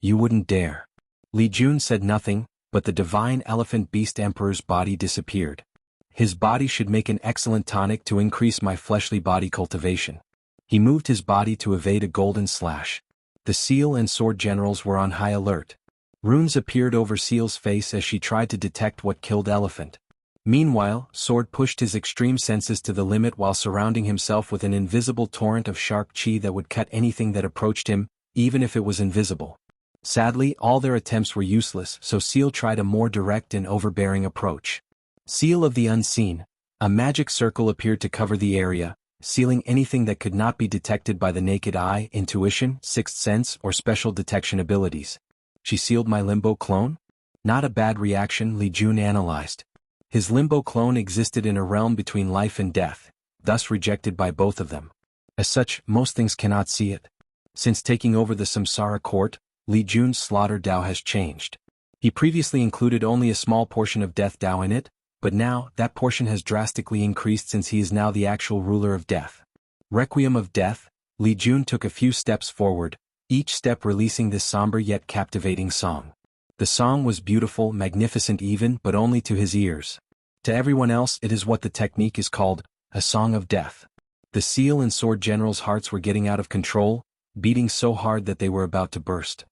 You wouldn't dare. Li Jun said nothing, but the divine elephant beast emperor's body disappeared. His body should make an excellent tonic to increase my fleshly body cultivation. He moved his body to evade a golden slash. The seal and sword generals were on high alert. Runes appeared over Seal's face as she tried to detect what killed Elephant. Meanwhile, Sword pushed his extreme senses to the limit while surrounding himself with an invisible torrent of sharp chi that would cut anything that approached him, even if it was invisible. Sadly, all their attempts were useless, so Seal tried a more direct and overbearing approach. Seal of the Unseen. A magic circle appeared to cover the area, sealing anything that could not be detected by the naked eye, intuition, sixth sense, or special detection abilities. She sealed my Limbo clone? Not a bad reaction, Li Jun analyzed. His Limbo clone existed in a realm between life and death, thus rejected by both of them. As such, most things cannot see it. Since taking over the Samsara court, Li Jun's slaughter Dao has changed. He previously included only a small portion of death Dao in it, but now, that portion has drastically increased since he is now the actual ruler of death. Requiem of Death, Li Jun took a few steps forward, each step releasing this somber yet captivating song. The song was beautiful, magnificent even, but only to his ears. To everyone else, it is what the technique is called, a song of death. The seal and sword generals' hearts were getting out of control, beating so hard that they were about to burst.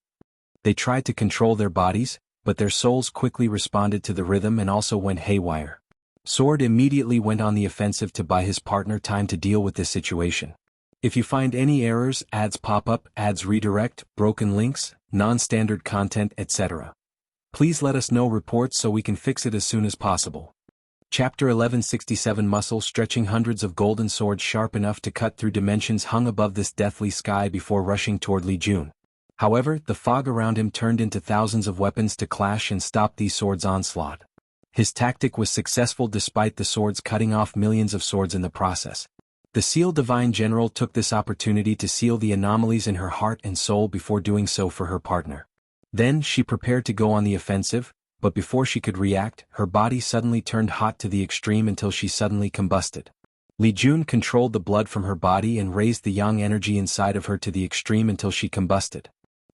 They tried to control their bodies, but their souls quickly responded to the rhythm and also went haywire. Sword immediately went on the offensive to buy his partner time to deal with this situation. If you find any errors, ads pop up, ads redirect, broken links, non-standard content, etc. Please let us know reports so we can fix it as soon as possible. Chapter 1167 Muscle stretching hundreds of golden swords sharp enough to cut through dimensions hung above this deathly sky before rushing toward Li Jun. However, the fog around him turned into thousands of weapons to clash and stop these swords' onslaught. His tactic was successful despite the swords cutting off millions of swords in the process. The Seal Divine General took this opportunity to seal the anomalies in her heart and soul before doing so for her partner. Then she prepared to go on the offensive, but before she could react, her body suddenly turned hot to the extreme until she suddenly combusted. Li Jun controlled the blood from her body and raised the yang energy inside of her to the extreme until she combusted.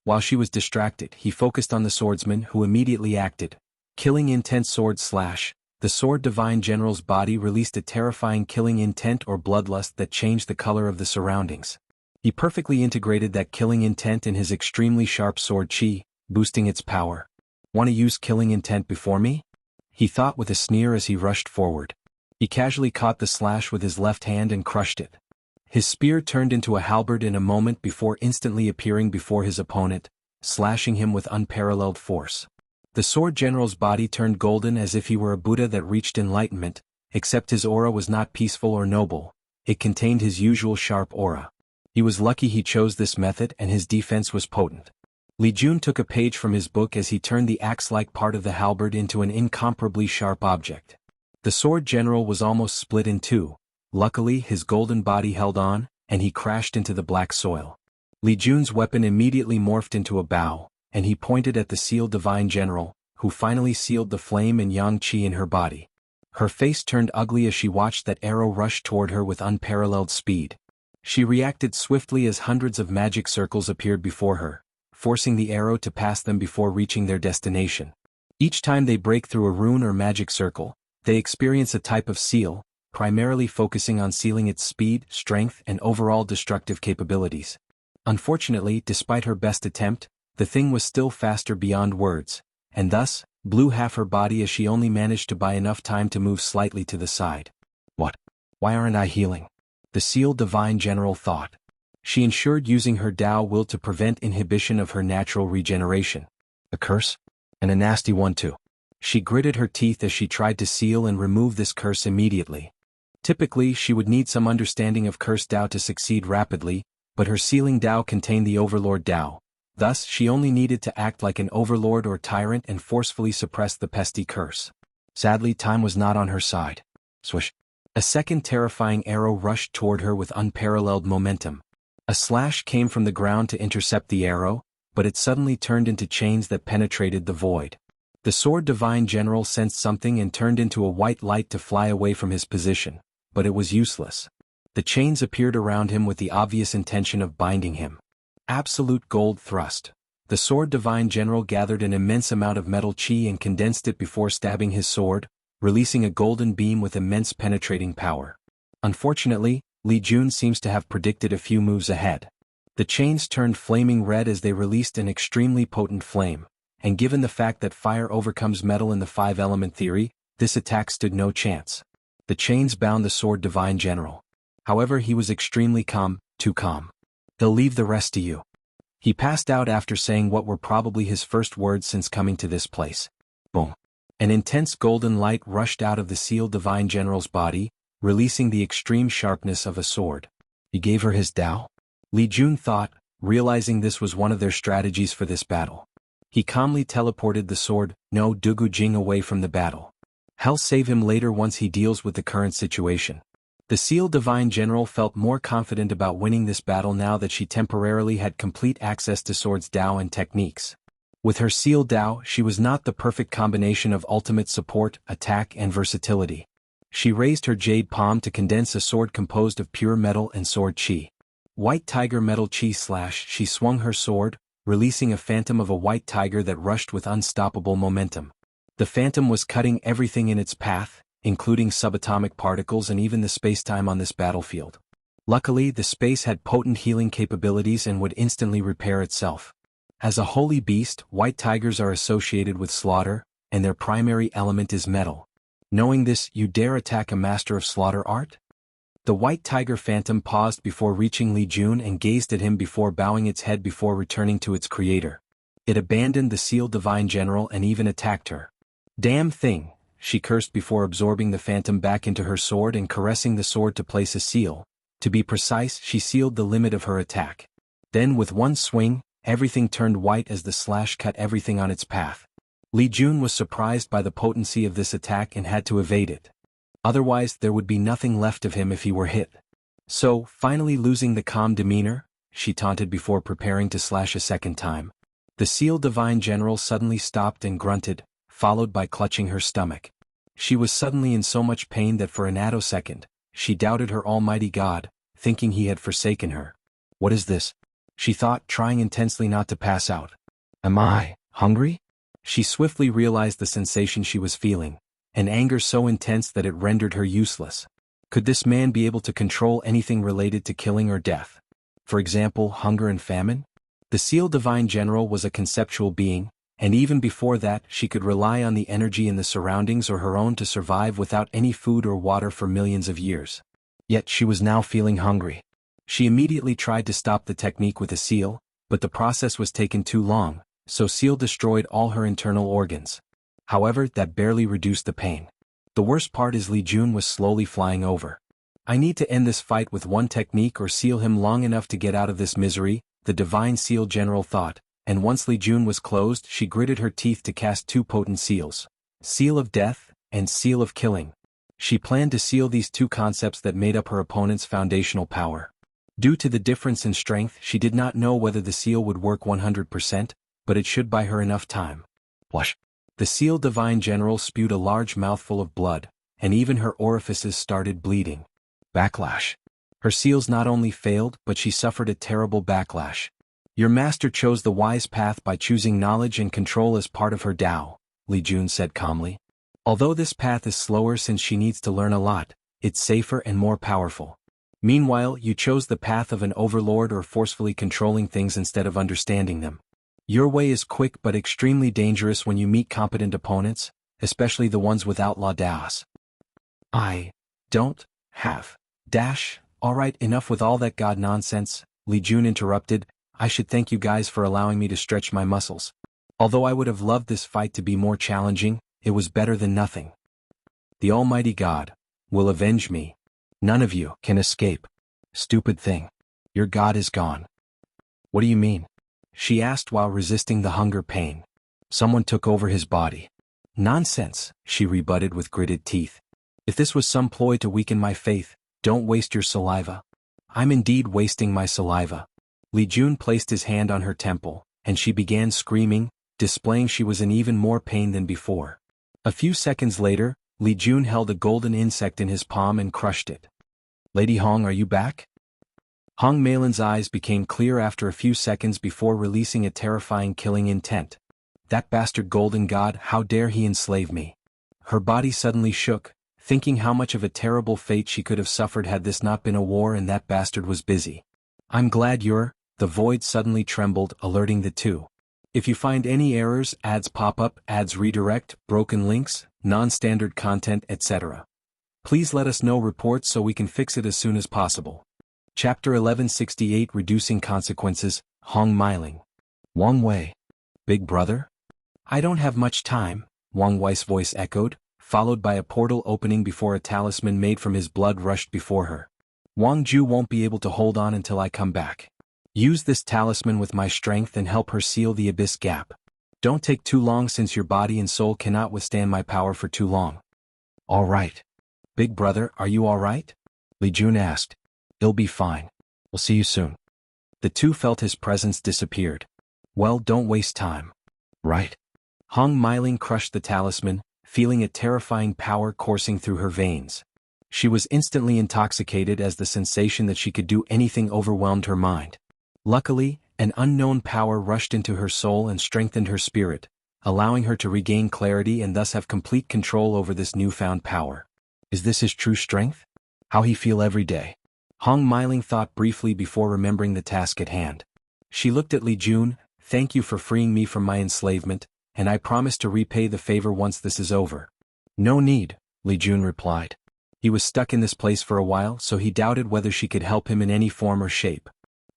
While she was distracted, he focused on the swordsman who immediately acted. Killing Intent Sword Slash. The Sword Divine General's body released a terrifying killing intent or bloodlust that changed the color of the surroundings. He perfectly integrated that killing intent in his extremely sharp sword chi, boosting its power. Want to use killing intent before me? He thought with a sneer as he rushed forward. He casually caught the slash with his left hand and crushed it. His spear turned into a halberd in a moment before instantly appearing before his opponent, slashing him with unparalleled force. The sword general's body turned golden as if he were a Buddha that reached enlightenment, except his aura was not peaceful or noble. It contained his usual sharp aura. He was lucky he chose this method and his defense was potent. Li Jun took a page from his book as he turned the axe-like part of the halberd into an incomparably sharp object. The sword general was almost split in two. Luckily, his golden body held on, and he crashed into the black soil. Li Jun's weapon immediately morphed into a bow, and he pointed at the Seal Divine General, who finally sealed the flame and yang qi in her body. Her face turned ugly as she watched that arrow rush toward her with unparalleled speed. She reacted swiftly as hundreds of magic circles appeared before her, forcing the arrow to pass them before reaching their destination. Each time they break through a rune or magic circle, they experience a type of seal, primarily focusing on sealing its speed, strength, and overall destructive capabilities. Unfortunately, despite her best attempt, the thing was still faster beyond words, and thus, blew half her body as she only managed to buy enough time to move slightly to the side. What? Why aren't I healing? The sealed divine general thought. She ensured using her Tao will to prevent inhibition of her natural regeneration. A curse? And a nasty one too. She gritted her teeth as she tried to seal and remove this curse immediately. Typically, she would need some understanding of curse Tao to succeed rapidly, but her sealing Tao contained the Overlord Tao. Thus, she only needed to act like an overlord or tyrant and forcefully suppress the pesky curse. Sadly, time was not on her side. Swish. A second terrifying arrow rushed toward her with unparalleled momentum. A slash came from the ground to intercept the arrow, but it suddenly turned into chains that penetrated the void. The sword divine general sensed something and turned into a white light to fly away from his position, but it was useless. The chains appeared around him with the obvious intention of binding him. Absolute gold thrust. The sword divine general gathered an immense amount of metal chi and condensed it before stabbing his sword, releasing a golden beam with immense penetrating power. Unfortunately, Li Jun seems to have predicted a few moves ahead. The chains turned flaming red as they released an extremely potent flame, and given the fact that fire overcomes metal in the five-element theory, this attack stood no chance. The chains bound the sword divine general. However, he was extremely calm, too calm. "They'll leave the rest to you." He passed out after saying what were probably his first words since coming to this place. Boom. An intense golden light rushed out of the sealed divine general's body, releasing the extreme sharpness of a sword. He gave her his Tao? Li Jun thought, realizing this was one of their strategies for this battle. He calmly teleported the sword, no Dugu Jing, away from the battle. He'll save him later once he deals with the current situation. The sealed divine general felt more confident about winning this battle now that she temporarily had complete access to Sword's Tao and techniques. With her sealed Tao, she was not the perfect combination of ultimate support, attack, and versatility. She raised her jade palm to condense a sword composed of pure metal and sword chi. White tiger metal chi slash. She swung her sword, releasing a phantom of a white tiger that rushed with unstoppable momentum. The phantom was cutting everything in its path, including subatomic particles and even the spacetime on this battlefield. Luckily, the space had potent healing capabilities and would instantly repair itself. As a holy beast, white tigers are associated with slaughter, and their primary element is metal. Knowing this, you dare attack a master of slaughter art? The white tiger phantom paused before reaching Li Jun and gazed at him before bowing its head before returning to its creator. It abandoned the sealed divine general and even attacked her. "Damn thing," she cursed before absorbing the phantom back into her sword and caressing the sword to place a seal. To be precise, she sealed the limit of her attack. Then with one swing, everything turned white as the slash cut everything on its path. Li Jun was surprised by the potency of this attack and had to evade it. Otherwise, there would be nothing left of him if he were hit. So, finally losing the calm demeanor, she taunted before preparing to slash a second time. The sealed divine general suddenly stopped and grunted, followed by clutching her stomach. She was suddenly in so much pain that for an attosecond, she doubted her almighty God, thinking he had forsaken her. "What is this?" she thought, trying intensely not to pass out. "Am I hungry?" She swiftly realized the sensation she was feeling, an anger so intense that it rendered her useless. Could this man be able to control anything related to killing or death? For example, hunger and famine? The sealed divine general was a conceptual being, and even before that she could rely on the energy in the surroundings or her own to survive without any food or water for millions of years. Yet she was now feeling hungry. She immediately tried to stop the technique with a seal, but the process was taking too long, so seal destroyed all her internal organs. However, that barely reduced the pain. The worst part is Li Jun was slowly flying over. "I need to end this fight with one technique or seal him long enough to get out of this misery," the divine seal general thought, and once Li Jun was closed she gritted her teeth to cast two potent seals. Seal of Death, and Seal of Killing. She planned to seal these two concepts that made up her opponent's foundational power. Due to the difference in strength, she did not know whether the seal would work 100%, but it should buy her enough time. Whoosh! The sealed divine general spewed a large mouthful of blood, and even her orifices started bleeding. Backlash. Her seals not only failed, but she suffered a terrible backlash. "Your master chose the wise path by choosing knowledge and control as part of her Tao," Li Jun said calmly. "Although this path is slower since she needs to learn a lot, it's safer and more powerful. Meanwhile, you chose the path of an overlord or forcefully controlling things instead of understanding them. Your way is quick but extremely dangerous when you meet competent opponents, especially the ones with outlaw daos. I don't have dash. Alright, enough with all that god nonsense, Li Jun interrupted. I should thank you guys for allowing me to stretch my muscles. Although I would have loved this fight to be more challenging, it was better than nothing. The Almighty God will avenge me. None of you can escape. Stupid thing. Your god is gone. What do you mean? She asked while resisting the hunger pain. Someone took over his body. Nonsense, she rebutted with gritted teeth. If this was some ploy to weaken my faith, don't waste your saliva. I'm indeed wasting my saliva. Li Jun placed his hand on her temple, and she began screaming, displaying she was in even more pain than before. A few seconds later, Li Jun held a golden insect in his palm and crushed it. Lady Hong, are you back? Hong Meilin's eyes became clear after a few seconds before releasing a terrifying killing intent. That bastard golden god, how dare he enslave me? Her body suddenly shook, thinking how much of a terrible fate she could have suffered had this not been a war and that bastard was busy. I'm glad you're. The void suddenly trembled, alerting the two. If you find any errors, ads pop up, ads redirect, broken links, non-standard content, etc. Please let us know reports so we can fix it as soon as possible. Chapter 1168 Reducing Consequences, Hong Meiling. Wang Wei. Big brother? I don't have much time, Wang Wei's voice echoed, followed by a portal opening before a talisman made from his blood rushed before her. Wang Ju won't be able to hold on until I come back. Use this talisman with my strength and help her seal the abyss gap. Don't take too long since your body and soul cannot withstand my power for too long. All right. Big brother, are you all right? Li Jun asked. It'll be fine. We'll see you soon. The two felt his presence disappeared. Well, don't waste time. Right? Hong Meiling crushed the talisman, feeling a terrifying power coursing through her veins. She was instantly intoxicated as the sensation that she could do anything overwhelmed her mind. Luckily, an unknown power rushed into her soul and strengthened her spirit, allowing her to regain clarity and thus have complete control over this newfound power. Is this his true strength? How he feel every day? Hong Meiling thought briefly before remembering the task at hand. She looked at Li Jun. Thank you for freeing me from my enslavement, and I promise to repay the favor once this is over. No need, Li Jun replied. He was stuck in this place for a while, so he doubted whether she could help him in any form or shape.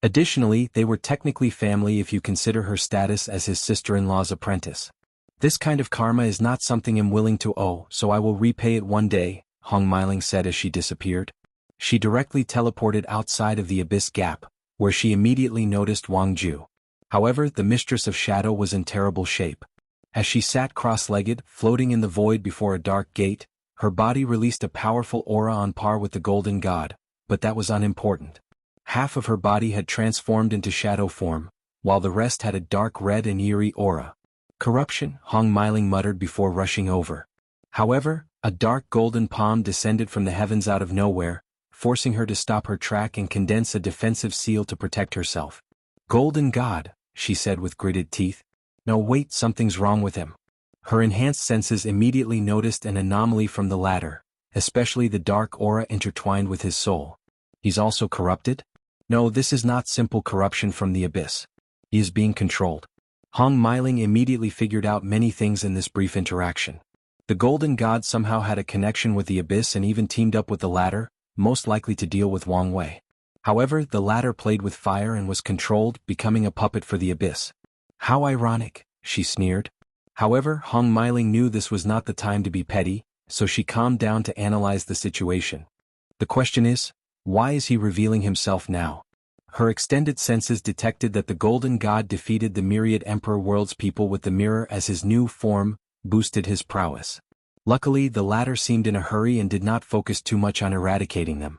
Additionally, they were technically family if you consider her status as his sister-in-law's apprentice. This kind of karma is not something I'm willing to owe, so I will repay it one day, Hong Meiling said as she disappeared. She directly teleported outside of the abyss gap, where she immediately noticed Wang Ju. However, the mistress of shadow was in terrible shape. As she sat cross-legged, floating in the void before a dark gate, her body released a powerful aura on par with the golden god, but that was unimportant. Half of her body had transformed into shadow form, while the rest had a dark red and eerie aura. Corruption, Hong Meiling muttered before rushing over. However, a dark golden palm descended from the heavens out of nowhere, forcing her to stop her track and condense a defensive seal to protect herself. Golden god, she said with gritted teeth. No, wait, something's wrong with him. Her enhanced senses immediately noticed an anomaly from the latter, especially the dark aura intertwined with his soul. He's also corrupted? No, this is not simple corruption from the abyss. He is being controlled. Hong Meiling immediately figured out many things in this brief interaction. The golden god somehow had a connection with the abyss and even teamed up with the latter, most likely to deal with Wang Wei. However, the latter played with fire and was controlled, becoming a puppet for the abyss. How ironic, she sneered. However, Hong Meiling knew this was not the time to be petty, so she calmed down to analyze the situation. The question is, why is he revealing himself now? Her extended senses detected that the golden god defeated the myriad emperor world's people with the mirror as his new form boosted his prowess. Luckily, the latter seemed in a hurry and did not focus too much on eradicating them.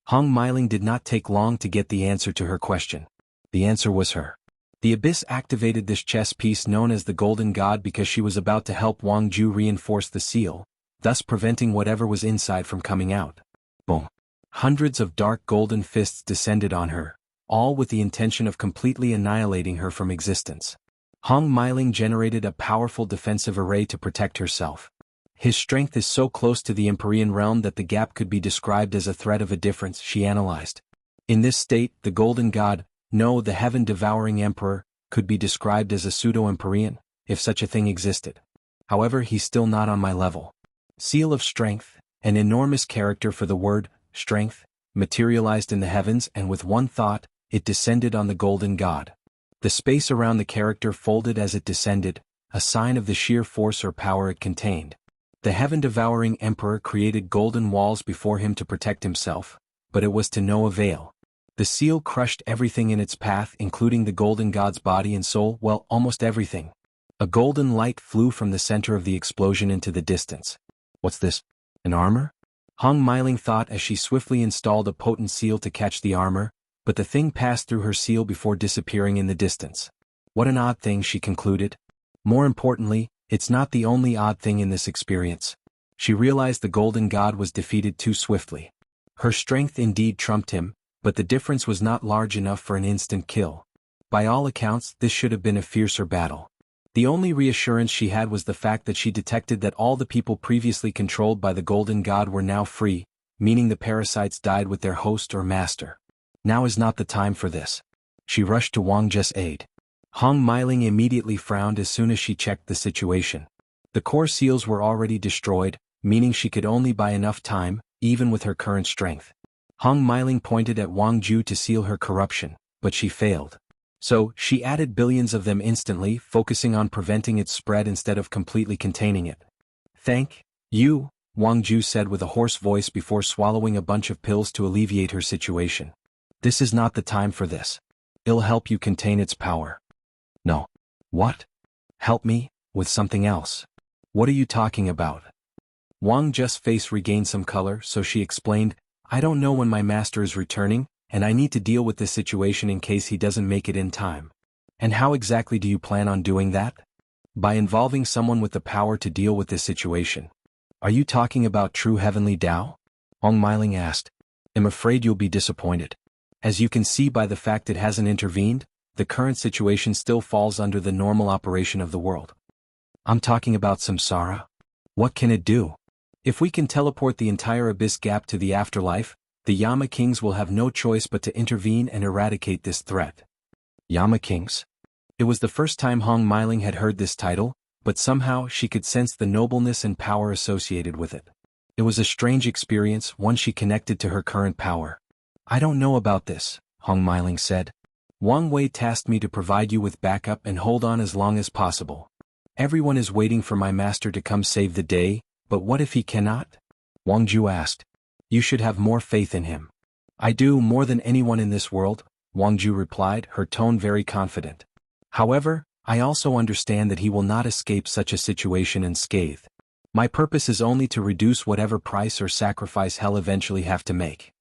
Hong Meiling did not take long to get the answer to her question. The answer was her. The abyss activated this chess piece known as the Golden God because she was about to help Wang Ju reinforce the seal, thus preventing whatever was inside from coming out. Boom. Hundreds of dark golden fists descended on her, all with the intention of completely annihilating her from existence. Hong Meiling generated a powerful defensive array to protect herself. His strength is so close to the Empyrean realm that the gap could be described as a thread of a difference, she analyzed. In this state, the Golden God, no, the heaven-devouring emperor, could be described as a pseudo-Empyrean, if such a thing existed. However, he's still not on my level. Seal of Strength, an enormous character for the word, strength, materialized in the heavens, and with one thought, it descended on the golden god. The space around the character folded as it descended, a sign of the sheer force or power it contained. The heaven-devouring emperor created golden walls before him to protect himself, but it was to no avail. The seal crushed everything in its path, including the golden god's body and soul, well, almost everything. A golden light flew from the center of the explosion into the distance. What's this? An armor? Hong Meiling thought as she swiftly installed a potent seal to catch the armor, but the thing passed through her seal before disappearing in the distance. What an odd thing, she concluded. More importantly, it's not the only odd thing in this experience. She realized the golden god was defeated too swiftly. Her strength indeed trumped him, but the difference was not large enough for an instant kill. By all accounts, this should have been a fiercer battle. The only reassurance she had was the fact that she detected that all the people previously controlled by the golden god were now free, meaning the parasites died with their host or master. Now is not the time for this. She rushed to Wang Zhe's aid. Hong Meiling immediately frowned as soon as she checked the situation. The core seals were already destroyed, meaning she could only buy enough time, even with her current strength. Hong Meiling pointed at Wang Zhu to seal her corruption, but she failed. So, she added billions of them instantly, focusing on preventing its spread instead of completely containing it. Thank you, Wang Zhu said with a hoarse voice before swallowing a bunch of pills to alleviate her situation. This is not the time for this. It'll help you contain its power. No. What? Help me, with something else. What are you talking about? Wang Zhe's face regained some color, so she explained, I don't know when my master is returning, and I need to deal with this situation in case he doesn't make it in time. And how exactly do you plan on doing that? By involving someone with the power to deal with this situation. Are you talking about true heavenly Tao? Hong Meiling asked. I'm afraid you'll be disappointed. As you can see by the fact it hasn't intervened, the current situation still falls under the normal operation of the world. I'm talking about Samsara. What can it do? If we can teleport the entire abyss gap to the afterlife, the Yama Kings will have no choice but to intervene and eradicate this threat. Yama Kings? It was the first time Hong Meiling had heard this title, but somehow she could sense the nobleness and power associated with it. It was a strange experience, one she connected to her current power. I don't know about this, Hong Meiling said. Wang Wei tasked me to provide you with backup and hold on as long as possible. Everyone is waiting for my master to come save the day, but what if he cannot? Wang Zhu asked. You should have more faith in him. I do, more than anyone in this world, Wang Zhu replied, her tone very confident. However, I also understand that he will not escape such a situation unscathed. My purpose is only to reduce whatever price or sacrifice hell eventually have to make.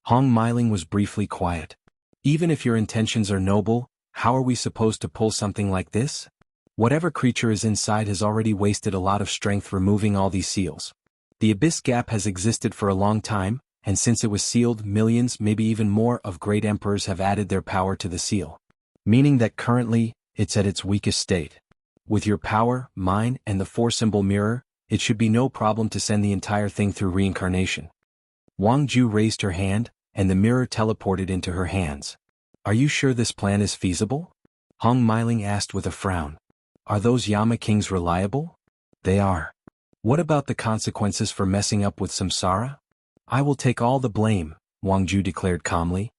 Hong Meiling was briefly quiet. Even if your intentions are noble, how are we supposed to pull something like this? Whatever creature is inside has already wasted a lot of strength removing all these seals. The abyss gap has existed for a long time, and since it was sealed, millions, maybe even more, of great emperors have added their power to the seal. Meaning that currently, it's at its weakest state. With your power, mine, and the 4-symbol mirror, it should be no problem to send the entire thing through reincarnation. Wang Zhu raised her hand, and the mirror teleported into her hands. Are you sure this plan is feasible? Hong Meiling asked with a frown. Are those Yama Kings reliable? They are. What about the consequences for messing up with Samsara? I will take all the blame, Wang Zhu declared calmly.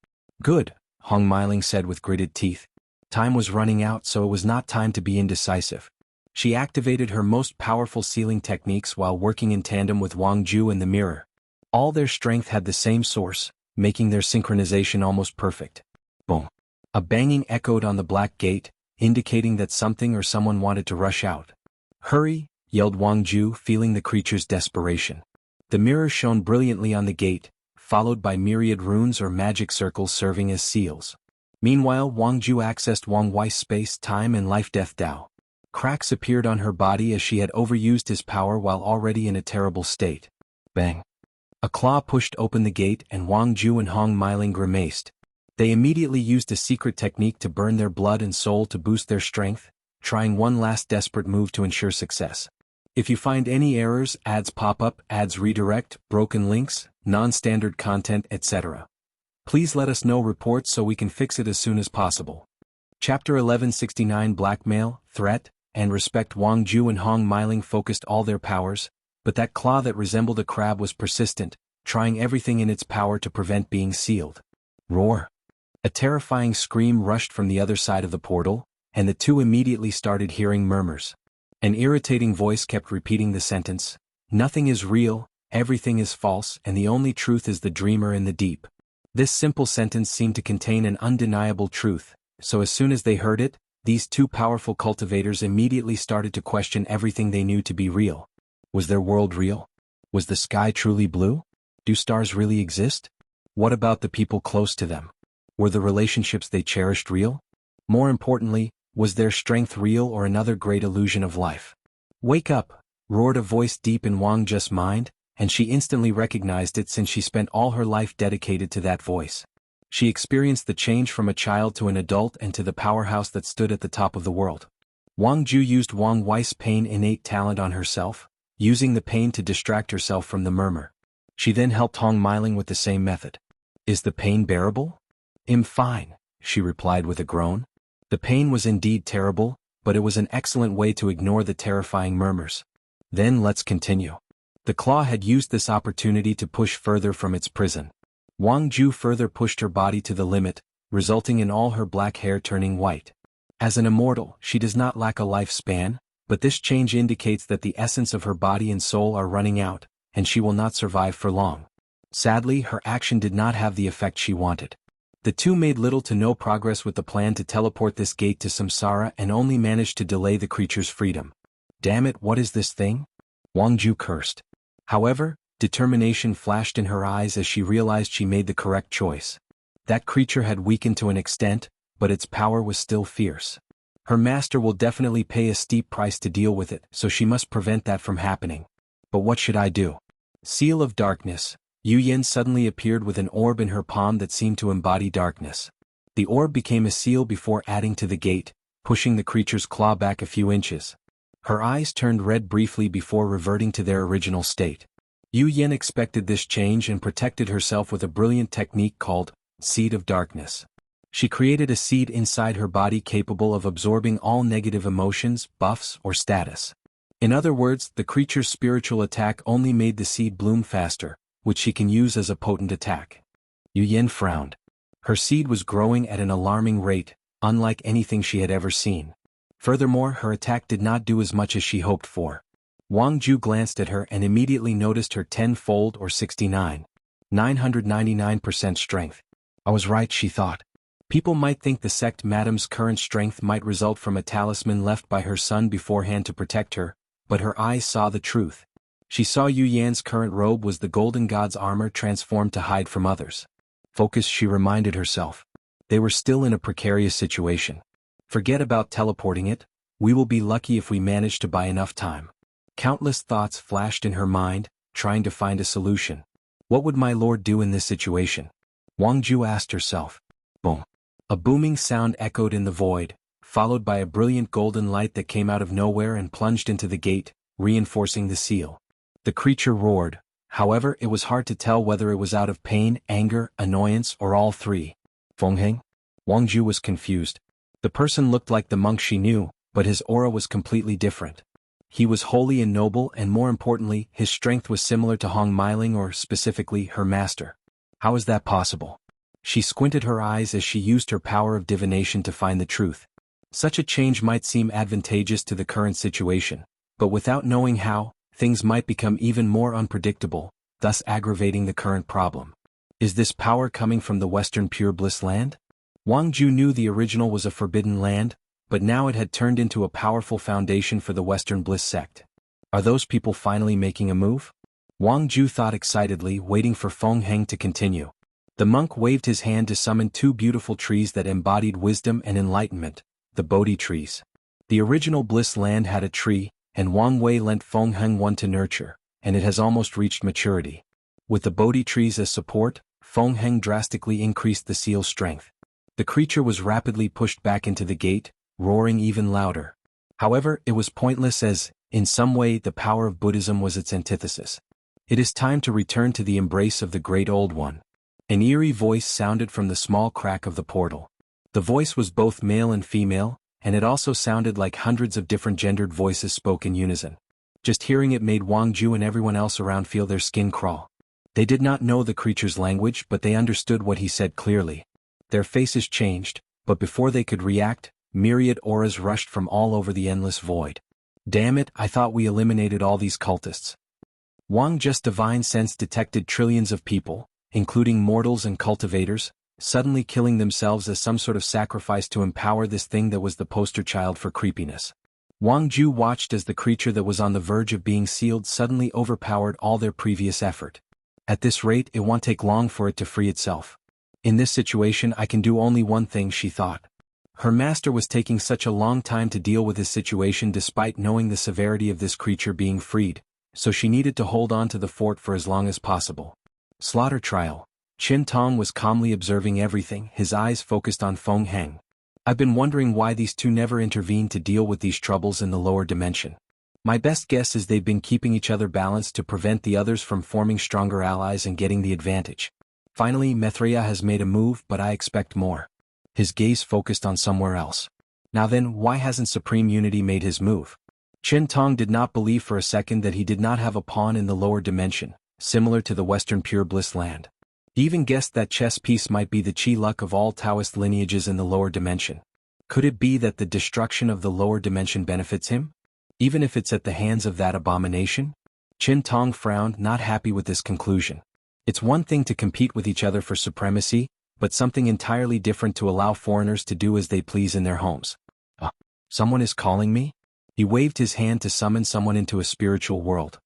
Good, Hong Meiling said with gritted teeth. Time was running out, so it was not time to be indecisive. She activated her most powerful sealing techniques while working in tandem with Wang Zhu and the mirror. All their strength had the same source, making their synchronization almost perfect. Boom. A banging echoed on the black gate, indicating that something or someone wanted to rush out. Hurry, yelled Wang Zhu, feeling the creature's desperation. The mirror shone brilliantly on the gate, followed by myriad runes or magic circles serving as seals. Meanwhile, Wang Zhu accessed Wang Wei's space, time, and life-death Tao. Cracks appeared on her body as she had overused his power while already in a terrible state. Bang. A claw pushed open the gate and Wang Zhu and Hong Meiling grimaced. They immediately used a secret technique to burn their blood and soul to boost their strength, trying one last desperate move to ensure success. If you find any errors, ads pop up, ads redirect, broken links, non-standard content, etc. Please let us know reports so we can fix it as soon as possible. Chapter 1169 Blackmail, Threat, and Respect. Wang Ju and Hong Miling focused all their powers, but that claw that resembled a crab was persistent, trying everything in its power to prevent being sealed. Roar! A terrifying scream rushed from the other side of the portal, and the two immediately started hearing murmurs. An irritating voice kept repeating the sentence, "Nothing is real, everything is false, and the only truth is the dreamer in the deep." This simple sentence seemed to contain an undeniable truth, so as soon as they heard it, these two powerful cultivators immediately started to question everything they knew to be real. Was their world real? Was the sky truly blue? Do stars really exist? What about the people close to them? Were the relationships they cherished real? More importantly, was their strength real or another great illusion of life? "Wake up!" roared a voice deep in Wang Ju's mind, and she instantly recognized it since she spent all her life dedicated to that voice. She experienced the change from a child to an adult and to the powerhouse that stood at the top of the world. Wang Ju used Wang Wei's pain innate talent on herself, using the pain to distract herself from the murmur. She then helped Hong Miling with the same method. "Is the pain bearable?" "I'm fine," she replied with a groan. The pain was indeed terrible, but it was an excellent way to ignore the terrifying murmurs. "Then let's continue." The claw had used this opportunity to push further from its prison. Wang Ju further pushed her body to the limit, resulting in all her black hair turning white. As an immortal, she does not lack a lifespan, but this change indicates that the essence of her body and soul are running out, and she will not survive for long. Sadly, her action did not have the effect she wanted. The two made little to no progress with the plan to teleport this gate to Samsara and only managed to delay the creature's freedom. "Damn it, what is this thing?" Wang Ju cursed. However, determination flashed in her eyes as she realized she made the correct choice. That creature had weakened to an extent, but its power was still fierce. Her master will definitely pay a steep price to deal with it, so she must prevent that from happening. But what should I do? Seal of Darkness. Yu Yen suddenly appeared with an orb in her palm that seemed to embody darkness. The orb became a seal before adding to the gate, pushing the creature's claw back a few inches. Her eyes turned red briefly before reverting to their original state. Yu Yen expected this change and protected herself with a brilliant technique called Seed of Darkness. She created a seed inside her body capable of absorbing all negative emotions, buffs, or status. In other words, the creature's spiritual attack only made the seed bloom faster, which she can use as a potent attack. Yu Yen frowned. Her seed was growing at an alarming rate, unlike anything she had ever seen. Furthermore, her attack did not do as much as she hoped for. Wang Ju glanced at her and immediately noticed her 10-fold or 999% strength. I was right, she thought. People might think the sect madam's current strength might result from a talisman left by her son beforehand to protect her, but her eyes saw the truth. She saw Yu Yan's current robe was the golden god's armor transformed to hide from others. Focus, she reminded herself. They were still in a precarious situation. Forget about teleporting it, we will be lucky if we manage to buy enough time. Countless thoughts flashed in her mind, trying to find a solution. What would my lord do in this situation? Wang Ju asked herself. Boom. A booming sound echoed in the void, followed by a brilliant golden light that came out of nowhere and plunged into the gate, reinforcing the seal. The creature roared, however it was hard to tell whether it was out of pain, anger, annoyance, or all three. Fengheng? Wang Ju was confused. The person looked like the monk she knew, but his aura was completely different. He was holy and noble, and more importantly, his strength was similar to Hong Miling, or specifically, her master. How is that possible? She squinted her eyes as she used her power of divination to find the truth. Such a change might seem advantageous to the current situation, but without knowing how, things might become even more unpredictable, thus aggravating the current problem. Is this power coming from the Western Pure Bliss land? Wang Ju knew the original was a forbidden land, but now it had turned into a powerful foundation for the Western Bliss sect. Are those people finally making a move? Wang Ju thought excitedly, waiting for Fengheng to continue. The monk waved his hand to summon two beautiful trees that embodied wisdom and enlightenment, the Bodhi trees. The original Bliss land had a tree, and Wang Wei lent Fengheng one to nurture, and it has almost reached maturity. With the Bodhi trees as support, Fengheng drastically increased the seal's strength. The creature was rapidly pushed back into the gate, roaring even louder. However, it was pointless as, in some way, the power of Buddhism was its antithesis. It is time to return to the embrace of the Great Old One. An eerie voice sounded from the small crack of the portal. The voice was both male and female, and it also sounded like hundreds of different gendered voices spoke in unison. Just hearing it made Wang Ju and everyone else around feel their skin crawl. They did not know the creature's language, but they understood what he said clearly. Their faces changed, but before they could react, myriad auras rushed from all over the endless void. Damn it, I thought we eliminated all these cultists. Wang Ju's divine sense detected trillions of people, including mortals and cultivators, suddenly killing themselves as some sort of sacrifice to empower this thing that was the poster child for creepiness. Wang Ju watched as the creature that was on the verge of being sealed suddenly overpowered all their previous effort. At this rate, it won't take long for it to free itself. In this situation, I can do only one thing, she thought. Her master was taking such a long time to deal with his situation despite knowing the severity of this creature being freed, so she needed to hold on to the fort for as long as possible. Slaughter trial. Qin Tong was calmly observing everything, his eyes focused on Feng Heng. I've been wondering why these two never intervened to deal with these troubles in the lower dimension. My best guess is they've been keeping each other balanced to prevent the others from forming stronger allies and getting the advantage. Finally, Mithria has made a move, but I expect more. His gaze focused on somewhere else. Now then, why hasn't Supreme Unity made his move? Qin Tong did not believe for a second that he did not have a pawn in the lower dimension, similar to the Western Pure Bliss land. He even guessed that chess piece might be the chi luck of all Taoist lineages in the lower dimension. Could it be that the destruction of the lower dimension benefits him? Even if it's at the hands of that abomination? Qin Tong frowned, not happy with this conclusion. It's one thing to compete with each other for supremacy, but something entirely different to allow foreigners to do as they please in their homes. Someone is calling me? He waved his hand to summon someone into a spiritual world.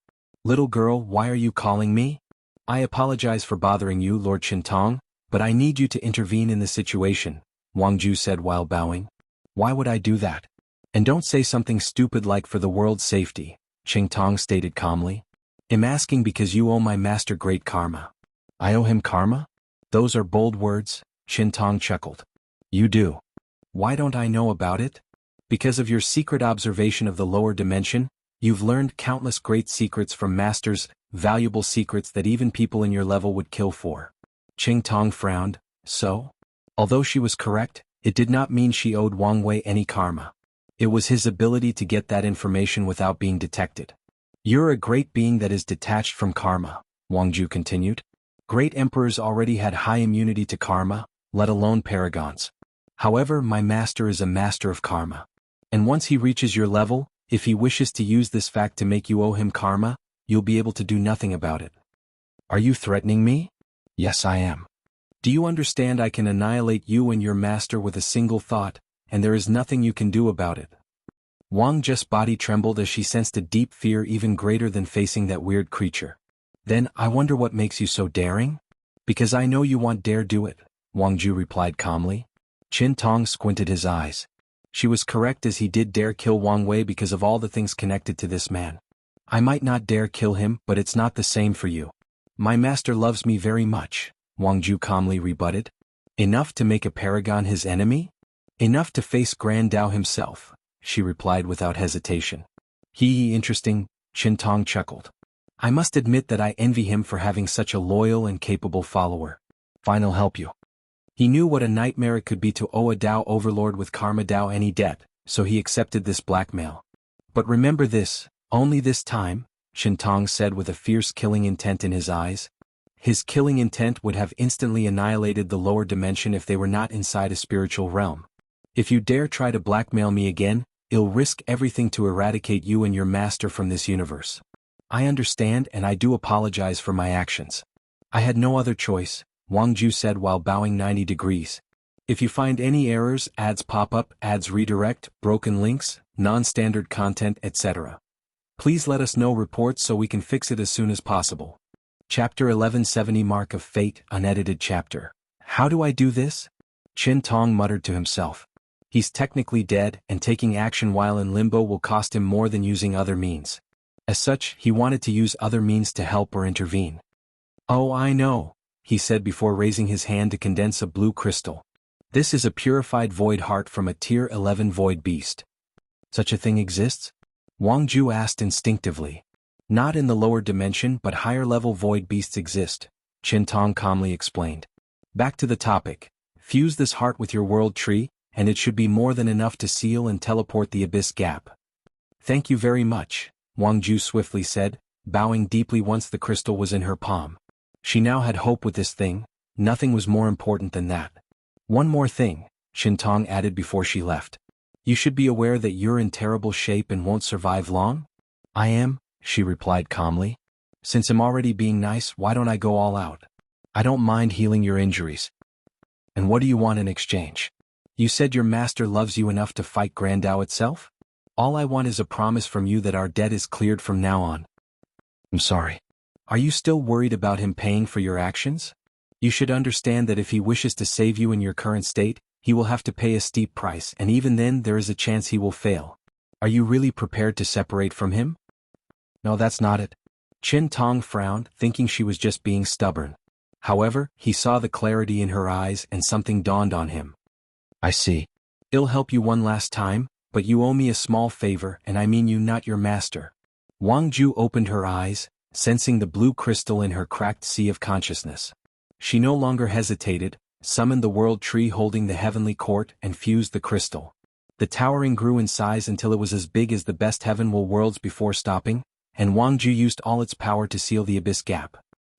Little girl, why are you calling me? I apologize for bothering you, Lord Qin Tong, but I need you to intervene in the situation, Wang Ju said while bowing. Why would I do that? And don't say something stupid like for the world's safety, Qin Tong stated calmly. I'm asking because you owe my master great karma. I owe him karma? Those are bold words, Qin Tong chuckled. You do. Why don't I know about it? Because of your secret observation of the lower dimension, you've learned countless great secrets from masters, valuable secrets that even people in your level would kill for. Qin Tong frowned, so? Although she was correct, it did not mean she owed Wang Wei any karma. It was his ability to get that information without being detected. You're a great being that is detached from karma, Wang Ju continued. Great emperors already had high immunity to karma, let alone paragons. However, my master is a master of karma. And once he reaches your level, if he wishes to use this fact to make you owe him karma, you'll be able to do nothing about it. Are you threatening me? Yes, I am. Do you understand I can annihilate you and your master with a single thought, and there is nothing you can do about it? Wang Ju's body trembled as she sensed a deep fear even greater than facing that weird creature. Then, I wonder what makes you so daring? Because I know you want dare do it, Wang Ju replied calmly. Qin Tong squinted his eyes. She was correct, as he did dare kill Wang Wei because of all the things connected to this man. I might not dare kill him, but it's not the same for you. My master loves me very much, Wang Ju calmly rebutted. Enough to make a paragon his enemy? Enough to face Grand Dao himself, she replied without hesitation. Interesting, Qin Tong chuckled. I must admit that I envy him for having such a loyal and capable follower. Fine, I'll help you. He knew what a nightmare it could be to owe a Dao overlord with karma Dao any debt, so he accepted this blackmail. But remember this, only this time, Qin Tong said with a fierce killing intent in his eyes. His killing intent would have instantly annihilated the lower dimension if they were not inside a spiritual realm. If you dare try to blackmail me again, I'll risk everything to eradicate you and your master from this universe. I understand, and I do apologize for my actions. I had no other choice, Wang Ju said while bowing 90 degrees. If you find any errors, ads pop up, ads redirect, broken links, non-standard content, etc., please let us know reports so we can fix it as soon as possible. Chapter 1170 Mark of Fate, unedited chapter. How do I do this? Qin Tong muttered to himself. He's technically dead, and taking action while in limbo will cost him more than using other means. As such, he wanted to use other means to help or intervene. Oh, I know, he said before raising his hand to condense a blue crystal. This is a purified void heart from a tier 11 void beast. Such a thing exists? Wang Ju asked instinctively. Not in the lower dimension, but higher level void beasts exist, Qin Tong calmly explained. Back to the topic. Fuse this heart with your world tree, and it should be more than enough to seal and teleport the abyss gap. Thank you very much, Wang Ju swiftly said, bowing deeply once the crystal was in her palm. She now had hope with this thing, nothing was more important than that. One more thing, Shintong added before she left. You should be aware that you're in terrible shape and won't survive long? I am, she replied calmly. Since I'm already being nice, why don't I go all out? I don't mind healing your injuries. And what do you want in exchange? You said your master loves you enough to fight Grandao itself? All I want is a promise from you that our debt is cleared from now on. I'm sorry. Are you still worried about him paying for your actions? You should understand that if he wishes to save you in your current state, he will have to pay a steep price, and even then there is a chance he will fail. Are you really prepared to separate from him? No, that's not it. Qin Tong frowned, thinking she was just being stubborn. However, he saw the clarity in her eyes and something dawned on him. I see. I'll help you one last time, but you owe me a small favor, and I mean you, not your master. Wang Ju opened her eyes, sensing the blue crystal in her cracked sea of consciousness. She no longer hesitated, summoned the world tree holding the heavenly court and fused the crystal. The towering grew in size until it was as big as the best heavenward worlds before stopping, and Wang Ju used all its power to seal the abyss gap.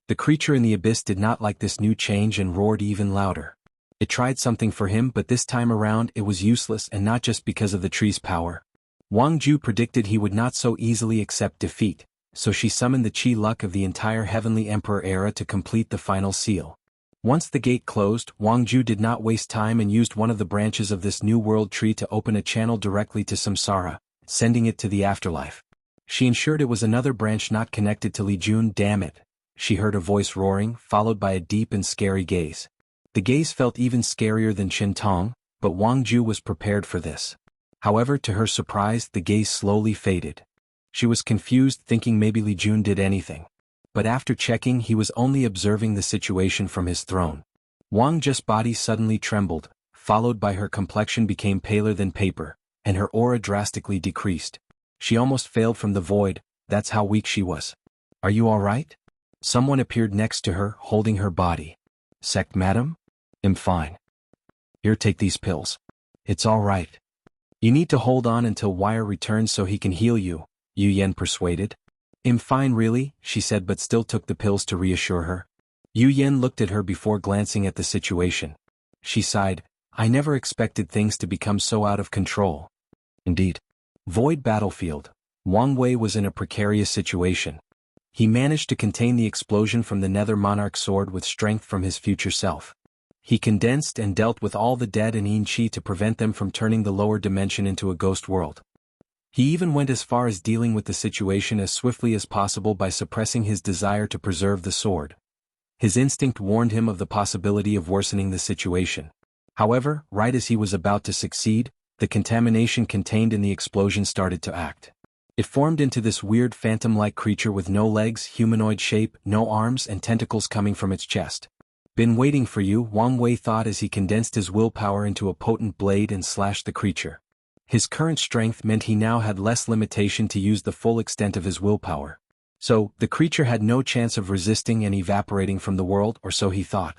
The creature in the abyss did not like this new change and roared even louder. It tried something for him, but this time around it was useless, and not just because of the tree's power. Wang Ju predicted he would not so easily accept defeat, so she summoned the Qi luck of the entire Heavenly Emperor era to complete the final seal. Once the gate closed, Wang Ju did not waste time and used one of the branches of this new world tree to open a channel directly to Samsara, sending it to the afterlife. She ensured it was another branch not connected to Li Jun. Damn it! She heard a voice roaring, followed by a deep and scary gaze. The gaze felt even scarier than Qin Tong, but Wang Ju was prepared for this. However, to her surprise, the gaze slowly faded. She was confused, thinking maybe Li Jun did anything. But after checking, he was only observing the situation from his throne. Wang Ju's body suddenly trembled, followed by her complexion became paler than paper, and her aura drastically decreased. She almost failed from the void, that's how weak she was. Are you all right? Someone appeared next to her, holding her body. Sect madam? I'm fine. Here, take these pills. It's all right. You need to hold on until Wire returns so he can heal you, Yu Yen persuaded. I'm fine really, she said, but still took the pills to reassure her. Yu Yen looked at her before glancing at the situation. She sighed, I never expected things to become so out of control. Indeed. Void battlefield. Wang Wei was in a precarious situation. He managed to contain the explosion from the Nether Monarch sword with strength from his future self. He condensed and dealt with all the dead and Yin Qi to prevent them from turning the lower dimension into a ghost world. He even went as far as dealing with the situation as swiftly as possible by suppressing his desire to preserve the sword. His instinct warned him of the possibility of worsening the situation. However, right as he was about to succeed, the contamination contained in the explosion started to act. It formed into this weird phantom-like creature with no legs, humanoid shape, no arms and tentacles coming from its chest. Been waiting for you, Wang Wei thought as he condensed his willpower into a potent blade and slashed the creature. His current strength meant he now had less limitation to use the full extent of his willpower. So, the creature had no chance of resisting and evaporating from the world, or so he thought.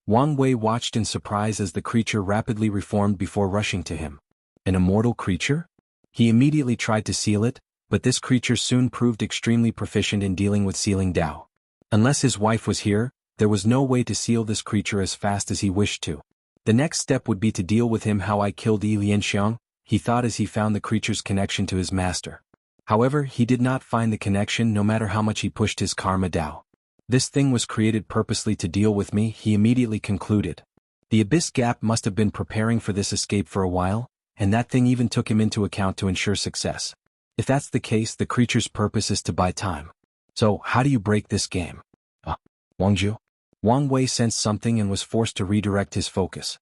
Wang Wei watched in surprise as the creature rapidly reformed before rushing to him. An immortal creature? He immediately tried to seal it, but this creature soon proved extremely proficient in dealing with sealing Dao. Unless his wife was here, there was no way to seal this creature as fast as he wished to. The next step would be to deal with him how I killed Yi Lianxiang, he thought as he found the creature's connection to his master. However, he did not find the connection no matter how much he pushed his karma Dao. This thing was created purposely to deal with me, he immediately concluded. The abyss gap must have been preparing for this escape for a while, and that thing even took him into account to ensure success. If that's the case, the creature's purpose is to buy time. So, how do you break this game? Wang Ju? Wang Wei sensed something and was forced to redirect his focus.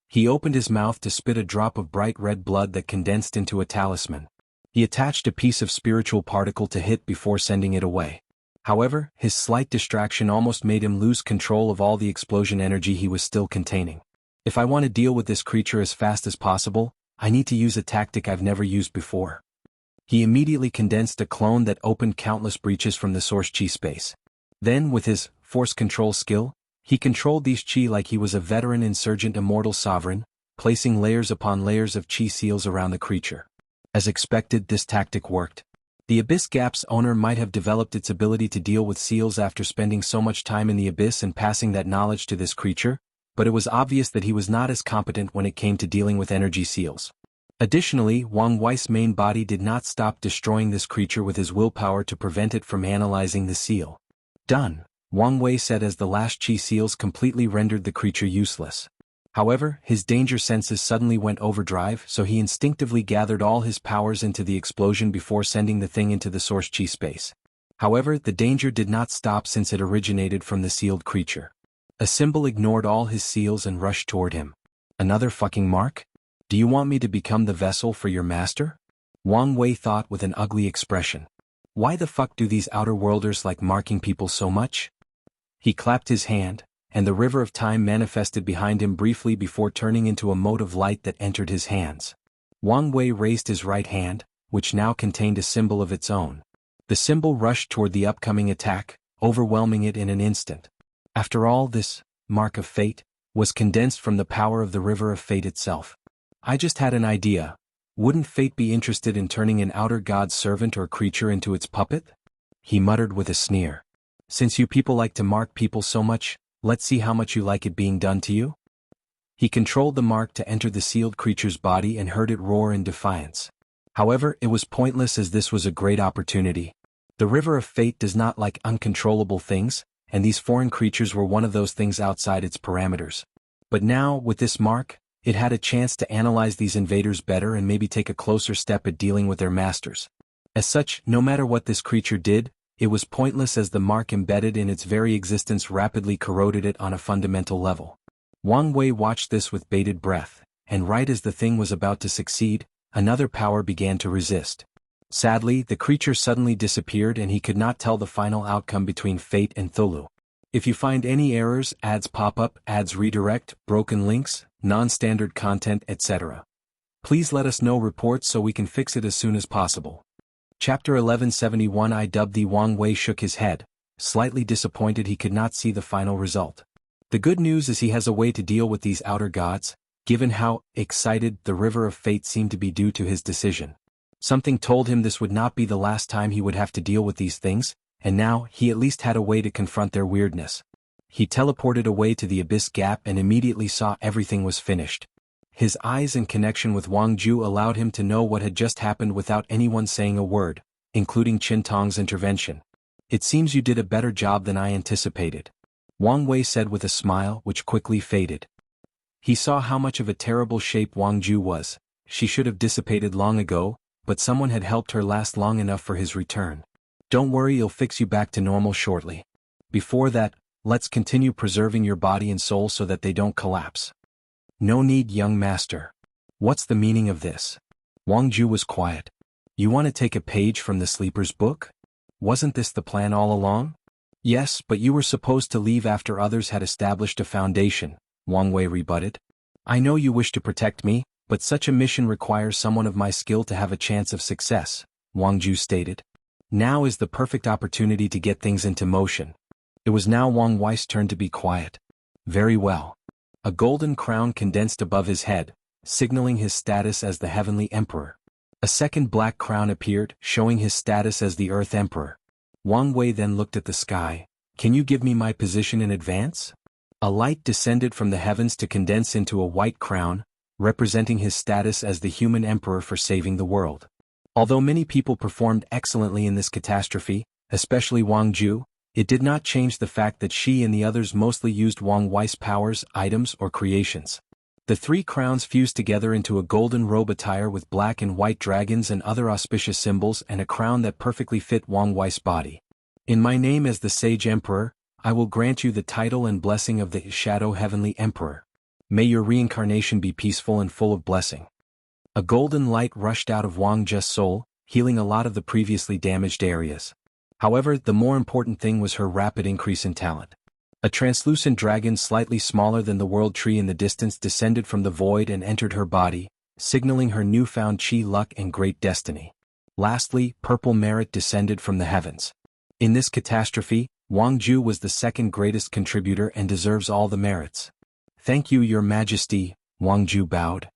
He opened his mouth to spit a drop of bright red blood that condensed into a talisman. He attached a piece of spiritual particle to hit before sending it away. However, his slight distraction almost made him lose control of all the explosion energy he was still containing. If I want to deal with this creature as fast as possible, I need to use a tactic I've never used before. He immediately condensed a clone that opened countless breaches from the source chi space. Then, with his force control skill, He controlled these chi like he was a veteran insurgent immortal sovereign, placing layers upon layers of chi seals around the creature. As expected, this tactic worked. The Abyss Gap's owner might have developed its ability to deal with seals after spending so much time in the Abyss and passing that knowledge to this creature, but it was obvious that he was not as competent when it came to dealing with energy seals. Additionally, Wang Wei's main body did not stop destroying this creature with his willpower to prevent it from analyzing the seal. Done, Wang Wei said as the last chi seals completely rendered the creature useless. However, his danger senses suddenly went overdrive, so he instinctively gathered all his powers into the explosion before sending the thing into the source chi space. However, the danger did not stop since it originated from the sealed creature. A symbol ignored all his seals and rushed toward him. Another fucking mark? Do you want me to become the vessel for your master? Wang Wei thought with an ugly expression. Why the fuck do these outer worlders like marking people so much? He clapped his hand, and the river of time manifested behind him briefly before turning into a mote of light that entered his hands. Wang Wei raised his right hand, which now contained a symbol of its own. The symbol rushed toward the upcoming attack, overwhelming it in an instant. After all, this mark of fate was condensed from the power of the river of fate itself. I just had an idea. Wouldn't fate be interested in turning an outer god's servant or creature into its puppet? He muttered with a sneer. Since you people like to mark people so much, let's see how much you like it being done to you. He controlled the mark to enter the sealed creature's body and heard it roar in defiance. However, it was pointless as this was a great opportunity. The river of fate does not like uncontrollable things, and these foreign creatures were one of those things outside its parameters. But now, with this mark, it had a chance to analyze these invaders better and maybe take a closer step at dealing with their masters. As such, no matter what this creature did, it was pointless as the mark embedded in its very existence rapidly corroded it on a fundamental level. Wang Wei watched this with bated breath, and right as the thing was about to succeed, another power began to resist. Sadly, the creature suddenly disappeared and he could not tell the final outcome between Fate and Thulu. If you find any errors, ads pop up, ads redirect, broken links, non-standard content, etc. Please let us know reports so we can fix it as soon as possible. Chapter 1171 IWD Wang Wei shook his head, slightly disappointed he could not see the final result. The good news is he has a way to deal with these outer gods, given how excited the River of Fate seemed to be due to his decision. Something told him this would not be the last time he would have to deal with these things, and now he at least had a way to confront their weirdness. He teleported away to the Abyss Gap and immediately saw everything was finished. His eyes and connection with Wang Ju allowed him to know what had just happened without anyone saying a word, including Qin Tong's intervention. It seems you did a better job than I anticipated, Wang Wei said with a smile which quickly faded. He saw how much of a terrible shape Wang Ju was. She should have dissipated long ago, but someone had helped her last long enough for his return. Don't worry, he'll fix you back to normal shortly. Before that, let's continue preserving your body and soul so that they don't collapse. No need, young master. What's the meaning of this? Wang Ju was quiet. You want to take a page from the sleeper's book? Wasn't this the plan all along? Yes, but you were supposed to leave after others had established a foundation, Wang Wei rebutted. I know you wish to protect me, but such a mission requires someone of my skill to have a chance of success, Wang Ju stated. Now is the perfect opportunity to get things into motion. It was now Wang Wei's turn to be quiet. Very well. A golden crown condensed above his head, signaling his status as the Heavenly Emperor. A second black crown appeared, showing his status as the Earth Emperor. Wang Wei then looked at the sky. Can you give me my position in advance? A light descended from the heavens to condense into a white crown, representing his status as the human emperor for saving the world. Although many people performed excellently in this catastrophe, especially Wang Ju, it did not change the fact that she and the others mostly used Wang Wei's powers, items, or creations. The three crowns fused together into a golden robe attire with black and white dragons and other auspicious symbols and a crown that perfectly fit Wang Wei's body. In my name as the Sage Emperor, I will grant you the title and blessing of the Shadow Heavenly Emperor. May your reincarnation be peaceful and full of blessing. A golden light rushed out of Wang Ju's soul, healing a lot of the previously damaged areas. However, the more important thing was her rapid increase in talent. A translucent dragon slightly smaller than the world tree in the distance descended from the void and entered her body, signaling her newfound chi luck and great destiny. Lastly, purple merit descended from the heavens. In this catastrophe, Wang Ju was the second greatest contributor and deserves all the merits. Thank you, Your Majesty, Wang Ju bowed.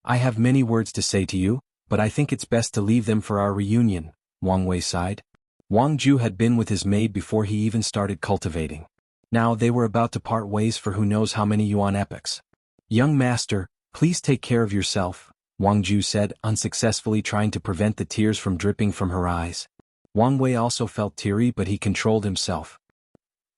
I have many words to say to you, but I think it's best to leave them for our reunion, Wang Wei sighed. Wang Ju had been with his maid before he even started cultivating. Now they were about to part ways for who knows how many yuan epochs. Young master, please take care of yourself, Wang Ju said, unsuccessfully trying to prevent the tears from dripping from her eyes. Wang Wei also felt teary, but he controlled himself.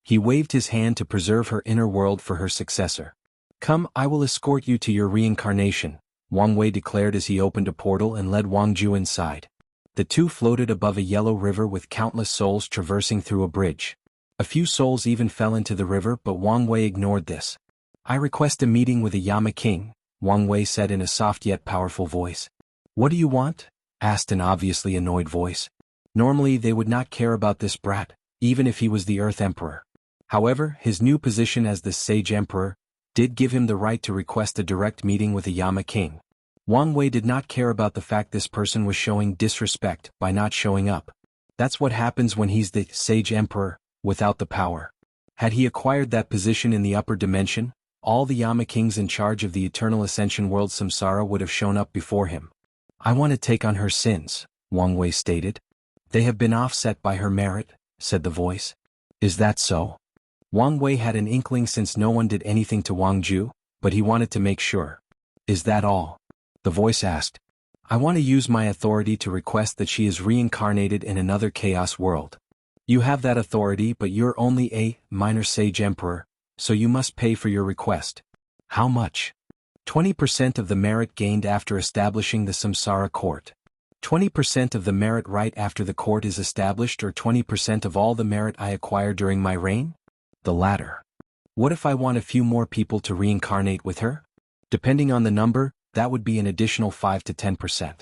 He waved his hand to preserve her inner world for her successor. Come, I will escort you to your reincarnation, Wang Wei declared as he opened a portal and led Wang Ju inside. The two floated above a yellow river with countless souls traversing through a bridge. A few souls even fell into the river, but Wang Wei ignored this. I request a meeting with a Yama king, Wang Wei said in a soft yet powerful voice. What do you want? Asked an obviously annoyed voice. Normally they would not care about this brat, even if he was the Earth Emperor. However, his new position as the Sage Emperor did give him the right to request a direct meeting with a Yama king. Wang Wei did not care about the fact this person was showing disrespect by not showing up. That's what happens when he's the Sage Emperor, without the power. Had he acquired that position in the upper dimension, all the Yama kings in charge of the Eternal Ascension world Samsara would have shown up before him. I want to take on her sins, Wang Wei stated. They have been offset by her merit, said the voice. Is that so? Wang Wei had an inkling since no one did anything to Wang Ju, but he wanted to make sure. Is that all? The voice asked. I want to use my authority to request that she is reincarnated in another chaos world. You have that authority, but you're only a minor Sage Emperor, so you must pay for your request. How much? 20% of the merit gained after establishing the Samsara court. 20% of the merit right after the court is established, or 20% of all the merit I acquire during my reign? The latter. What if I want a few more people to reincarnate with her? Depending on the number, that would be an additional 5 to 10%.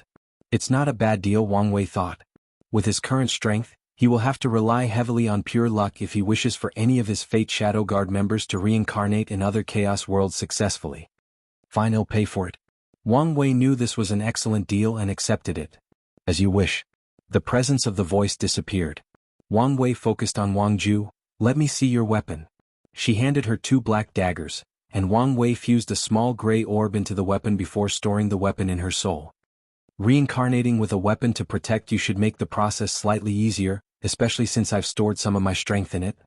It's not a bad deal, Wang Wei thought. With his current strength, he will have to rely heavily on pure luck if he wishes for any of his Fate Shadow Guard members to reincarnate in other Chaos worlds successfully. Fine, I'll pay for it. Wang Wei knew this was an excellent deal and accepted it. As you wish. The presence of the voice disappeared. Wang Wei focused on Wang Ju. Let me see your weapon. She handed her 2 black daggers, and Wang Wei fused a small gray orb into the weapon before storing the weapon in her soul. Reincarnating with a weapon to protect you should make the process slightly easier, especially since I've stored some of my strength in it.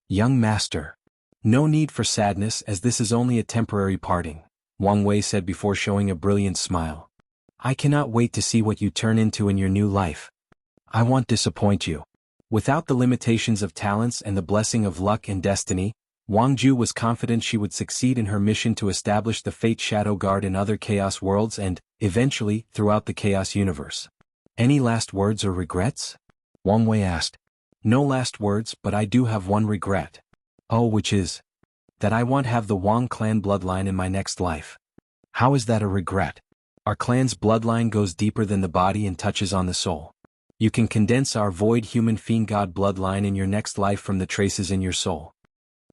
Young master. No need for sadness, as this is only a temporary parting, Wang Wei said before showing a brilliant smile. I cannot wait to see what you turn into in your new life. I won't disappoint you. Without the limitations of talents and the blessing of luck and destiny, Wang Ju was confident she would succeed in her mission to establish the Fate Shadow Guard in other Chaos worlds and, eventually, throughout the Chaos universe. Any last words or regrets? Wang Wei asked. No last words, but I do have one regret. Oh, which is? That I won't have the Wang clan bloodline in my next life. How is that a regret? Our clan's bloodline goes deeper than the body and touches on the soul. You can condense our void human fiend god bloodline in your next life from the traces in your soul.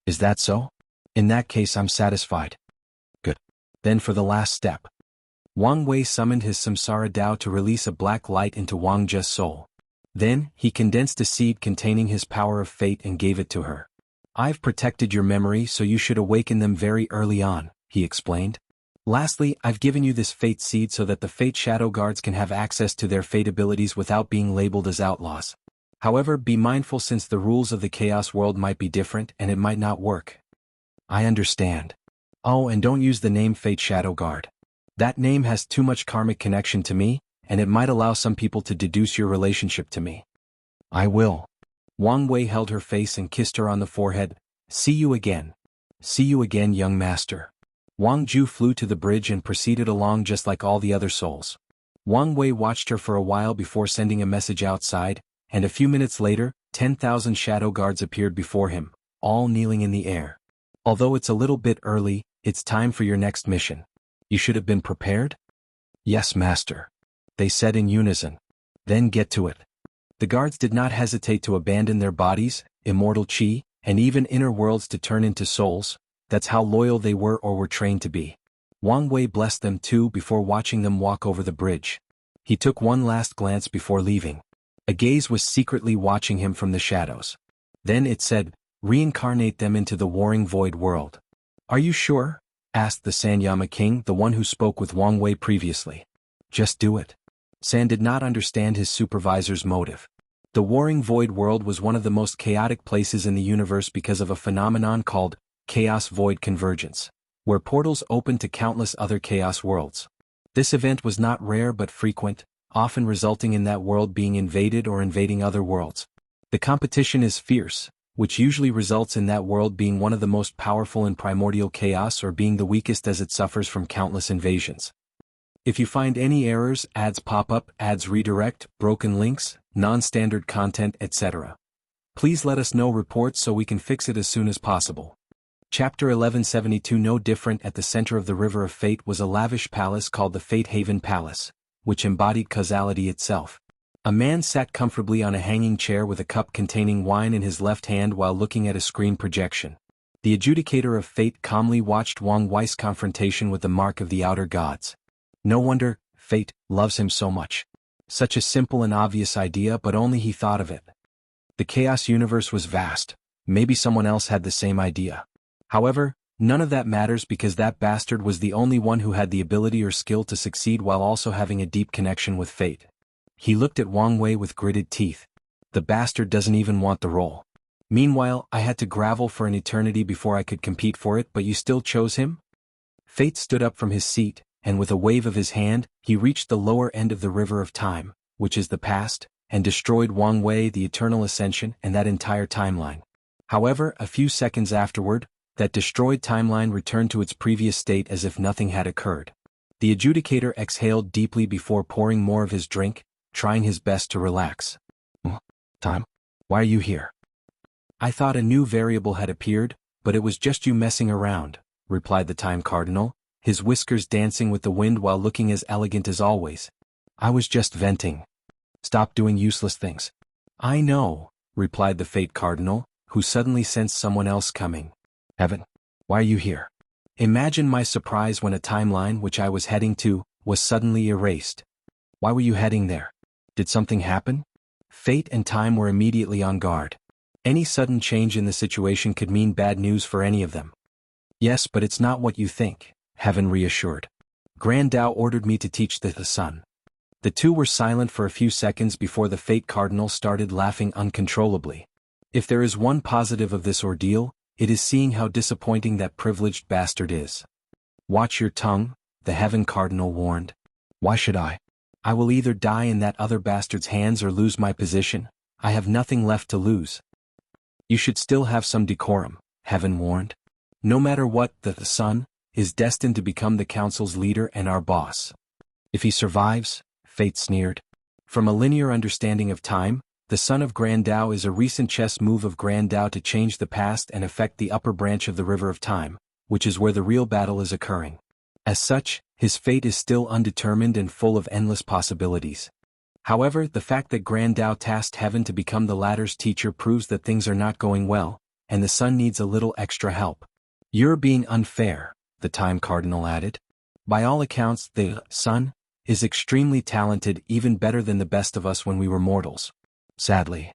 Is that so? In that case, I'm satisfied. Good. Then for the last step. Wang Wei summoned his Samsara Dao to release a black light into Wang Ju's soul. Then, he condensed a seed containing his power of fate and gave it to her. I've protected your memory, so you should awaken them very early on, he explained. Lastly, I've given you this fate seed so that the Fate Shadow Guards can have access to their fate abilities without being labeled as outlaws. However, be mindful since the rules of the Chaos world might be different and it might not work. I understand. Oh, and don't use the name Fate Shadow Guard. That name has too much karmic connection to me, and it might allow some people to deduce your relationship to me. I will. Wang Wei held her face and kissed her on the forehead. See you again. See you again, young master. Wang Ju flew to the bridge and proceeded along just like all the other souls. Wang Wei watched her for a while before sending a message outside, and a few minutes later, 10,000 shadow guards appeared before him, all kneeling in the air. Although it's a little bit early, it's time for your next mission. You should have been prepared? Yes, master. They said in unison. Then get to it. The guards did not hesitate to abandon their bodies, immortal chi, and even inner worlds to turn into souls. That's how loyal they were or were trained to be. Wang Wei blessed them too before watching them walk over the bridge. He took one last glance before leaving. A gaze was secretly watching him from the shadows. Then it said, Reincarnate them into the warring void world. Are you sure? Asked the Sanyama king, the one who spoke with Wang Wei previously. Just do it. San did not understand his supervisor's motive. The warring void world was one of the most chaotic places in the universe because of a phenomenon called chaos void convergence, where portals open to countless other chaos worlds. This event was not rare but frequent, often resulting in that world being invaded or invading other worlds. The competition is fierce, which usually results in that world being one of the most powerful in primordial chaos or being the weakest as it suffers from countless invasions. If you find any errors, ads pop up, ads redirect, broken links, non-standard content, etc., please let us know reports so we can fix it as soon as possible. Chapter 1172. No different. At the center of the River of Fate was a lavish palace called the Fate Haven Palace, which embodied causality itself. A man sat comfortably on a hanging chair with a cup containing wine in his left hand while looking at a screen projection. The adjudicator of fate calmly watched Wang Wei's confrontation with the mark of the outer gods. No wonder fate loves him so much. Such a simple and obvious idea, but only he thought of it. The chaos universe was vast. Maybe someone else had the same idea. However, none of that matters because that bastard was the only one who had the ability or skill to succeed while also having a deep connection with fate. He looked at Wang Wei with gritted teeth. The bastard doesn't even want the role. Meanwhile, I had to gravel for an eternity before I could compete for it, but you still chose him? Fate stood up from his seat, and with a wave of his hand, he reached the lower end of the river of time, which is the past, and destroyed Wang Wei, the eternal ascension, and that entire timeline. However, a few seconds afterward, that destroyed timeline returned to its previous state as if nothing had occurred. The adjudicator exhaled deeply before pouring more of his drink, trying his best to relax. Time? Why are you here? I thought a new variable had appeared, but it was just you messing around, replied the Time Cardinal, his whiskers dancing with the wind while looking as elegant as always. I was just venting. Stop doing useless things. I know, replied the Fate Cardinal, who suddenly sensed someone else coming. Heaven, why are you here? Imagine my surprise when a timeline which I was heading to was suddenly erased. Why were you heading there? Did something happen? Fate and Time were immediately on guard. Any sudden change in the situation could mean bad news for any of them. Yes, but it's not what you think, Heaven reassured. Grand Tao ordered me to teach the sun. The two were silent for a few seconds before the Fate Cardinal started laughing uncontrollably. If there is one positive of this ordeal, it is seeing how disappointing that privileged bastard is. Watch your tongue, the Heaven Cardinal warned. Why should I? I will either die in that other bastard's hands or lose my position. I have nothing left to lose. You should still have some decorum, Heaven warned. No matter what, the sun is destined to become the council's leader and our boss. If he survives, Fate sneered. From a linear understanding of time, the son of Grand Tao is a recent chess move of Grand Tao to change the past and affect the upper branch of the River of Time, which is where the real battle is occurring. As such, his fate is still undetermined and full of endless possibilities. However, the fact that Grand Tao tasked Heaven to become the latter's teacher proves that things are not going well, and the sun needs a little extra help. You're being unfair, the Time Cardinal added. By all accounts, the sun is extremely talented, even better than the best of us when we were mortals. Sadly,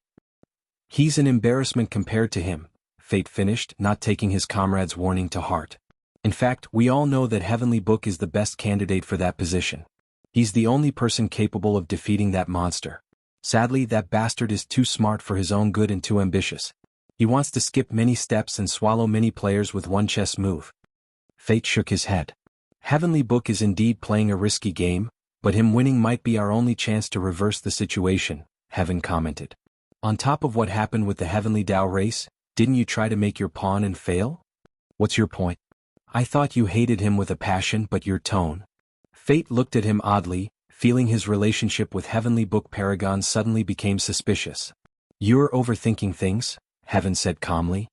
he's an embarrassment compared to him, Fate finished, not taking his comrade's warning to heart. In fact, we all know that Heavenly Book is the best candidate for that position. He's the only person capable of defeating that monster. Sadly, that bastard is too smart for his own good and too ambitious. He wants to skip many steps and swallow many players with one chess move. Fate shook his head. Heavenly Book is indeed playing a risky game, but him winning might be our only chance to reverse the situation, Heaven commented. On top of what happened with the Heavenly Tao race, didn't you try to make your pawn and fail? What's your point? I thought you hated him with a passion, but your tone. Fate looked at him oddly, feeling his relationship with Heavenly Book Paragon suddenly became suspicious. You're overthinking things, Heaven said calmly.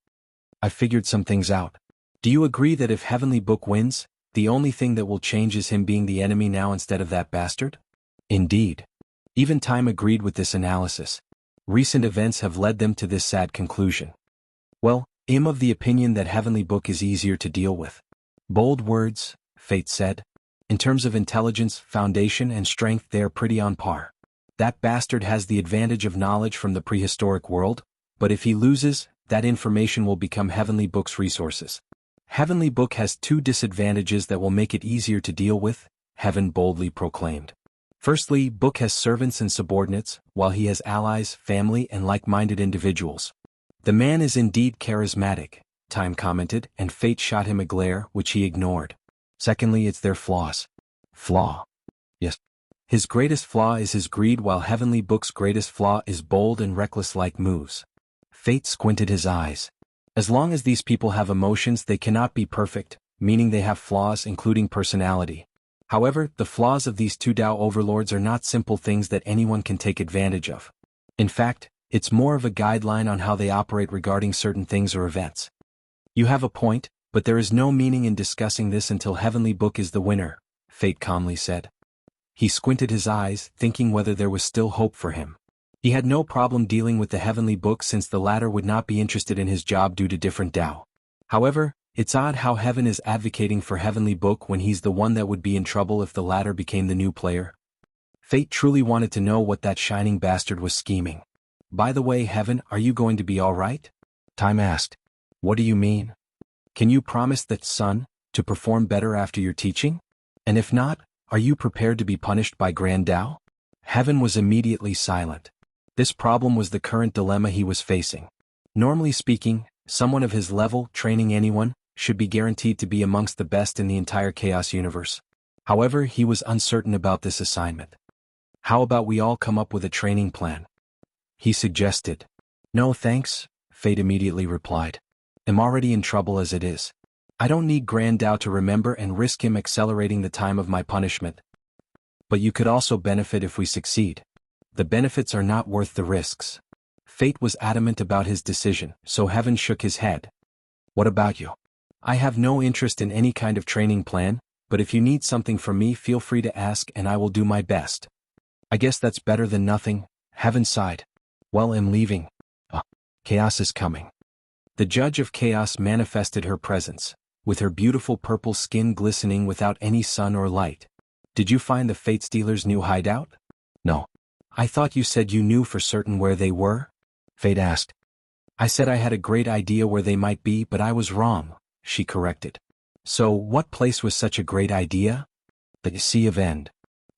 I figured some things out. Do you agree that if Heavenly Book wins, the only thing that will change is him being the enemy now instead of that bastard? Indeed. Even Time agreed with this analysis. Recent events have led them to this sad conclusion. Well, I'm of the opinion that Heavenly Book is easier to deal with. Bold words, Fate said. In terms of intelligence, foundation, and strength, they are pretty on par. That bastard has the advantage of knowledge from the prehistoric world, but if he loses, that information will become Heavenly Book's resources. Heavenly Book has two disadvantages that will make it easier to deal with, Heaven boldly proclaimed. Firstly, Book has servants and subordinates, while he has allies, family, and like-minded individuals. The man is indeed charismatic, Time commented, and fate shot him a glare, which he ignored. Secondly, it's their flaws. Flaw? Yes. His greatest flaw is his greed, while Heavenly Book's greatest flaw is bold and reckless-like moves. Fate squinted his eyes. As long as these people have emotions, they cannot be perfect, meaning they have flaws including personality. However, the flaws of these two Tao overlords are not simple things that anyone can take advantage of. In fact, it's more of a guideline on how they operate regarding certain things or events. You have a point, but there is no meaning in discussing this until Heavenly Book is the winner, Fate calmly said. He squinted his eyes, thinking whether there was still hope for him. He had no problem dealing with the Heavenly Book since the latter would not be interested in his job due to different Tao. However, it's odd how Heaven is advocating for Heavenly Book when he's the one that would be in trouble if the latter became the new player. Fate truly wanted to know what that shining bastard was scheming. By the way, Heaven, are you going to be alright? Time asked. What do you mean? Can you promise that, son, to perform better after your teaching? And if not, are you prepared to be punished by Grand Tao? Heaven was immediately silent. This problem was the current dilemma he was facing. Normally speaking, someone of his level, training anyone, should be guaranteed to be amongst the best in the entire Chaos universe. However, he was uncertain about this assignment. How about we all come up with a training plan? He suggested. No thanks, Fate immediately replied. I'm already in trouble as it is. I don't need Grand Tao to remember and risk him accelerating the time of my punishment. But you could also benefit if we succeed. The benefits are not worth the risks. Fate was adamant about his decision, so Heaven shook his head. What about you? I have no interest in any kind of training plan, but if you need something from me, feel free to ask and I will do my best. I guess that's better than nothing, Heaven sighed. Well, I'm leaving. Chaos is coming. The Judge of Chaos manifested her presence, with her beautiful purple skin glistening without any sun or light. Did you find the Fate Stealer's new hideout? No. I thought you said you knew for certain where they were? Fate asked. I said I had a great idea where they might be, but I was wrong, she corrected. So, what place was such a great idea? The Sea of End.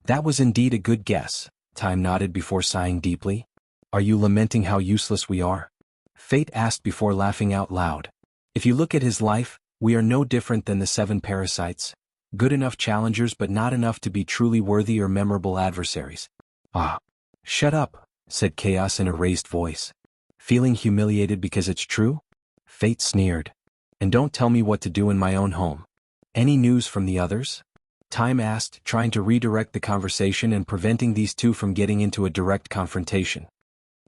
That was indeed a good guess, Time nodded before sighing deeply. Are you lamenting how useless we are? Fate asked before laughing out loud. If you look at his life, we are no different than the 7 parasites. Good enough challengers but not enough to be truly worthy or memorable adversaries. Shut up, said Chaos in a raised voice. Feeling humiliated because it's true? Fate sneered. And don't tell me what to do in my own home. Any news from the others? Time asked, trying to redirect the conversation and preventing these two from getting into a direct confrontation.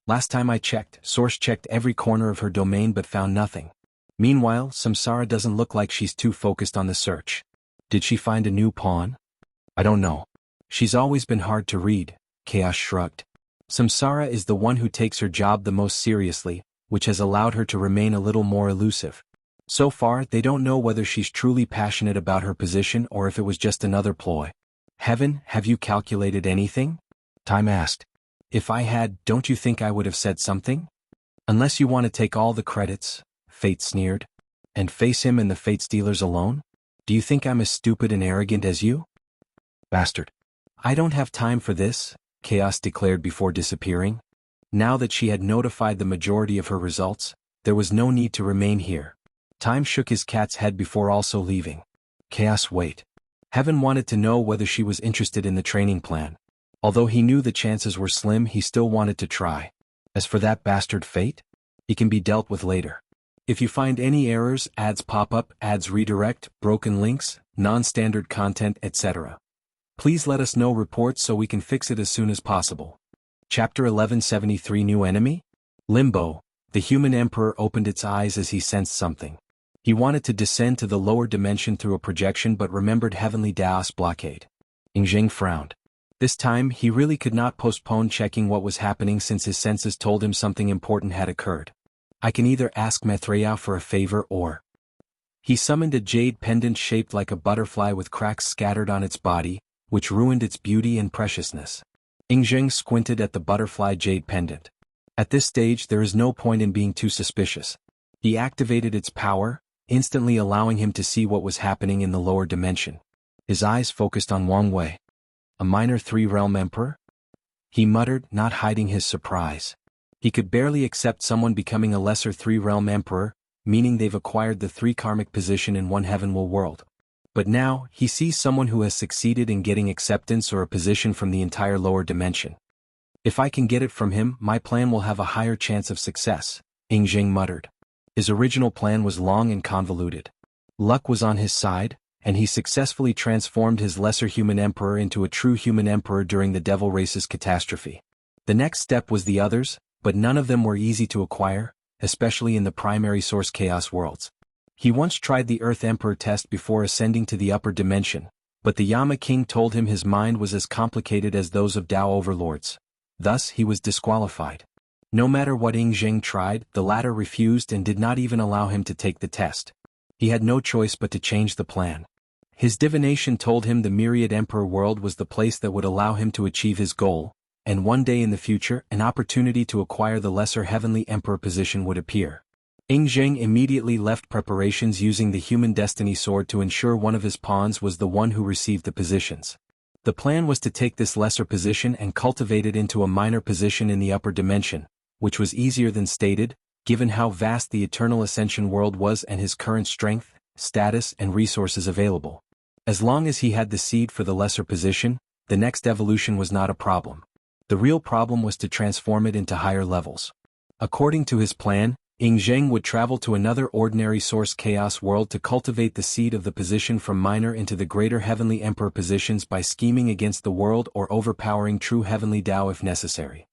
Last time I checked, Source checked every corner of her domain but found nothing. Meanwhile, Samsara doesn't look like she's too focused on the search. Did she find a new pawn? I don't know. She's always been hard to read, Chaos shrugged. Samsara is the one who takes her job the most seriously, which has allowed her to remain a little more elusive. So far, they don't know whether she's truly passionate about her position or if it was just another ploy. Heaven, have you calculated anything? Time asked. If I had, don't you think I would have said something? Unless you want to take all the credits, Fate sneered. And face him and the Fate Stealers alone? Do you think I'm as stupid and arrogant as you? Bastard. I don't have time for this, Chaos declared before disappearing. Now that she had notified the majority of her results, there was no need to remain here. Time shook his cat's head before also leaving. Chaos, wait. Heaven wanted to know whether she was interested in the training plan. Although he knew the chances were slim, he still wanted to try. As for that bastard Fate, he can be dealt with later. If you find any errors, ads pop up, ads redirect, broken links, non-standard content, etc. Please let us know reports so we can fix it as soon as possible. Chapter 1173 New Enemy? Limbo. The human emperor opened its eyes as he sensed something. He wanted to descend to the lower dimension through a projection but remembered Heavenly Daos blockade. Yingzheng frowned. This time, he really could not postpone checking what was happening since his senses told him something important had occurred. I can either ask Maitreya for a favor or... He summoned a jade pendant shaped like a butterfly with cracks scattered on its body, which ruined its beauty and preciousness. Yingzheng squinted at the butterfly jade pendant. At this stage there is no point in being too suspicious. He activated its power, instantly allowing him to see what was happening in the lower dimension. His eyes focused on Wang Wei. A minor three-realm emperor? He muttered, not hiding his surprise. He could barely accept someone becoming a lesser three-realm emperor, meaning they've acquired the three karmic position in one heavenward world. But now, he sees someone who has succeeded in getting acceptance or a position from the entire lower dimension. If I can get it from him, my plan will have a higher chance of success, Ying muttered. His original plan was long and convoluted. Luck was on his side, and he successfully transformed his lesser human emperor into a true human emperor during the devil race's catastrophe. The next step was the others, but none of them were easy to acquire, especially in the primary source chaos worlds. He once tried the Earth Emperor test before ascending to the upper dimension, but the Yama King told him his mind was as complicated as those of Dao overlords. Thus he was disqualified. No matter what Ying tried, the latter refused and did not even allow him to take the test. He had no choice but to change the plan. His divination told him the Myriad Emperor world was the place that would allow him to achieve his goal, and one day in the future an opportunity to acquire the lesser heavenly emperor position would appear. Ying immediately left preparations using the human destiny sword to ensure one of his pawns was the one who received the positions. The plan was to take this lesser position and cultivate it into a minor position in the upper dimension, which was easier than stated, given how vast the Eternal Ascension world was and his current strength, status and resources available. As long as he had the seed for the lesser position, the next evolution was not a problem. The real problem was to transform it into higher levels. According to his plan, Ying would travel to another ordinary source chaos world to cultivate the seed of the position from minor into the greater heavenly emperor positions by scheming against the world or overpowering true heavenly Tao if necessary.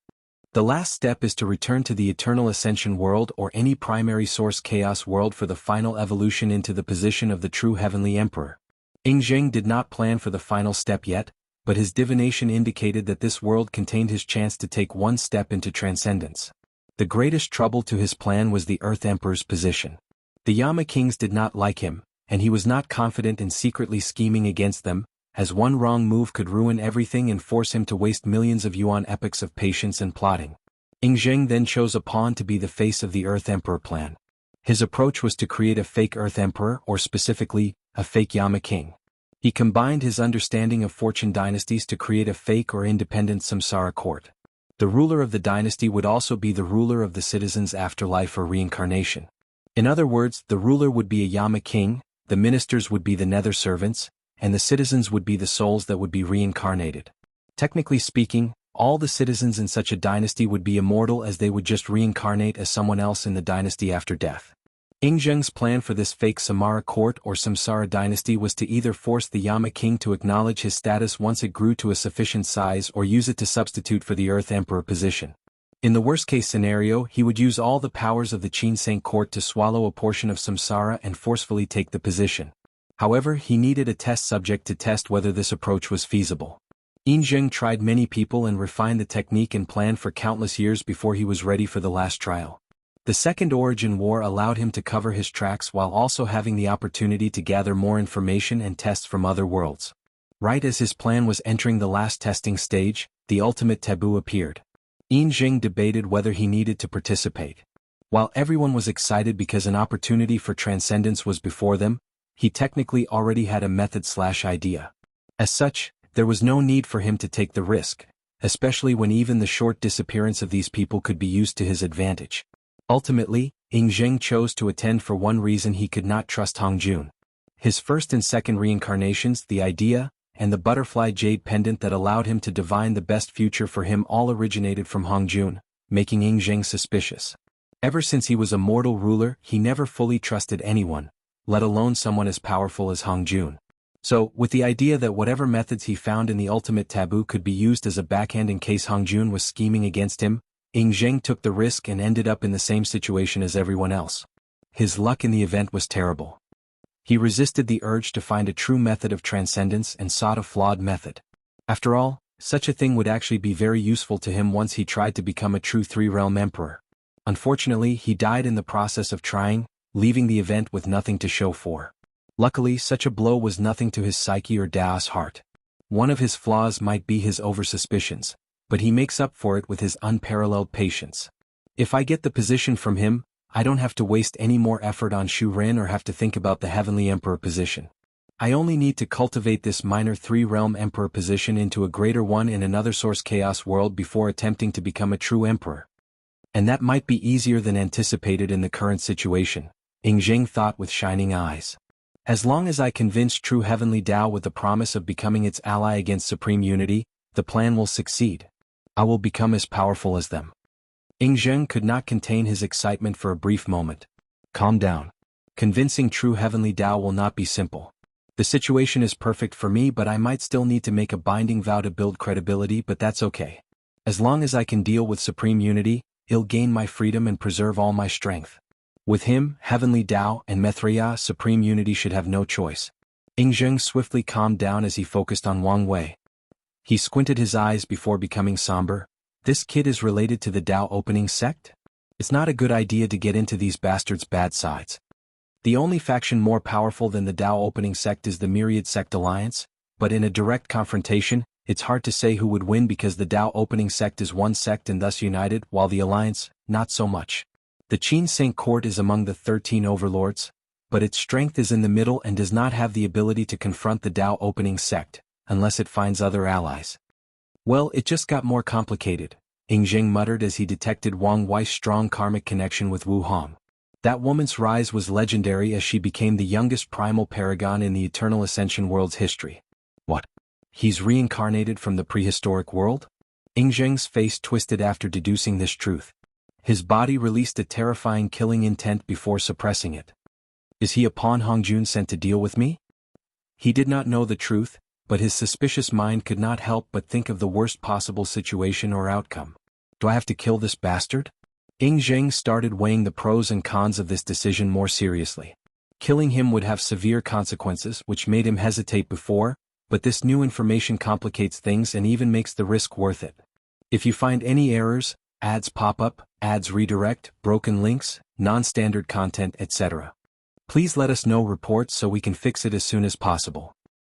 The last step is to return to the Eternal Ascension world or any primary source chaos world for the final evolution into the position of the true heavenly emperor. Ying did not plan for the final step yet, but his divination indicated that this world contained his chance to take one step into transcendence. The greatest trouble to his plan was the Earth Emperor's position. The Yama Kings did not like him, and he was not confident in secretly scheming against them, as one wrong move could ruin everything and force him to waste millions of yuan epochs of patience and plotting. Ying then chose a pawn to be the face of the Earth Emperor plan. His approach was to create a fake Earth Emperor or specifically, a fake Yama King. He combined his understanding of fortune dynasties to create a fake or independent samsara court. The ruler of the dynasty would also be the ruler of the citizens' afterlife or reincarnation. In other words, the ruler would be a Yama King, the ministers would be the Nether servants, and the citizens would be the souls that would be reincarnated. Technically speaking, all the citizens in such a dynasty would be immortal as they would just reincarnate as someone else in the dynasty after death. Ying's plan for this fake Samara court or Samsara dynasty was to either force the Yama King to acknowledge his status once it grew to a sufficient size or use it to substitute for the Earth Emperor position. In the worst-case scenario, he would use all the powers of the Qinseng court to swallow a portion of Samsara and forcefully take the position. However, he needed a test subject to test whether this approach was feasible. Ying tried many people and refined the technique and plan for countless years before he was ready for the last trial. The Second Origin War allowed him to cover his tracks while also having the opportunity to gather more information and tests from other worlds. Right as his plan was entering the last testing stage, the ultimate taboo appeared. Ying debated whether he needed to participate. While everyone was excited because an opportunity for transcendence was before them, he technically already had a method/idea. As such, there was no need for him to take the risk, especially when even the short disappearance of these people could be used to his advantage. Ultimately, Ying chose to attend for one reason: he could not trust Hongjun. His first and second reincarnations, the idea, and the butterfly jade pendant that allowed him to divine the best future for him all originated from Hongjun, making Ying suspicious. Ever since he was a mortal ruler, he never fully trusted anyone, let alone someone as powerful as Hongjun. So, with the idea that whatever methods he found in the ultimate taboo could be used as a backhand in case Hongjun was scheming against him, Ying took the risk and ended up in the same situation as everyone else. His luck in the event was terrible. He resisted the urge to find a true method of transcendence and sought a flawed method. After all, such a thing would actually be very useful to him once he tried to become a true three-realm emperor. Unfortunately, he died in the process of trying, leaving the event with nothing to show for. Luckily, such a blow was nothing to his psyche or Dao's heart. One of his flaws might be his over-suspicions, but he makes up for it with his unparalleled patience. If I get the position from him, I don't have to waste any more effort on Shu Ren or have to think about the Heavenly Emperor position. I only need to cultivate this minor 3-realm Emperor position into a greater one in another Source Chaos world before attempting to become a true Emperor. And that might be easier than anticipated in the current situation, Ying thought with shining eyes. As long as I convince true Heavenly Tao with the promise of becoming its ally against Supreme Unity, the plan will succeed. I will become as powerful as them. Ying could not contain his excitement for a brief moment. Calm down. Convincing true Heavenly Tao will not be simple. The situation is perfect for me, but I might still need to make a binding vow to build credibility, but that's okay. As long as I can deal with Supreme Unity, I'll gain my freedom and preserve all my strength. With him, Heavenly Tao, and Mithria, Supreme Unity should have no choice. Ying swiftly calmed down as he focused on Wang Wei. He squinted his eyes before becoming somber. This kid is related to the Tao opening sect? It's not a good idea to get into these bastards' bad sides. The only faction more powerful than the Tao opening sect is the Myriad Sect Alliance, but in a direct confrontation, it's hard to say who would win because the Tao opening sect is one sect and thus united, while the Alliance, not so much. The Qin Saint Court is among the 13 overlords, but its strength is in the middle and does not have the ability to confront the Tao opening sect, unless it finds other allies. Well, it just got more complicated, Ying muttered as he detected Wang Wei's strong karmic connection with Wu Hong. That woman's rise was legendary as she became the youngest primal paragon in the Eternal Ascension world's history. What? He's reincarnated from the prehistoric world? Ying's face twisted after deducing this truth. His body released a terrifying killing intent before suppressing it. Is he a pawn Hongjun sent to deal with me? He did not know the truth, but his suspicious mind could not help but think of the worst possible situation or outcome. Do I have to kill this bastard? Ying started weighing the pros and cons of this decision more seriously. Killing him would have severe consequences, which made him hesitate before, but this new information complicates things and even makes the risk worth it. If you find any errors, ads pop up, ads redirect, broken links, non-standard content, etc., please let us know reports so we can fix it as soon as possible.